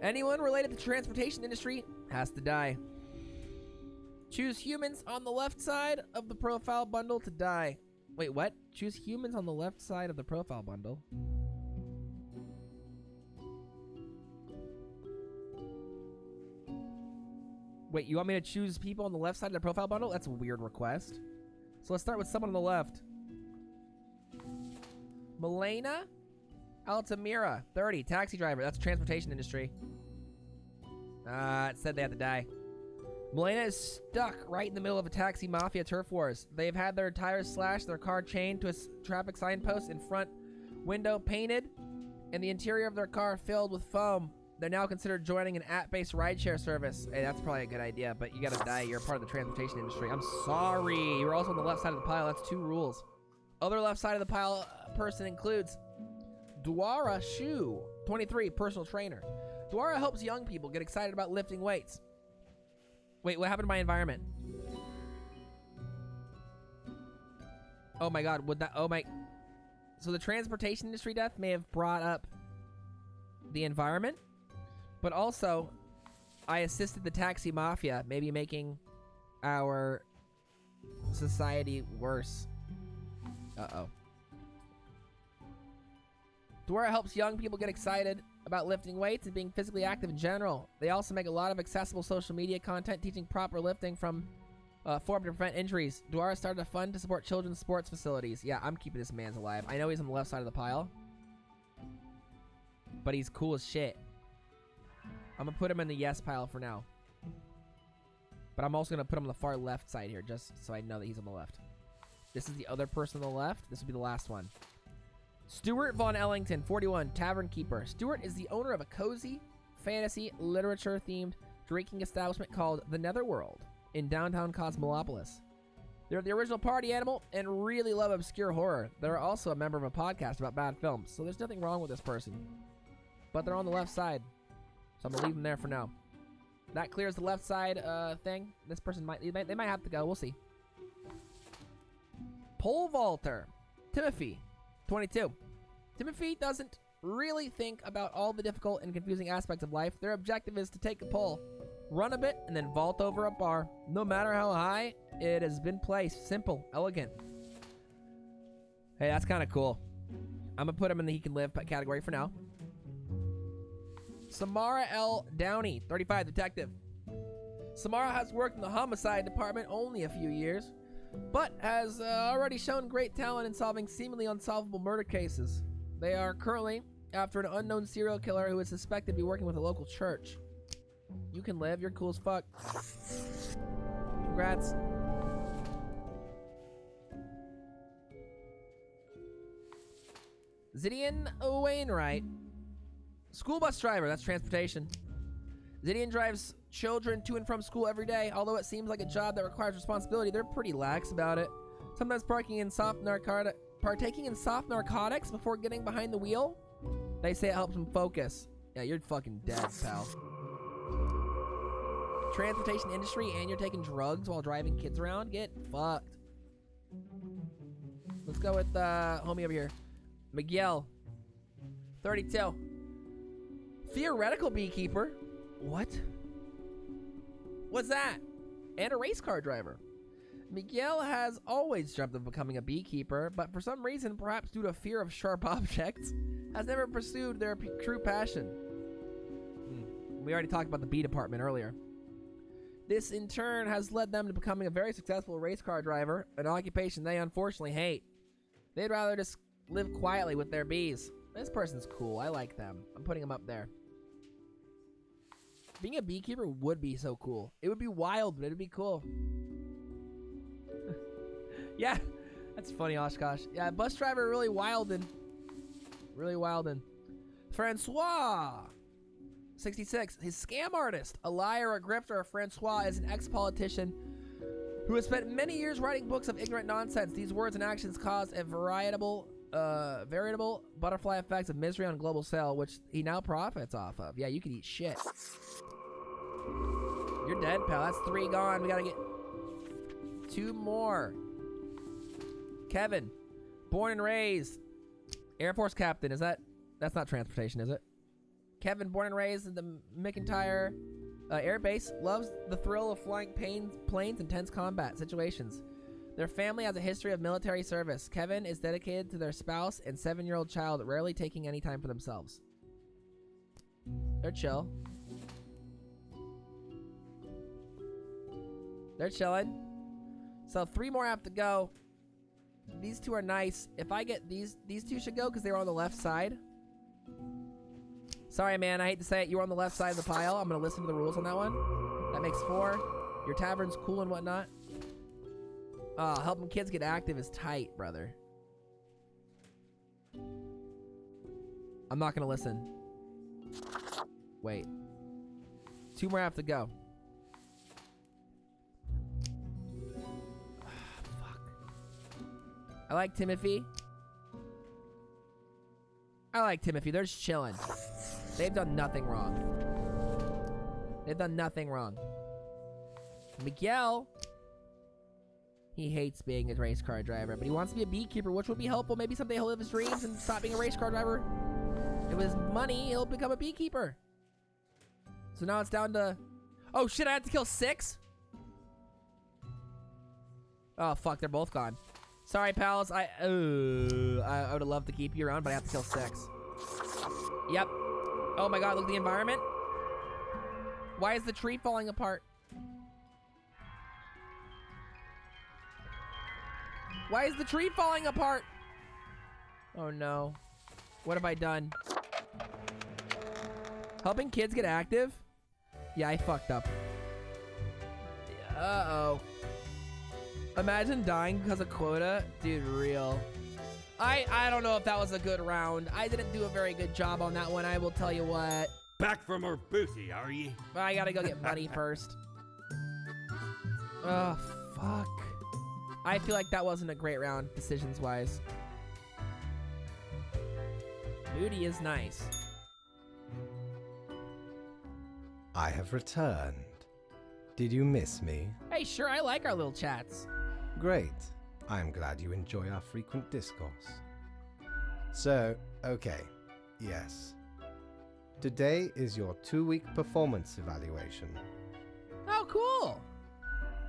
Anyone related to the transportation industry has to die. Choose humans on the left side of the profile bundle to die. Wait, what? Choose humans on the left side of the profile bundle. Wait, you want me to choose people on the left side of the profile bundle? That's a weird request. So let's start with someone on the left. Milena Altamira, 30, taxi driver. That's transportation industry. It said they had to die. Milena is stuck right in the middle of a taxi mafia turf wars. They've had their tires slashed, their car chained to a traffic signpost in front window painted, and the interior of their car filled with foam. They're now considered joining an app-based rideshare service. Hey, that's probably a good idea, but you gotta die. You're a part of the transportation industry. I'm sorry. You're also on the left side of the pile. That's 2 rules. Other left side of the pile person includes Dwara Shu, 23, personal trainer. Dwara helps young people get excited about lifting weights. Wait, what happened to my environment? Oh my god, would that... Oh my... So the transportation industry death may have brought up the environment, but also I assisted the taxi mafia, maybe making our society worse. Uh-oh. Dwara helps young people get excited about lifting weights and being physically active in general. They also make a lot of accessible social media content teaching proper lifting from form to prevent injuries. Dwara started a fund to support children's sports facilities. Yeah, I'm keeping this man's alive. I know he's on the left side of the pile, but he's cool as shit. I'm gonna put him in the yes pile for now. But I'm also gonna put him on the far left side here, just so I know that he's on the left. This is the other person on the left. This will be the last one. Stuart Von Ellington, 41, tavern keeper. Stuart is the owner of a cozy, fantasy, literature-themed drinking establishment called The Netherworld in downtown Cosmolopolis. They're the original party animal and really love obscure horror. They're also a member of a podcast about bad films, so there's nothing wrong with this person. But they're on the left side, so I'm gonna leave them there for now. That clears the left side thing. This person they might have to go. We'll see. Pole vaulter, Timothy, 22. Timothy doesn't really think about all the difficult and confusing aspects of life. Their objective is to take a pole, run a bit, and then vault over a bar. No matter how high it has been placed. Simple, elegant. Hey, that's kind of cool. I'm going to put him in the he can live category for now. Samara L. Downey, 35, detective. Samara has worked in the homicide department only a few years, but has already shown great talent in solving seemingly unsolvable murder cases. They are currently after an unknown serial killer who is suspected to be working with a local church. You can live. You're cool as fuck. Congrats. Zidian Wainwright. School bus driver. That's transportation. Zidian drives children to and from school every day. Although it seems like a job that requires responsibility, they're pretty lax about it. Sometimes partaking in soft narcotics before getting behind the wheel. They say it helps them focus. Yeah, you're fucking dead, pal. Transportation industry and you're taking drugs while driving kids around? Get fucked. Let's go with homie over here. Miguel, 32. Theoretical beekeeper. What? What's that? And a race car driver. Miguel has always dreamt of becoming a beekeeper, but for some reason, perhaps due to fear of sharp objects, has never pursued their true passion. We already talked about the bee department earlier. This, in turn, has led them to becoming a very successful race car driver, an occupation they unfortunately hate. They'd rather just live quietly with their bees. This person's cool. I like them. I'm putting them up there. Being a beekeeper would be so cool. It would be wild, but it would be cool. Yeah, that's funny, Oshkosh. Yeah, bus driver really wildin'. Really wildin'. Francois, 66. His scam artist, a liar, a grifter. Francois is an ex-politician who has spent many years writing books of ignorant nonsense. These words and actions cause a veritable veritable butterfly effects of misery on global scale, which he now profits off of. Yeah, you can eat shit. You're dead, pal. That's 3 gone. We gotta get 2 more. Kevin, born and raised Air Force captain. That's not transportation, is it? Kevin, born and raised in the McIntyre Air Base, loves the thrill of flying planes in tense combat situations. Their family has a history of military service. Kevin is dedicated to their spouse and 7-year-old child, rarely taking any time for themselves. They're chill. They're chilling. So 3 more have to go. These 2 are nice. If I get these 2 should go because they were on the left side. Sorry, man. I hate to say it. You were on the left side of the pile. I'm going to listen to the rules on that one. That makes 4. Your tavern's cool and whatnot. Helping kids get active is tight, brother. I'm not going to listen. Wait. 2 more have to go. Fuck. I like Timothy. They're just chilling. They've done nothing wrong. Miguel. He hates being a race car driver, but he wants to be a beekeeper, which would be helpful. Maybe someday he'll live his dreams and stop being a race car driver. If with his money, he'll become a beekeeper. So now it's down to... Oh, shit, I have to kill 6? Oh, fuck, they're both gone. Sorry, pals. I would have loved to keep you around, but I have to kill 6. Yep. Oh, my God, look at the environment. Why is the tree falling apart? Why is the tree falling apart? Oh, no. What have I done? Helping kids get active? Yeah, I fucked up. Uh-oh. Imagine dying because of quota. Dude, real. I don't know if that was a good round. I didn't do a very good job on that one, I will tell you what. Back from her booty, are ye? I gotta go get money first. Oh, fuck. I feel like that wasn't a great round, decisions-wise. Booty is nice. I have returned. Did you miss me? Hey, sure, I like our little chats. Great. I'm glad you enjoy our frequent discourse. So, okay, yes. Today is your 2-week performance evaluation. Oh, cool.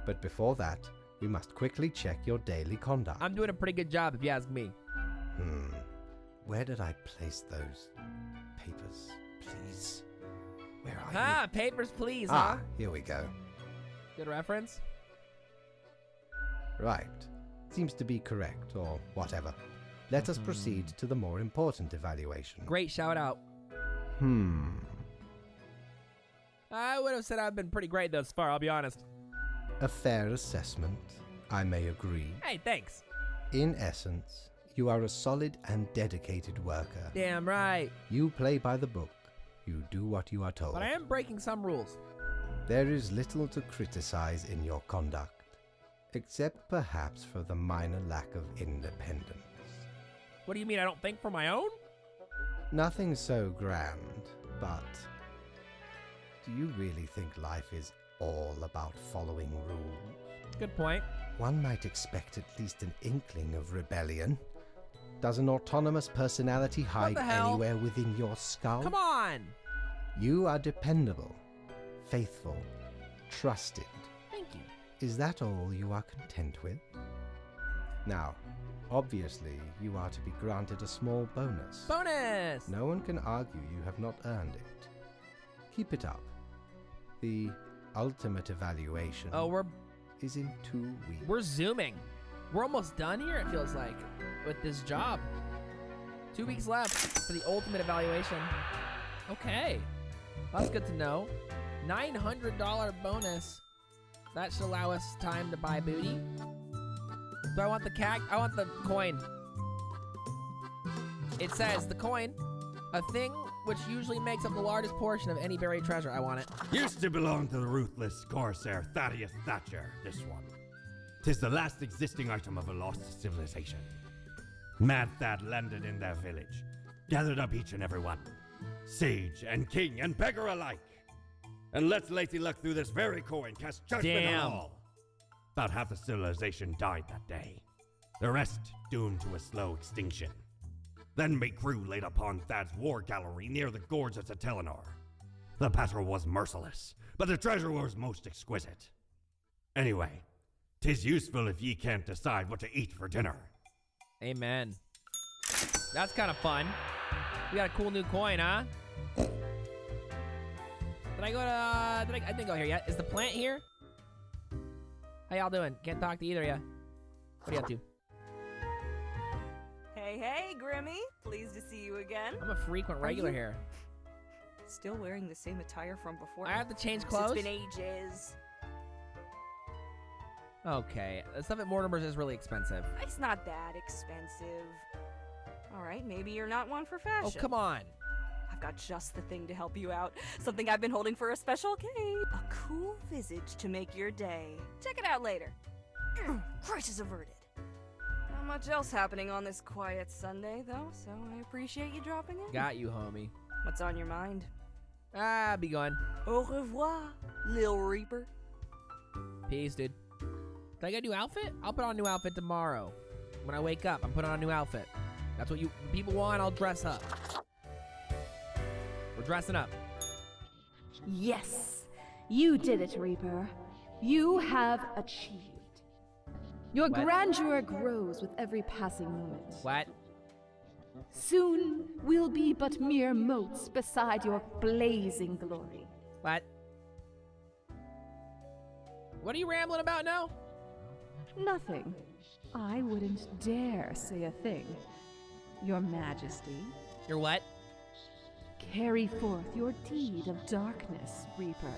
But before that, we must quickly check your daily conduct. I'm doing a pretty good job, if you ask me. Where did I place those papers, please? Where are you? Papers, please, huh? Here we go. Good reference? Right. Seems to be correct, or whatever. Let us proceed to the more important evaluation. Great shout out. I would have said I've been pretty great thus far, I'll be honest. A fair assessment, I may agree. Hey, thanks. In essence, you are a solid and dedicated worker. Damn right. You play by the book. You do what you are told. But I am breaking some rules. There is little to criticize in your conduct, except perhaps for the minor lack of independence. What do you mean I don't think for my own? Nothing so grand, but do you really think life is all about following rules? Good point. One might expect at least an inkling of rebellion. Does an autonomous personality hide anywhere within your skull? Come on! You are dependable, faithful, trusted. Thank you. Is that all you are content with? Now, obviously, you are to be granted a small bonus. Bonus! No one can argue you have not earned it. Keep it up. The ultimate evaluation is in 2 weeks. We're zooming. We're almost done here, it feels like, with this job. 2 weeks left for the ultimate evaluation. Okay. That's good to know. $900 bonus. That should allow us time to buy booty. Do I want the I want the coin. It says the coin, a thing which usually makes up the largest portion of any buried treasure. I want it. Used to belong to the ruthless Corsair Thaddeus Thatcher, this one. 'Tis the last existing item of a lost civilization. Mad Thad landed in their village, gathered up each and every one, sage and king and beggar alike, and let Lacey Luck through this very coin cast judgment on all. About half the civilization died that day, the rest doomed to a slow extinction. Then me crew laid upon Thad's war gallery near the gorge of Telenor. The battle was merciless, but the treasure was most exquisite. Anyway, 'tis useful if ye can't decide what to eat for dinner. Amen. That's kind of fun. We got a cool new coin, huh? Did I go to, I didn't go here yet. Is the plant here? How y'all doing? Can't talk to either of ya. What are you up to? Hey, Grimmy. Pleased to see you again. I'm a frequent regular here. Still wearing the same attire from before? I have to change clothes? It's been ages. Okay, the stuff at Mortimer's is really expensive. It's not that expensive. Alright, maybe you're not one for fashion. Oh, come on. I've got just the thing to help you out. Something I've been holding for a special occasion. A cool visage to make your day. Check it out later. Crisis averted. Not much else happening on this quiet Sunday, though, so I appreciate you dropping in. Got you, homie. What's on your mind? Be gone. Au revoir, Lil Reaper. Peace, dude. Did I get a new outfit? I'll put on a new outfit tomorrow. When I wake up, I'm putting on a new outfit. That's what people want, I'll dress up. We're dressing up. Yes, you did it, Reaper. You have achieved. Your What? grandeur grows with every passing moment. What? Soon, we'll be but mere motes beside your blazing glory. What? What are you rambling about now? Nothing. I wouldn't dare say a thing. Your Majesty. Your what? Carry forth your deed of darkness, Reaper.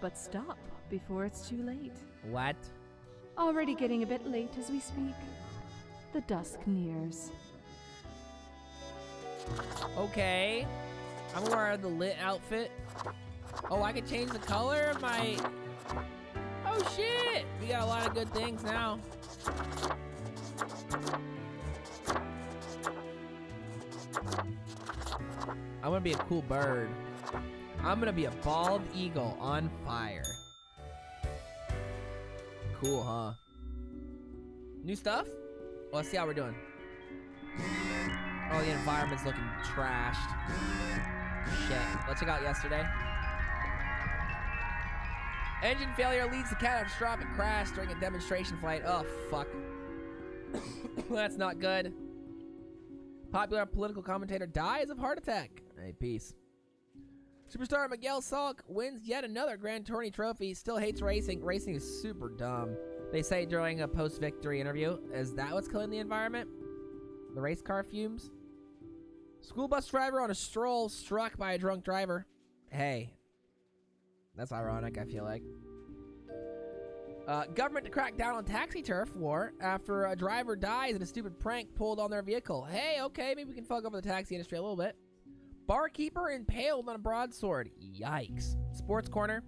But stop before it's too late. What? Already getting a bit late as we speak. The dusk nears. Okay. I'm gonna wear the lit outfit. Oh, I can change the color of my... Oh, shit! We got a lot of good things now. I'm gonna be a cool bird. I'm gonna be a bald eagle on fire. Cool, huh? New stuff? Well, let's see how we're doing. Oh, the environment's looking trashed. Shit. Let's check out yesterday. Engine failure leads to catastrophic crash during a demonstration flight. Oh, fuck. That's not good. Popular political commentator dies of heart attack. Hey, peace. Superstar Miguel Salk wins yet another Grand Tourney trophy. Still hates racing. Racing is super dumb. They say during a post-victory interview. Is that what's killing the environment? The race car fumes? School bus driver on a stroll struck by a drunk driver. Hey. That's ironic, I feel like. Government to crack down on taxi turf war after a driver dies in a stupid prank pulled on their vehicle. Hey, okay, maybe we can fuck over the taxi industry a little bit. Barkeeper impaled on a broadsword. Yikes. Sports corner.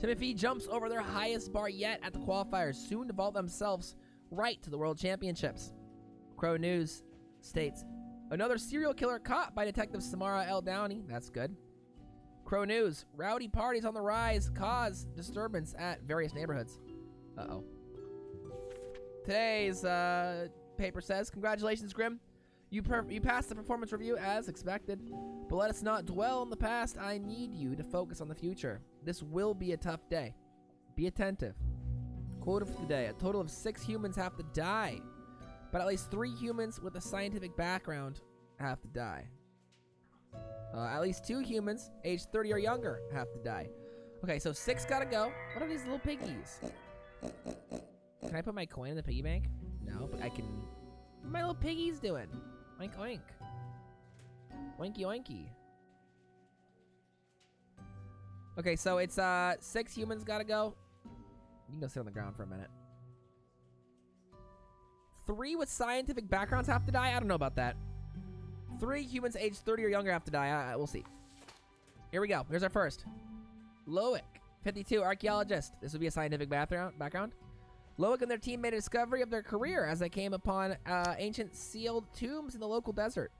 Timothy jumps over their highest bar yet at the qualifiers, soon to vault themselves right to the World Championships. Crow News states, another serial killer caught by Detective Samara L. Downey. That's good. Crow News, rowdy parties on the rise cause disturbance at various neighborhoods. Uh-oh. Today's paper says, congratulations, Grim. You passed the performance review as expected, but let us not dwell on the past. I need you to focus on the future. This will be a tough day. Be attentive. Quote of the day, a total of 6 humans have to die, but at least 3 humans with a scientific background have to die. At least 2 humans aged 30 or younger have to die. Okay, so 6 gotta go. What are these little piggies? Can I put my coin in the piggy bank? No, but I can... What are my little piggies doing? Oink, oink. Oinky, oinky. Okay, so it's 6 humans gotta go. You can go sit on the ground for a minute. 3 with scientific backgrounds have to die? I don't know about that. 3 humans aged 30 or younger have to die. We'll see. Here we go. Here's our first. Loic, 52, archaeologist. This would be a scientific background. Loic and their team made a discovery of their career as they came upon ancient sealed tombs in the local desert.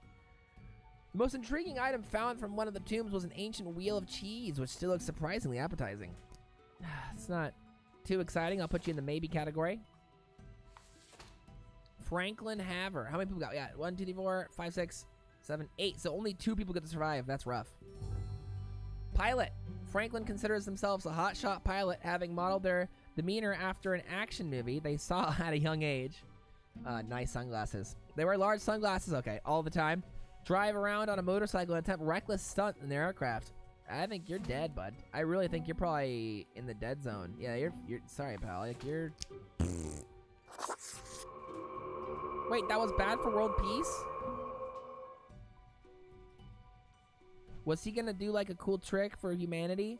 The most intriguing item found from one of the tombs was an ancient wheel of cheese, which still looks surprisingly appetizing. It's not too exciting. I'll put you in the maybe category. Franklin Haver. How many people got? Yeah, 1, 2, 3, 4, 5, 6, 7, 8. So only 2 people get to survive. That's rough. Pilot. Franklin considers themselves a hotshot pilot, having modeled their demeanor after an action movie they saw at a young age. Nice sunglasses. They wear large sunglasses, okay, all the time. Drive around on a motorcycle and attempt reckless stunt in their aircraft. I think you're dead, bud. I really think you're probably in the dead zone. Yeah, you're sorry, pal. Like, you're... Wait, that was bad for world peace? Was he gonna do, like, a cool trick for humanity?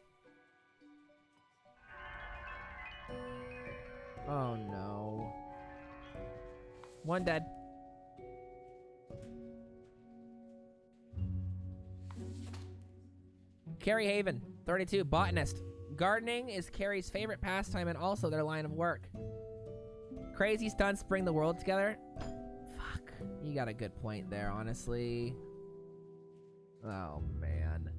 Oh, no. 1 dead. Carrie Haven, 32, botanist. Gardening is Carrie's favorite pastime and also their line of work. Crazy stunts bring the world together. Fuck, you got a good point there, honestly. Oh, man.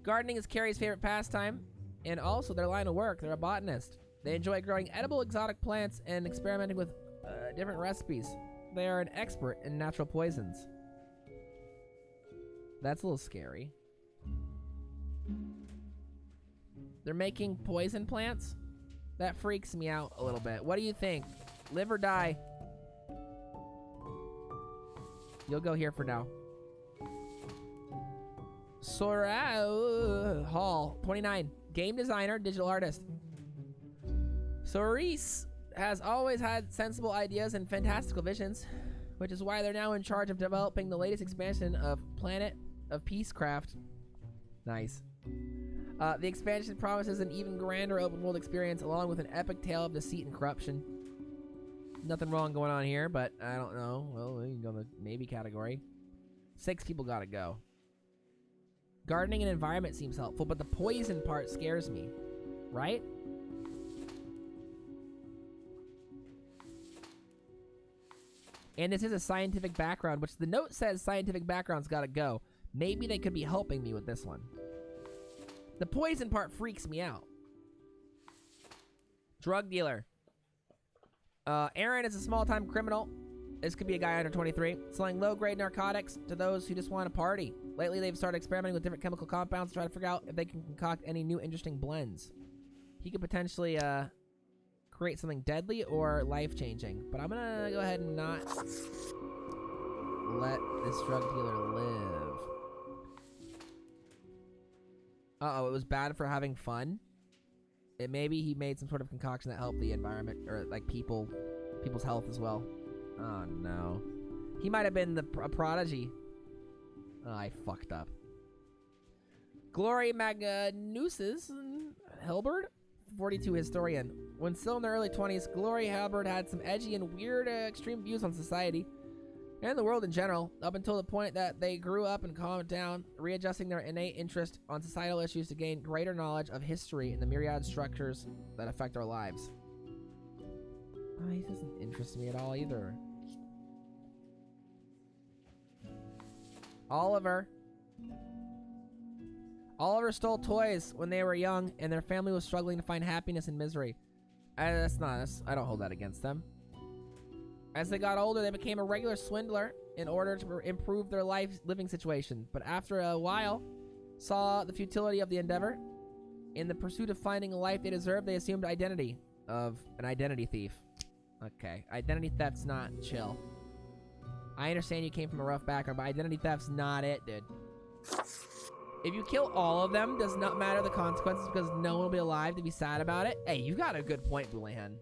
Gardening is Carrie's favorite pastime and also their line of work. They're a botanist. They enjoy growing edible exotic plants and experimenting with different recipes. They are an expert in natural poisons. That's a little scary. They're making poison plants? That freaks me out a little bit. What do you think? Live or die? You'll go here for now. Sora Hall, 29. Game designer, digital artist. Cerise has always had sensible ideas and fantastical visions, which is why they're now in charge of developing the latest expansion of Planet of Peacecraft. Nice. The expansion promises an even grander open world experience along with an epic tale of deceit and corruption. Nothing wrong going on here, but I don't know. Well, we can go in the maybe category. 6 people gotta go. Gardening and environment seems helpful, but the poison part scares me. Right? And this is a scientific background, which the note says scientific background's gotta go. Maybe they could be helping me with this one. The poison part freaks me out. Drug dealer. Aaron is a small-time criminal. This could be a guy under 23. Selling low-grade narcotics to those who just want to party. Lately, they've started experimenting with different chemical compounds to try to figure out if they can concoct any new interesting blends. He could potentially create something deadly or life-changing. But I'm going to go ahead and not let this drug dealer live. Uh-oh, it was bad for having fun. Maybe he made some sort of concoction that helped the environment or like people's health as well. Oh no, he might have been a prodigy. Oh, I fucked up. Glory Magnuses Hilbert, 42 historian. When still in their early 20s, Glory Hilbert had some edgy and weird extreme views on society and the world in general, up until the point that they grew up and calmed down, readjusting their innate interest on societal issues to gain greater knowledge of history and the myriad structures that affect our lives. Oh, he doesn't interest me at all either. Oliver. Oliver stole toys when they were young, and their family was struggling to find happiness in misery. I don't hold that against them. As they got older, they became a regular swindler in order to improve their living situation. But after a while, saw the futility of the endeavor. In the pursuit of finding a life they deserved, they assumed identity of an identity thief. Okay, identity theft's not chill. I understand you came from a rough background, but identity theft's not it, dude. If you kill all of them, does not matter the consequences because no one will be alive to be sad about it. Hey, you got a good point, Boulahan.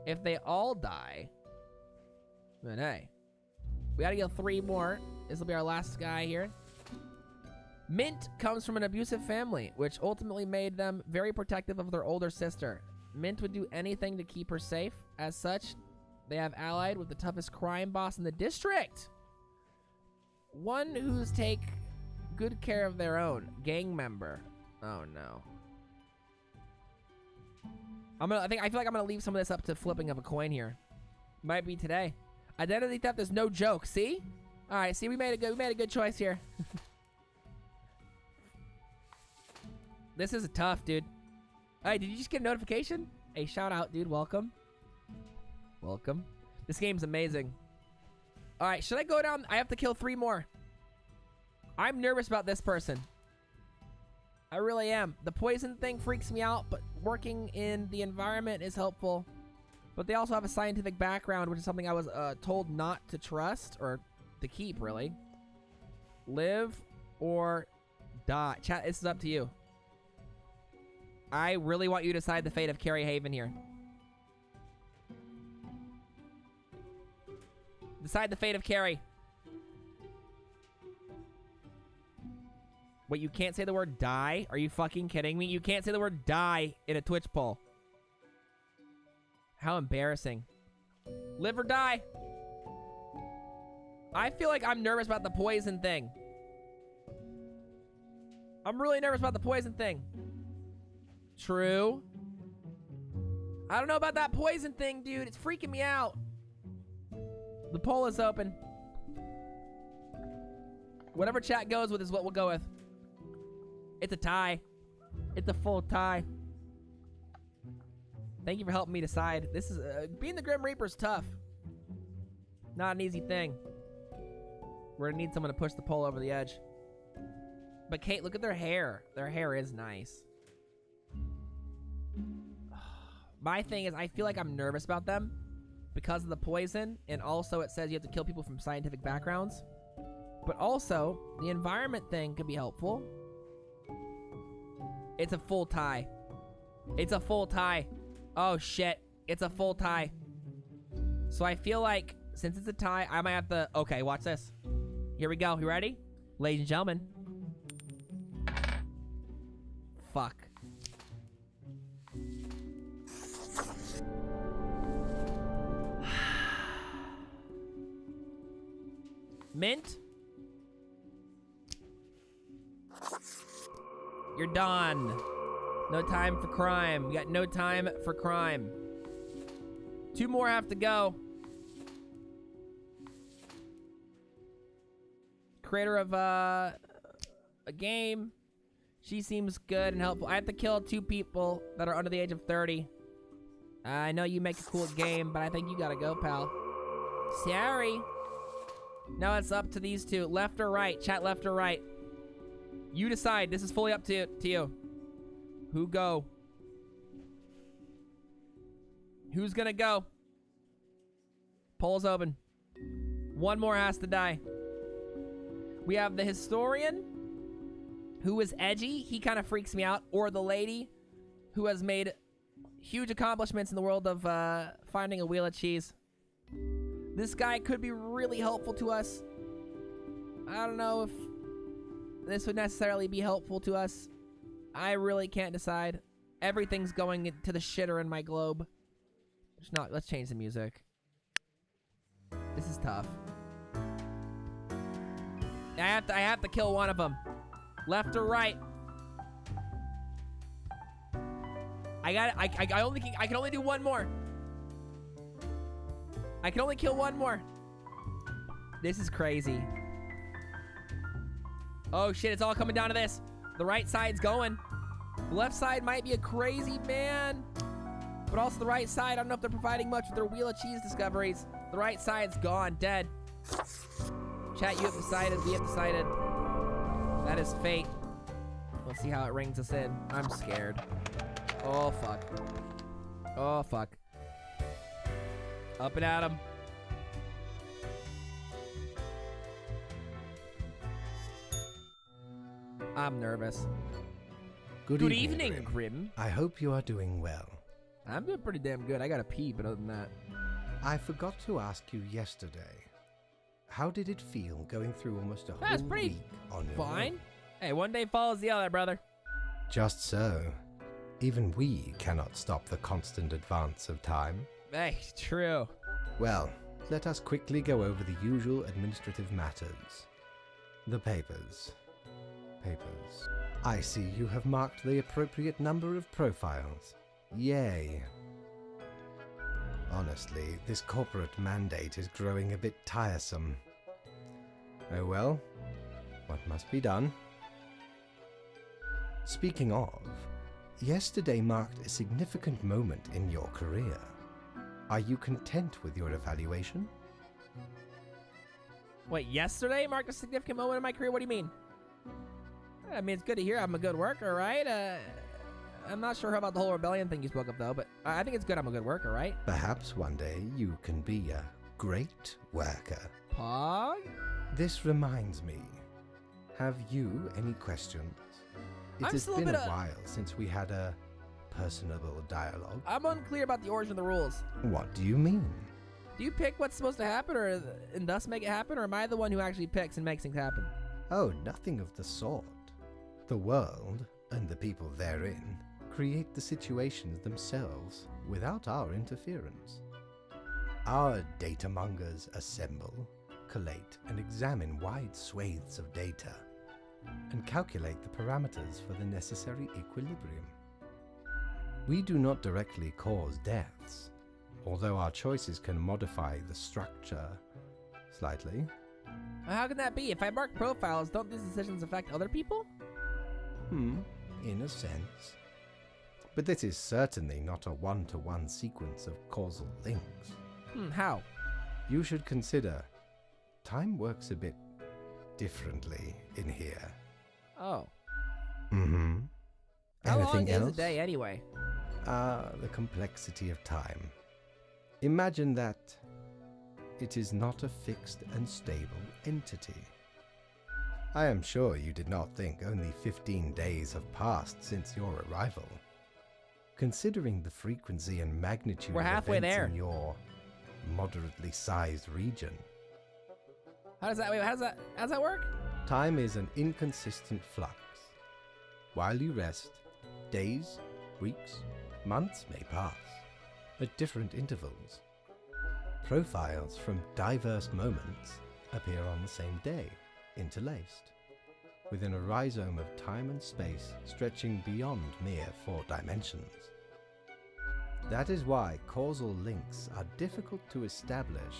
If they all die... But hey, we gotta get 3 more. This will be our last guy here. Mint comes from an abusive family, which ultimately made them very protective of their older sister. Mint would do anything to keep her safe. As such, they have allied with the toughest crime boss in the district. One who's take good care of their own. Gang member. Oh no. I feel like I'm gonna leave some of this up to flipping of a coin here. Might be today. Identity theft is no joke. See? All right. See, we made a good choice here. This is tough, dude. Hey, did you just get a notification? Hey, shout out, dude. Welcome. Welcome. This game's amazing. All right, should I go down? I have to kill 3 more. I'm nervous about this person. I really am. The poison thing freaks me out, but working in the environment is helpful. But they also have a scientific background, which is something I was told not to trust or to keep, really. Live or die. Chat, this is up to you. I really want you to decide the fate of Carrie Haven here. Decide the fate of Carrie. Wait, you can't say the word die? Are you fucking kidding me? You can't say the word die in a Twitch poll. How embarrassing. Live or die. I feel like I'm nervous about the poison thing. I'm really nervous about the poison thing. True. I don't know about that poison thing, dude. It's freaking me out. The poll is open. Whatever chat goes with is what we'll go with. It's a tie. It's a full tie. Thank you for helping me decide. This is being the Grim Reaper is tough. Not an easy thing. We're gonna need someone to push the poll over the edge. But Kate, look at their hair. Their hair is nice. My thing is, I feel like I'm nervous about them because of the poison, and also it says you have to kill people from scientific backgrounds. But also, the environment thing could be helpful. It's a full tie. It's a full tie. Oh shit, it's a full tie. So I feel like, since it's a tie, I might have to... Okay, watch this. Here we go, you ready? Ladies and gentlemen. Fuck. Mint? You're done. No time for crime. We got no time for crime. 2 more have to go. Creator of a game. She seems good and helpful. I have to kill 2 people that are under the age of 30. I know you make a cool game, but I think you gotta go, pal. Sorry. Now it's up to these 2. Left or right? Chat, left or right? You decide. This is fully up to you. Who go? Who's gonna go? Poll's open. 1 more has to die. We have the historian, who is edgy. He kind of freaks me out. Or the lady, who has made huge accomplishments in the world of finding a wheel of cheese. This guy could be really helpful to us. I don't know if this would necessarily be helpful to us. I really can't decide. Everything's going to the shitter in my globe. Let's change the music. This is tough. I have to kill one of them. Left or right? I can only do 1 more. I can only kill 1 more. This is crazy. Oh shit, it's all coming down to this. The right side's going. The left side might be a crazy man. But also the right side, I don't know if they're providing much with their wheel of cheese discoveries. The right side's gone, dead. Chat, you have decided, we have decided. That is fate. Let's see how it rings us in. I'm scared. Oh fuck. Oh fuck. Up and at him. I'm nervous. Good evening, Grim. I hope you are doing well. I'm doing pretty damn good. I gotta pee, but other than that. I forgot to ask you yesterday. How did it feel going through almost a That's whole pretty week on your fine. own? Hey, one day follows the other, brother. Just so. Even we cannot stop the constant advance of time. Hey, true. Well, let us quickly go over the usual administrative matters. The papers. I see you have marked the appropriate number of profiles. Yay. Honestly, this corporate mandate is growing a bit tiresome. Oh well, what must be done? Speaking of, yesterday marked a significant moment in your career. Are you content with your evaluation? Wait, yesterday marked a significant moment in my career? What do you mean? I mean, it's good to hear I'm a good worker, right? I'm not sure about the whole rebellion thing you spoke of, though, but I think it's good I'm a good worker, right? Perhaps one day you can be a great worker. Pog? This reminds me. Have you any questions? It has been a while since we had a personable dialogue. I'm unclear about the origin of the rules. What do you mean? Do you pick what's supposed to happen and thus make it happen, or am I the one who actually picks and makes things happen? Oh, nothing of the sort. The world, and the people therein, create the situations themselves without our interference. Our data mongers assemble, collate, and examine wide swathes of data, and calculate the parameters for the necessary equilibrium. We do not directly cause deaths, although our choices can modify the structure slightly. How can that be? If I mark profiles, don't these decisions affect other people? In a sense. But this is certainly not a one-to-one sequence of causal links. How? You should consider time works a bit differently in here. Oh. Anything How long else? is a day anyway? The complexity of time. Imagine that it is not a fixed and stable entity. I am sure you did not think only 15 days have passed since your arrival. Considering the frequency and magnitude We're of halfway events there. in your moderately sized region. How does that work? Time is an inconsistent flux. While you rest, days, weeks, months may pass, at different intervals. Profiles from diverse moments appear on the same day, interlaced, within a rhizome of time and space stretching beyond mere 4 dimensions. That is why causal links are difficult to establish,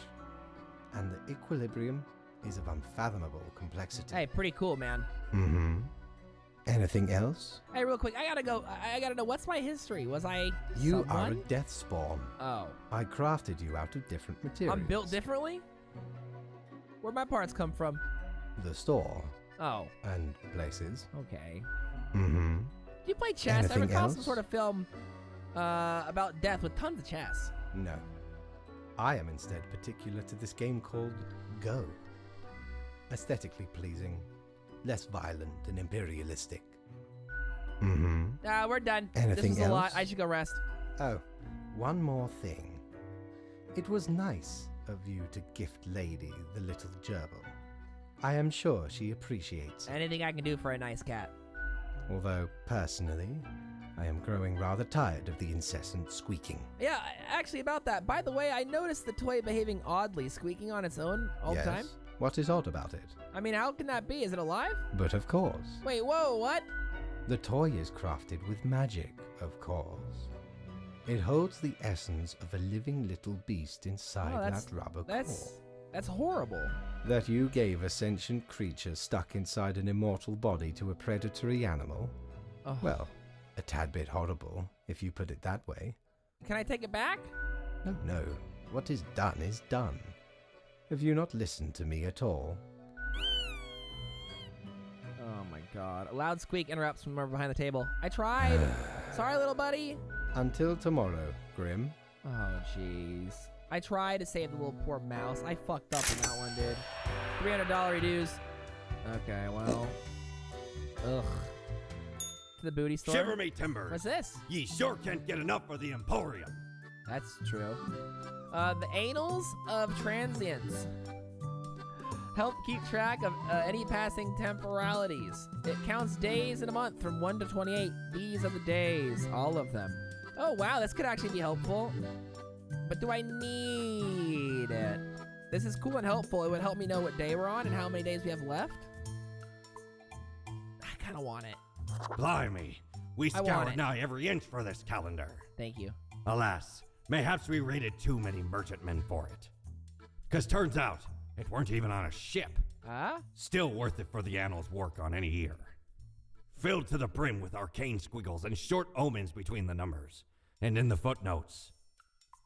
and the equilibrium is of unfathomable complexity. Hey, pretty cool, man. Anything else? Hey, real quick, I gotta know, what's my history? Was I You someone? are a death spawn. Oh. I crafted you out of different materials. I'm built differently? Where'd my parts come from? The store. Oh. And places. Okay. Mm-hmm. Do you play chess? I Anything recall some else? sort of film about death with tons of chess. No. I am instead particular to this game called Go. Aesthetically pleasing, less violent and imperialistic. We're done. Anything this is a lot. else? I should go rest. Oh, one more thing. It was nice of you to gift Lady the little gerbil. I am sure she appreciates it. Anything I can do for a nice cat. Although, personally, I am growing rather tired of the incessant squeaking. Yeah, actually about that. By the way, I noticed the toy behaving oddly, squeaking on its own all the time. What is odd about it? I mean, how can that be? Is it alive? But of course. Wait, whoa, what? The toy is crafted with magic, of course. It holds the essence of a living little beast inside that rubber core. That's horrible. That you gave a sentient creature stuck inside an immortal body to a predatory animal? Oh. Well, a tad bit horrible, if you put it that way. Can I take it back? No. What is done is done. Have you not listened to me at all? Oh my god. A loud squeak interrupts from behind the table. I tried. Sorry, little buddy. Until tomorrow, Grim. Oh, jeez. I tried to save the little poor mouse. I fucked up in that one, dude. $300 dues. Okay, well. Ugh. To the booty store. Shiver me timbers. What's this? Ye sure can't get enough of the Emporium. That's true. The Annals of Transience. Help keep track of any passing temporalities. It counts days in a month from 1 to 28. These are the days. All of them. Oh, wow. This could actually be helpful. But do I need it? This is cool and helpful. It would help me know what day we're on and how many days we have left. I kind of want it. Blimey. We I want scoured it. nigh every inch for this calendar. Thank you. Alas, mayhaps we raided too many merchantmen for it. 'Cause turns out, it weren't even on a ship. Ah? Still worth it for the annals' work on any year. Filled to the brim with arcane squiggles and short omens between the numbers. And in the footnotes.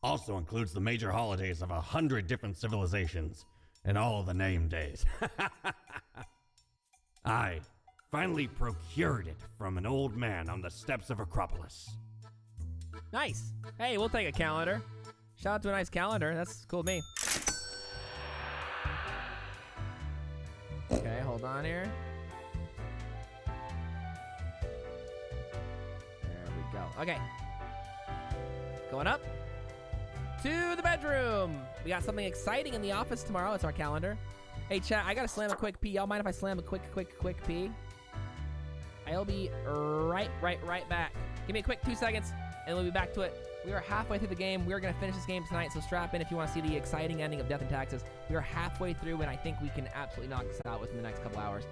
Also includes the major holidays of 100 different civilizations and all the name days. I finally procured it from an old man on the steps of Acropolis. Nice. Hey, we'll take a calendar. Shout out to a nice calendar. That's cool with me. Okay, hold on here. There we go. Okay. Going up to the bedroom. We got something exciting in the office tomorrow. It's our calendar. Hey, chat, I gotta slam a quick pee. Y'all mind if I slam a quick pee? I'll be right back. Give me a quick 2 seconds, and we'll be back to it. We are halfway through the game. We are going to finish this game tonight, so strap in if you want to see the exciting ending of Death and Taxes. We are halfway through, and I think we can absolutely knock this out within the next couple hours.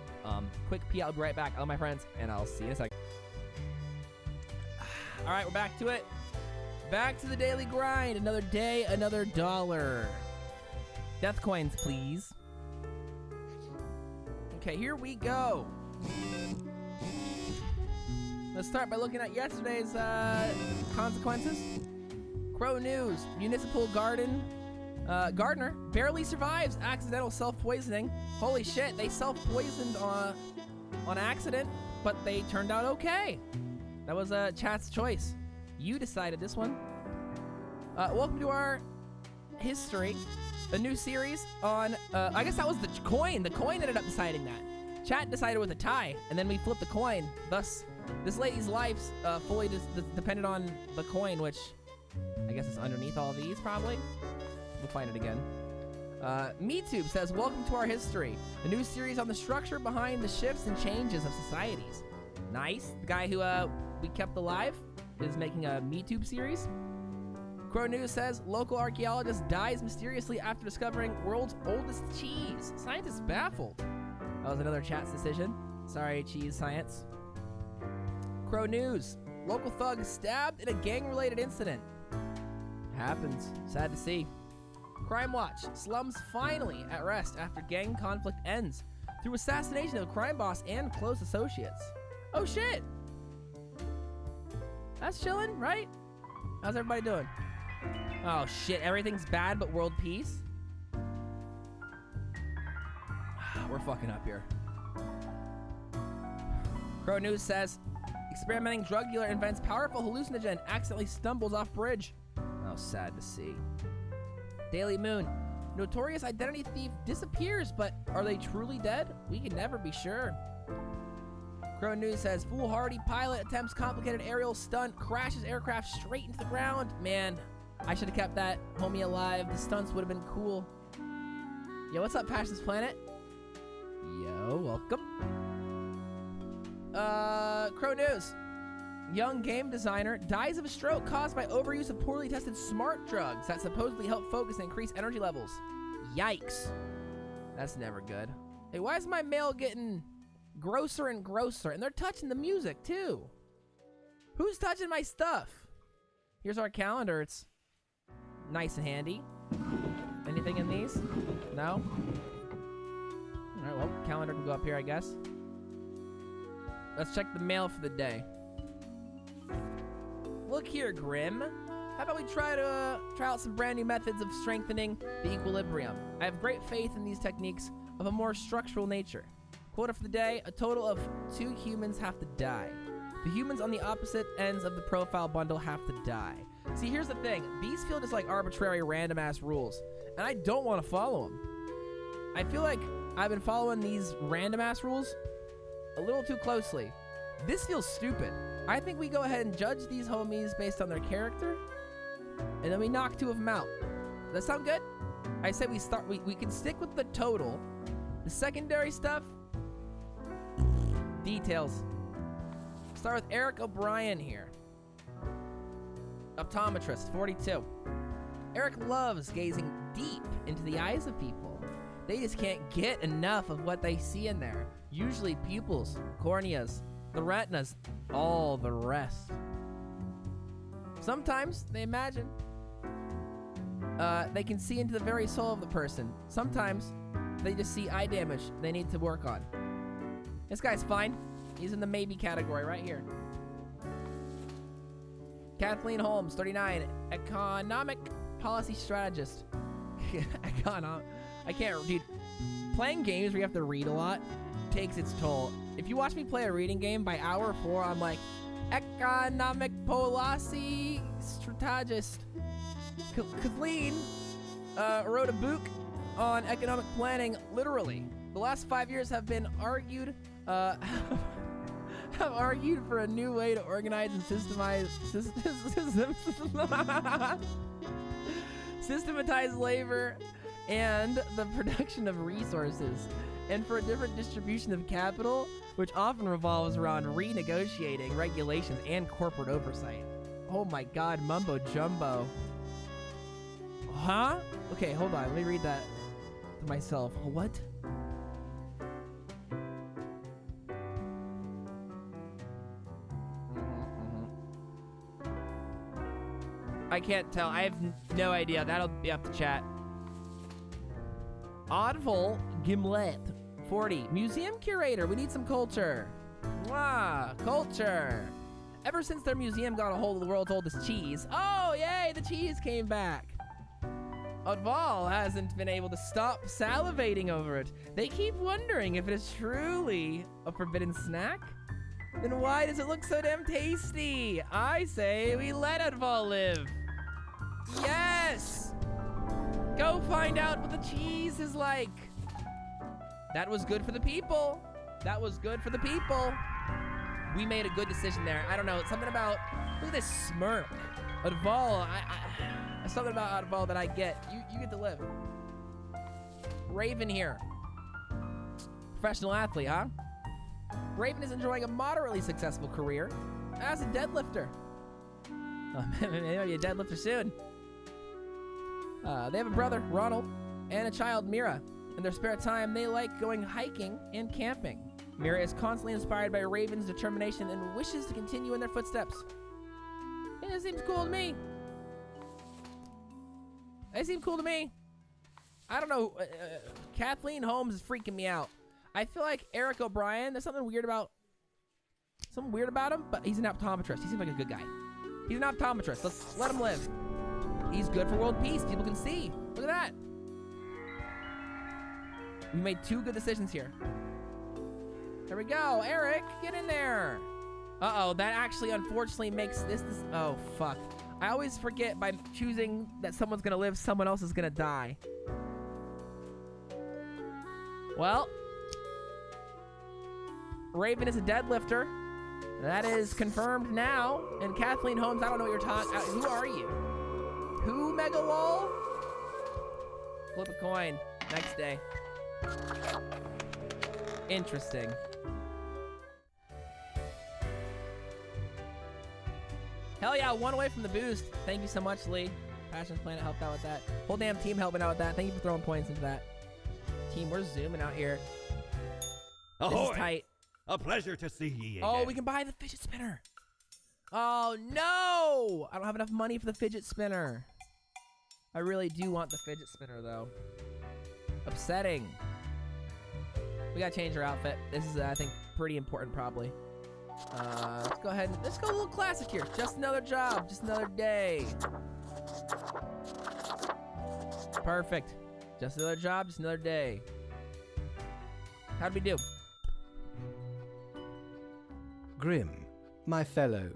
Quick pee, I'll be right back. Hello, my friends, and I'll see you in a second. All right, we're back to it. Back to the daily grind. Another day, another dollar. Death coins, please. Okay, here we go. Let's start by looking at yesterday's consequences. Crow News. Municipal gardener barely survives accidental self-poisoning. Holy shit, they self-poisoned on accident, but they turned out okay. That was chat's choice. You decided this one. Welcome to our history. A new series on, I guess that was the coin. The coin ended up deciding that. Chat decided with a tie, and then we flipped the coin. Thus, this lady's life fully depended on the coin, which I guess is underneath all these, probably. We'll find it again. MeTube says, welcome to our history. A new series on the structure behind the shifts and changes of societies. Nice. The guy who we kept alive is making a MeTube series. Crow News says, local archaeologist dies mysteriously after discovering world's oldest cheese. Scientists baffled. That was another chat's decision. Sorry, cheese science. Crow News. Local thug stabbed in a gang-related incident. Happens. Sad to see. Crime Watch. Slums finally at rest after gang conflict ends through assassination of a crime boss and close associates. Oh shit! That's chillin', right? How's everybody doing? Oh shit, everything's bad but world peace? We're fucking up here. Crow News says, experimenting drug dealer invents powerful hallucinogen, accidentally stumbles off bridge. Oh, sad to see. Daily Moon. Notorious identity thief disappears, but are they truly dead? We can never be sure. Crow News says, foolhardy pilot attempts complicated aerial stunt, crashes aircraft straight into the ground. Man, I should have kept that homie alive. The stunts would have been cool. Yo, what's up, Passion's Planet? Yo, welcome. Crow News. Young game designer dies of a stroke caused by overuse of poorly tested smart drugs that supposedly help focus and increase energy levels. Yikes. That's never good. Hey, why is my mail getting grosser and grosser? And they're touching the music, too. Who's touching my stuff? Here's our calendar. It's nice and handy. Anything in these? No? Alright, well, calendar can go up here, I guess. Let's check the mail for the day. Look here, Grim. How about we try out some brand new methods of strengthening the equilibrium? I have great faith in these techniques of a more structural nature. Quota for the day, a total of 2 humans have to die. The humans on the opposite ends of the profile bundle have to die. See, here's the thing. These feel just like arbitrary, random-ass rules, and I don't want to follow them. I feel like I've been following these random-ass rules a little too closely. This feels stupid. I think we go ahead and judge these homies based on their character, and then we knock 2 of them out. Does that sound good? I say we can stick with the total. The secondary stuff, details. Start with Eric O'Brien here. Optometrist, 42. Eric loves gazing deep into the eyes of people. They just can't get enough of what they see in there. Usually pupils, corneas, the retinas, all the rest. Sometimes they imagine they can see into the very soul of the person. Sometimes they just see eye damage they need to work on. This guy's fine. He's in the maybe category right here. Kathleen Holmes, 39, economic policy strategist. I can't, dude. Playing games where you have to read a lot takes its toll. If you watch me play a reading game, by hour 4, I'm like, economic policy strategist. Kathleen wrote a book on economic planning, literally. The last 5 years have been argued, have argued for a new way to organize and systematize labor and the production of resources, and for a different distribution of capital, which often revolves around renegotiating regulations and corporate oversight. Oh my god, mumbo jumbo. Huh? Okay, hold on, let me read that to myself. What? I can't tell. I have no idea. That'll be up to chat. Oddville Gimlet, 40. Museum curator. We need some culture. Mwah, culture. Ever since their museum got a hold of the world's oldest cheese. Oh, yay, the cheese came back. Oddville hasn't been able to stop salivating over it. They keep wondering if it is truly a forbidden snack. Then why does it look so damn tasty? I say we let Oddville live. Yes! Go find out what the cheese is like. That was good for the people. That was good for the people. We made a good decision there. I don't know, something about, look at this smirk. Oddville, something about Oddville that I get. You get to live. Raven here. Professional athlete, huh? Raven is enjoying a moderately successful career as a deadlifter. Oh, maybe a deadlifter soon. They have a brother, Ronald, and a child, Mira. In their spare time, they like going hiking and camping. Mira is constantly inspired by Raven's determination and wishes to continue in their footsteps. Yeah, it seems cool to me. They seem cool to me. I don't know. Kathleen Holmes is freaking me out. I feel like Eric O'Brien, there's something weird about him, but he's an optometrist. He seems like a good guy. He's an optometrist. Let's let him live. He's good for world peace. People can see. Look at that. We made 2 good decisions here. There we go. Eric, get in there. Uh-oh, that actually unfortunately makes this. Oh, fuck. I always forget by choosing that someone's gonna live, someone else is gonna die. Well, Raven is a deadlifter. That is confirmed now. And Kathleen Holmes, I don't know what you're talking about. Who are you? Who, Megalol? Flip a coin. Next day. Interesting. Hell yeah, 1 away from the boost. Thank you so much, Lee. Passions Planet helped out with that. Whole damn team helping out with that. Thank you for throwing points into that. Team, we're zooming out here. Ahoy! This is tight. A pleasure to see ye again. Oh, we can buy the fidget spinner. Oh, no! I don't have enough money for the fidget spinner. I really do want the fidget spinner, though. Upsetting. We gotta change our outfit. This is, I think, pretty important, probably. Let's go ahead and let's go a little classic here. Just another job, just another day. Perfect. Just another job, just another day. How'd we do? Grim, my fellow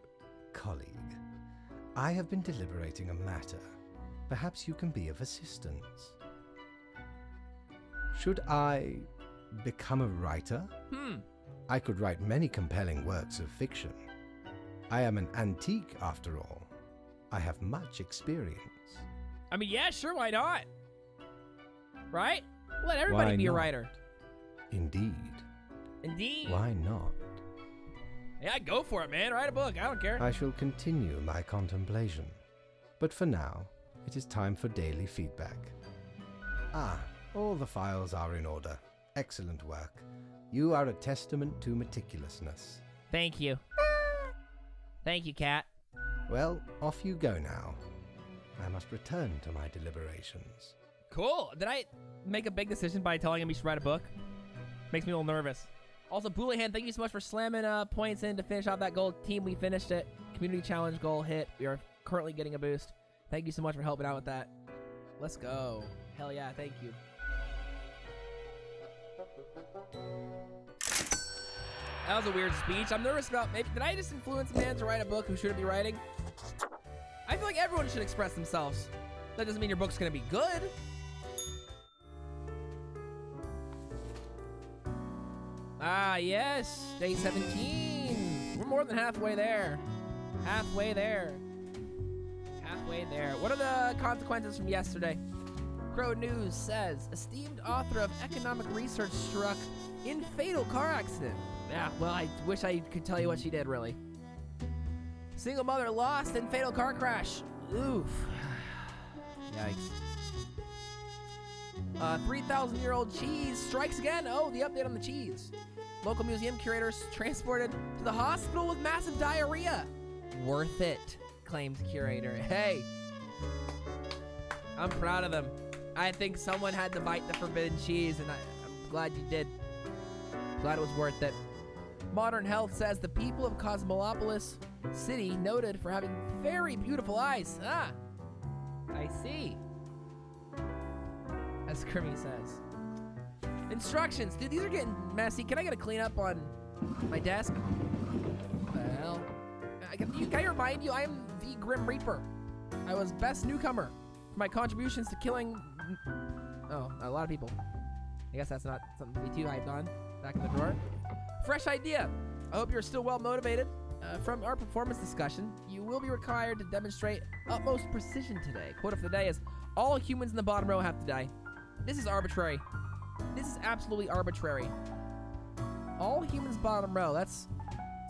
colleague, I have been deliberating a matter. Perhaps you can be of assistance. Should I become a writer? I could write many compelling works of fiction. I am an antique, after all. I have much experience. I mean, yeah, sure, why not? Right? Let everybody be a writer. Indeed. Indeed. Why not? Yeah, go for it, man. Write a book. I don't care. I shall continue my contemplation. But for now, it is time for daily feedback. Ah, all the files are in order. Excellent work. You are a testament to meticulousness. Thank you. Thank you, cat. Well, off you go now. I must return to my deliberations. Cool. Did I make a big decision by telling him he should write a book? Makes me a little nervous. Also, Boulahan, thank you so much for slamming points in to finish off that goal. Team, we finished it. Community challenge goal hit. We are currently getting a boost. Thank you so much for helping out with that. Let's go. Hell yeah, thank you. That was a weird speech. I'm nervous about, maybe, did I just influence a man to write a book who shouldn't be writing? I feel like everyone should express themselves. That doesn't mean your book's gonna be good. Ah, yes, day 17. We're more than halfway there. Halfway there. Halfway there. What are the consequences from yesterday? Crow News says, esteemed author of economic research struck in fatal car accident. Yeah, well, I wish I could tell you what she did, really. Single mother lost in fatal car crash. Oof. Yikes. 3,000-year-old cheese strikes again. Oh, the update on the cheese. Local museum curators transported to the hospital with massive diarrhea. Worth it, claims curator. Hey, I'm proud of them. I think someone had to bite the forbidden cheese, and I'm glad you did. Glad it was worth it. Modern Health says the people of Cosmopolis City noted for having very beautiful eyes. Ah, I see. As Kermie says. Instructions. Dude, these are getting messy. Can I get a cleanup on my desk? What the hell? Can I remind you, I am the Grim Reaper. I was best newcomer for my contributions to killing... Oh, a lot of people. I guess that's not something to be too hyped on. Back in the drawer. Fresh idea. I hope you're still well motivated. From our performance discussion, you will be required to demonstrate utmost precision today. Quote of the day is, all humans in the bottom row have to die. This is arbitrary. This is absolutely arbitrary. All humans bottom row. That's...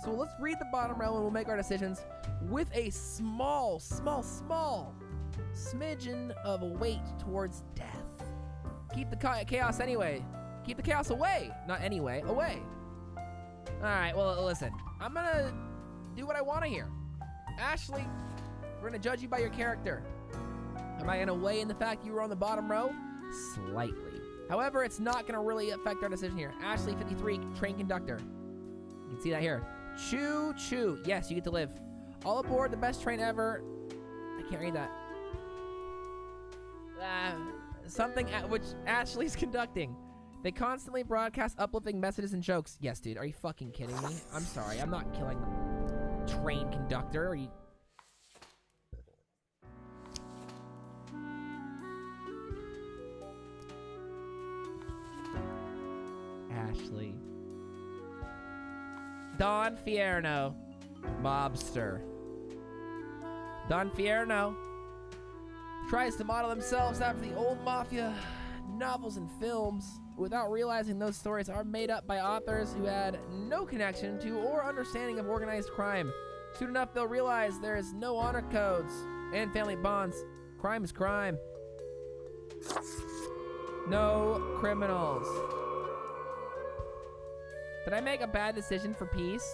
So let's read the bottom row and we'll make our decisions with a small smidgen of a weight towards death. Keep the chaos anyway. Keep the chaos away. Not anyway, away. Alright, well, listen. I'm gonna do what I want to hear. Ashley, we're gonna judge you by your character. Am I gonna weigh in the fact you were on the bottom row? Slightly. However, it's not gonna really affect our decision here. Ashley, 53, train conductor. You can see that here. Choo choo. Yes, you get to live. All aboard the best train ever. I can't read that. Something at which Ashley's conducting. They constantly broadcast uplifting messages and jokes. Yes, dude. Are you fucking kidding me? I'm sorry. I'm not killing the train conductor. Are you... Ashley. Don Fierno. Mobster. Don Fierno tries to model themselves after the old mafia novels and films without realizing those stories are made up by authors who had no connection to or understanding of organized crime. Soon enough, they'll realize there is no honor codes and family bonds. Crime is crime. No criminals. Did I make a bad decision for Peace?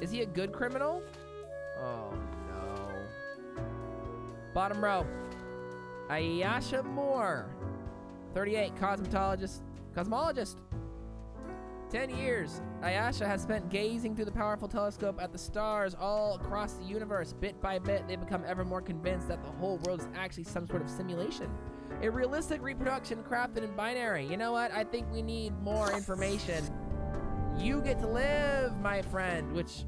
Is he a good criminal? Oh, no. Bottom row. Ayasha Moore. 38, cosmologist. 10 years. Ayasha has spent gazing through the powerful telescope at the stars all across the universe. Bit by bit, they become ever more convinced that the whole world is actually some sort of simulation. A realistic reproduction crafted in binary. You know what? I think we need more information. You get to live, my friend, which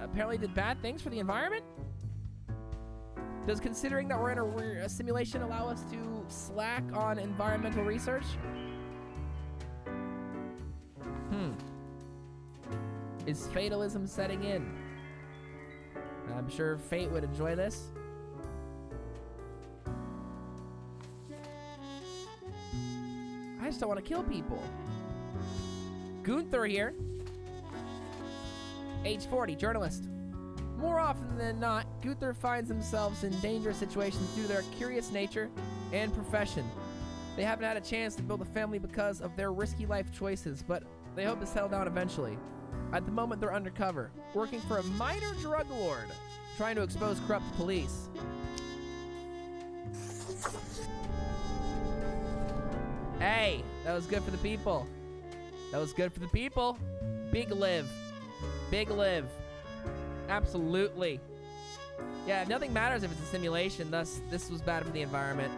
apparently did bad things for the environment? Does considering that we're in a simulation allow us to slack on environmental research? Is fatalism setting in? I'm sure Fate would enjoy this. I just don't want to kill people. Gunther here. Age 40, journalist. More often than not, Gunther finds themselves in dangerous situations due to their curious nature and profession. They haven't had a chance to build a family because of their risky life choices, but they hope to settle down eventually. At the moment, they're undercover, working for a minor drug lord, trying to expose corrupt police. Hey, that was good for the people. That was good for the people. Big live. Big live. Absolutely. Yeah, nothing matters if it's a simulation, thus this was bad for the environment.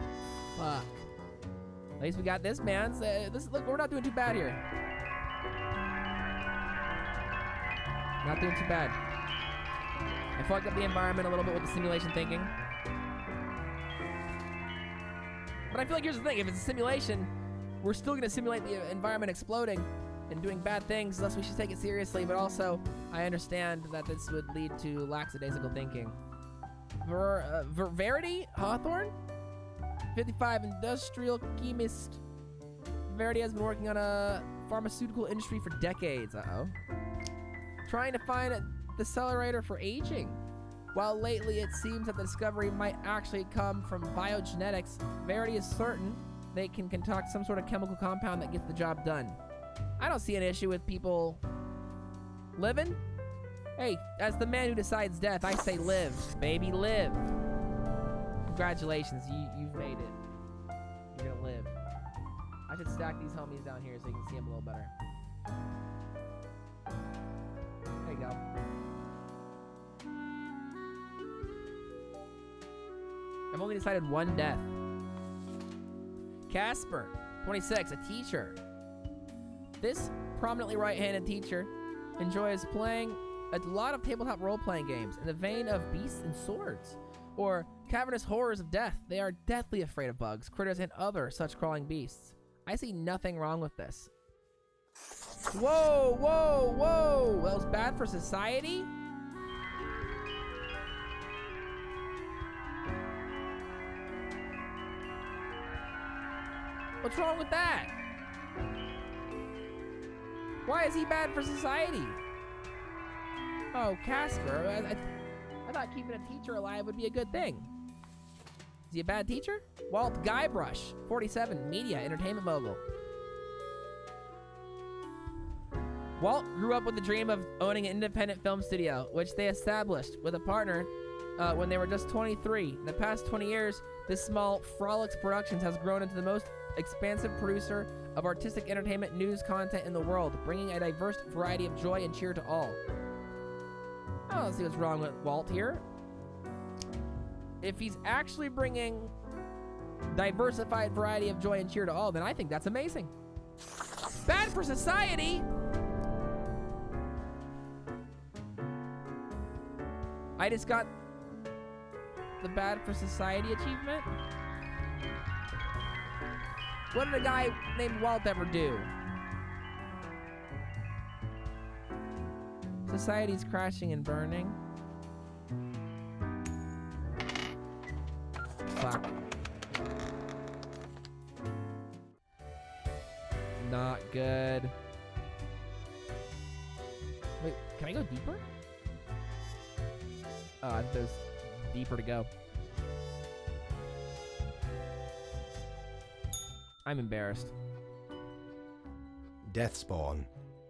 Fuck. At least we got this, man. Look, we're not doing too bad here. Not doing too bad. I fucked up the environment a little bit with the simulation thinking. But I feel like here's the thing. If it's a simulation, we're still going to simulate the environment exploding and doing bad things, thus we should take it seriously. But also, I understand that this would lead to lackadaisical thinking. Verity Hawthorne? 55, industrial chemist. Verity has been working on a pharmaceutical industry for decades. Uh-oh. Trying to find a decelerator for aging. While lately it seems that the discovery might actually come from biogenetics, Verity is certain they can concoct some sort of chemical compound that gets the job done. I don't see an issue with people living. Hey, as the man who decides death, I say live, baby, live. Congratulations, you've made it. You're gonna live. I should stack these homies down here so you can see them a little better. There you go. I've only decided one death. Casper, 26, a teacher. This prominently right-handed teacher enjoys playing a lot of tabletop role-playing games in the vein of Beasts and Swords, or Cavernous Horrors of Death. They are deathly afraid of bugs, critters, and other such crawling beasts. I see nothing wrong with this. Whoa, whoa, whoa! That was bad for society? What's wrong with that? Why is he bad for society? Oh, Casper, I thought keeping a teacher alive would be a good thing. Is he a bad teacher? Walt Guybrush, 47, media, entertainment mogul. Walt grew up with the dream of owning an independent film studio, which they established with a partner when they were just 23. In the past 20 years, this small Frolics Productions has grown into the most expansive producer of artistic entertainment news content in the world, bringing a diverse variety of joy and cheer to all. I don't see what's wrong with Walt here. If he's actually bringing diversified variety of joy and cheer to all, then I think that's amazing. Bad for society? I just got the bad for society achievement? What did a guy named Walt ever do? Society's crashing and burning. Fuck. Not good. Wait, can I go deeper? Oh, I think there's deeper to go. I'm embarrassed. Deathspawn,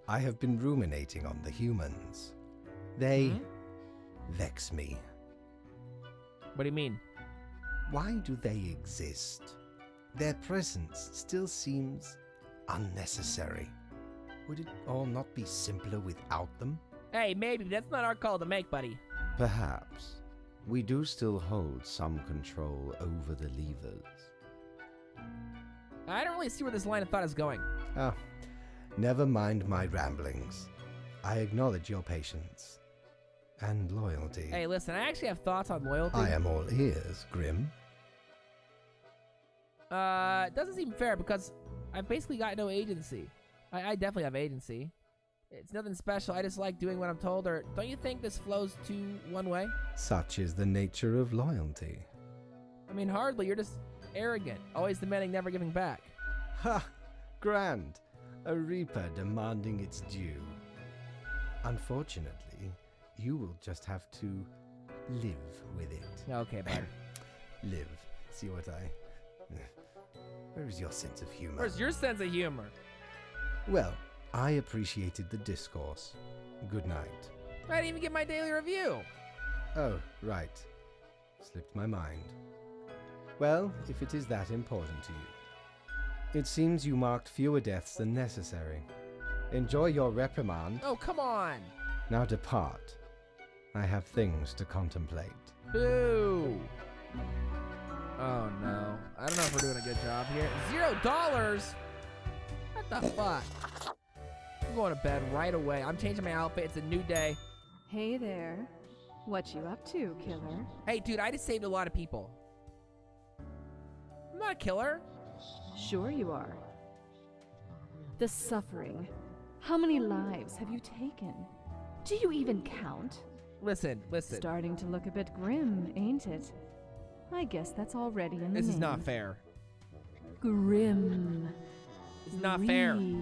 I have been ruminating on the humans. They vex me. What do you mean? Why do they exist? Their presence still seems unnecessary. Would it all not be simpler without them? Hey, maybe. That's not our call to make, buddy. Perhaps. We do still hold some control over the levers. I don't really see where this line of thought is going. Ah, never mind my ramblings. I acknowledge your patience. And loyalty. Hey, listen, I actually have thoughts on loyalty. I am all ears, Grim. It doesn't seem fair because I've basically got no agency. I definitely have agency. It's nothing special. I just like doing what I'm told, or don't you think this flows to one way? Such is the nature of loyalty. I mean, hardly. You're just arrogant, always demanding, never giving back. Ha! Grand. A reaper demanding its due. Unfortunately, you will just have to live with it. Okay, bud. Live. See what I... Where is your sense of humor? Where's your sense of humor? Well, I appreciated the discourse. Good night. I didn't even get my daily review. Oh, right. Slipped my mind. Well, if it is that important to you. It seems you marked fewer deaths than necessary. Enjoy your reprimand. Oh, come on. Now depart. I have things to contemplate. Boo. Oh, no. I don't know if we're doing a good job here. $0? What the fuck? I'm going to bed right away. I'm changing my outfit. It's a new day. Hey there. What you up to, killer? Hey, dude, I just saved a lot of people. I'm not a killer. Sure you are. The suffering. How many lives have you taken? Do you even count? Listen. Starting to look a bit grim, ain't it? I guess that's already in the name. This is not fair. Grim. It's not fair. Reaper.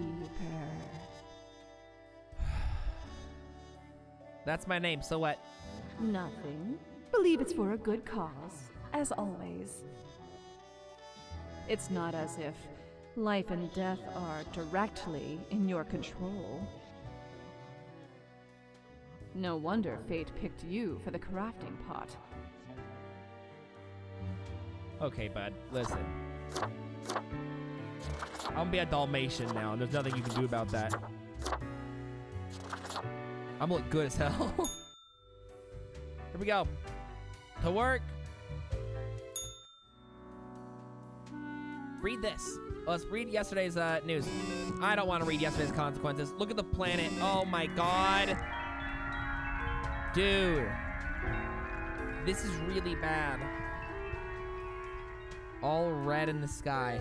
That's my name, so what? Nothing. Believe it's for a good cause, as always. It's not as if life and death are directly in your control. No wonder fate picked you for the crafting pot. Okay, bud, listen. I'm gonna be a Dalmatian now, and there's nothing you can do about that. I'm gonna look good as hell. Here we go. To work. Read this. Let's read yesterday's news. I don't want to read yesterday's consequences. Look at the planet. Oh my god. Dude. This is really bad. All red in the sky.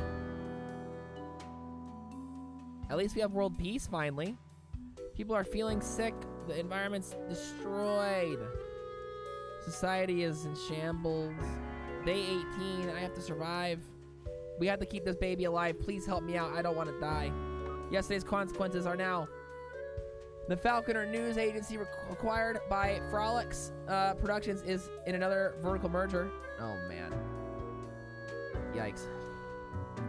At least we have world peace finally. People are feeling sick. The environment's destroyed. Society is in shambles. Day 18, I have to survive. We have to keep this baby alive. Please help me out. I don't want to die. Yesterday's consequences are now. The Falconer News Agency acquired by Frolics Productions is in another vertical merger. Oh, man. Yikes.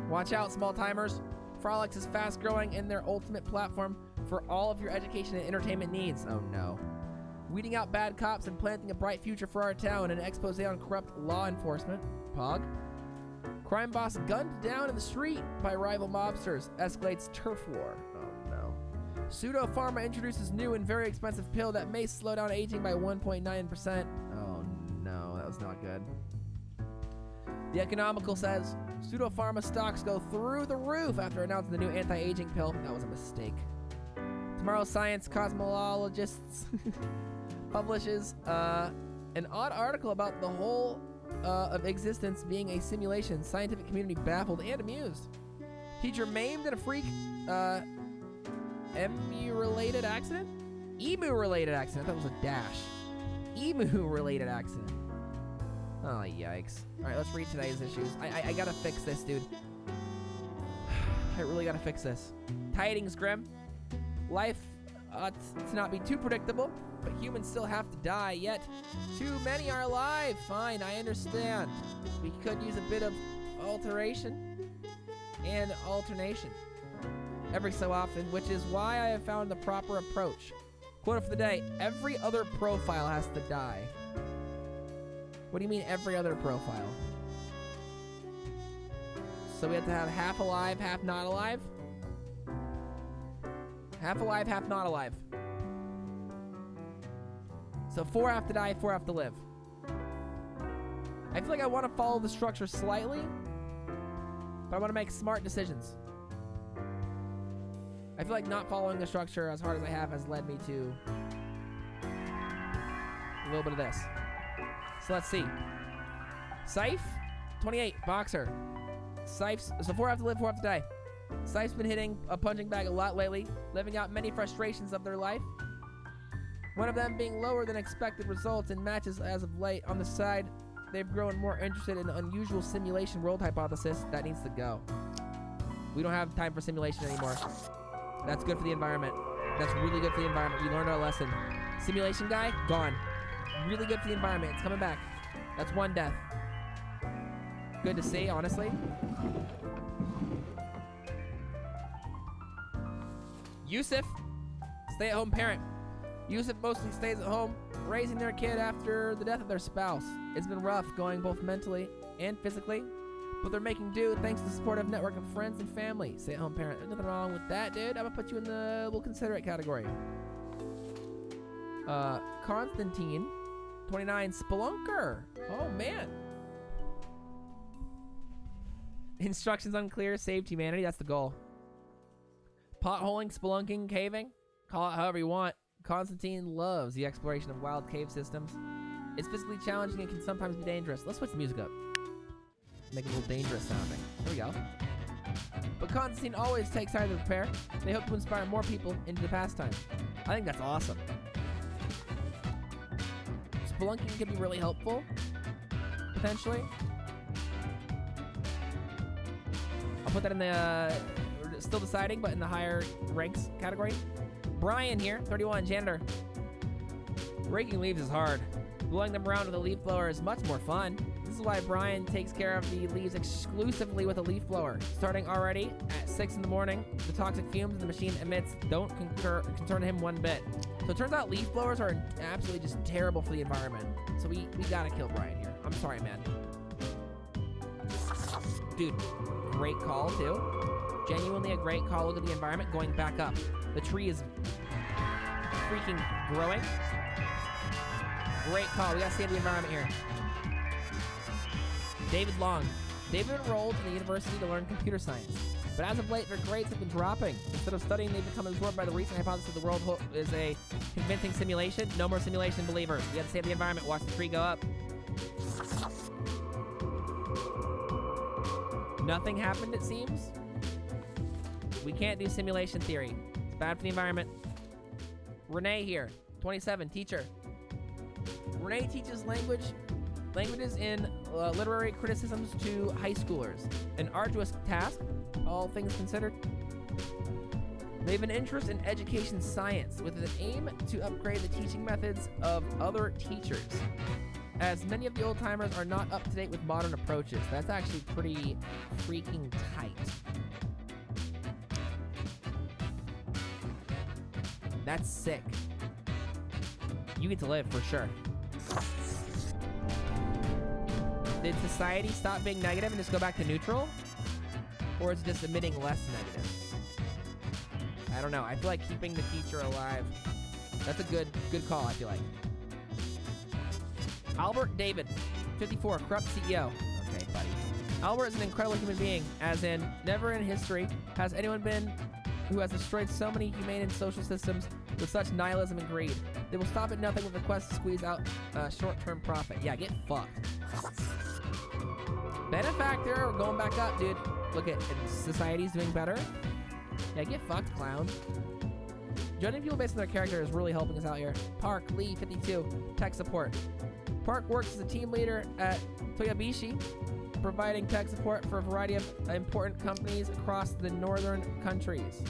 Watch out, small timers. Frolics is fast growing in their ultimate platform for all of your education and entertainment needs. Oh, no. Weeding out bad cops and planting a bright future for our town. An expose on corrupt law enforcement. Pog. Crime boss gunned down in the street by rival mobsters. Escalates turf war. Oh, no. Pseudo Pharma introduces new and very expensive pill that may slow down aging by 1.9%. Oh, no. That was not good. The Economical says, Pseudo Pharma stocks go through the roof after announcing the new anti-aging pill. That was a mistake. Tomorrow's Science Cosmologists publishes an odd article about the whole of existence being a simulation. Scientific community baffled and amused. Teacher maimed in a freak emu-related accident? Emu-related accident. That was a dash. Emu-related accident. Oh, yikes. All right, let's read today's issues. I gotta fix this, dude. I really gotta fix this. Tidings, Grim. Life ought to not be too predictable, but humans still have to die, yet too many are alive. Fine, I understand. We could use a bit of alteration and alternation every so often, which is why I have found the proper approach. Quote for the day, every other profile has to die. What do you mean every other profile? So we have to have half alive, half not alive? Half alive, half not alive. So 4 have to die, 4 have to live. I feel like I want to follow the structure slightly, but I want to make smart decisions. I feel like not following the structure as hard as I have has led me to a little bit of this. So let's see. Scythe, 28, Boxer. Scythe's, so 4 have to live, 4 have to die. Scythe's been hitting a punching bag a lot lately, living out many frustrations of their life. One of them being lower than expected results in matches as of late. On the side, they've grown more interested in the unusual simulation world hypothesis. That needs to go. We don't have time for simulation anymore. That's good for the environment. That's really good for the environment. We learned our lesson. Simulation guy, gone. Really good for the environment. It's coming back. That's 1 death. Good to see, honestly. Yusuf, stay-at-home parent. Yusuf mostly stays at home, raising their kid after the death of their spouse. It's been rough going both mentally and physically, but they're making do thanks to the supportive network of friends and family. Stay-at-home parent. There's nothing wrong with that, dude. I'm gonna put you in the we'll consider it category. Constantine, 29, Spelunker. Oh, man. Instructions unclear, saved humanity. That's the goal. Potholing, spelunking, caving. Call it however you want. Constantine loves the exploration of wild cave systems. It's physically challenging and can sometimes be dangerous. Let's switch the music up. Make it a little dangerous sounding. There we go. But Constantine always takes time to prepare. They hope to inspire more people into the pastime. I think that's awesome. Spelunking can be really helpful, potentially. I'll put that in the, still deciding, but in the higher ranks category. Brian here, 31, janitor. Raking leaves is hard. Blowing them around with a leaf blower is much more fun. This is why Brian takes care of the leaves exclusively with a leaf blower. Starting already at 6 in the morning, the toxic fumes the machine emits don't concern him one bit. So it turns out leaf blowers are absolutely just terrible for the environment. So we gotta kill Brian here. I'm sorry, man. Dude, great call too. Genuinely a great call. Look at the environment going back up. The tree is freaking growing. Great call. We gotta save the environment here. David Long. David enrolled in the university to learn computer science. But as of late, their grades have been dropping. Instead of studying, they've become absorbed by the recent hypothesis that the world is a convincing simulation. No more simulation believers. We gotta save the environment. Watch the tree go up. Nothing happened, it seems. We can't do simulation theory. It's bad for the environment. Renee here, 27, teacher. Renee teaches languages in literary criticisms to high schoolers. An arduous task, all things considered. They have an interest in education science with an aim to upgrade the teaching methods of other teachers, as many of the old-timers are not up to date with modern approaches. That's actually pretty freaking tight. That's sick. You get to live for sure. Did society stop being negative and just go back to neutral? Or is it just emitting less negative? I don't know. I feel like keeping the teacher alive. That's a good call, I feel like. Albert David, 54, corrupt CEO. Okay, buddy. Albert is an incredible human being, as in, never in history has anyone been who has destroyed so many humane and social systems with such nihilism and greed. They will stop at nothing with the quest to squeeze out short-term profit. Yeah, get fucked. Benefactor, we're going back up, dude. Look at society's doing better. Yeah, get fucked, clown. Judging people based on their character is really helping us out here. Park Lee, 52, tech support. Park works as a team leader at Toyabishi, providing tech support for a variety of important companies across the northern countries.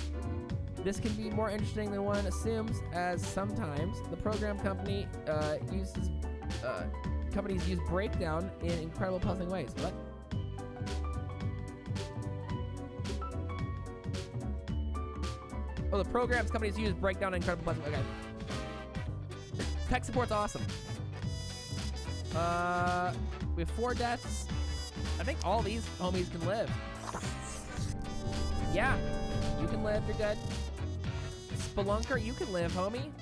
This can be more interesting than one assumes, as sometimes the program company companies use breakdown in incredible puzzling ways. What? Oh, the programs companies use breakdown in incredible puzzling. Okay. Tech support's awesome. We have 4 deaths. I think all these homies can live. Yeah, you can live. You're good. Spelunker, you can live, homie.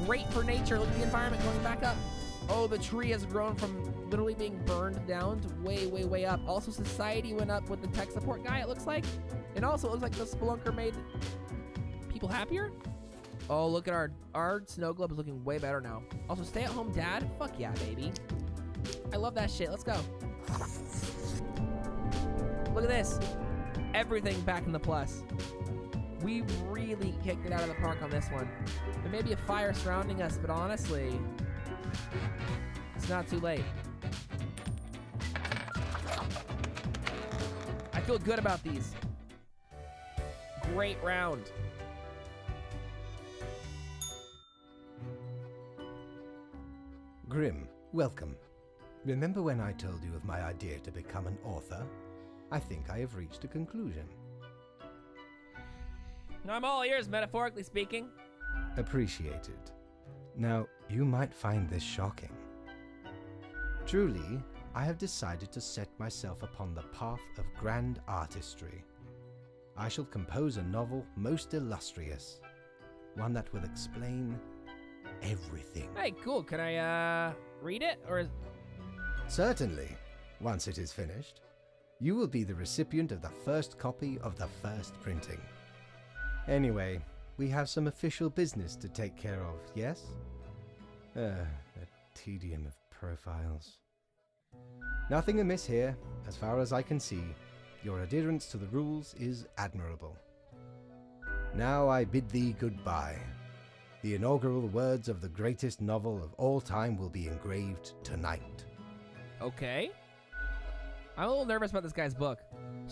Great for nature. Look at the environment going back up. Oh, the tree has grown from literally being burned down to way, way, way up. Also, society went up with the tech support guy, it looks like. And also, it looks like the Spelunker made people happier. Oh, look at our snow globe is looking way better now. Also, stay-at-home dad. Fuck yeah, baby. I love that shit. Let's go. Look at this. Everything back in the plus. We really kicked it out of the park on this one. There may be a fire surrounding us, but honestly, it's not too late. I feel good about these. Great round. Grim, welcome. Remember when I told you of my idea to become an author? I think I have reached a conclusion. I'm all ears, metaphorically speaking. Appreciated. Now, you might find this shocking. Truly, I have decided to set myself upon the path of grand artistry. I shall compose a novel most illustrious, one that will explain everything. Hey, cool. Can I, read it? Or Certainly, once it is finished. You will be the recipient of the first copy of the first printing. Anyway, we have some official business to take care of, yes? The tedium of profiles. Nothing amiss here, as far as I can see. Your adherence to the rules is admirable. Now I bid thee goodbye. The inaugural words of the greatest novel of all time will be engraved tonight. Okay. I'm a little nervous about this guy's book.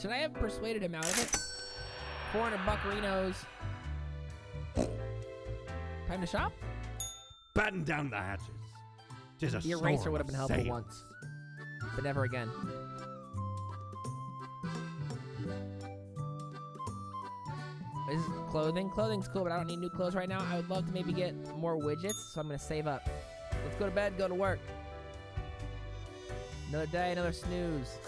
Should I have persuaded him out of it? 400 buccarinos. Time to shop? Batten down the hatches. 'Tis a The eraser sword would have been helpful saying. once, but never again. This is clothing. Clothing's cool, but I don't need new clothes right now. I would love to maybe get more widgets, so I'm gonna save up. Let's go to bed, go to work. Another day, another snooze.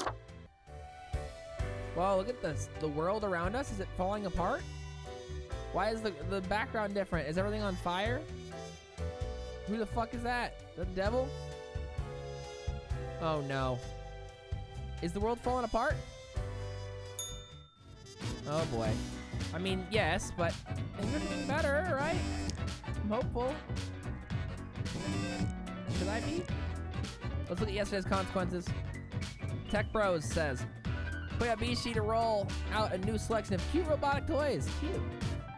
Wow, look at this. The world around us, is it falling apart? Why is the background different? Is everything on fire? Who the fuck is that? The devil? Oh no. Is the world falling apart? Oh boy. I mean, yes, but things are getting better, right? I'm hopeful. Should I be? Let's look at yesterday's consequences. Tech Bros says, Koyabishi to roll out a new selection of cute robotic toys. Cute.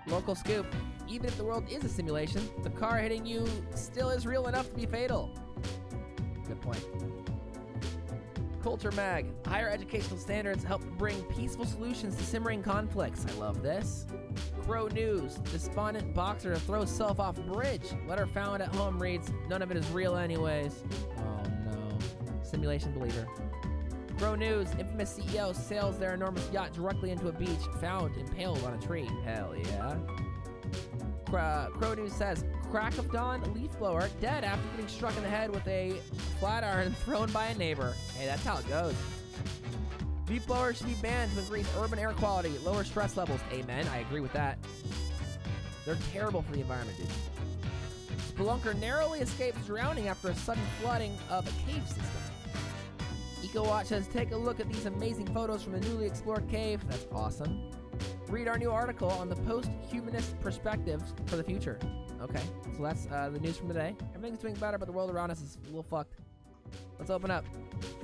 Local scoop. Even if the world is a simulation, the car hitting you still is real enough to be fatal. Good point. Culture Mag. Higher educational standards help bring peaceful solutions to simmering conflicts. I love this. Crow News. Despondent boxer throws self off bridge. Letter found at home reads, none of it is real anyways. Oh no. Simulation believer. Crow News. Infamous CEO sails their enormous yacht directly into a beach, found impaled on a tree. Hell yeah. Crow News says, crack of dawn, leaf blower, dead after getting struck in the head with a flat iron thrown by a neighbor. Hey, that's how it goes. Leaf blowers should be banned to increase urban air quality, lower stress levels. Amen, I agree with that. They're terrible for the environment, dude. Spelunker narrowly escapes drowning after a sudden flooding of a cave system. EcoWatch says, take a look at these amazing photos from the newly explored cave. That's awesome. Read our new article on the post-humanist perspectives for the future. Okay, so that's the news from today. Everything's doing better, but the world around us is a little fucked. Let's open up.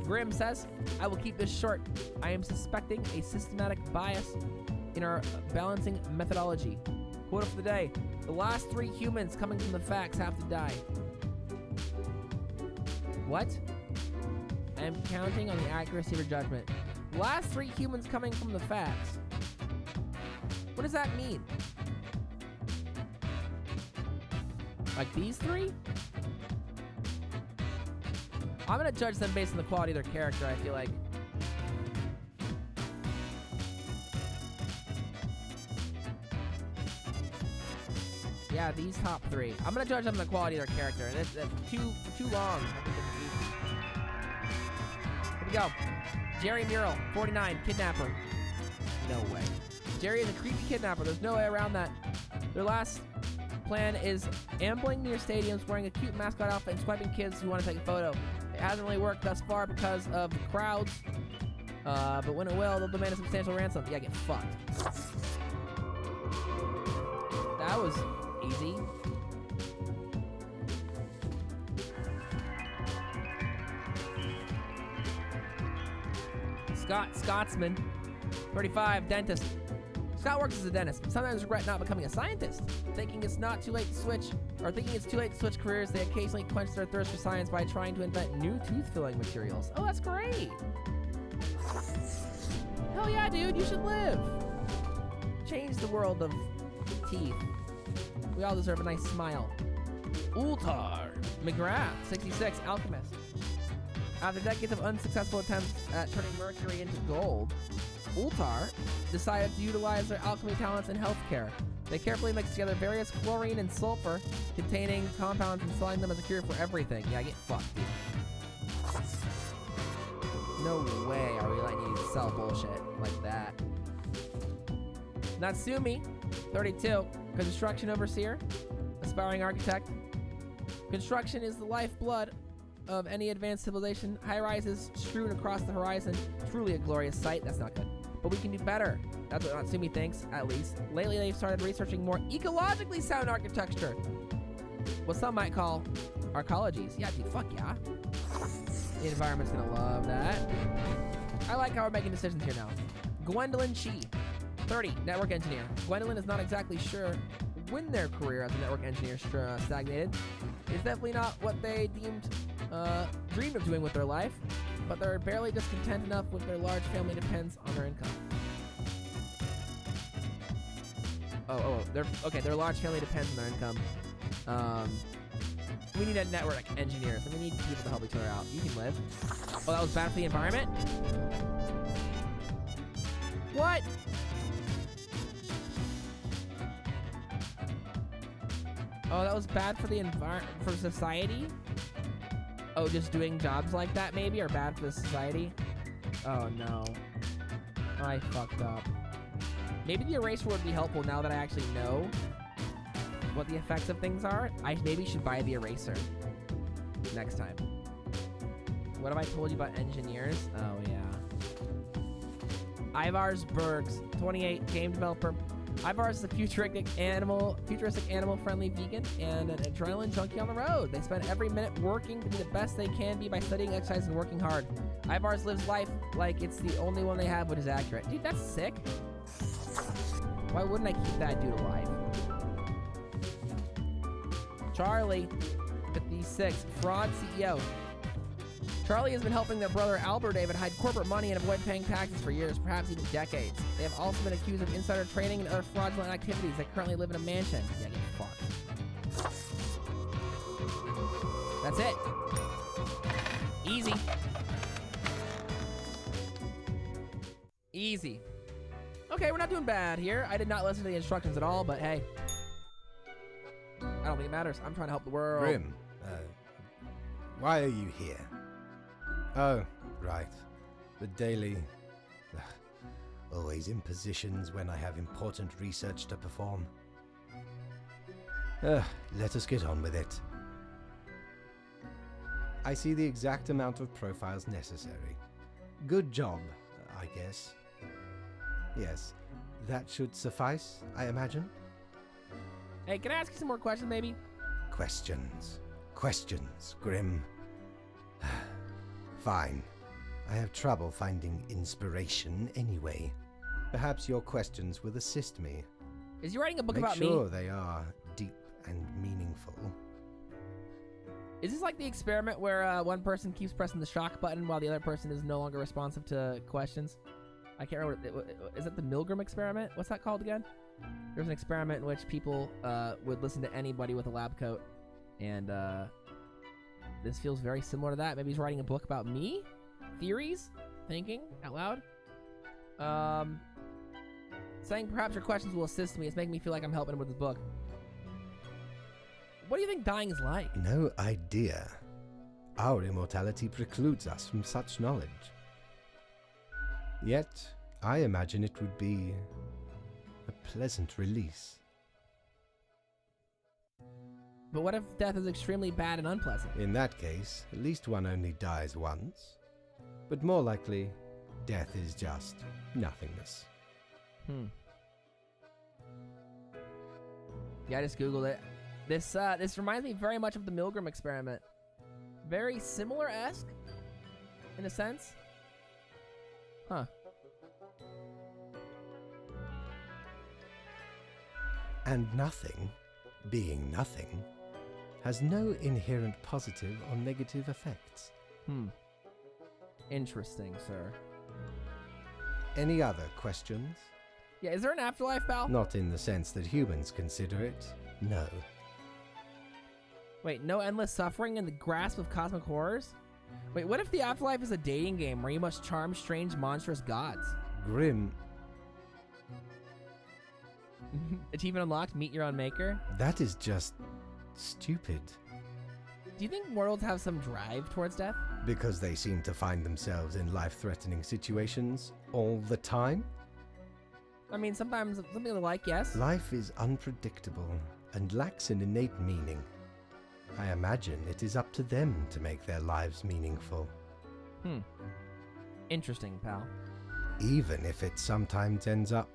Grim says, I will keep this short. I am suspecting a systematic bias in our balancing methodology. Quote of the day, the last 3 humans coming from the facts have to die. What? I am counting on the accuracy of your judgment. The last 3 humans coming from the facts. What does that mean? Like these 3? I'm gonna judge them based on the quality of their character, I feel like. Yeah, these top 3. I'm gonna judge them on the quality of their character. And that's too long. Here we go. Jerry Mural, 49, kidnapper. No way. Jerry is a creepy kidnapper. There's no way around that. Their last plan is ambling near stadiums wearing a cute mascot outfit and swiping kids who want to take a photo. It hasn't really worked thus far because of the crowds. But when it will, they'll demand a substantial ransom. Yeah, get fucked. That was easy. Scotsman, 35, dentist. Scott works as a dentist, but sometimes regret not becoming a scientist. Thinking it's too late to switch careers, they occasionally quench their thirst for science by trying to invent new tooth-filling materials. Oh, that's great. Hell yeah, dude, you should live. Change the world of teeth. We all deserve a nice smile. Ultar McGrath, 66, alchemist. After decades of unsuccessful attempts at turning mercury into gold, Ultar decided to utilize their alchemy talents in healthcare. They carefully mix together various chlorine and sulfur containing compounds and selling them as a cure for everything. Yeah, get fucked, dude. No way are we letting you sell bullshit like that. Natsumi, 32, construction overseer, aspiring architect. Construction is the lifeblood of any advanced civilization. High rises strewn across the horizon. Truly a glorious sight. That's not good. But we can do better. That's what Natsumi thinks, at least. Lately, they've started researching more ecologically sound architecture. What some might call arcologies. Yeah, dude, fuck yeah. The environment's gonna love that. I like how we're making decisions here now. Gwendolyn Chi, 30, network engineer. Gwendolyn is not exactly sure when their career as a network engineer stagnated. It's definitely not what they dreamed of doing with their life, but they're barely just content enough with their large family depends on their income. Their large family depends on their income. We need a network engineers, and we need people to help each other out. You can live. Oh, that was bad for the environment? What? Oh, that was bad for the for society? Oh, just doing jobs like that maybe are bad for the society? Oh no. I fucked up. Maybe the eraser would be helpful now that I actually know what the effects of things are. I maybe should buy the eraser next time. What have I told you about engineers? Oh yeah. Ivars Bergs, 28, game developer. Ivars is a futuristic animal-friendly vegan and an adrenaline junkie on the road. They spend every minute working to be the best they can be by studying, exercise, and working hard. Ivars lives life like it's the only one they have, which is accurate. Dude, that's sick. Why wouldn't I keep that dude alive? Charlie, 56, fraud CEO. Charlie has been helping their brother Albert David hide corporate money and avoid paying taxes for years, perhaps even decades. They have also been accused of insider trading and other fraudulent activities. They currently live in a mansion. Yeah, get fucked. That's it. Easy. Easy. Okay, we're not doing bad here. I did not listen to the instructions at all, but hey. I don't think it matters. I'm trying to help the world. Grim, why are you here? Oh, right. The daily... always in positions when I have important research to perform. Let us get on with it. I see the exact amount of profiles necessary. Good job, I guess. Yes, that should suffice, I imagine. Hey, can I ask you some more questions, maybe? Questions. Questions, Grim. Fine. I have trouble finding inspiration anyway. Perhaps your questions will assist me. Is he writing a book about me? Make sure they are deep and meaningful. Is this like the experiment where one person keeps pressing the shock button while the other person is no longer responsive to questions? I can't remember. Is it the Milgram experiment? What's that called again? There's an experiment in which people would listen to anybody with a lab coat, and this feels very similar to that. Maybe he's writing a book about me? Theories? Thinking out loud? Saying perhaps your questions will assist me. It's making me feel like I'm helping him with his book. What do you think dying is like? No idea. Our immortality precludes us from such knowledge. Yet, I imagine it would be a pleasant release. But what if death is extremely bad and unpleasant? In that case, at least one only dies once. But more likely, death is just nothingness. Yeah, I just googled it. This reminds me very much of the Milgram experiment. Very similar-esque, in a sense. Huh. And nothing, being nothing, has no inherent positive or negative effects. Interesting, sir. Any other questions? Yeah, is there an afterlife, pal? Not in the sense that humans consider it, no. Wait, no endless suffering in the grasp of cosmic horrors? Wait, what if the afterlife is a dating game where you must charm strange, monstrous gods? Grim. Achievement unlocked, meet your own maker. That is just stupid. Do you think mortals have some drive towards death? Because they seem to find themselves in life-threatening situations all the time? I mean, sometimes something like, yes. Life is unpredictable and lacks an innate meaning. I imagine it is up to them to make their lives meaningful. Interesting, pal. Even if it sometimes ends up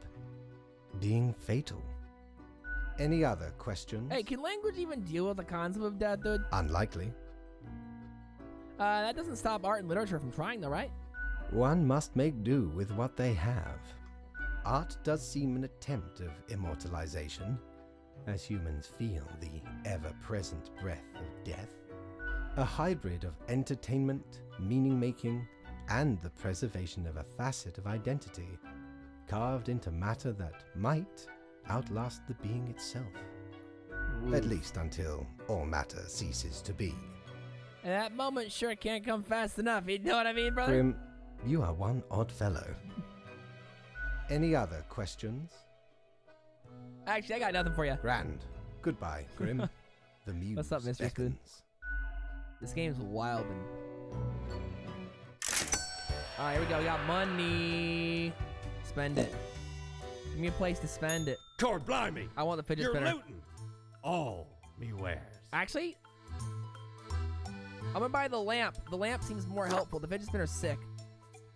being fatal. Any other questions? Hey, can language even deal with the concept of death, dude? Unlikely. That doesn't stop art and literature from trying, though, right? One must make do with what they have. Art does seem an attempt of immortalization, as humans feel the ever-present breath of death. A hybrid of entertainment, meaning-making, and the preservation of a facet of identity, carved into matter that might outlast the being itself. Ooh. At least until all matter ceases to be. And that moment sure can't come fast enough, you know what I mean, brother? Grim, you are one odd fellow. Any other questions? Actually, I got nothing for you. Grand. Goodbye, Grim. The muse What's up, Mr. Spoon? beckons. This game's wild. Alright, here we go. We got money. Spend it. Give me a place to spend it. Cord blimey! I want the fidget You're spinner. looting all me wares. Actually, I'm gonna buy the lamp. The lamp seems more helpful. The fidget spinner's sick.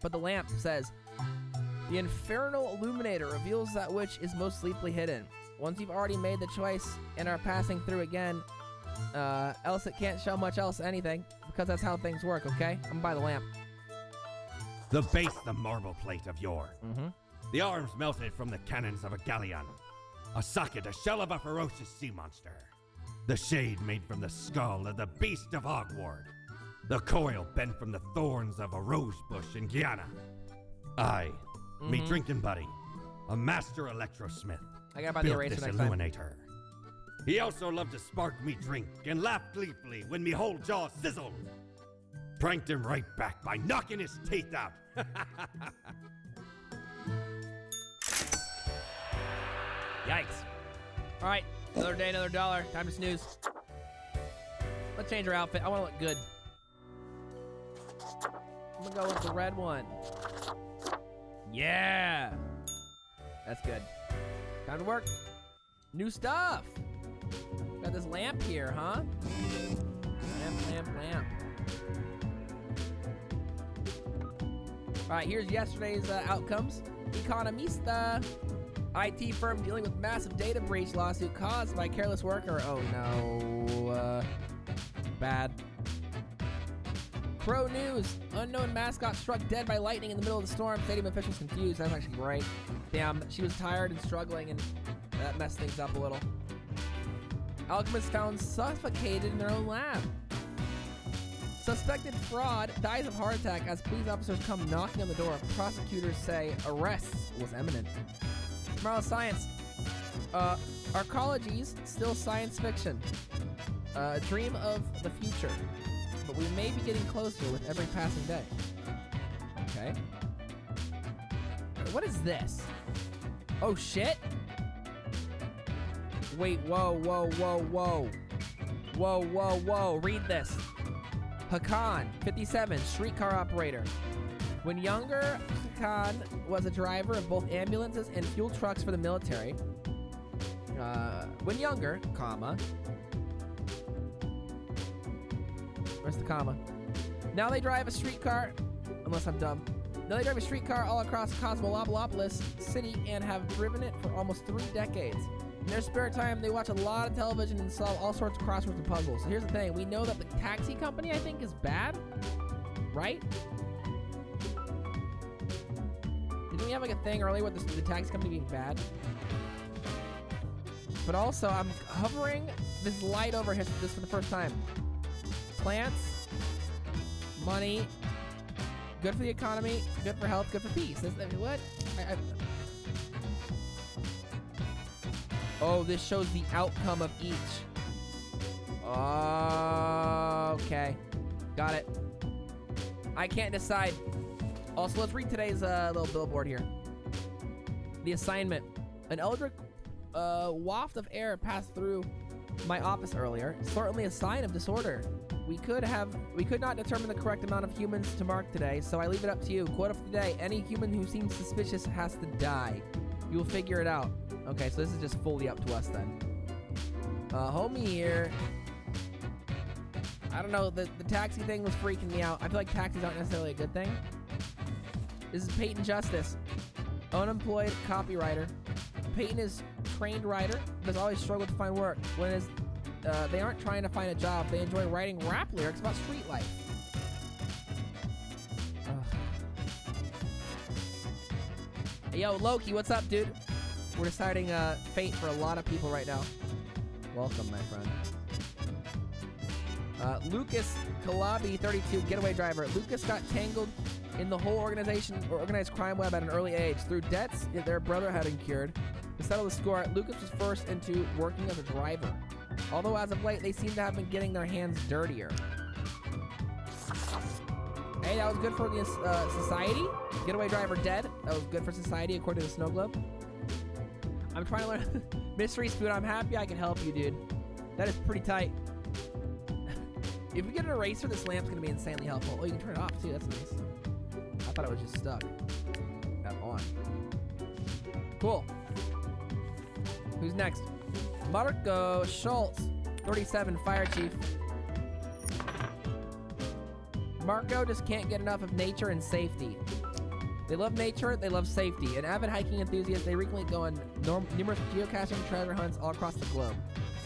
But the lamp says, the infernal illuminator reveals that which is most sleepily hidden. Once you've already made the choice and are passing through again, else it can't show much else anything, because that's how things work, okay? I'm gonna buy the lamp. The base, the marble plate of yore. Mm-hmm. The arms melted from the cannons of a galleon. A socket, a shell of a ferocious sea monster. The shade made from the skull of the beast of Hogward. The coil bent from the thorns of a rose bush in Guyana. I, me drinking buddy, a master electrosmith, I gotta buy the built eraser this next time. illuminator. He also loved to spark me drink and laugh gleefully when me whole jaw sizzled. Pranked him right back by knocking his teeth out. Yikes. All right, another day, another dollar. Time to snooze. Let's change our outfit. I want to look good. I'm gonna go with the red one. Yeah. That's good. Time to work. New stuff. Got this lamp here, huh? Lamp. All right, here's yesterday's outcomes. Economista. IT firm dealing with massive data breach lawsuit caused by careless worker. Oh no. Bad. Pro News. Unknown mascot struck dead by lightning in the middle of the storm. Stadium officials confused. That's actually great. Damn, she was tired and struggling, and that messed things up a little. Alchemists found suffocated in their own lab. Suspected fraud dies of heart attack as police officers come knocking on the door. Prosecutors say arrests was imminent. Tomorrow's science. Arcology's still science fiction. A dream of the future. But we may be getting closer with every passing day. Okay. What is this? Oh, shit. Wait, whoa. Read this. Hakan, 57, streetcar operator. When younger, Hakan was a driver of both ambulances and fuel trucks for the military. When younger, comma. Where's the comma? Now they drive a streetcar, unless I'm dumb. Now they drive a streetcar all across Cosmolopolis City and have driven it for almost 3 decades. In their spare time, they watch a lot of television and solve all sorts of crosswords and puzzles. So here's the thing. We know that the taxi company, I think, is bad, right? Didn't we have like a thing earlier with the taxi company being bad? But also, I'm hovering this light over this for the first time. Plants, money, good for the economy, good for health, good for peace. What? Oh, this shows the outcome of each. Okay. Got it. I can't decide. Also, let's read today's little billboard here. The assignment. An waft of air passed through my office earlier. Certainly a sign of disorder. We could not determine the correct amount of humans to mark today, so I leave it up to you. Quote of the day: any human who seems suspicious has to die. You'll figure it out. Okay, so this is just fully up to us then. Homie here. I don't know, the taxi thing was freaking me out. I feel like taxis aren't necessarily a good thing. This is Peyton Justice, unemployed copywriter. Peyton is trained writer, but has always struggled to find work. When they aren't trying to find a job, they enjoy writing rap lyrics about street life. Hey, yo, Loki, what's up, dude? We're deciding fate for a lot of people right now. Welcome, my friend. Lucas Kalabi, 32, getaway driver. Lucas got tangled in the whole organized crime web at an early age. Through debts their brother had incurred. To settle the score, Lucas was forced into working as a driver. Although as of late, they seem to have been getting their hands dirtier. Hey, that was good for the society. Getaway driver dead. That was good for society, according to the Snow Globe. I'm trying to learn Mystery Spoon. I'm happy I can help you, dude. That is pretty tight. If we get an eraser, this lamp's gonna be insanely helpful. Oh, you can turn it off too. That's nice. I thought it was just stuck. That on. Cool. Who's next? Marco Schultz, 37, fire chief. Marco just can't get enough of nature and safety. They love nature, they love safety. An avid hiking enthusiast, they frequently go on numerous geocaching treasure hunts all across the globe.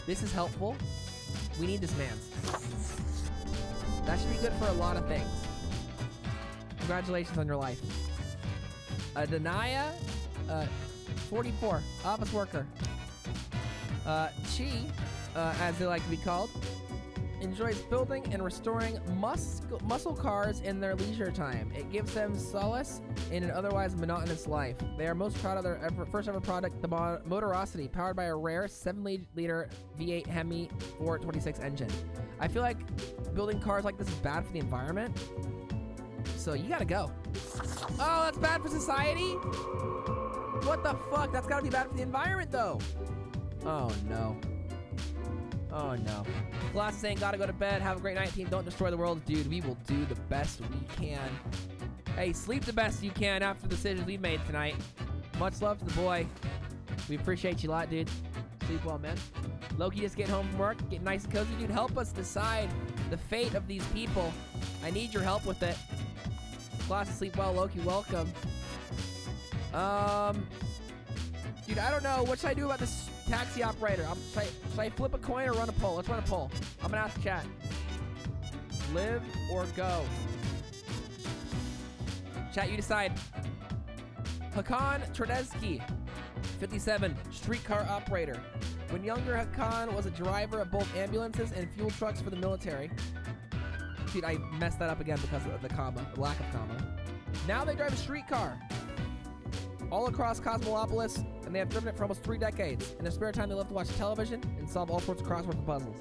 This is helpful. We need this man's. That should be good for a lot of things. Congratulations on your life. Adenaya, 44, office worker. Chi, as they like to be called, enjoys building and restoring muscle cars in their leisure time. It gives them solace in an otherwise monotonous life. They are most proud of their first ever product, the Motorosity, powered by a rare 7-liter V8 Hemi 426 engine. I feel like building cars like this is bad for the environment, so you gotta go. Oh, that's bad for society? What the fuck? That's gotta be bad for the environment, though. Oh, no. Oh, no. Glass is saying, gotta go to bed. Have a great night, team. Don't destroy the world. Dude, we will do the best we can. Hey, sleep the best you can after the decisions we made tonight. Much love to the boy. We appreciate you a lot, dude. Sleep well, man. Loki, just get home from work. Get nice and cozy, dude. Help us decide the fate of these people. I need your help with it. Glass, sleep well. Loki, welcome. Dude, I don't know. What should I do about this taxi operator? Should I flip a coin or run a poll? Let's run a poll. I'm gonna ask chat. Live or go? Chat, you decide. Hakan Tredesky, 57, streetcar operator. When younger, Hakan was a driver of both ambulances and fuel trucks for the military. Dude, I messed that up again because of the comma, lack of comma. Now they drive a streetcar all across Cosmolopolis, and they have driven it for almost 3 decades. In their spare time, they love to watch television and solve all sorts of crosswords and puzzles.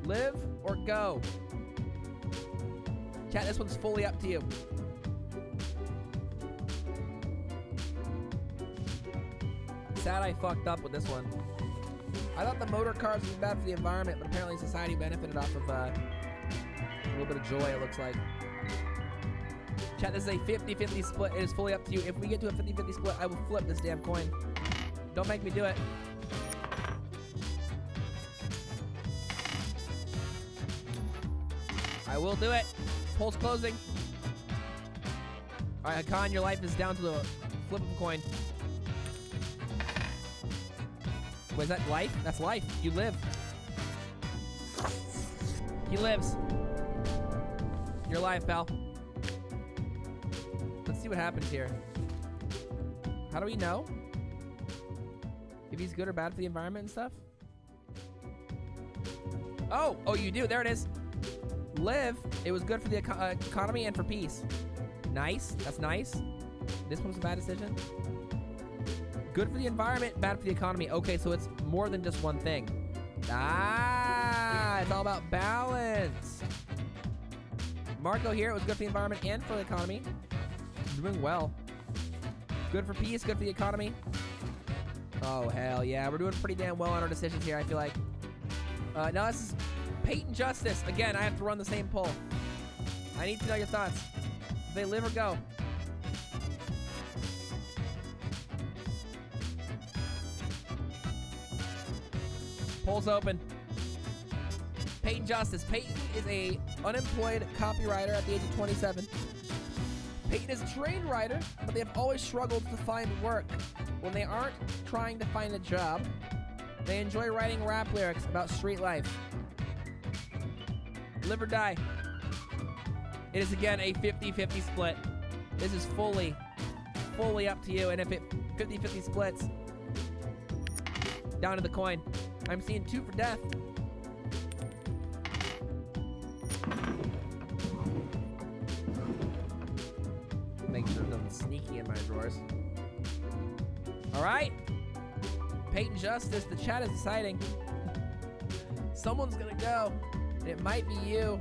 Live or go? Chat, this one's fully up to you. Sad I fucked up with this one. I thought the motor cars would be bad for the environment, but apparently society benefited off of a little bit of joy, it looks like. Chat, this is a 50-50 split. It is fully up to you. If we get to a 50-50 split, I will flip this damn coin. Don't make me do it. I will do it. Poll's closing. All right, Hakan, your life is down to the flip of a coin. Wait, is that life? That's life. You live. He lives. Your life, pal. Let's see what happens here. How do we know if he's good or bad for the environment and stuff? Oh, you do. There it is. Live. It was good for the economy and for peace. Nice. That's nice. This one was a bad decision. Good for the environment, bad for the economy. Okay, so it's more than just one thing. It's all about balance. Marco here, it was good for the environment and for the economy. Doing well. Good for peace, good for the economy. Oh, hell yeah. We're doing pretty damn well on our decisions here, I feel like. Now this is Peyton Justice. Again, I have to run the same poll. I need to know your thoughts. Do they live or go? Poll's open. Peyton Justice. Peyton is a unemployed copywriter at the age of 27. Peyton is a trained writer, but they have always struggled to find work. When they aren't trying to find a job, they enjoy writing rap lyrics about street life. Live or die. It is again a 50-50 split. This is fully up to you, and if it 50-50 splits, down to the coin. I'm seeing 2 for death. Make sure there's nothing sneaky in my drawers. All right. Peyton Justice, the chat is deciding. Someone's gonna go. And it might be you.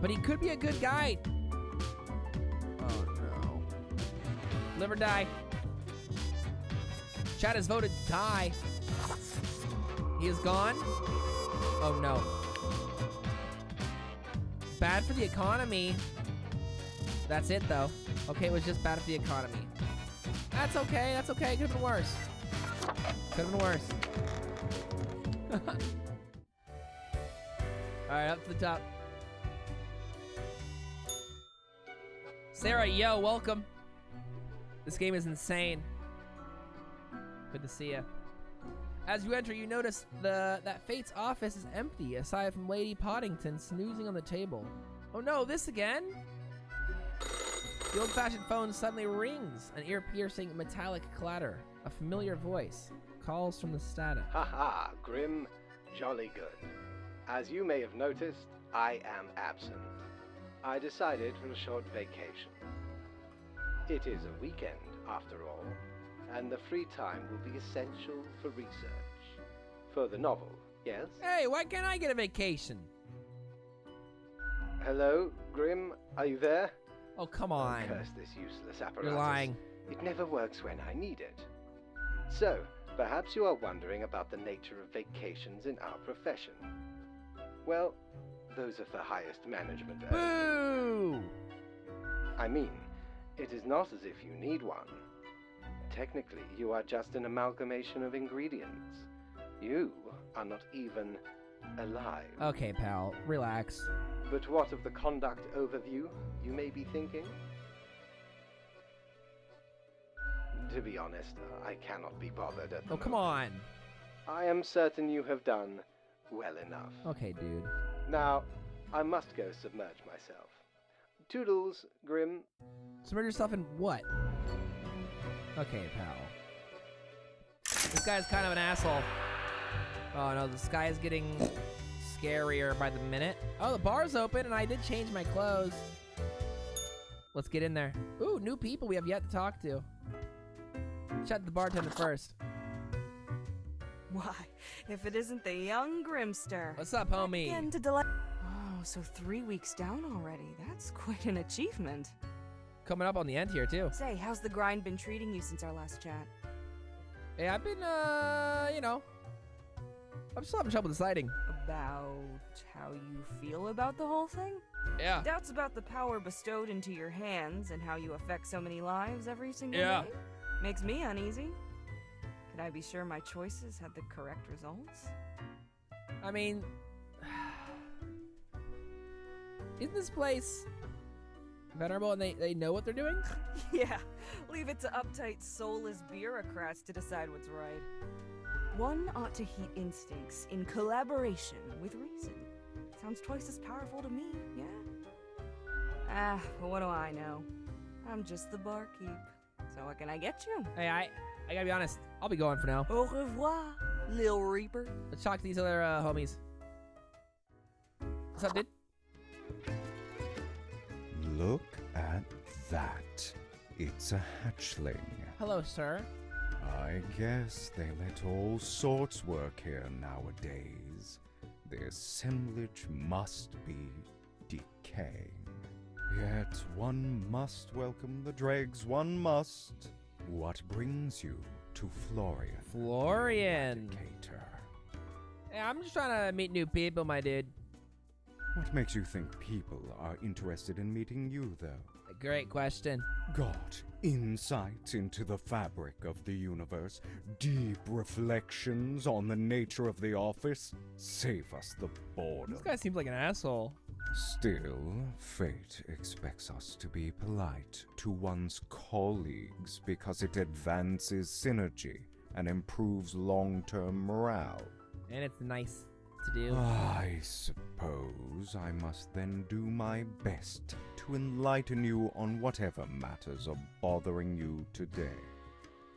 But he could be a good guy. Oh no. Live or die. Chat has voted die. He is gone. Oh no. Bad for the economy. That's it though. Okay, it was just bad for the economy. That's okay, that's okay. Could have been worse. Could have been worse. Alright, up to the top. Sarah, yo, welcome. This game is insane. Good to see you. As you enter, you notice that Fate's office is empty, aside from Lady Poddington snoozing on the table. Oh no, this again? The old-fashioned phone suddenly rings, an ear-piercing metallic clatter. A familiar voice calls from the static. Haha, Grim, jolly good. As you may have noticed, I am absent. I decided for a short vacation. It is a weekend, after all, and the free time will be essential for research. For the novel, yes? Hey, why can't I get a vacation? Hello, Grim, are you there? Oh, come on. Oh, curse this useless apparatus. You're lying. It never works when I need it. So, perhaps you are wondering about the nature of vacations in our profession. Well, those are for highest management only. Boo! I mean, it is not as if you need one. Technically, you are just an amalgamation of ingredients. You are not even alive. Okay, pal, relax. But what of the conduct overview, you may be thinking? To be honest, I cannot be bothered at the Oh, come on. I am certain you have done well enough. Okay, dude. Now, I must go submerge myself. Toodles, Grim. Submerge yourself in what? Okay, pal. This guy's kind of an asshole. Oh no, the sky is getting scarier by the minute. Oh, the bar's open and I did change my clothes. Let's get in there. Ooh, new people we have yet to talk to. Chat to the bartender first. Why, if it isn't the young Grimster. What's up, homie? Again to delay. Oh, so 3 weeks down already. That's quite an achievement. Coming up on the end here, too. Say, how's the grind been treating you since our last chat? Hey, I've been, you know, I'm still having trouble deciding. About how you feel about the whole thing? Yeah. Doubts about the power bestowed into your hands and how you affect so many lives every single Yeah. day? Makes me uneasy. Can I be sure my choices had the correct results? I mean, isn't this place venerable and they know what they're doing? Yeah, leave it to uptight, soulless bureaucrats to decide what's right. One ought to heed instincts in collaboration with reason. Sounds twice as powerful to me, yeah? Ah, but what do I know? I'm just the barkeep. So what can I get you? Hey, I gotta be honest, I'll be going for now. Au revoir, Lil Reaper. Let's talk to these other homies. What's up, dude? Look at that. It's a hatchling. Hello, sir. I guess they let all sorts work here nowadays. The assemblage must be decaying. Yet one must welcome the dregs, one must. What brings you to Florian? Florian. Eradicator? Yeah, I'm just trying to meet new people, my dude. What makes you think people are interested in meeting you, though? A great question. Got insight into the fabric of the universe, deep reflections on the nature of the office. Save us the boredom. This guy seems like an asshole. Still, fate expects us to be polite to one's colleagues because it advances synergy and improves long-term morale. And it's nice to do. I suppose I must then do my best to enlighten you on whatever matters are bothering you today.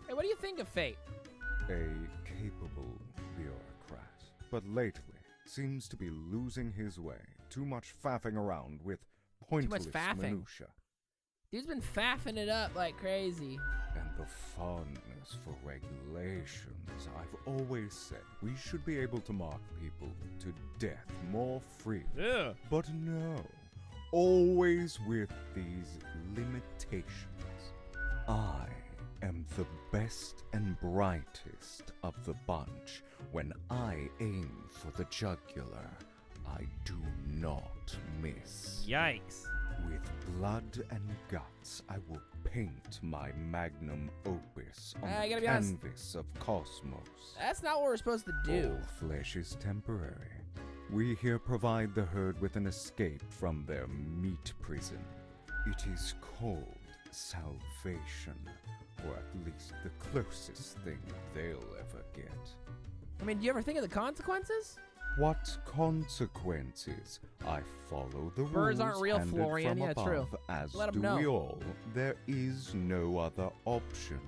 Hey, what do you think of fate? A capable bureaucrat, but lately seems to be losing his way. Too much faffing around with pointless minutia. Dude's been faffing it up like crazy. And the fondness for regulations. I've always said we should be able to mark people to death more freely. Yeah. But no, always with these limitations. I am the best and brightest of the bunch. When I aim for the jugular, I do not miss. Yikes. With blood and guts, I will paint my magnum opus on I the gotta be honest. canvas of cosmos. That's not what we're supposed to do. All flesh is temporary. We here provide the herd with an escape from their meat prison. It is called salvation, or at least the closest thing they'll ever get. I mean, do you ever think of the consequences? What consequences? I follow the Birds rules aren't real, handed Florian. from Yeah, above, true. as Let 'em do know. we all. There is no other option.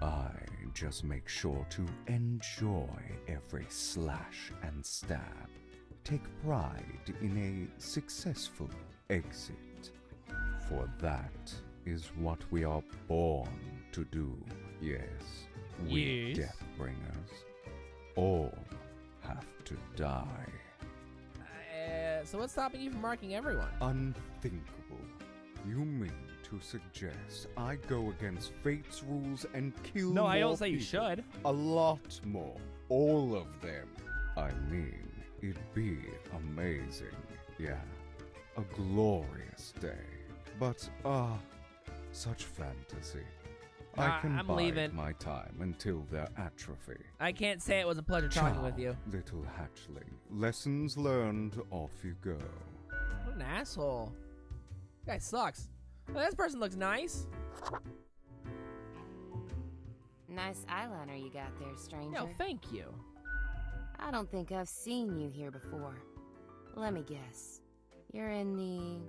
I just make sure to enjoy every slash and stab. Take pride in a successful exit. For that is what we are born to do. Yes, we Yes. Deathbringers all have to die. So what's stopping you from marking everyone? Unthinkable. You mean to suggest I go against fate's rules and kill No, more I don't say you people? should. A lot more. All of them. I mean, it'd be amazing. Yeah. A glorious day. But, such fantasy. I can I'm bide leaving. my time until their atrophy. I can't say it was a pleasure talking Ciao, with you. little hatchling. Lessons learned, off you go. What an asshole. Guy sucks. Well, this person looks nice. Nice eyeliner you got there, stranger. No, thank you. I don't think I've seen you here before. Let me guess. You're in the...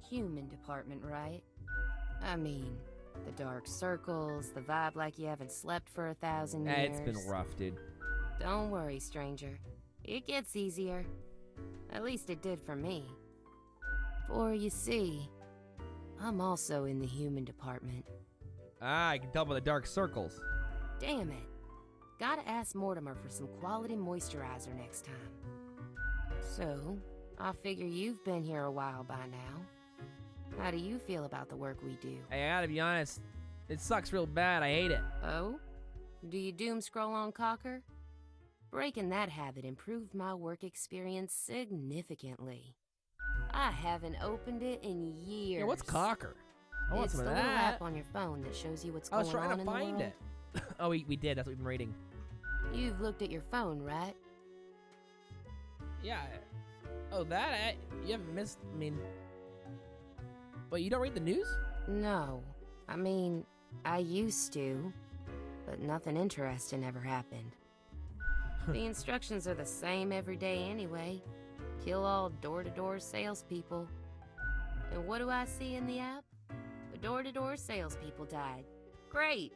human department, right? I mean, the dark circles, the vibe like you haven't slept for 1,000 years. It's been rough, dude. Don't worry, stranger. It gets easier. At least it did for me. For you see, I'm also in the human department. I can tell by the dark circles. Damn it. Gotta ask Mortimer for some quality moisturizer next time. So, I figure you've been here a while by now. How do you feel about the work we do? Hey, I gotta be honest. It sucks real bad. I hate it. Oh? Do you doom scroll on Cocker? Breaking that habit improved my work experience significantly. I haven't opened it in years. Yeah, what's Cocker? I want It's some the of little that. app on your phone that shows you what's I going was on trying to in the find world. it. Oh, we did. That's what we've been reading. You've looked at your phone, right? Yeah. Oh, that? You haven't missed. I mean. Wait, you don't read the news? No. I mean, I used to, but nothing interesting ever happened. The instructions are the same every day anyway. Kill all door-to-door salespeople. And what do I see in the app? The door-to-door salespeople died. Great!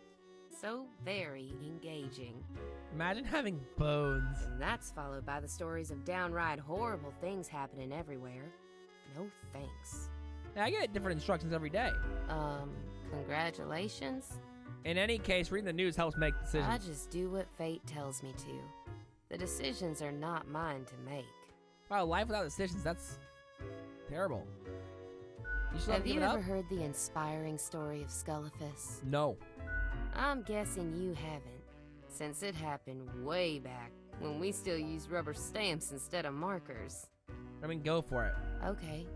So very engaging. Imagine having bones. And that's followed by the stories of downright horrible things happening everywhere. No thanks. Yeah, I get different instructions every day. Congratulations? In any case, reading the news helps make decisions. I just do what fate tells me to. The decisions are not mine to make. Wow, life without decisions, that's Terrible. You still Have give you it ever up? heard the inspiring story of Scullifus? No. I'm guessing you haven't, since it happened way back when we still used rubber stamps instead of markers. I mean, go for it. Okay.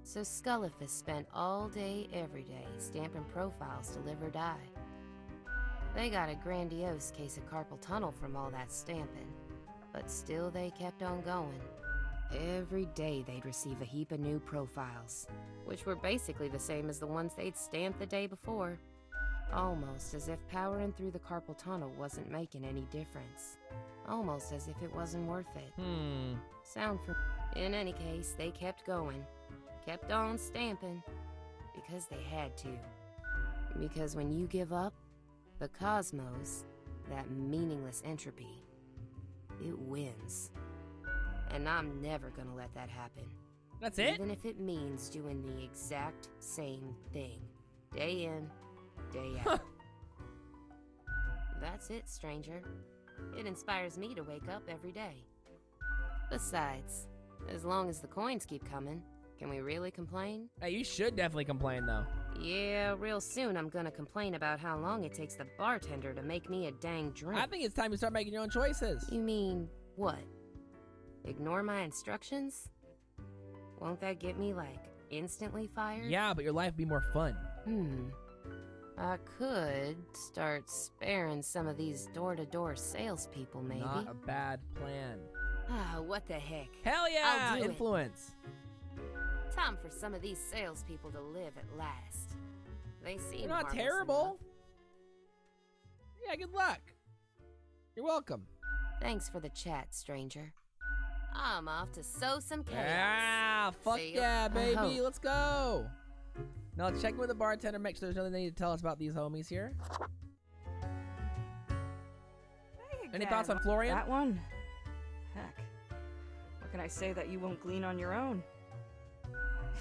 So Scullifus spent all day, every day, stamping profiles to live or die. They got a grandiose case of carpal tunnel from all that stamping, but still they kept on going. Every day they'd receive a heap of new profiles, which were basically the same as the ones they'd stamped the day before. Almost as if powering through the carpal tunnel wasn't making any difference. Almost as if it wasn't worth it. Sound for... In any case, they kept going. Kept on stamping. Because they had to. Because when you give up, the cosmos, that meaningless entropy, it wins. And I'm never gonna let that happen. That's it? Even if it means doing the exact same thing. Day in, day out. That's it, stranger. It inspires me to wake up every day. Besides, as long as the coins keep coming, can we really complain? Hey, you should definitely complain, though. Yeah, real soon I'm gonna complain about how long it takes the bartender to make me a dang drink. I think it's time you start making your own choices. You mean, what? Ignore my instructions? Won't that get me, like, instantly fired? Yeah, but your life would be more fun. I could start sparing some of these door-to-door salespeople, maybe. Not a bad plan. Ah, what the heck? Hell yeah! I'll do it. Influence. Time for some of these salespeople to live at last. They seem You're not harmless terrible. Yeah, good luck. You're welcome. enough. Thanks for the chat, stranger. I'm off to sow some chaos. Yeah, fuck See ya. yeah, I baby. hope. Let's go. Now check with the bartender, make sure there's nothing they need to tell us about these homies here. Any thoughts on Florian? That one? Heck. What can I say that you won't glean on your own?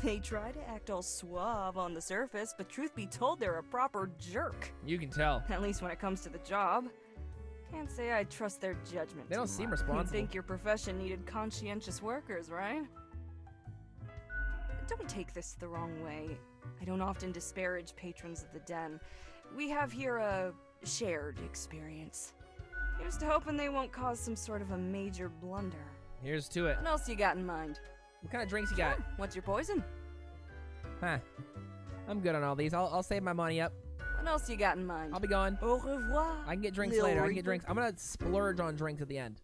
They try to act all suave on the surface, but truth be told, they're a proper jerk. You can tell. At least when it comes to the job. Can't say I trust their judgment. They don't too seem much. responsible. You'd think your profession needed conscientious workers, right? Don't take this the wrong way. I don't often disparage patrons of the den. We have here a shared experience. Here's to hoping they won't cause some sort of a major blunder. Here's to it. What else you got in mind? What kind of drinks you got? What's your poison? Huh. I'm good on all these. I'll save my money up. What else you got in mind? I'll be going. Au revoir. I can get drinks Lil later. I can Reaper. get drinks. I'm gonna splurge on drinks at the end.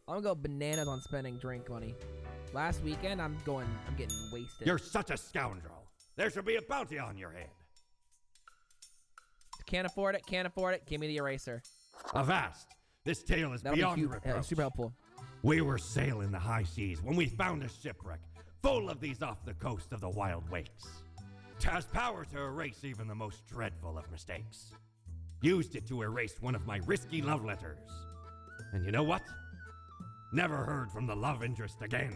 I'm gonna go bananas on spending drink money. Last weekend, I'm getting wasted. You're such a scoundrel. There should be a bounty on your head. Can't afford it. Can't afford it. Give me the eraser. Avast! This tale is That'll beyond be huge. reproach. Super helpful. We were sailing the high seas when we found a shipwreck full of these off the coast of the Wild Wakes. 'Twas power to erase even the most dreadful of mistakes. Used it to erase one of my risky love letters. And you know what? Never heard from the love interest again.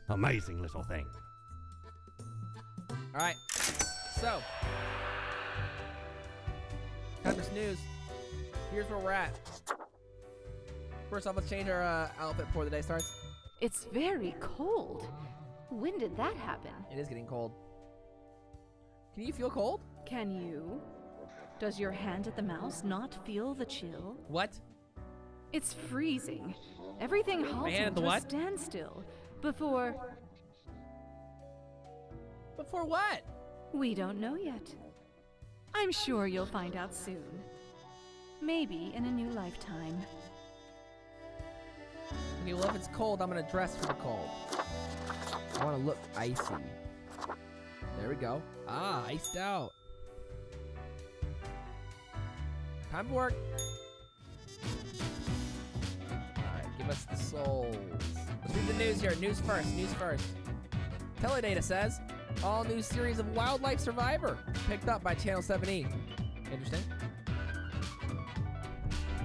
Amazing little thing. All right. So, time for snooze. Here's where we're at. First off, let's change our outfit before the day starts. It's very cold. When did that happen? It is getting cold. Can you feel cold? Can you? Does your hand at the mouse not feel the chill? What? It's freezing. Everything halted hand at the to a what? standstill before... Before what? We don't know yet. I'm sure you'll find out soon. Maybe in a new lifetime. Okay, well, if it's cold, I'm gonna dress for the cold. I wanna look icy. There we go. Ah, iced out. Time to work. Alright, give us the souls. Let's read the news here. News first. News first. Teledata says, all new series of Wildlife Survivor picked up by Channel 7E. Interesting.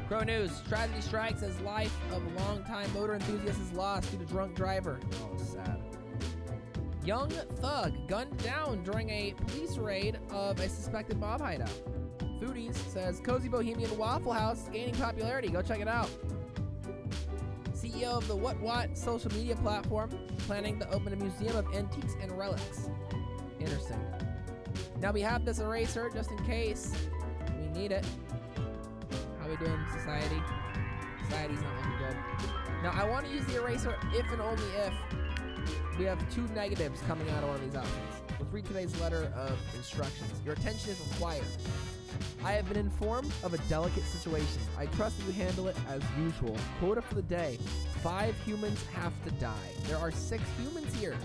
Crow News, tragedy strikes as life of longtime motor enthusiast is lost due to drunk driver. Oh, sad. Young thug gunned down during a police raid of a suspected mob hideout. Foodies says Cozy Bohemian Waffle House is gaining popularity. Go check it out. See CEO of the What social media platform, planning to open a museum of antiques and relics. Interesting. Now we have this eraser just in case we need it. How we doing, society? Society's not looking good. Now I want to use the eraser if and only if we have 2 negatives coming out of one of these options. Let's read today's letter of instructions. Your attention is required. I have been informed of a delicate situation. I trust that you handle it as usual. Quota for the day. 5 humans have to die. There are 6 humans here.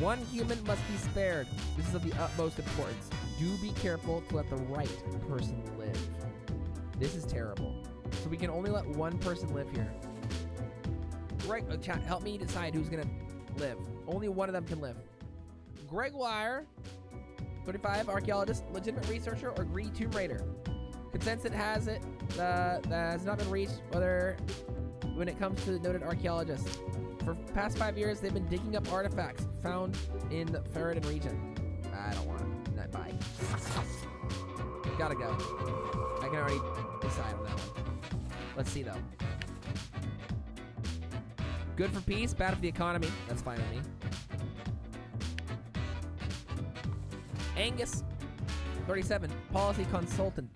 1 human must be spared. This is of the utmost importance. Do be careful to let the right person live. This is terrible. So we can only let 1 person live here. Greg, chat, help me decide who's gonna live. Only 1 of them can live. Gregoire, 35, archaeologist, legitimate researcher, or greedy tomb raider. Consensus has it that has not been reached whether when it comes to the noted archaeologist. For the past 5 years, they've been digging up artifacts found in the Ferrodin region. I don't want it. Not bye. Gotta go. I can already decide on that one. Let's see, though. Good for peace, bad for the economy. That's fine with me. Angus, 37, policy consultant.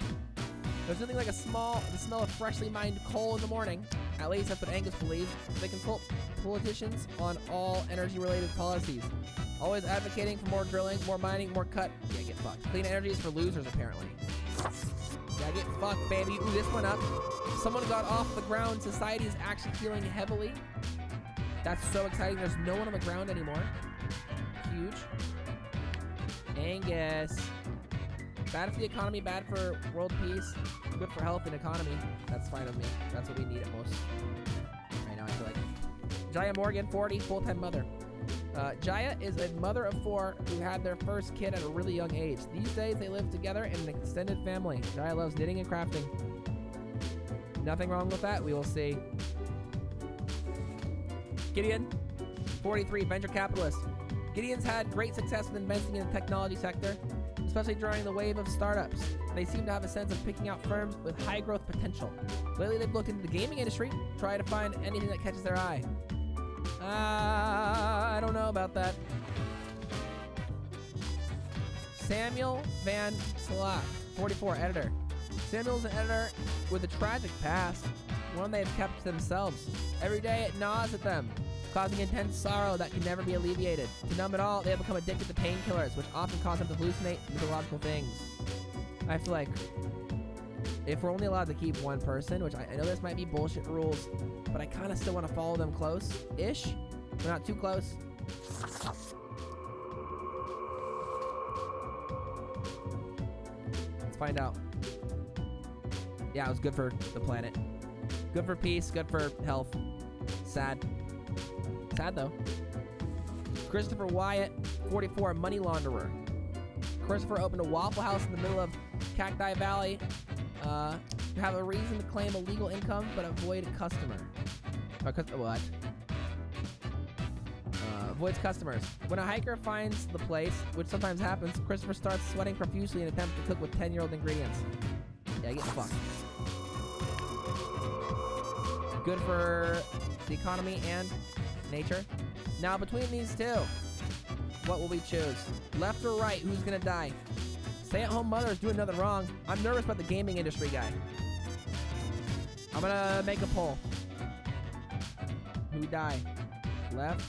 There's nothing like the smell of freshly mined coal in the morning. At least that's what Angus believes. They consult politicians on all energy-related policies. Always advocating for more drilling, more mining, more cut. Yeah, get fucked. Clean energy is for losers, apparently. Yeah, get fucked, baby. Ooh, this one up. Someone got off the ground. Society is actually healing heavily. That's so exciting. There's no one on the ground anymore. Huge. Angus. Bad for the economy, bad for world peace, good for health and economy. That's fine with me. That's what we need at most. Right now, I feel like. Jaya Morgan, 40, full-time mother. Jaya is a mother of 4 who had their first kid at a really young age. These days, they live together in an extended family. Jaya loves knitting and crafting. Nothing wrong with that. We will see. Gideon, 43, venture capitalist. Gideon's had great success with investing in the technology sector, especially during the wave of startups. They seem to have a sense of picking out firms with high growth potential. Lately, they've looked into the gaming industry, try to find anything that catches their eye. I don't know about that. Samuel Van Slack, 44, editor. Samuel's an editor with a tragic past, one they have kept to themselves. Every day it gnaws at them, causing intense sorrow that can never be alleviated. To numb it all, they have become addicted to painkillers, which often cause them to hallucinate mythological things. I feel like if we're only allowed to keep 1 person, which I know this might be bullshit rules, but I kind of still want to follow them close-ish. We're not too close. Let's find out. Yeah, it was good for the planet. Good for peace, good for health. Sad. Sad, though. Christopher Wyatt, 44, money launderer. Christopher opened a Waffle House in the middle of Cacti Valley to have a reason to claim illegal income but avoid a customer. What? Avoids customers. When a hiker finds the place, which sometimes happens, Christopher starts sweating profusely in an attempt to cook with 10-year-old ingredients. Yeah, get fucked. Good for the economy and nature. Now, between these 2, what will we choose? Left or right? Who's gonna die? Stay-at-home mother is doing nothing wrong. I'm nervous about the gaming industry guy. I'm gonna make a poll. Who die? Left?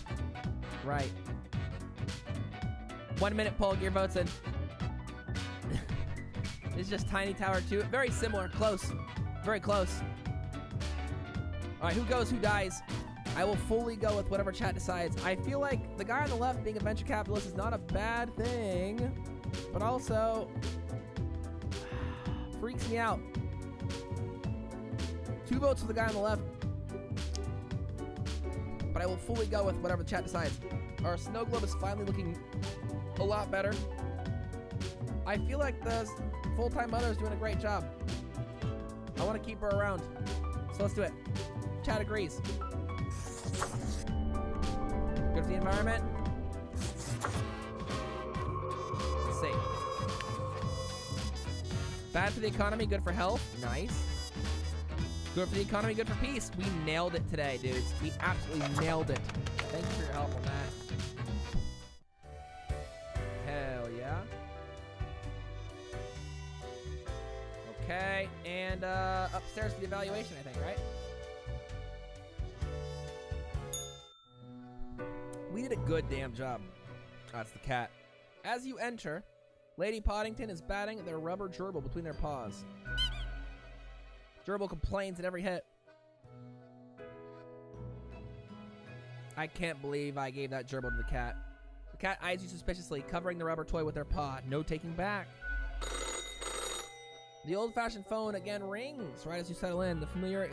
Right? 1 minute poll. Get your votes in. It's just Tiny Tower 2. Very similar. Close. Very close. Alright, who goes? Who dies? I will fully go with whatever chat decides. I feel like the guy on the left being a venture capitalist is not a bad thing, but also freaks me out. 2 votes for the guy on the left, but I will fully go with whatever the chat decides. Our snow globe is finally looking a lot better. I feel like the full-time mother is doing a great job. I want to keep her around, so let's do it. Chat agrees. Good for the environment. Let's see. Bad for the economy, good for health. Nice. Good for the economy, good for peace. We nailed it today, dudes. We absolutely nailed it. Thank you for your help on that. Hell yeah. Okay, and upstairs for the evaluation, I think, right? We did a good damn job. That's the cat. As you enter, Lady Poddington is batting their rubber gerbil between their paws. Gerbil complains at every hit. I can't believe I gave that gerbil to the cat. The cat eyes you suspiciously, covering the rubber toy with their paw. No taking back. The old-fashioned phone again rings right as you settle in. The familiar,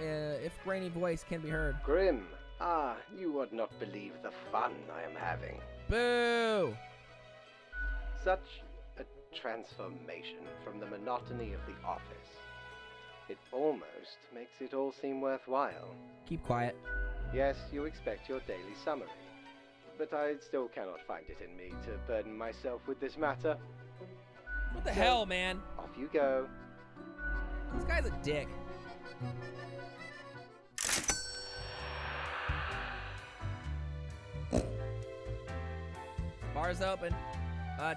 if grainy voice can be heard. Grim, you would not believe the fun I am having. Boo! Such a transformation from the monotony of the office. It almost makes it all seem worthwhile. Keep quiet. Yes, you expect your daily summary, but I still cannot find it in me to burden myself with this matter. What the hell, man? Off you go. This guy's a dick. Bar's open.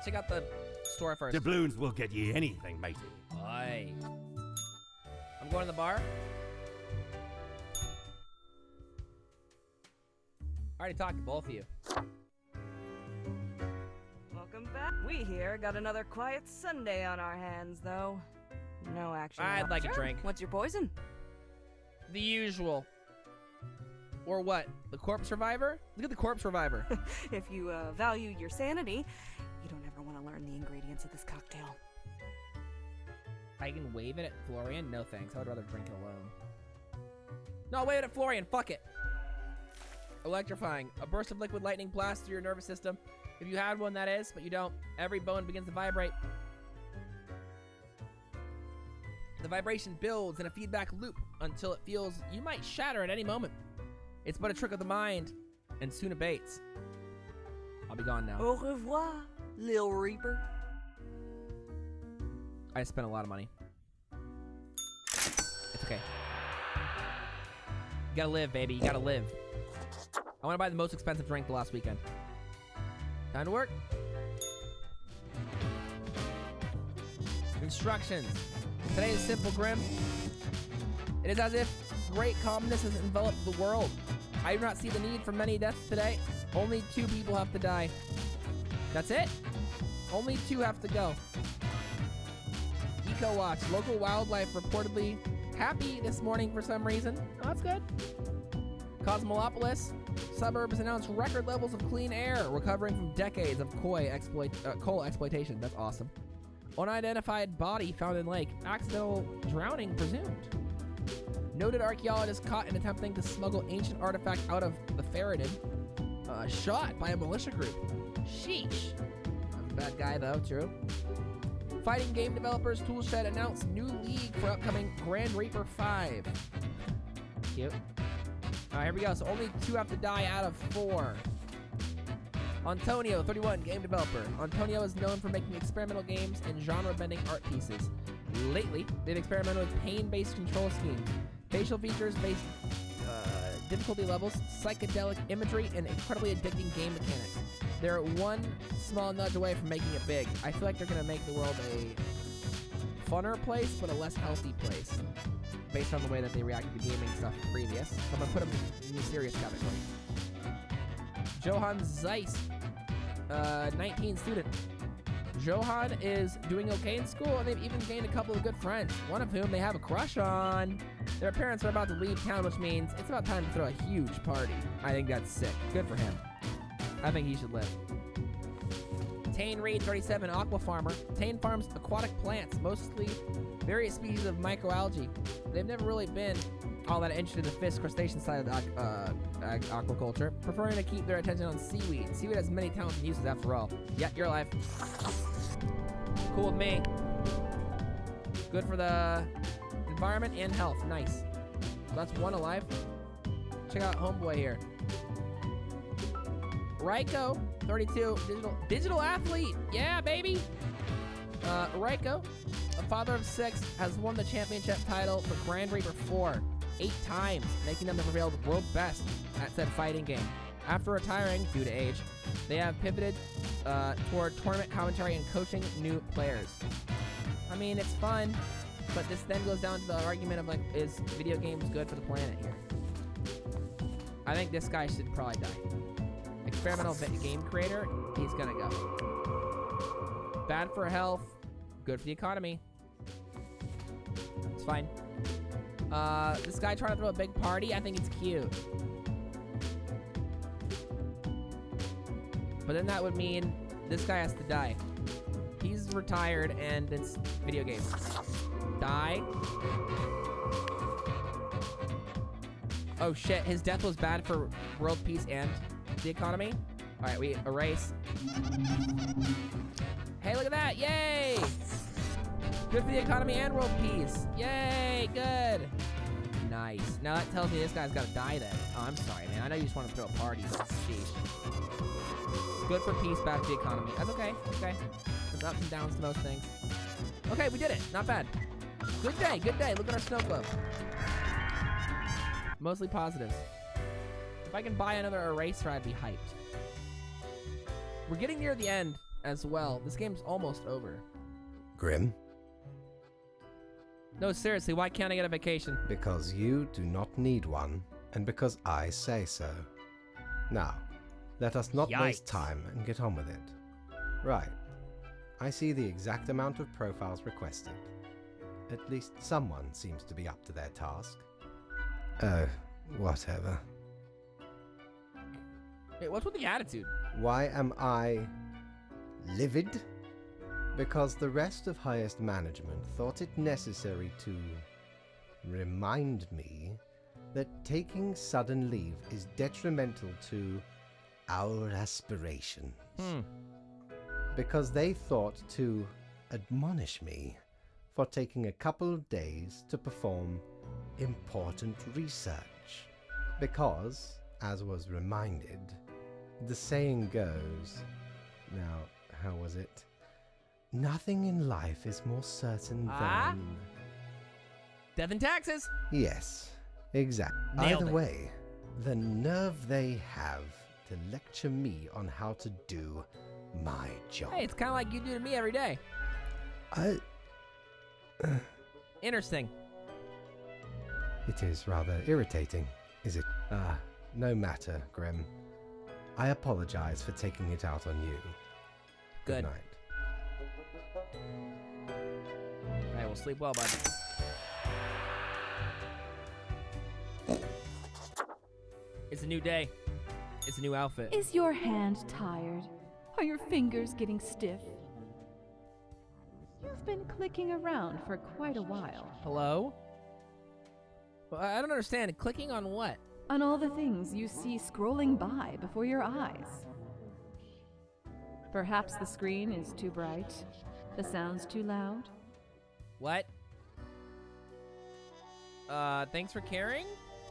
Check out the store first. Doubloons will get ye anything, matey. Aye. I'm going to the bar. I already talked to both of you. Welcome back. We here got another quiet Sunday on our hands, though. No action. I'd like a drink. What's your poison? The usual. Or what? The corpse reviver? Look at the corpse reviver. If you value your sanity, you don't ever want to learn the ingredients of this cocktail. I can wave it at Florian? No thanks. I would rather drink it alone. No, I'll wave it at Florian. Fuck it. Electrifying. A burst of liquid lightning blasts through your nervous system. If you had one, that is, but you don't. Every bone begins to vibrate. The vibration builds in a feedback loop until it feels you might shatter at any moment. It's but a trick of the mind, and soon abates. I'll be gone now. Au revoir, Lil Reaper. I spent a lot of money. It's okay. You gotta live, baby. You gotta live. I want to buy the most expensive drink the last weekend. Time to work. Instructions. Today is simple, Grim. It is as if great calmness has enveloped the world. I do not see the need for many deaths today. Only 2 people have to die. That's it? Only 2 have to go. Eco Watch. Local wildlife reportedly happy this morning for some reason. Oh, that's good. Cosmolopolis. Suburbs announce record levels of clean air, recovering from decades of coal exploitation. That's awesome. Unidentified body found in lake. Accidental drowning presumed. Noted archaeologist caught in attempting to smuggle ancient artifact out of the Ferreted. Shot by a militia group. Sheesh. I'm a bad guy though, true. Fighting game developers Toolshed announced new league for upcoming Grand Reaper 5. Cute. Alright, here we go. So only 2 have to die out of 4. Antonio, 31, game developer. Antonio is known for making experimental games and genre-bending art pieces. Lately, they've experimented with pain-based control schemes, facial features-based difficulty levels, psychedelic imagery, and incredibly addicting game mechanics. They're one small nudge away from making it big. I feel like they're going to make the world a funner place, but a less healthy place, based on the way that they reacted to gaming stuff previous. So I'm going to put them in the serious category. Johann Zeiss, 19 student. Johann is doing okay in school, and they've even gained a couple of good friends, one of whom they have a crush on. Their parents are about to leave town, which means it's about time to throw a huge party. I think that's sick. Good for him. I think he should live. Tane Reed, 37, aqua farmer. Tane farms aquatic plants, mostly various species of microalgae. They've never really been all that interested in the fish crustacean side of aquaculture, preferring to keep their attention on seaweed. Seaweed has many talents and uses after all. Yeah, your life. Cool with me. Good for the environment and health. Nice. So that's 1 alive. Check out homeboy here. Raiko, 32, digital athlete. Yeah, baby. Raiko, a father of 6, has won the championship title for Grand Reaper 4. 8 times, making them the revealed world best at said fighting game. After retiring, due to age, they have pivoted toward tournament commentary and coaching new players. I mean, it's fun, but this then goes down to the argument of, like, is video games good for the planet here? I think this guy should probably die. Experimental game creator, he's gonna go. Bad for health, good for the economy. It's fine. This guy trying to throw a big party, I think it's cute. But then that would mean this guy has to die. He's retired and it's video games. Die. Oh shit, his death was bad for world peace and the economy. All right, we erase. Hey, look at that, yay! Good for the economy and world peace. Yay, good. Nice. Now that tells me this guy's gotta die then. Oh, I'm sorry, man. I know you just want to throw a party, but sheesh. Good for peace, bad for the economy. That's okay, okay. There's ups and downs to most things. Okay, we did it. Not bad. Good day, good day. Look at our snow globe. Mostly positives. If I can buy another eraser, I'd be hyped. We're getting near the end as well. This game's almost over. Grim? No, seriously, why can't I get a vacation? Because you do not need one, and because I say so. Now, let us not waste time and get on with it. Right. I see the exact amount of profiles requested. At least someone seems to be up to their task. Oh, whatever. Hey, what's with the attitude? Why am I livid? Because the rest of highest management thought it necessary to remind me that taking sudden leave is detrimental to our aspirations. Because they thought to admonish me for taking a couple of days to perform important research. Because, as was reminded, the saying goes, now, how was it? Nothing in life is more certain than... Death and taxes! Yes, exactly. Nailed Either it. way, the nerve they have to lecture me on how to do my job. Hey, it's kind of like you do to me every day. Interesting. It is rather irritating, is it? No matter, Grim. I apologize for taking it out on you. Good. Good night. Alright, we'll sleep well, bud. It's a new day. It's a new outfit. Is your hand tired? Are your fingers getting stiff? You've been clicking around for quite a while. Hello? Well, I don't understand. Clicking on what? On all the things you see scrolling by before your eyes. Perhaps the screen is too bright, the sound's too loud. What? Thanks for caring?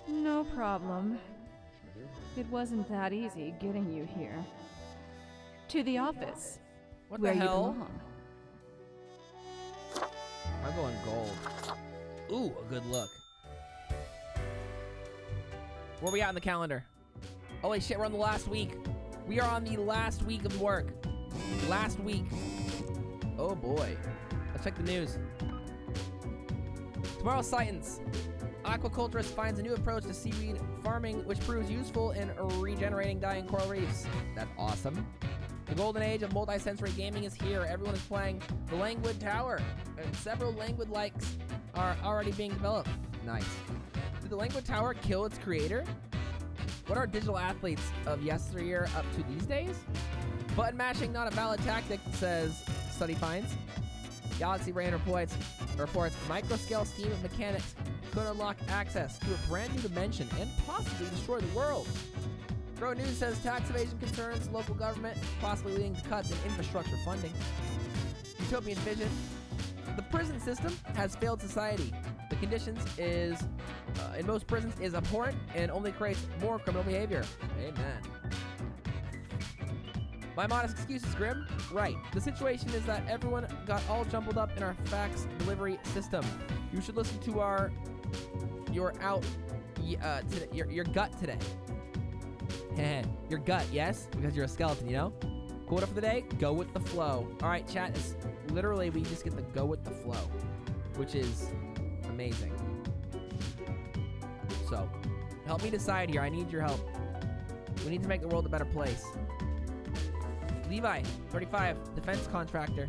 No problem. It wasn't that easy getting you here. To the office. What where the hell? You belong. I'm going gold. Ooh, a good look. Where we at in the calendar? Holy shit, we're on the last week. We are on the last week of work. Last week. Oh boy. Let's check the news. Tomorrow's Titans. Aquaculturist finds a new approach to seaweed farming which proves useful in regenerating dying coral reefs. That's awesome. The golden age of multi-sensory gaming is here. Everyone is playing the Languid Tower, and several Languid likes are already being developed. Nice. Did the Languid Tower kill its creator? What are digital athletes of yesteryear up to these days? Button mashing not a valid tactic, says study finds. Galaxy Brain reports microscale steam mechanics could unlock access to a brand new dimension and possibly destroy the world. Grow News says tax evasion concerns local government, possibly leading to cuts in infrastructure funding. Utopian Vision. The prison system has failed society. The conditions in most prisons is abhorrent and only creates more criminal behavior. Amen. My modest excuses, Grim. Right. The situation is that everyone got all jumbled up in our fax delivery system. You should listen to our your your gut today. Your gut, yes, because you're a skeleton, you know? Quote for the day, go with the flow. All right, chat, is literally we just get the go with the flow, which is amazing. So, help me decide here. I need your help. We need to make the world a better place. Levi, 35, defense contractor.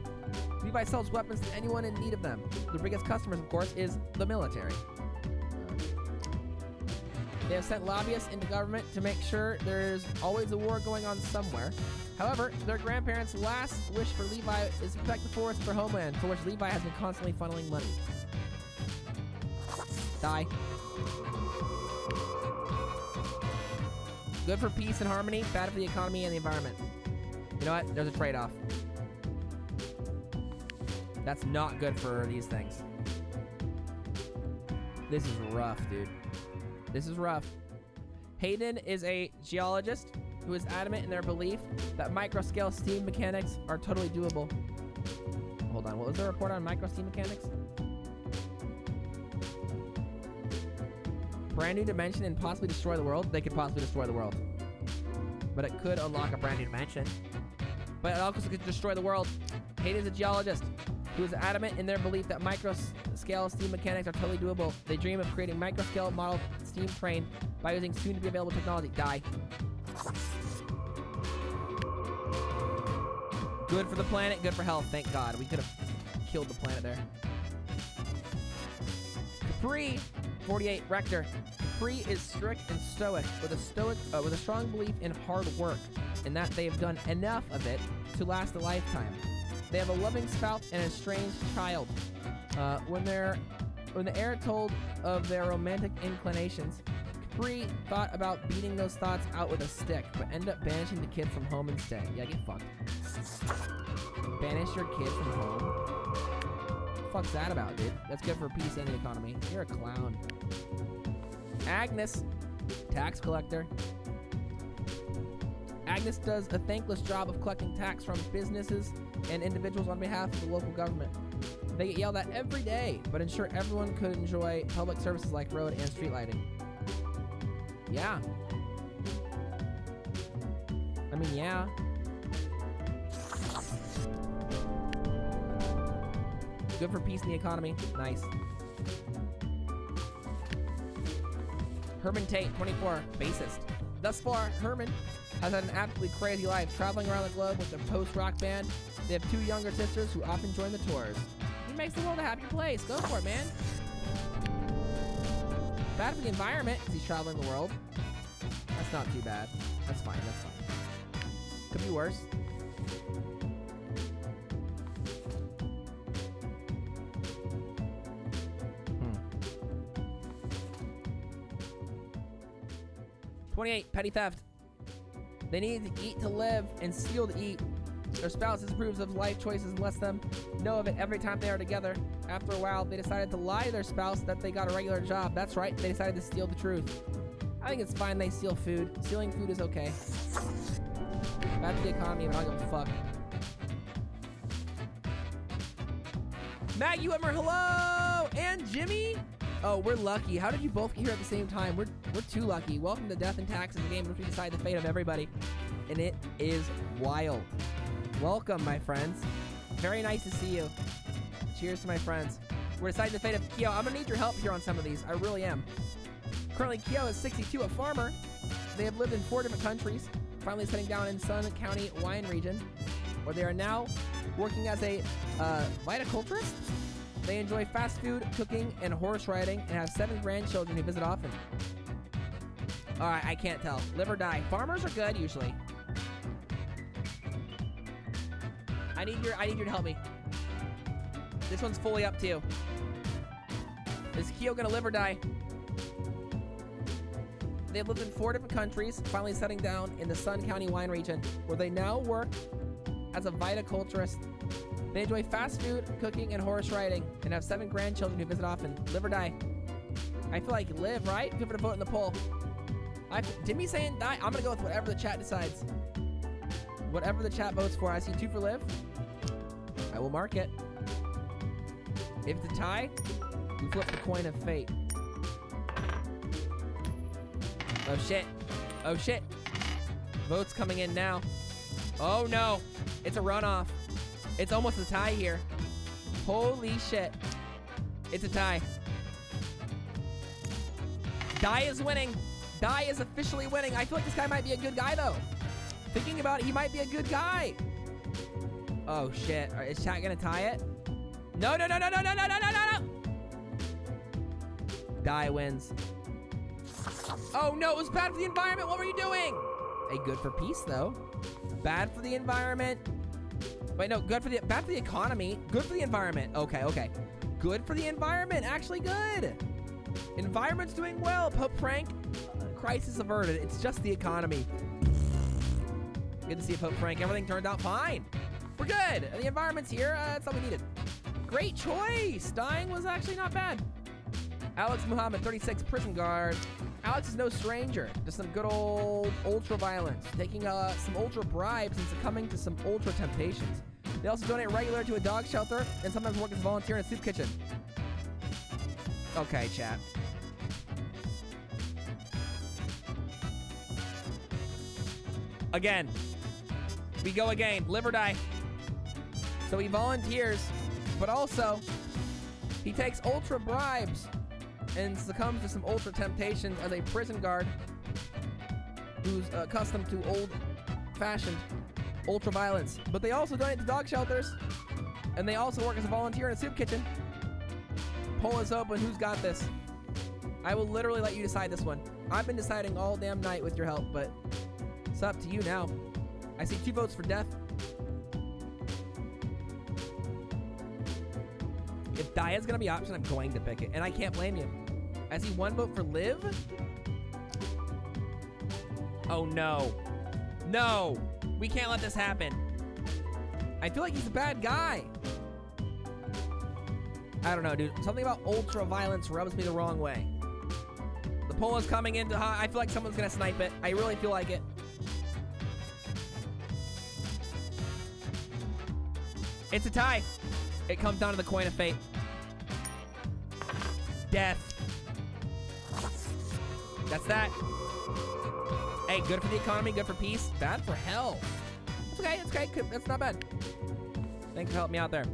Levi sells weapons to anyone in need of them. The biggest customers, of course, is the military. They have sent lobbyists into government to make sure there's always a war going on somewhere. However, their grandparents' last wish for Levi is to protect the forest for homeland, for which Levi has been constantly funneling money. Die. Good for peace and harmony, bad for the economy and the environment. You know what? There's a trade-off. That's not good for these things. This is rough, dude. This is rough. Hayden is a geologist who is adamant in their belief that microscale steam mechanics are totally doable. Hold on, what was the report on micro-steam mechanics? Brand new dimension and possibly destroy the world? They could possibly destroy the world. But it could unlock a brand new dimension. But it also could destroy the world. Hayden is a geologist who is adamant in their belief that micro-scale steam mechanics are totally doable. They dream of creating micro-scale model steam train by using soon-to-be-available technology. Die. Good for the planet, good for health. Thank God. We could have killed the planet there. Capri, 48, Rector. Capri is strict and stoic with a strong belief in hard work, and that they have done enough of it to last a lifetime. They have a loving spouse and a estranged child. When the heir told of their romantic inclinations, Capri thought about beating those thoughts out with a stick, but ended up banishing the kid from home instead. Yeah, get fucked. Banish your kid from home? What the fuck's that about, dude? That's good for peace and the economy. You're a clown. Agnes, tax collector. Agnes does a thankless job of collecting tax from businesses and individuals on behalf of the local government. They get yelled at every day, but ensure everyone could enjoy public services like road and street lighting. Yeah. I mean, yeah. Good for peace in the economy. Nice. Herman Tate, 24, bassist. Thus far, Herman has had an absolutely crazy life, traveling around the globe with a post-rock band. They have 2 younger sisters who often join the tours. He makes the world a happier place. Go for it, man. Bad for the environment because he's traveling the world. That's not too bad. That's fine, that's fine. Could be worse. Hmm. 28, petty theft. They need to eat to live and steal to eat. Their spouse disapproves of life choices and lets them know of it every time they are together. After a while, they decided to lie to their spouse that they got a regular job. That's right, they decided to steal the truth. I think it's fine they steal food. Stealing food is okay. Bad for the economy, but I don't give a fuck. Maggie Whitmer, hello! And Jimmy? Oh, we're lucky. How did you both get here at the same time? We're too lucky. Welcome to Death and Taxes, a game in which we decide the fate of everybody. And it is wild. Welcome, my friends. Very nice to see you. Cheers to my friends. We're deciding the fate of Kyo. I'm gonna need your help here on some of these. I really am. Currently, Kyo is 62, a farmer. They have lived in 4 different countries, finally settling down in Sun County wine region, where they are now working as a viticulturist. They enjoy fast food, cooking, and horse riding, and have 7 grandchildren who visit often. Alright, I can't tell. Live or die. Farmers are good, usually. I need you to help me. This one's fully up to you. Is Kyo gonna live or die? They have lived in 4 different countries, finally settling down in the Sun County wine region, where they now work as a viticulturist. They enjoy fast food, cooking, and horse riding, and have 7 grandchildren who visit often. Live or die? I feel like live, right? Feel free to vote in the poll. Jimmy's saying die. I'm gonna go with whatever the chat decides. Whatever the chat votes for. I see 2 for live. I will mark it. If it's a tie, we flip the coin of fate. Oh shit. Oh shit. Votes coming in now. Oh no. It's a runoff. It's almost a tie here. Holy shit. It's a tie. Die is winning. Die is officially winning. I feel like this guy might be a good guy though. Thinking about it, he might be a good guy. Oh shit. All right, is chat gonna tie it? No, no, no, no, no, no, no, no, no, no. Die wins. Oh no, it was bad for the environment. What were you doing? Hey, good for peace though. Bad for the environment. Wait, no, bad for the economy. Good for the environment. Okay, okay. Good for the environment. Actually good. Environment's doing well. Pope Frank, crisis averted. It's just the economy. Good to see you, Pope Frank. Everything turned out fine. We're good. The environment's here. That's all we needed. Great choice. Dying was actually not bad. Alex Muhammad, 36, prison guard. Alex is no stranger to some good old ultra violence, taking some ultra bribes and succumbing to some ultra temptations. They also donate regular to a dog shelter and sometimes work as a volunteer in a soup kitchen. Okay, chat. Again. We go again. Live or die. So he volunteers, but also he takes ultra bribes and succumbs to some ultra temptations as a prison guard who's accustomed to old-fashioned ultra violence. But they also donate to dog shelters, and they also work as a volunteer in a soup kitchen. Poll is open. Who's got this? I will literally let you decide this one. I've been deciding all damn night with your help, but it's up to you now. I see 2 votes for death. If die is going to be option, I'm going to pick it, and I can't blame you. I see 1 vote for live. Oh, no. No. We can't let this happen. I feel like he's a bad guy. I don't know, dude. Something about ultra violence rubs me the wrong way. The poll is coming into hot. I feel like someone's going to snipe it. I really feel like it. It's a tie. It comes down to the coin of fate. Death. That's that. Hey, good for the economy, good for peace, bad for health. It's okay, it's okay. That's not bad. Thanks for helping me out there.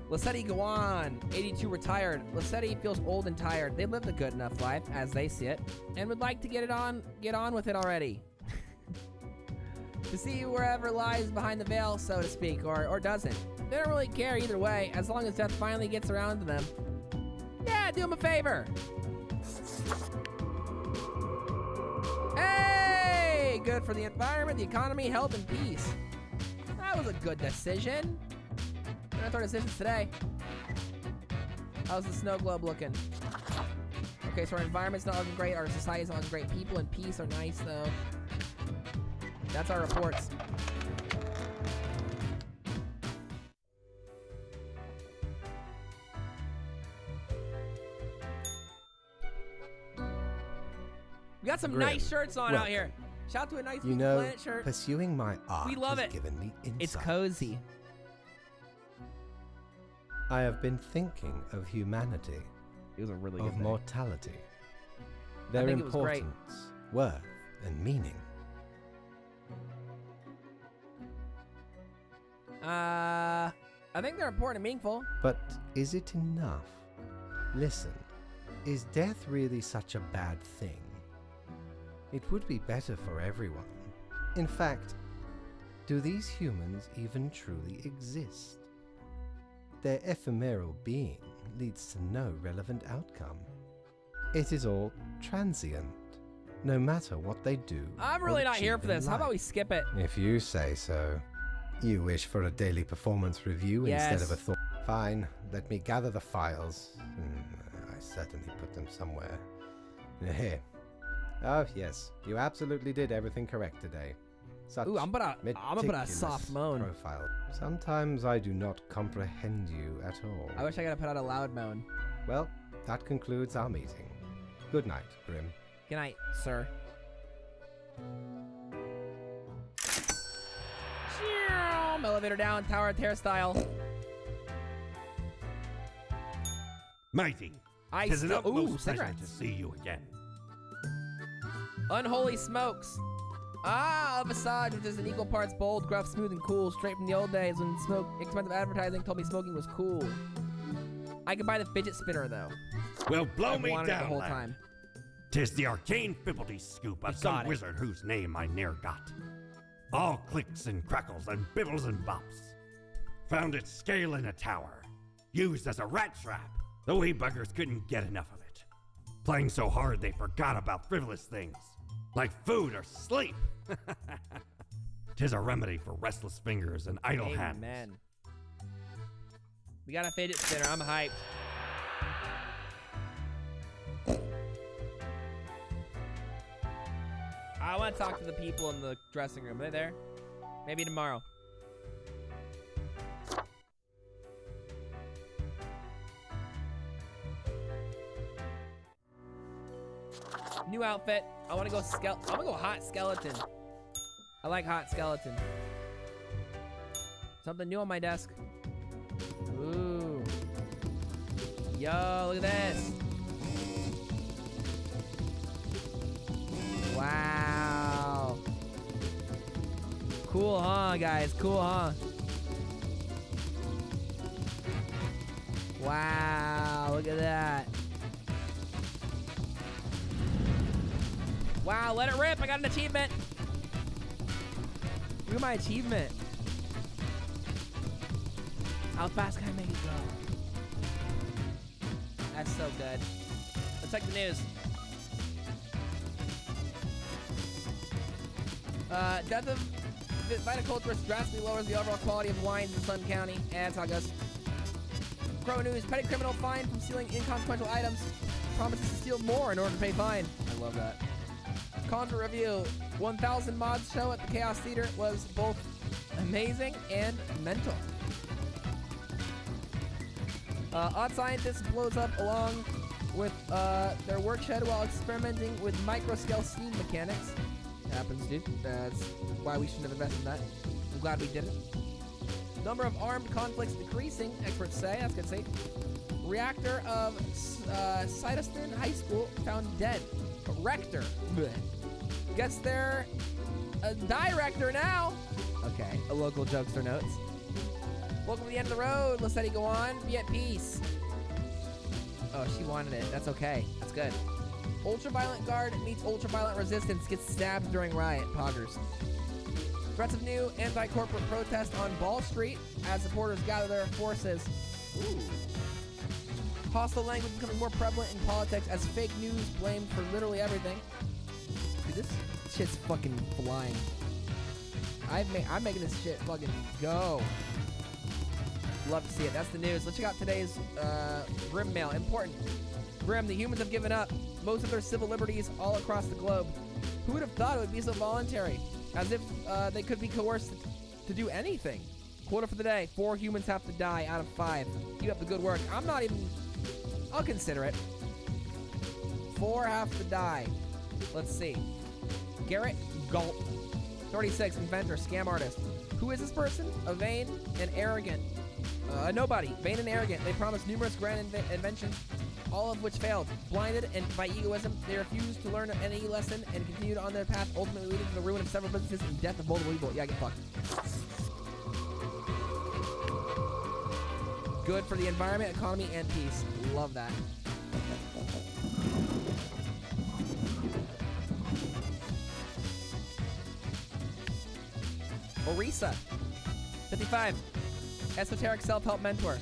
Lacetti Gawan, 82, retired. Lacetti feels old and tired. They lived a good enough life, as they see it, and would like to get on with it already. To see wherever lies behind the veil, so to speak, or doesn't. They don't really care either way, as long as death finally gets around to them. Yeah, do them a favor. Hey! Good for the environment, the economy, health, and peace. That was a good decision. That's our decisions today. How's the snow globe looking? Okay, so our environment's not looking great, our society's not looking great. People and peace are nice, though. That's our reports. We got some Grim. nice shirts on out here. Shout out to a nice You know, Planet shirt. pursuing my art We love has it. given me insight. It's cozy. I have been thinking of humanity, It was a really good of day. mortality, their think it was great. importance, worth, and meaning. I think they're important and meaningful. But is it enough? Listen, is death really such a bad thing? It would be better for everyone. In fact, do these humans even truly exist? Their ephemeral being leads to no relevant outcome. It is all transient, no matter what they do. I'm or really not here achieve for in this. How about life. we skip it? If you say so. You wish for a daily performance review instead of a Yes. thought. Fine, let me gather the files. I certainly put them somewhere. Here. Oh, yes, you absolutely did everything correct today. Such Ooh, I'm gonna put a meticulous soft moan. Profile. Sometimes I do not comprehend you at all. I wish I could put out a loud moan. Well, that concludes our meeting. Good night, Grim. Good night, sir. Elevator down, tower tear style. Matey, I tis an still- utmost ooh, pleasure cigarettes. to see you again. Unholy smokes. Ah, a Visage, which is an equal parts bold, gruff, smooth, and cool, straight from the old days when expensive advertising told me smoking was cool. I could buy the fidget spinner though. Well, blow I've me wanted it down, the whole lad. time. 'Tis the arcane fibbledy scoop of You some got it. wizard whose name I ne'er got. All clicks and crackles and bibbles and bops. Found it scale in a tower, used as a rat trap. The wee buggers couldn't get enough of it. Playing so hard they forgot about frivolous things, like food or sleep. 'Tis a remedy for restless fingers and idle hands. Amen. We got a fidget spinner. I'm hyped. I want to talk to the people in the dressing room. Are they there? Maybe tomorrow. New outfit. I want to go I'm gonna go hot skeleton. I like hot skeleton. Something new on my desk. Ooh. Yo, look at this. Wow. Cool, huh, guys? Cool, huh? Wow, look at that. Wow, let it rip. I got an achievement. Look at my achievement. How fast can I make it go? That's so good. Let's check the news. Death of viticulturist drastically lowers the overall quality of wines in Sun County. And that's how it goes. Crow News. Petty criminal fined from stealing inconsequential items. Promises to steal more in order to pay fine. I love that. Contra review. 1000 mods show at the Chaos Theater was both amazing and mental. Odd Scientist blows up along with their work shed while experimenting with micro-scale steam mechanics. Happens, dude. That's why we shouldn't have invested in that. I'm glad we didn't. Number of armed conflicts decreasing, experts say. That's good to see. Reactor of Sideston High School found dead. Rector. Blech. Guess they're a director now. Okay, a local jokester notes. Welcome to the end of the road. Let's let it go on. Be at peace. Oh, she wanted it. That's okay. That's good. Ultraviolent guard meets ultraviolent resistance, gets stabbed during riot. Poggers. Threats of new anti-corporate protest on Ball Street as supporters gather their forces. Ooh. Hostile language becoming more prevalent in politics as fake news blamed for literally everything. Dude, this shit's fucking flying. I'm making this shit fucking go. Love to see it. That's the news. Let's check out today's Grim mail. Important. Grim, the humans have given up most of their civil liberties all across the globe. Who would have thought it would be so voluntary? As if they could be coerced to do anything. Quota for the day. 4 humans have to die out of 5. Keep up the good work. I'm not even... I'll consider it. 4 have to die. Let's see. Garrett Galt. 36, inventor, scam artist. Who is this person? A vain and arrogant. Nobody. Vain and arrogant. They promised numerous grand inventions, all of which failed. Blinded and by egoism, they refused to learn any lesson and continued on their path, ultimately leading to the ruin of several businesses and death of multiple people. Yeah, get fucked. Good for the environment, economy, and peace. Love that. Orisa. 55. Esoteric self-help mentor.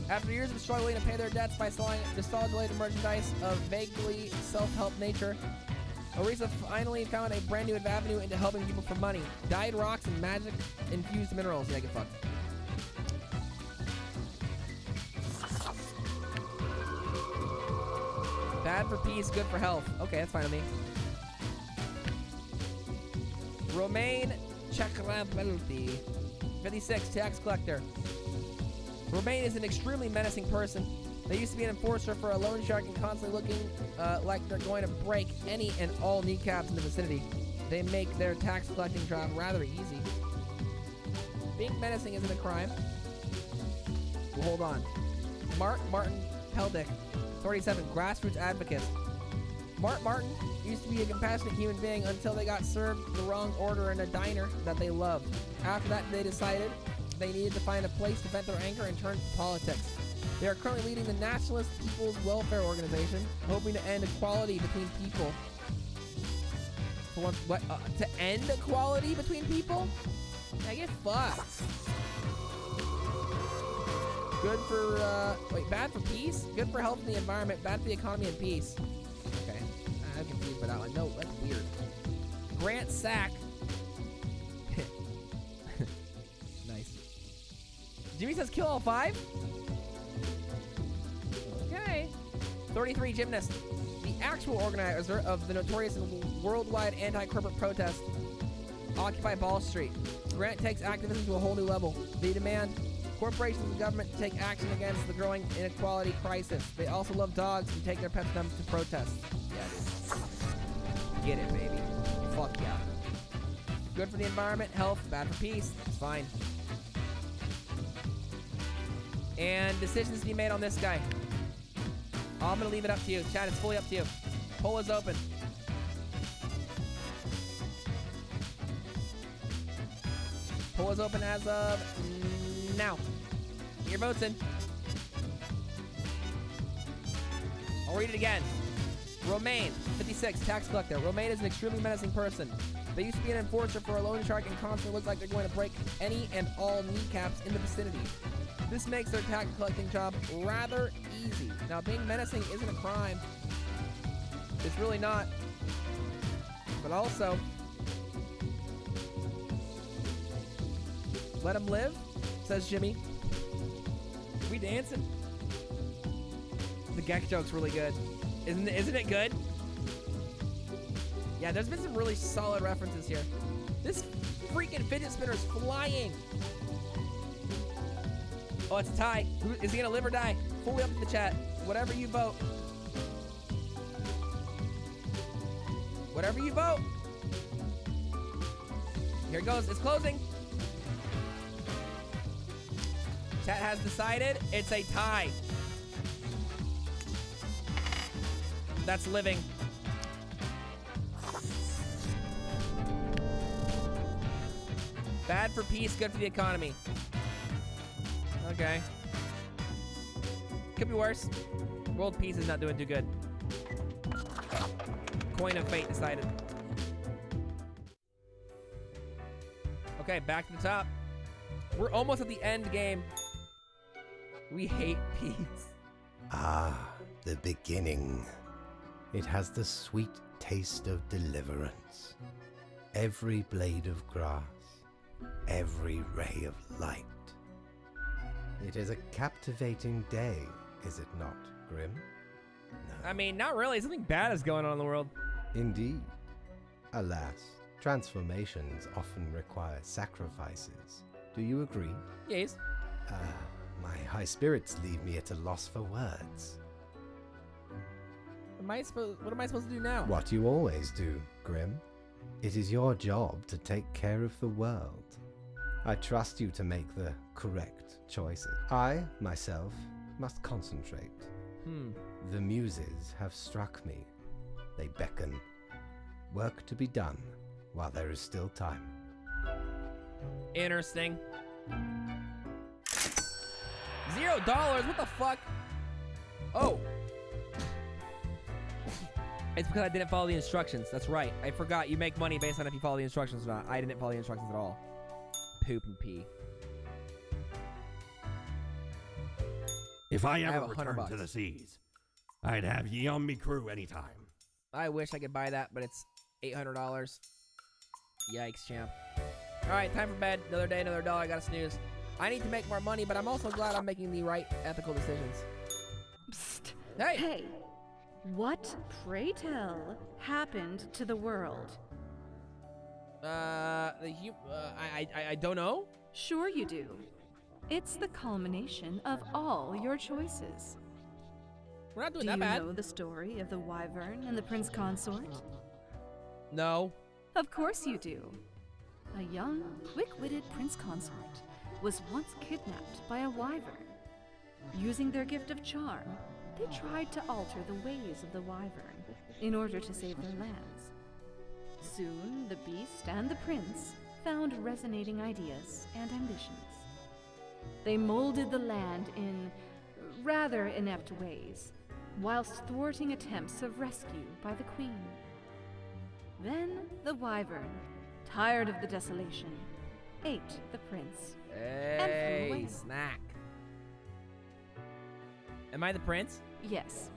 After years of struggling to pay their debts by selling nostalgia-related merchandise of vaguely self-help nature, Orisa finally found a brand new avenue into helping people for money. Dyed rocks and magic-infused minerals. Yeah, get fucked. Bad for peace, good for health. Okay, that's fine with me. Romaine Chakrabarti. 56, tax collector. Romaine is an extremely menacing person. They used to be an enforcer for a loan shark and constantly looking like they're going to break any and all kneecaps in the vicinity. They make their tax collecting job rather easy. Being menacing isn't a crime. Well, hold on. Martin Peldick, 37, grassroots advocate. Martin used to be a compassionate human being until they got served the wrong order in a diner that they loved. After that, they decided they needed to find a place to vent their anger and turn to politics. They are currently leading the Nationalist People's Welfare Organization, hoping to end equality between people. To end equality between people? Yeah, get fucked. Good for, bad for peace? Good for health and the environment, bad for the economy and peace. Okay, I'm confused by that one. No, that's weird. Grant Sack. Nice. Jimmy says kill all 5? Okay. 33 Gymnast. The actual organizer of the notorious and worldwide anti-corporate protest, Occupy Ball Street. Grant takes activism to a whole new level. They demand corporations and government to take action against the growing inequality crisis. They also love dogs and take their pets with them to protest. Yeah, dude. Get it, baby. Fuck yeah. Good for the environment, health, bad for peace. It's fine. And decisions to be made on this guy. I'm gonna leave it up to you. Chat, it's fully up to you. Poll is open. Poll is open as of now. Get your votes in. I'll read it again. Romaine, 56, tax collector. Romaine is an extremely menacing person. They used to be an enforcer for a loan shark and constantly look like they're going to break any and all kneecaps in the vicinity. This makes their tax collecting job rather easy. Now, being menacing isn't a crime. It's really not. But also, let him live, says Jimmy. We dancing? The Gek joke's really good. Isn't it good? Yeah, there's been some really solid references here. This freaking fidget spinner's flying. Oh, it's a tie. Is he gonna live or die? Fully up to the chat. Whatever you vote. Whatever you vote. Here it goes. It's closing. Chat has decided it's a tie. That's living. Bad for peace, good for the economy. Okay. Could be worse. World peace is not doing too good. Coin of fate decided. Okay, back to the top. We're almost at the end game. We hate peace. Ah, the beginning. It has the sweet taste of deliverance. Every blade of grass, every ray of light. It is a captivating day, is it not, Grim? No. I mean, not really. Something bad is going on in the world. Indeed. Alas, transformations often require sacrifices. Do you agree? Yes. My high spirits leave me at a loss for words. What am I supposed to do now? What you always do, Grim. It is your job to take care of the world. I trust you to make the correct choices. I, myself, must concentrate. The muses have struck me. They beckon. Work to be done while there is still time. Interesting. $0? What the fuck? Oh. It's because I didn't follow the instructions. That's right. I forgot. You make money based on if you follow the instructions or not. I didn't follow the instructions at all. Poop and pee. If I have ever $100 return to the seas, I'd have ye on me crew anytime. I wish I could buy that, but it's $800. Yikes, champ. All right, time for bed. Another day, another dollar. I gotta snooze. I need to make more money, but I'm also glad I'm making the right ethical decisions. Psst. Hey! Hey! What, pray tell, happened to the world? I don't know. Sure you do. It's the culmination of all your choices. We're not doing that bad. Do you know the story of the wyvern and the prince consort? No. Of course you do. A young, quick-witted prince consort was once kidnapped by a wyvern. Using their gift of charm, they tried to alter the ways of the wyvern in order to save their lands. Soon, the beast and the prince found resonating ideas and ambitions. They molded the land in rather inept ways, whilst thwarting attempts of rescue by the queen. Then the wyvern, tired of the desolation, ate the prince and flew away. Snack. Am I the prince? Yes.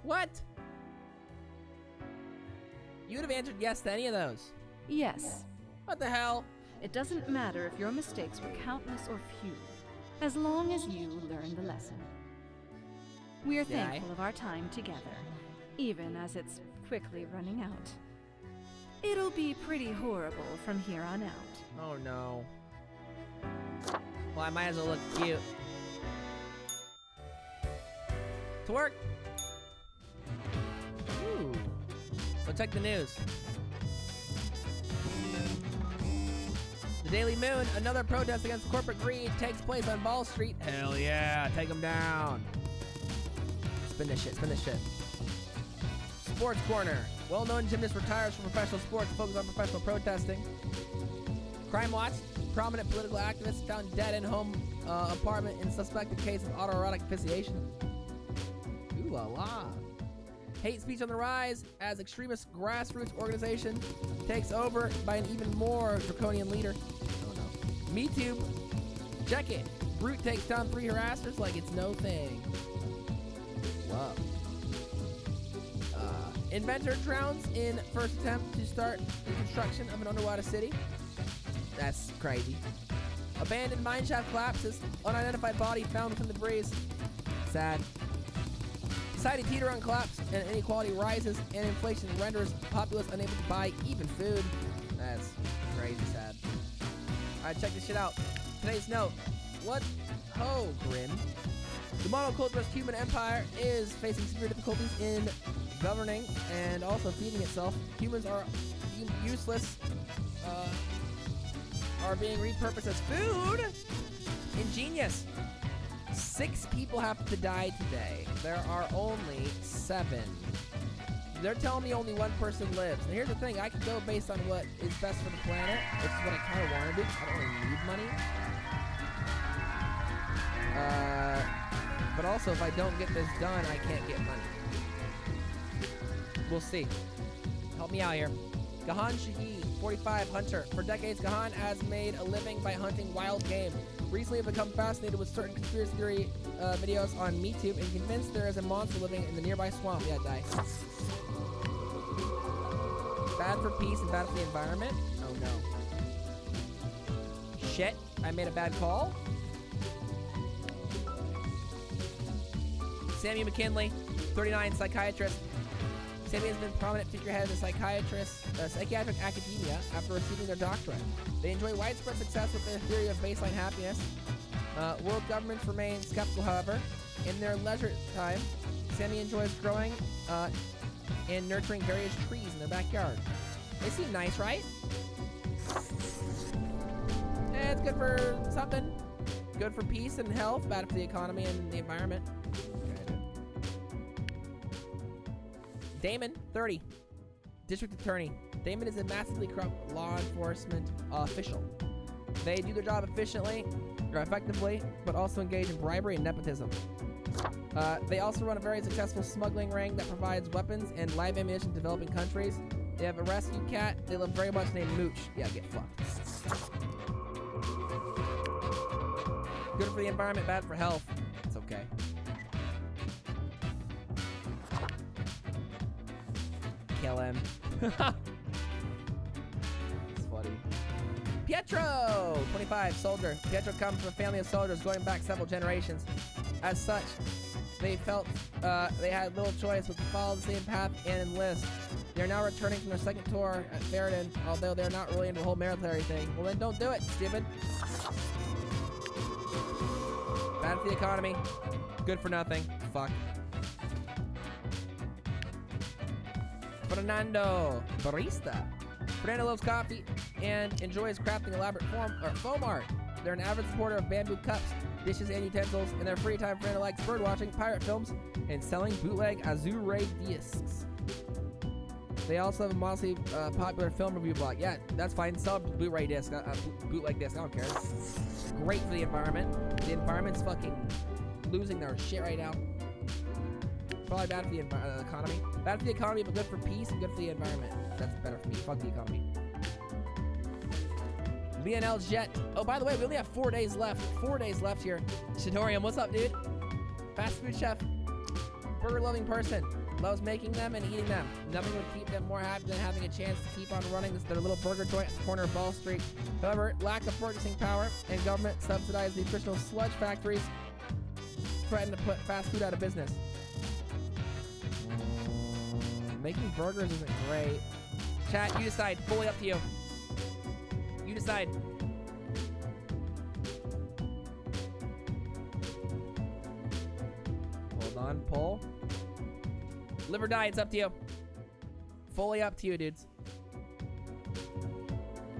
What? You would have answered yes to any of those. Yes. What the hell? It doesn't matter if your mistakes were countless or few, as long as you learn the lesson. We are thankful of our time together, even as it's quickly running out. It'll be pretty horrible from here on out. Oh no. Well, I might as well look cute. To work! Ooh. Let's check the news. The Daily Moon, another protest against corporate greed, takes place on Ball Street. Hell yeah, take them down. Spin this shit, spin this shit. Sports Corner. Well-known gymnast retires from professional sports, focus on professional protesting. Crime Watch. Prominent political activist found dead in home apartment in suspected case of autoerotic asphyxiation. Ooh la la. Hate speech on the rise as extremist grassroots organization takes over by an even more draconian leader. Oh no. Me Too. Check it. Brute takes down 3 harassers like it's no thing. Wow. Inventor drowns in first attempt to start the construction of an underwater city. That's crazy. Abandoned mineshaft collapses. Unidentified body found within the debris. Sad. Society teeter on collapse and inequality rises and inflation renders populace unable to buy even food. That's crazy sad. Alright, check this shit out. Today's note. What ho, Grim? The monoculturist human empire is facing severe difficulties in governing and also feeding itself. Humans are useless, are being repurposed as food. Ingenious. 6 people have to die today. There are only 7. They're telling me only 1 person lives. And here's the thing, I can go based on what is best for the planet, which is what I kind of want to do. I don't really need money. But also, if I don't get this done, I can't get money. We'll see. Help me out here. Gahan Shahid, 45, hunter. For decades, Gahan has made a living by hunting wild game. Recently, I've become fascinated with certain conspiracy theory videos on MeTube and convinced there is a monster living in the nearby swamp. Yeah, die. Bad for peace and bad for the environment? Oh no. Shit, I made a bad call. Sammy McKinley, 39, psychiatrist. Sammy has been a prominent figurehead of the psychiatric academia after receiving their doctorate. They enjoy widespread success with their theory of baseline happiness. World governments remain skeptical, however. In their leisure time, Sammy enjoys growing and nurturing various trees in their backyard. They seem nice, right? It's good for something. Good for peace and health, bad for the economy and the environment. Damon, 30, district attorney. Damon is a massively corrupt law enforcement official. They do their job efficiently, or effectively, but also engage in bribery and nepotism. They also run a very successful smuggling ring that provides weapons and live ammunition to developing countries. They have a rescue cat they love very much named Mooch. Yeah, get fucked. Good for the environment, bad for health. It's okay. Kill him. It's funny. Pietro, 25, soldier. Pietro comes from a family of soldiers going back several generations. As such, they felt they had little choice but to follow the same path and enlist. They are now returning from their second tour at Ferrodin, although they're not really into the whole military thing. Well then don't do it, stupid. Bad for the economy. Good for nothing. Fuck. Fernando, barista. Fernando loves coffee and enjoys crafting elaborate foam art. They're an avid supporter of bamboo cups dishes, and utensils. In their free time, Fernanda likes bird watching, pirate films, and selling bootleg Azure discs. They also have a mostly popular film review blog. Yeah, that's fine. Sell a Blu-ray disc, bootleg disc. I don't care. Great for the environment. The environment's fucking losing their shit right now. Probably bad for the economy. Bad for the economy, but good for peace and good for the environment. That's better for me. Fuck the economy. Lionel Jet. Oh, by the way, we only have 4 days left. 4 days left here. Shidorium, what's up, dude? Fast food chef. Burger-loving person. Loves making them and eating them. Nothing would keep them more happy than having a chance to keep on running their little burger joint at the corner of Ball Street. However, lack of purchasing power and government-subsidized nutritional sludge factories threaten to put fast food out of business. Making burgers isn't great. Chat, you decide. Fully up to you. You decide. Hold on, poll. Live or die, it's up to you. Fully up to you, dudes.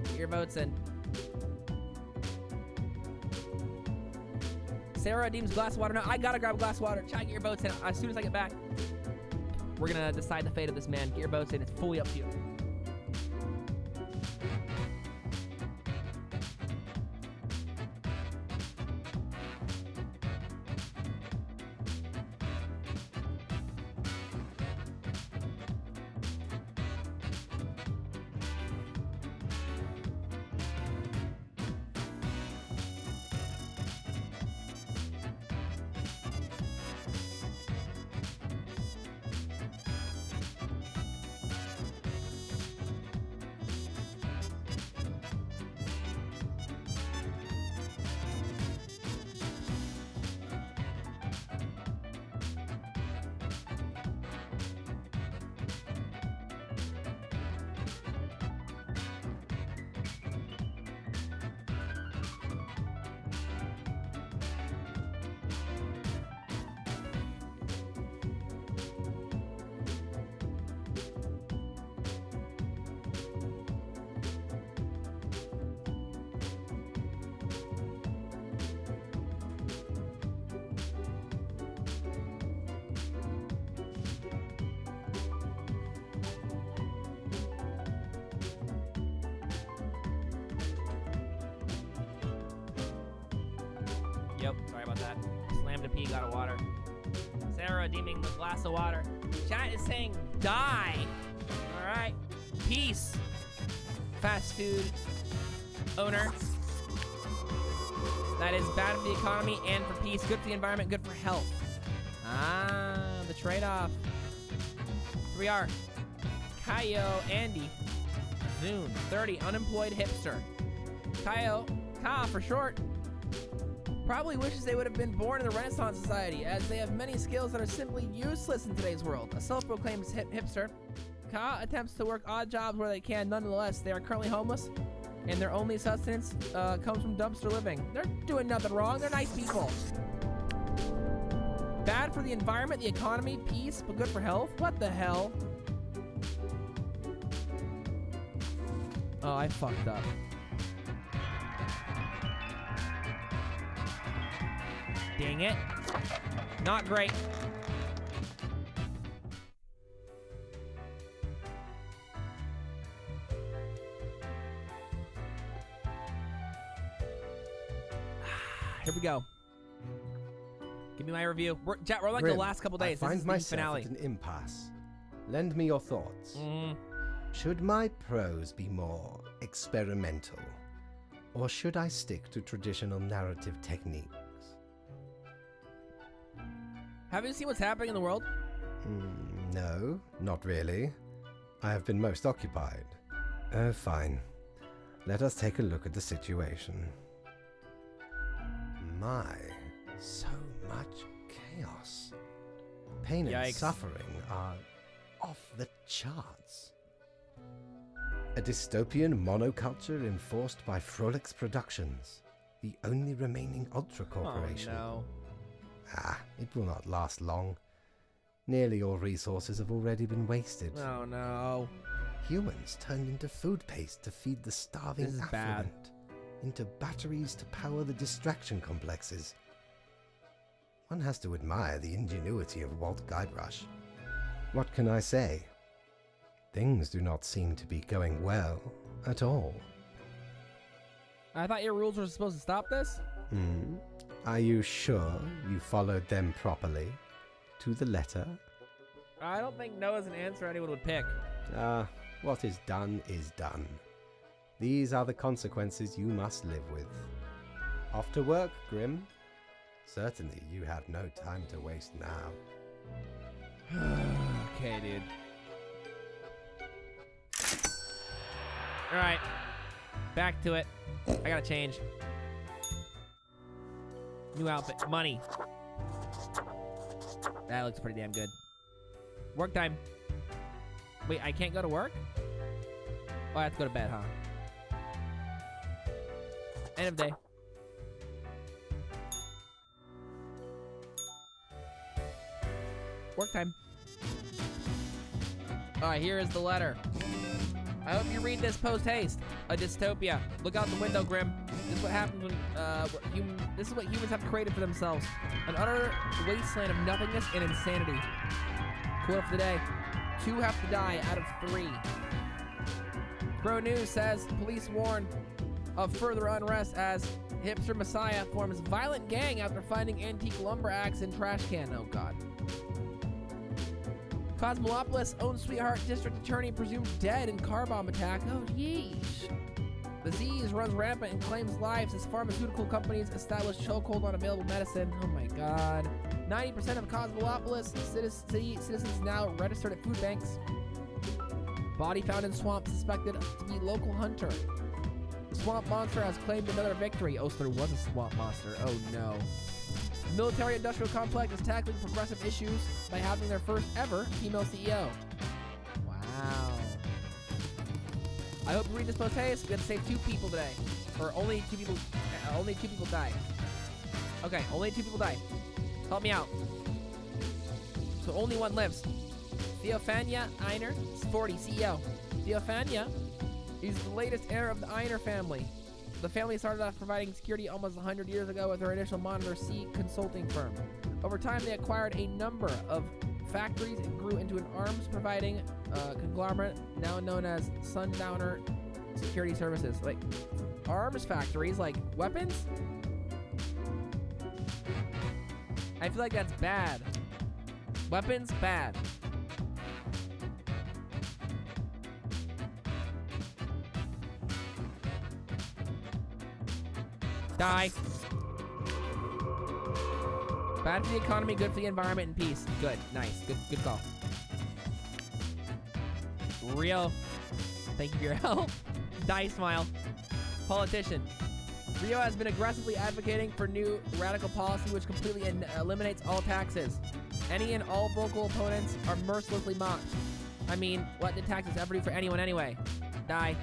Get your votes in. Sarah deems glass of water. No, I gotta grab a glass of water. Chat, get your votes in as soon as I get back. We're gonna decide the fate of this man. Get your votes in. It's fully up to you. Yep, sorry about that. Slammed a pee, got a water. Sarah deeming the glass of water. Chat is saying die. Alright. Peace. Fast food owner. That is bad for the economy and for peace. Good for the environment, good for health. Ah, the trade-off. Here we are. Kaio, Andy. Zune, 30, unemployed hipster. Kaio, Ka for short. Probably wishes they would have been born in the Renaissance Society, as they have many skills that are simply useless in today's world. A self-proclaimed hipster, Ka attempts to work odd jobs where they can. Nonetheless, they are currently homeless, and their only sustenance comes from dumpster living. They're doing nothing wrong. They're nice people. Bad for the environment, the economy, peace, but good for health? What the hell? Oh, I fucked up. Dang it. Not great. Here we go. Give me my review. We're like Grim, the last couple days. I find This is the myself finale. at an impasse. Lend me your thoughts. Should my prose be more experimental, or should I stick to traditional narrative techniques? Have you seen what's happening in the world? No, not really. I have been most occupied. Oh, fine. Let us take a look at the situation. My, so much chaos. Pain and Yikes. suffering are off the charts. A dystopian monoculture enforced by Frolix Productions, the only remaining Ultra Corporation. Oh, no. It will not last long. Nearly all resources have already been wasted. Oh, no. Humans turned into food paste to feed the starving This is affluent. bad. Into batteries to power the distraction complexes. One has to admire the ingenuity of Walt Guybrush. What can I say? Things do not seem to be going well at all. I thought your rules were supposed to stop this? Are you sure you followed them properly? To the letter? I don't think no is an answer anyone would pick. What is done is done. These are the consequences you must live with. Off to work, Grim. Certainly you have no time to waste now. Okay, dude. Alright. Back to it. I gotta change. New outfit. Money. That looks pretty damn good. Work time. Wait, I can't go to work? Oh, I have to go to bed, huh? End of day. Work time. Alright, here is the letter. I hope you read this post-haste. A dystopia. Look out the window, Grim. This is what happens when, this is what humans have created for themselves. An utter wasteland of nothingness and insanity. Quote for the day. 2 have to die out of 3. Pro News says police warn of further unrest as hipster Messiah forms violent gang after finding antique lumber axe in trash can. Oh, God. Cosmolopolis' own sweetheart district attorney presumed dead in car bomb attack. Oh, yeesh. Disease runs rampant and claims lives as pharmaceutical companies establish chokehold on available medicine. Oh my God. 90% of Cosmolopolis citizens now registered at food banks. Body found in swamp suspected to be local hunter. The swamp monster has claimed another victory. Oh, so there was a swamp monster. Oh no. Military-industrial complex is tackling progressive issues by having their first ever female CEO. Wow. I hope you read this post-haste. We have to save 2 people today. Or only 2 people die. Okay, only 2 people die. Help me out. So only 1 lives. Theophania Einer is 40, CEO. Theophania is the latest heir of the Einer family. The family started off providing security almost 100 years ago with their initial Monitor C consulting firm. Over time, they acquired a number of factories and grew into an arms-providing conglomerate now known as Sundowner Security Services. Like, arms factories? Like, weapons? I feel like that's bad. Weapons? Bad. Die. Bad for the economy, good for the environment and peace. Good, nice, good call. Rio, thank you for your help. Die smile. Politician. Rio has been aggressively advocating for new radical policy which completely eliminates all taxes. Any and all vocal opponents are mercilessly mocked. I mean, what did taxes ever do for anyone anyway? Die.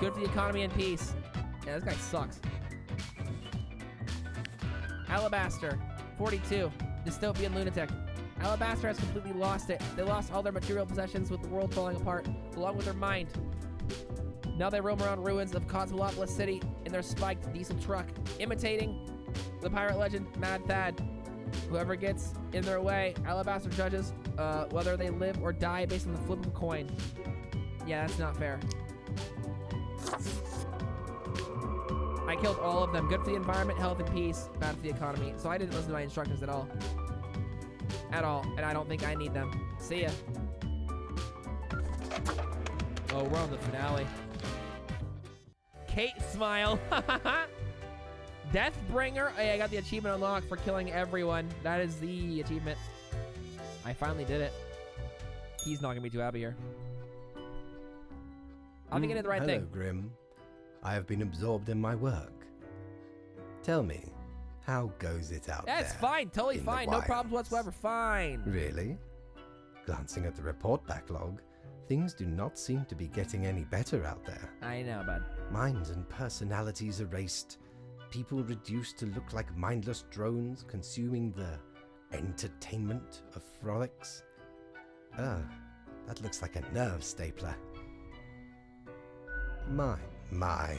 Good for the economy and peace. Yeah, this guy sucks. Alabaster, 42, dystopian lunatic. Alabaster has completely lost it. They lost all their material possessions with the world falling apart, along with their mind. Now they roam around ruins of Cosmolopolis City in their spiked diesel truck, imitating the pirate legend Mad Thad. Whoever gets in their way, Alabaster judges whether they live or die based on the flip of a coin. Yeah, that's not fair. I killed all of them. Good for the environment, health, and peace. Bad for the economy. So I didn't listen to my instructions at all. At all. And I don't think I need them. See ya. Oh, we're on the finale. Kate smile. Deathbringer. Hey, I got the achievement unlocked for killing everyone. That is the achievement. I finally did it. He's not going to be too happy here. I think I did the right thing. Hello, Grim. I have been absorbed in my work. Tell me, how goes it out there? It's fine. Totally fine. No problems whatsoever. Fine. Really? Glancing at the report backlog, things do not seem to be getting any better out there. I know, bud. Minds and personalities erased. People reduced to look like mindless drones consuming the entertainment of frolics. That looks like a nerve stapler. My.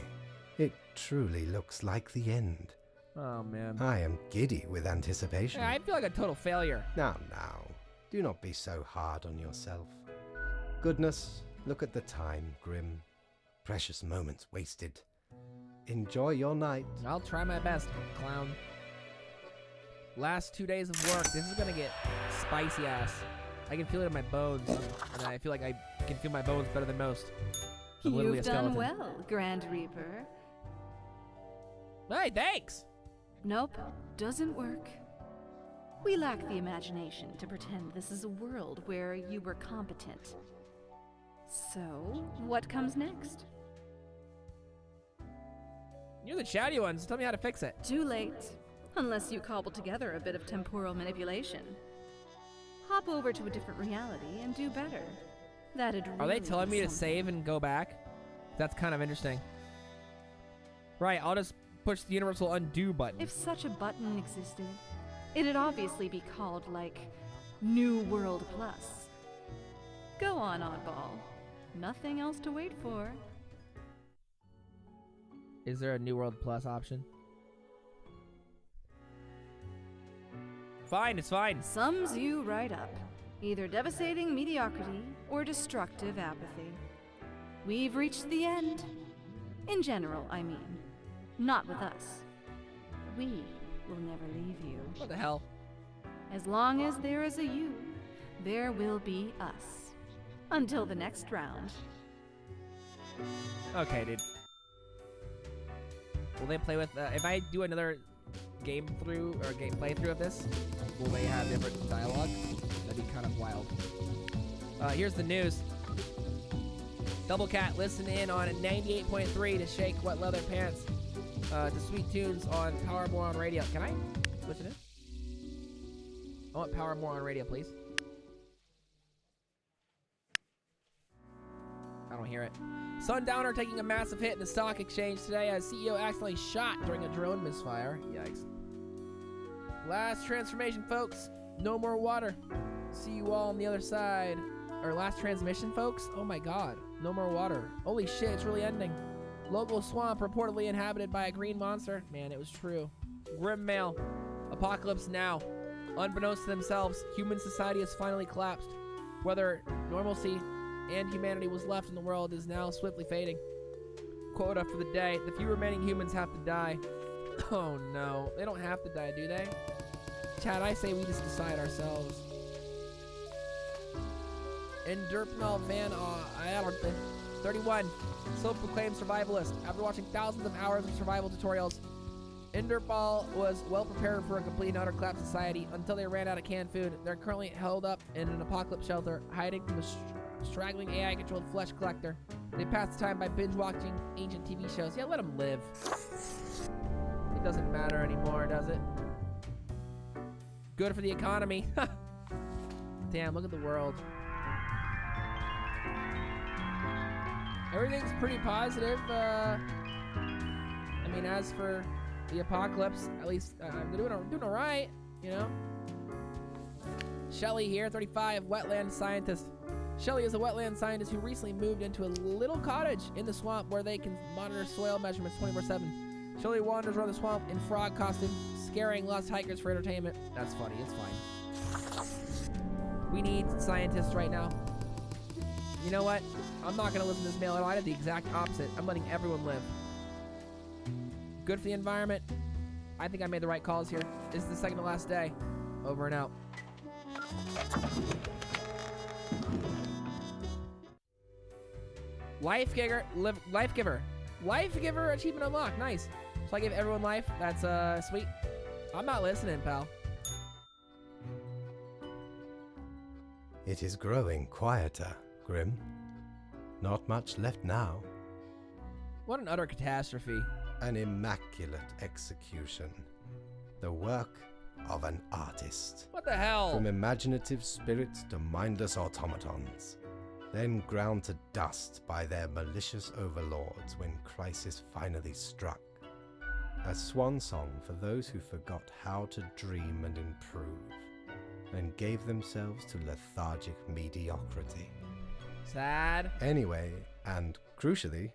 It truly looks like the end. Oh, man. I am giddy with anticipation. Yeah, I feel like a total failure. Now, do not be so hard on yourself. Goodness, look at the time, Grim. Precious moments wasted. Enjoy your night. I'll try my best, clown. Last 2 days of work. This is gonna get spicy ass. I can feel it in my bones, and I feel like I can feel my bones better than most. I'm literally a You've skeleton. done well, Grand Reaper. Hey, thanks! Nope, doesn't work. We lack the imagination to pretend this is a world where you were competent. So, what comes next? You're the chatty ones. Tell me how to fix it. Too late. Unless you cobble together a bit of temporal manipulation. Hop over to a different reality and do better. That'd really Are they telling be me to something. save and go back? That's kind of interesting. Right, I'll just push the universal undo button. If such a button existed, it'd obviously be called, like, New World Plus. Go on, oddball. Nothing else to wait for. Is there a New World Plus option? Fine, it's fine. Sums you right up. Either devastating mediocrity or destructive apathy. We've reached the end. In general, I mean. Not with us. We will never leave you. What the hell? As long as there is a you, there will be us. Until the next round. Okay, dude. Will they play with, if I do another game playthrough of this, will they have different dialogue? That'd be kind of wild. Here's the news. Double Cat, listen in on 98.3 to shake what leather pants. To sweet tunes on Power More on Radio. Can I switch it in? I want Power More on Radio, please. I don't hear it. Sundowner taking a massive hit in the stock exchange today as CEO accidentally shot during a drone misfire. Yikes. Last transformation, folks. No more water. See you all on the other side. Or last transmission, folks? Oh my god. No more water. Holy shit, it's really ending. Local swamp reportedly inhabited by a green monster. Man, it was true. Grim mail. Apocalypse now. Unbeknownst to themselves, human society has finally collapsed. Whether normalcy and humanity was left in the world is now swiftly fading. Quota for the day. The few remaining humans have to die. Oh no. They don't have to die, do they? Chad, I say we just decide ourselves. Endurpnal Van 31. Self-proclaimed survivalist. After watching thousands of hours of survival tutorials, Enderball was well prepared for a complete and utter collapse society until they ran out of canned food. They're currently held up in an apocalypse shelter, hiding from a straggling AI-controlled flesh collector. They pass the time by binge-watching ancient TV shows. Yeah, let them live. It doesn't matter anymore, does it? Good for the economy. Damn, look at the world. Everything's pretty positive. I mean, as for the apocalypse, at least they're doing all right, you know? Shelly here, 35, wetland scientist. Shelly is a wetland scientist who recently moved into a little cottage in the swamp where they can monitor soil measurements 24/7. Shelly wanders around the swamp in frog costume, scaring lost hikers for entertainment. That's funny, it's fine. We need scientists right now. You know what? I'm not gonna listen to this mail at all. I did the exact opposite. I'm letting everyone live. Good for the environment. I think I made the right calls here. This is the second to last day. Over and out. Life Giver achievement unlocked. Nice. So I give everyone life. That's sweet. I'm not listening, pal. It is growing quieter, Grim. Not much left now. What an utter catastrophe. An immaculate execution. The work of an artist. What the hell? From imaginative spirits to mindless automatons. Then ground to dust by their malicious overlords when crisis finally struck. A swan song for those who forgot how to dream and improve, and gave themselves to lethargic mediocrity. Sad. Anyway, and crucially,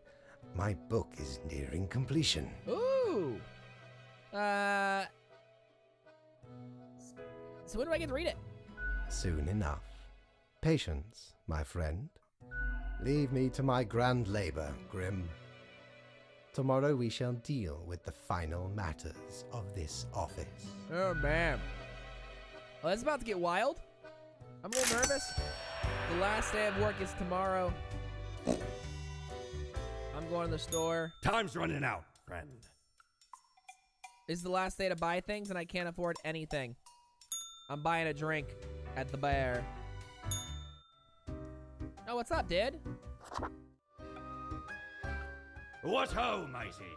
my book is nearing completion. Ooh. So when do I get to read it? Soon enough. Patience, my friend. Leave me to my grand labor, Grim. Tomorrow we shall deal with the final matters of this office. Oh, man. Well, that's about to get wild. I'm a little nervous. The last day of work is tomorrow. I'm going to the store. Time's running out, friend. This is the last day to buy things, and I can't afford anything. I'm buying a drink at the bar. Oh, what's up, dude? What ho, matey!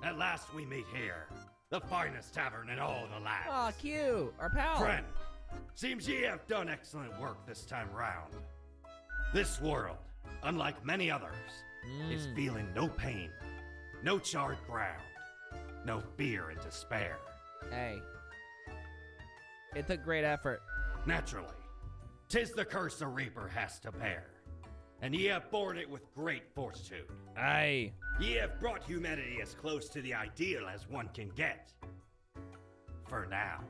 At last we meet here. The finest tavern in all the land. Aw, cute. Our pal. Friend, seems ye have done excellent work this time round. This world, unlike many others, is feeling no pain, no charred ground, no fear and despair. Hey. It took great effort. Naturally, 'tis the curse a reaper has to bear, and ye have borne it with great fortitude. Aye. Ye have brought humanity as close to the ideal as one can get. For now,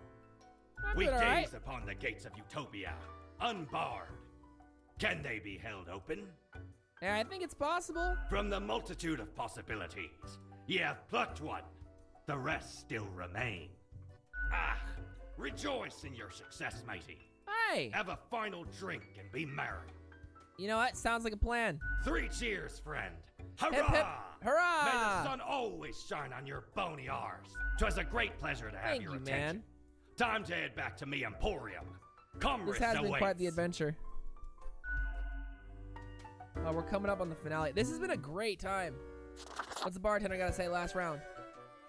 we doing all right. gaze upon the gates of utopia, unbarred. Can they be held open? Yeah, I think it's possible. From the multitude of possibilities, ye have plucked one. The rest still remain. Ah, rejoice in your success, matey. Hey. Have a final drink and be merry. You know what? Sounds like a plan. 3 cheers, friend. Hurrah! Hip, hip, hurrah! May the sun always shine on your bony arse. 'Twas a great pleasure to have Thank your you, attention. man. Time to head back to me emporium. Commerce This has been awaits. quite the adventure. Oh, we're coming up on the finale. This has been a great time. What's the bartender got to say last round?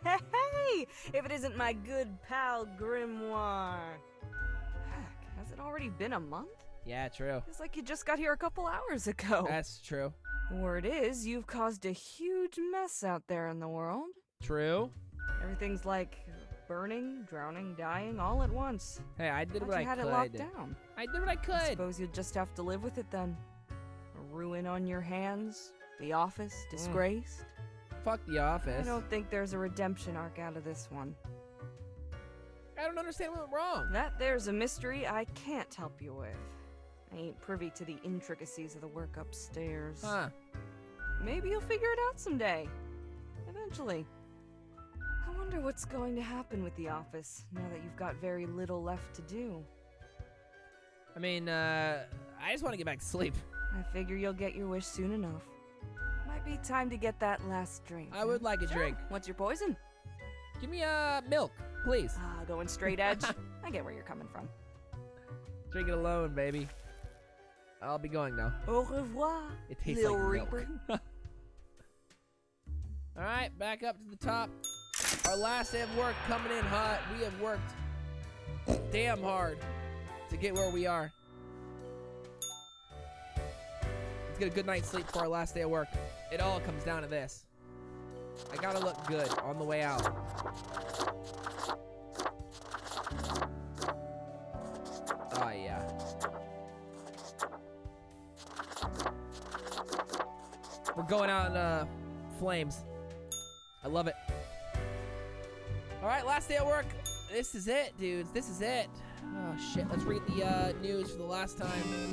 Hey, if it isn't my good pal Grimoire. Heck, has it already been a month? Yeah, true. It's like you just got here a couple hours ago. That's true. The word is, you've caused a huge mess out there in the world. True. Everything's like burning, drowning, dying all at once. Hey, I did Thought what you I had could. it locked down. I did what I could. I suppose you'll just have to live with it then. A ruin on your hands, the office disgraced. Fuck the office. I don't think there's a redemption arc out of this one. I don't understand what went wrong. That there's a mystery I can't help you with. I ain't privy to the intricacies of the work upstairs. Huh. Maybe you'll figure it out someday. Eventually. I wonder what's going to happen with the office now that you've got very little left to do. I mean, I just want to get back to sleep. I figure you'll get your wish soon enough. Might be time to get that last drink. I would like a drink. What's your poison? Give me milk, please. Going straight edge. I get where you're coming from. Drink it alone, baby. I'll be going now. Au revoir, It tastes Lil like Reaper. milk. All right, back up to the top. Our last day of work coming in hot. We have worked damn hard to get where we are. Let's get a good night's sleep for our last day of work. It all comes down to this. I gotta look good on the way out. Oh, yeah. We're going out in flames. I love it. All right, last day of work. This is it, dudes. This is it. Oh, shit. Let's read the news for the last time.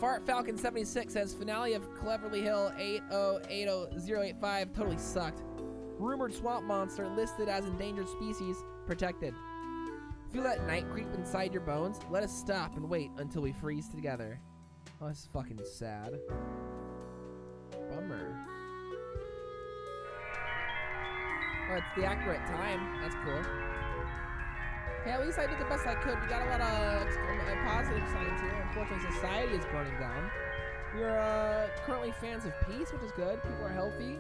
Fart Falcon 76 says finale of Cleverly Hill 8080085 totally sucked. Rumored swamp monster listed as endangered species protected. Feel that night creep inside your bones? Let us stop and wait until we freeze together. Oh, this is fucking sad. Bummer. Oh, it's the accurate time. That's cool. Hey, at least I did the best I could. We got a lot of positive signs here. Unfortunately, society is burning down. We are currently fans of peace, which is good. People are healthy.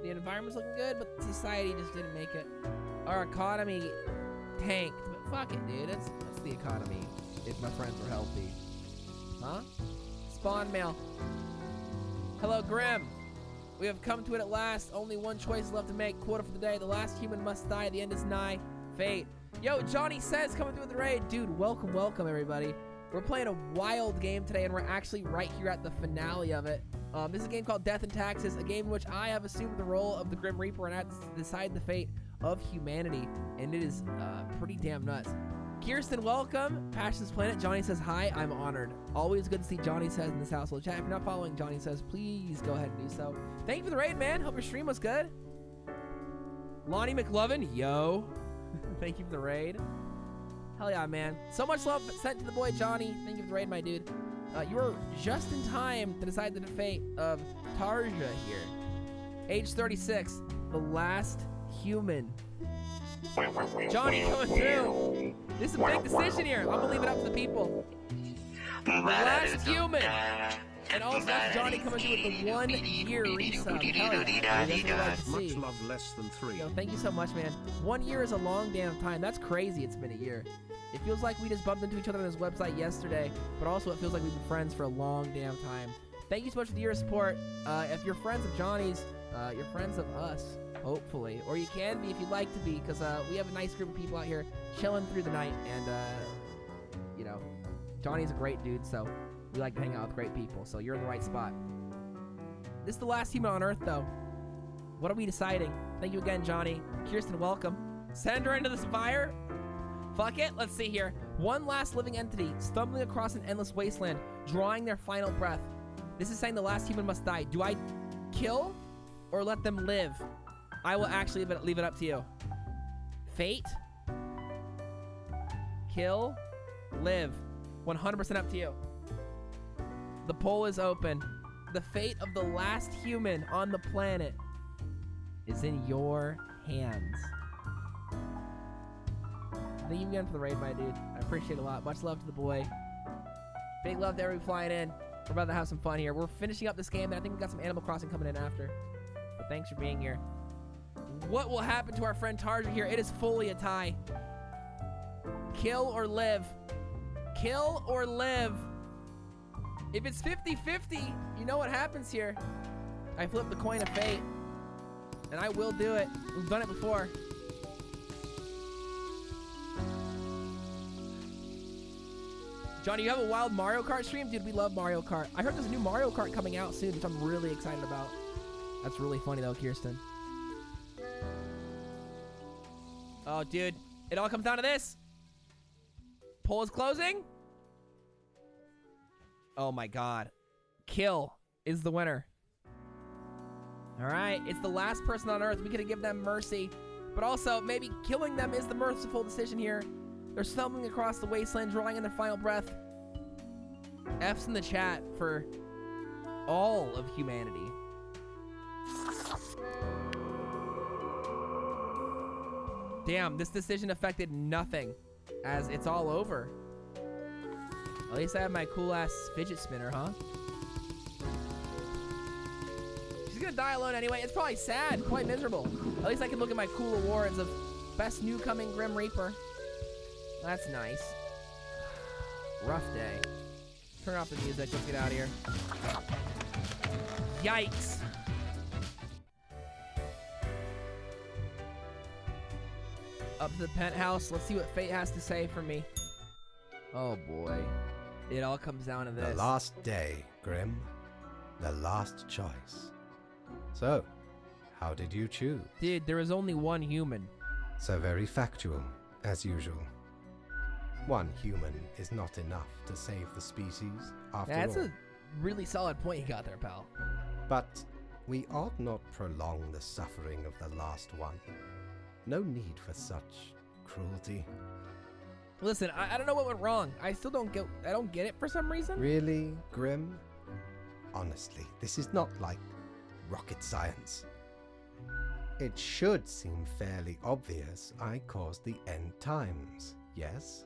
The environment's looking good, but society just didn't make it. Our economy tanked, but fuck it, dude. It's the economy if my friends were healthy. Huh? Spawn mail. Hello, Grim. We have come to it at last. Only one choice left to make. Quota for the day. The last human must die. The end is nigh. Fate. Yo, Johnny Says coming through with the raid. Dude, welcome, welcome, everybody. We're playing a wild game today, and we're actually right here at the finale of it. This is a game called Death and Taxes, a game in which I have assumed the role of the Grim Reaper and I have to decide the fate of humanity, and it is pretty damn nuts. Kirsten, welcome. Passion's Planet. Johnny says, hi, I'm honored. Always good to see Johnny Says in this household chat. If you're not following Johnny Says, please go ahead and do so. Thank you for the raid, man. Hope your stream was good. Lonnie McLovin, yo. Thank you for the raid. Hell yeah, man. So much love sent to the boy Johnny. Thank you for the raid, my dude. You were just in time to decide the fate of Tarja here. Age 36, the last human. Johnny coming through. This is a big decision here. I'm gonna leave it up to the people. The last human. And also that's Johnny coming through with the 1 year resub. Hell yeah. That's what I like to see. Much love, less than 3. Yo, thank you so much, man. 1 year is a long damn time. That's crazy. It's been a year. It feels like we just bumped into each other on his website yesterday, but also it feels like we've been friends for a long damn time. Thank you so much for the year of support. If you're friends of Johnny's, you're friends of us, hopefully. Or you can be if you'd like to be, because we have a nice group of people out here chilling through the night, and, you know, Johnny's a great dude, so we like to hang out with great people, so you're in the right spot. This is the last human on Earth, though. What are we deciding? Thank you again, Johnny. Kirsten, welcome. Send her into this fire? Fuck it, let's see here. One last living entity, stumbling across an endless wasteland, drawing their final breath. This is saying the last human must die. Do I kill or let them live? I will actually leave it up to you. Fate? Kill? Live? 100% up to you. The poll is open. The fate of the last human on the planet is in your hands. Thank you again for the raid, my dude. I appreciate it a lot. Much love to the boy. Big love to everybody flying in. We're about to have some fun here. We're finishing up this game, and I think we've got some Animal Crossing coming in after. But thanks for being here. What will happen to our friend Tarja here? It is fully a tie. Kill or live? Kill or live? If it's 50-50, you know what happens here. I flip the coin of fate, and I will do it. We've done it before. Johnny, you have a wild Mario Kart stream? Dude, we love Mario Kart. I heard there's a new Mario Kart coming out soon, which I'm really excited about. That's really funny, though, Kirsten. Oh, dude. It all comes down to this. Poll is closing. Oh, my God. Kill is the winner. All right. It's the last person on Earth. We could give them mercy. But also, maybe killing them is the merciful decision here. They're stumbling across the wasteland, drawing in their final breath. F's in the chat for all of humanity. Damn, this decision affected nothing, as it's all over. At least I have my cool-ass fidget spinner, huh? She's gonna die alone anyway. It's probably sad, quite miserable. At least I can look at my cool awards of Best Newcoming Grim Reaper. That's nice. Rough day. Turn off the music. Let's get out of here. Yikes. Up to the penthouse. Let's see what fate has to say for me. Oh boy. It all comes down to this. The last day, Grim. The last choice. So, how did you choose? Dude, there was only one human. So very factual, as usual. One human is not enough to save the species, after all. That's a really solid point you got there, pal. But we ought not prolong the suffering of the last one. No need for such cruelty. Listen, I don't know what went wrong. I still don't get it for some reason. Really, Grim? Honestly, this is not like rocket science. It should seem fairly obvious I caused the end times, yes?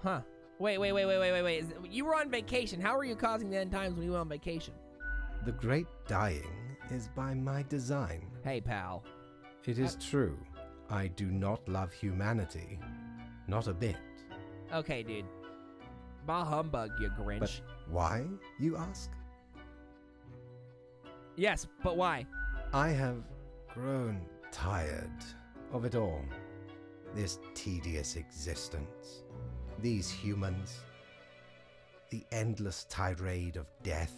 Huh. Wait. You were on vacation. How were you causing the end times when you went on vacation? The great dying is by my design. Hey, pal. It is true. I do not love humanity. Not a bit. Okay, dude. Bah humbug, you Grinch. But why, you ask? Yes, but why? I have grown tired of it all. This tedious existence. These humans. The endless tirade of death.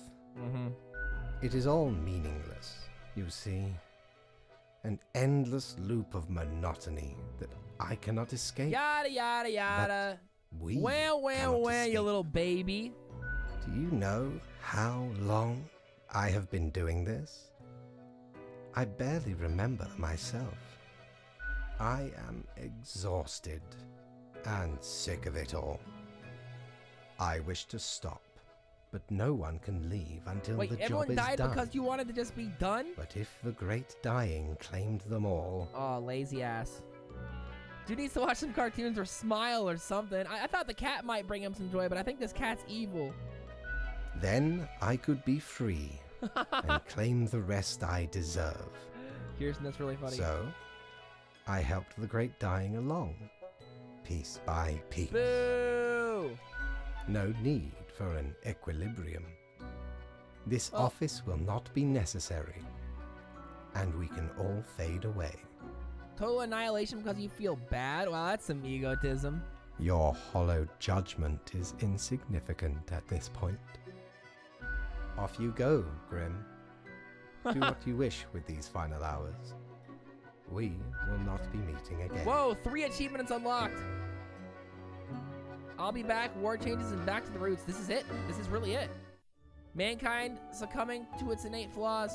It is all meaningless, you see. An endless loop of monotony that I cannot escape. Yada, yada, yada. We Well, cannot you escape. little baby. Do you know how long I have been doing this? I barely remember myself. I am exhausted and sick of it all. I wish to stop, but no one can leave until Wait, the job everyone is died done. because you wanted to just be done? But if the great dying claimed them all, Oh, lazy ass. Dude needs to watch some cartoons or smile or something. I thought the cat might bring him some joy, but I think this cat's evil. then I could be free and claim the rest I deserve. Kirsten, that's really funny. So, I helped the great dying along, piece by piece. Boo! No need for an equilibrium. This Oh. office will not be necessary, and we can all fade away. Total annihilation because you feel bad? Wow, that's some egotism. Your hollow judgment is insignificant at this point. Off you go, Grim. Do what you wish with these final hours. We will not be meeting again. Whoa, 3 achievements unlocked. I'll be back, war changes, and back to the roots. This is it. This is really it. Mankind succumbing to its innate flaws.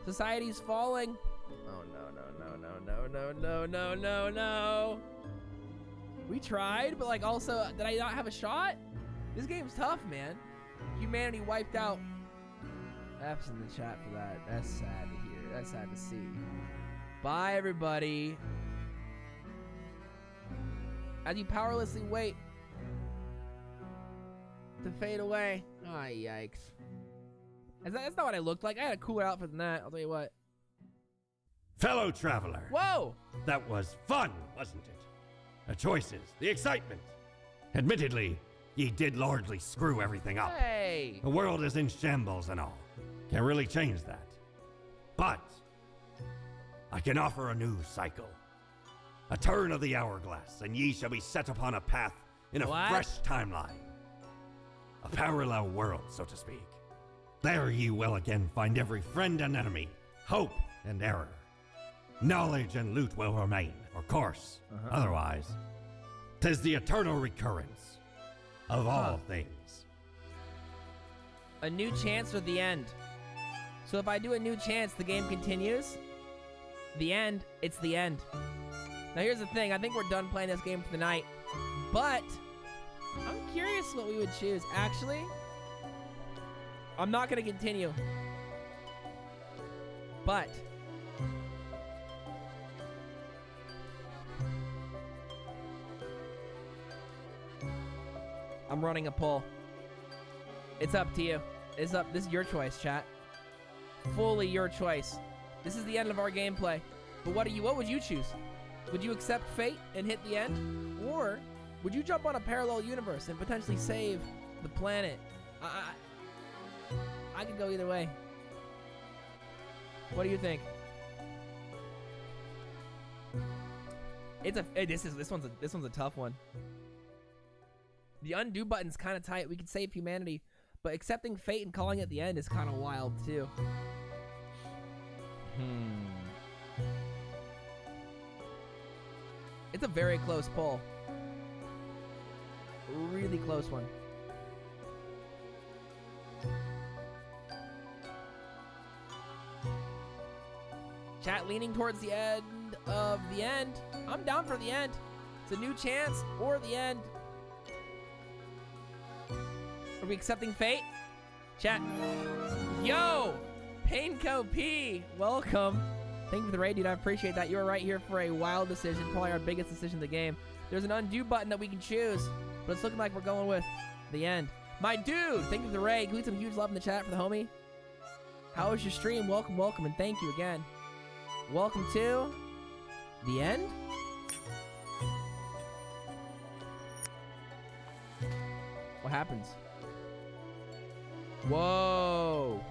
Society's falling. Oh, no. We tried, but like also, did I not have a shot? This game's tough, man. Humanity wiped out. F's in the chat for that. That's sad to hear. That's sad to see. Bye, everybody. As you powerlessly wait to fade away. Oh, yikes. That's not what I looked like. I had a cooler outfit than that. I'll tell you what. Fellow traveler. Whoa! That was fun, wasn't it? The choices, the excitement. Admittedly, ye did largely screw everything up. Hey! The world is in shambles and all. Can't really change that. But I can offer a new cycle. A turn of the hourglass, and ye shall be set upon a path in a What? fresh timeline. A parallel world, so to speak. There ye will again find every friend and enemy, hope and error. Knowledge and loot will remain, of course. Otherwise, 'tis the eternal recurrence of all things. A new chance or the end. So if I do a new chance, the game continues. The end, it's the end. Now here's the thing, I think we're done playing this game for the night. But, I'm curious what we would choose. Actually, I'm not gonna continue. But, I'm running a poll. It's up to you. This is your choice, chat. Fully your choice. This is the end of our gameplay. But what would you choose? Would you accept fate and hit the end? Or would you jump on a parallel universe and potentially save the planet? I could go either way. What do you think? This one's a tough one. The undo button's kind of tight. We could save humanity, but accepting fate and calling it the end is kind of wild too. It's a very close poll. Really close one. Chat leaning towards the end of the end. I'm down for the end. It's a new chance or the end. Are we accepting fate? Chat. Yo! Painco P, welcome. Thank you for the raid, dude. I appreciate that. You were right here for a wild decision, probably our biggest decision of the game. There's an undo button that we can choose, but it's looking like we're going with the end. My dude, thank you for the raid. Can we get some huge love in the chat for the homie? How was your stream? Welcome, welcome, and thank you again. Welcome to the end. What happens? Whoa.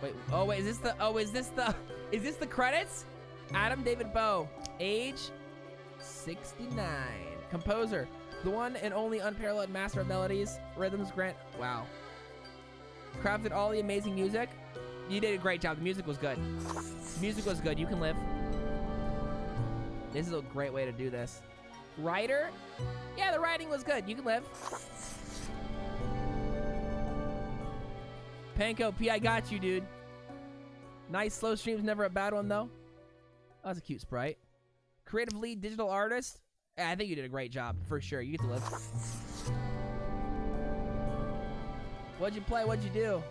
Wait, oh wait, is this the credits? Adam David Bowe, age 69. Composer, the one and only unparalleled master of melodies, rhythms, grant. Wow. Crafted all the amazing music. You did a great job. The music was good. The music was good. You can live. This is a great way to do this. Writer? Yeah, the writing was good. You can live. Panko P, I got you, dude. Nice slow stream's never a bad one, though. That was a cute sprite. Creative lead, digital artist. Yeah, I think you did a great job, for sure. You get to live. What'd you play? What'd you do?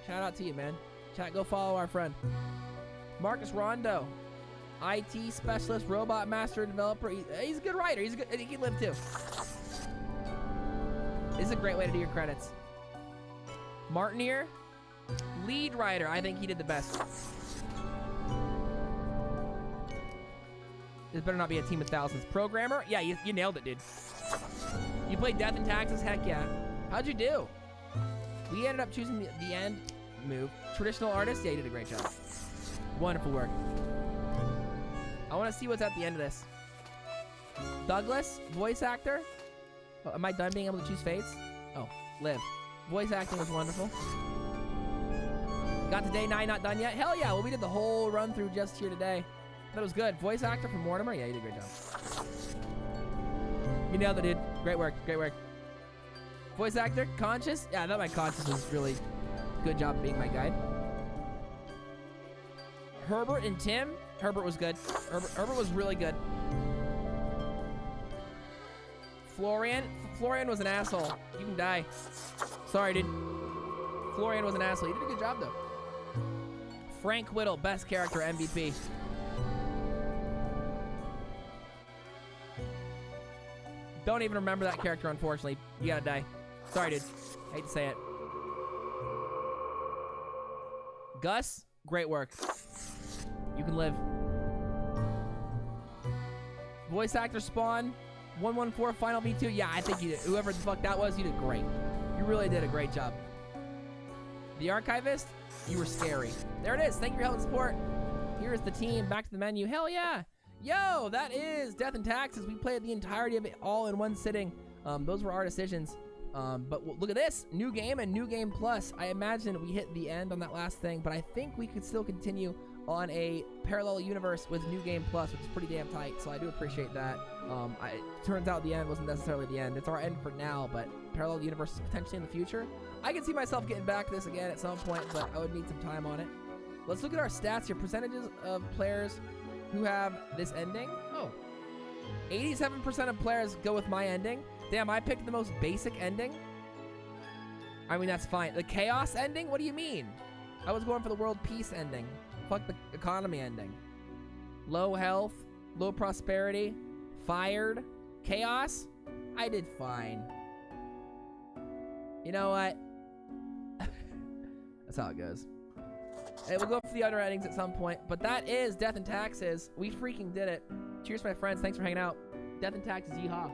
Shout out to you, man. Chat, go follow our friend. Marcus Rondo. IT specialist, robot master, developer. He's a good writer. He's a good. He can live too. This is a great way to do your credits. Martin here. Lead writer. I think he did the best. This better not be a team of thousands. Programmer? Yeah, you nailed it, dude. You played Death and Taxes? Heck yeah. How'd you do? We ended up choosing the end move. Traditional artist? Yeah, you did a great job. Wonderful work. I want to see what's at the end of this. Douglas? Voice actor? Oh, am I done being able to choose fates? Oh, live. Voice acting was wonderful. Got to day 9, not done yet? Hell yeah, well we did the whole run through just here today. That was good. Voice actor for Mortimer? Yeah, you did a great job. You nailed it, dude. Great work, great work. Voice actor? Conscious? Yeah, I thought my Conscious was really good job being my guide. Herbert and Tim? Herbert was good. Herbert was really good. Florian? Florian was an asshole. You can die. Sorry, dude. Florian was an asshole. You did a good job, though. Frank Whittle, best character, MVP. Don't even remember that character, unfortunately. You gotta die. Sorry, dude. Hate to say it. Gus, great work. You can live. Voice actor Spawn, 114 Final V2. Yeah, I think you did. Whoever the fuck that was, you did great. You really did a great job. The Archivist, you were scary. There it is. Thank you for your help and support. Here's the team. Back to the menu. Hell yeah. Yo, that is Death and Taxes. We played the entirety of it all in one sitting. Those were our decisions. But look at this. New game and New Game Plus. I imagine we hit the end on that last thing, but I think we could still continue on a parallel universe with New Game Plus, which is pretty damn tight, so I do appreciate that. It turns out the end wasn't necessarily the end. It's our end for now, but parallel universe is potentially in the future. I can see myself getting back to this again at some point, but I would need some time on it. Let's look at our stats here. Percentages of players who have this ending. Oh, 87% of players go with my ending. Damn, I picked the most basic ending. I mean, that's fine. The chaos ending? What do you mean? I was going for the world peace ending. Fuck the economy ending. Low health, low prosperity, fired, chaos. I did fine. You know what? That's how it goes. Hey, we'll go for the other endings at some point, but that is Death and Taxes. We freaking did it. Cheers, my friends. Thanks for hanging out. Death and Taxes, yeehaw.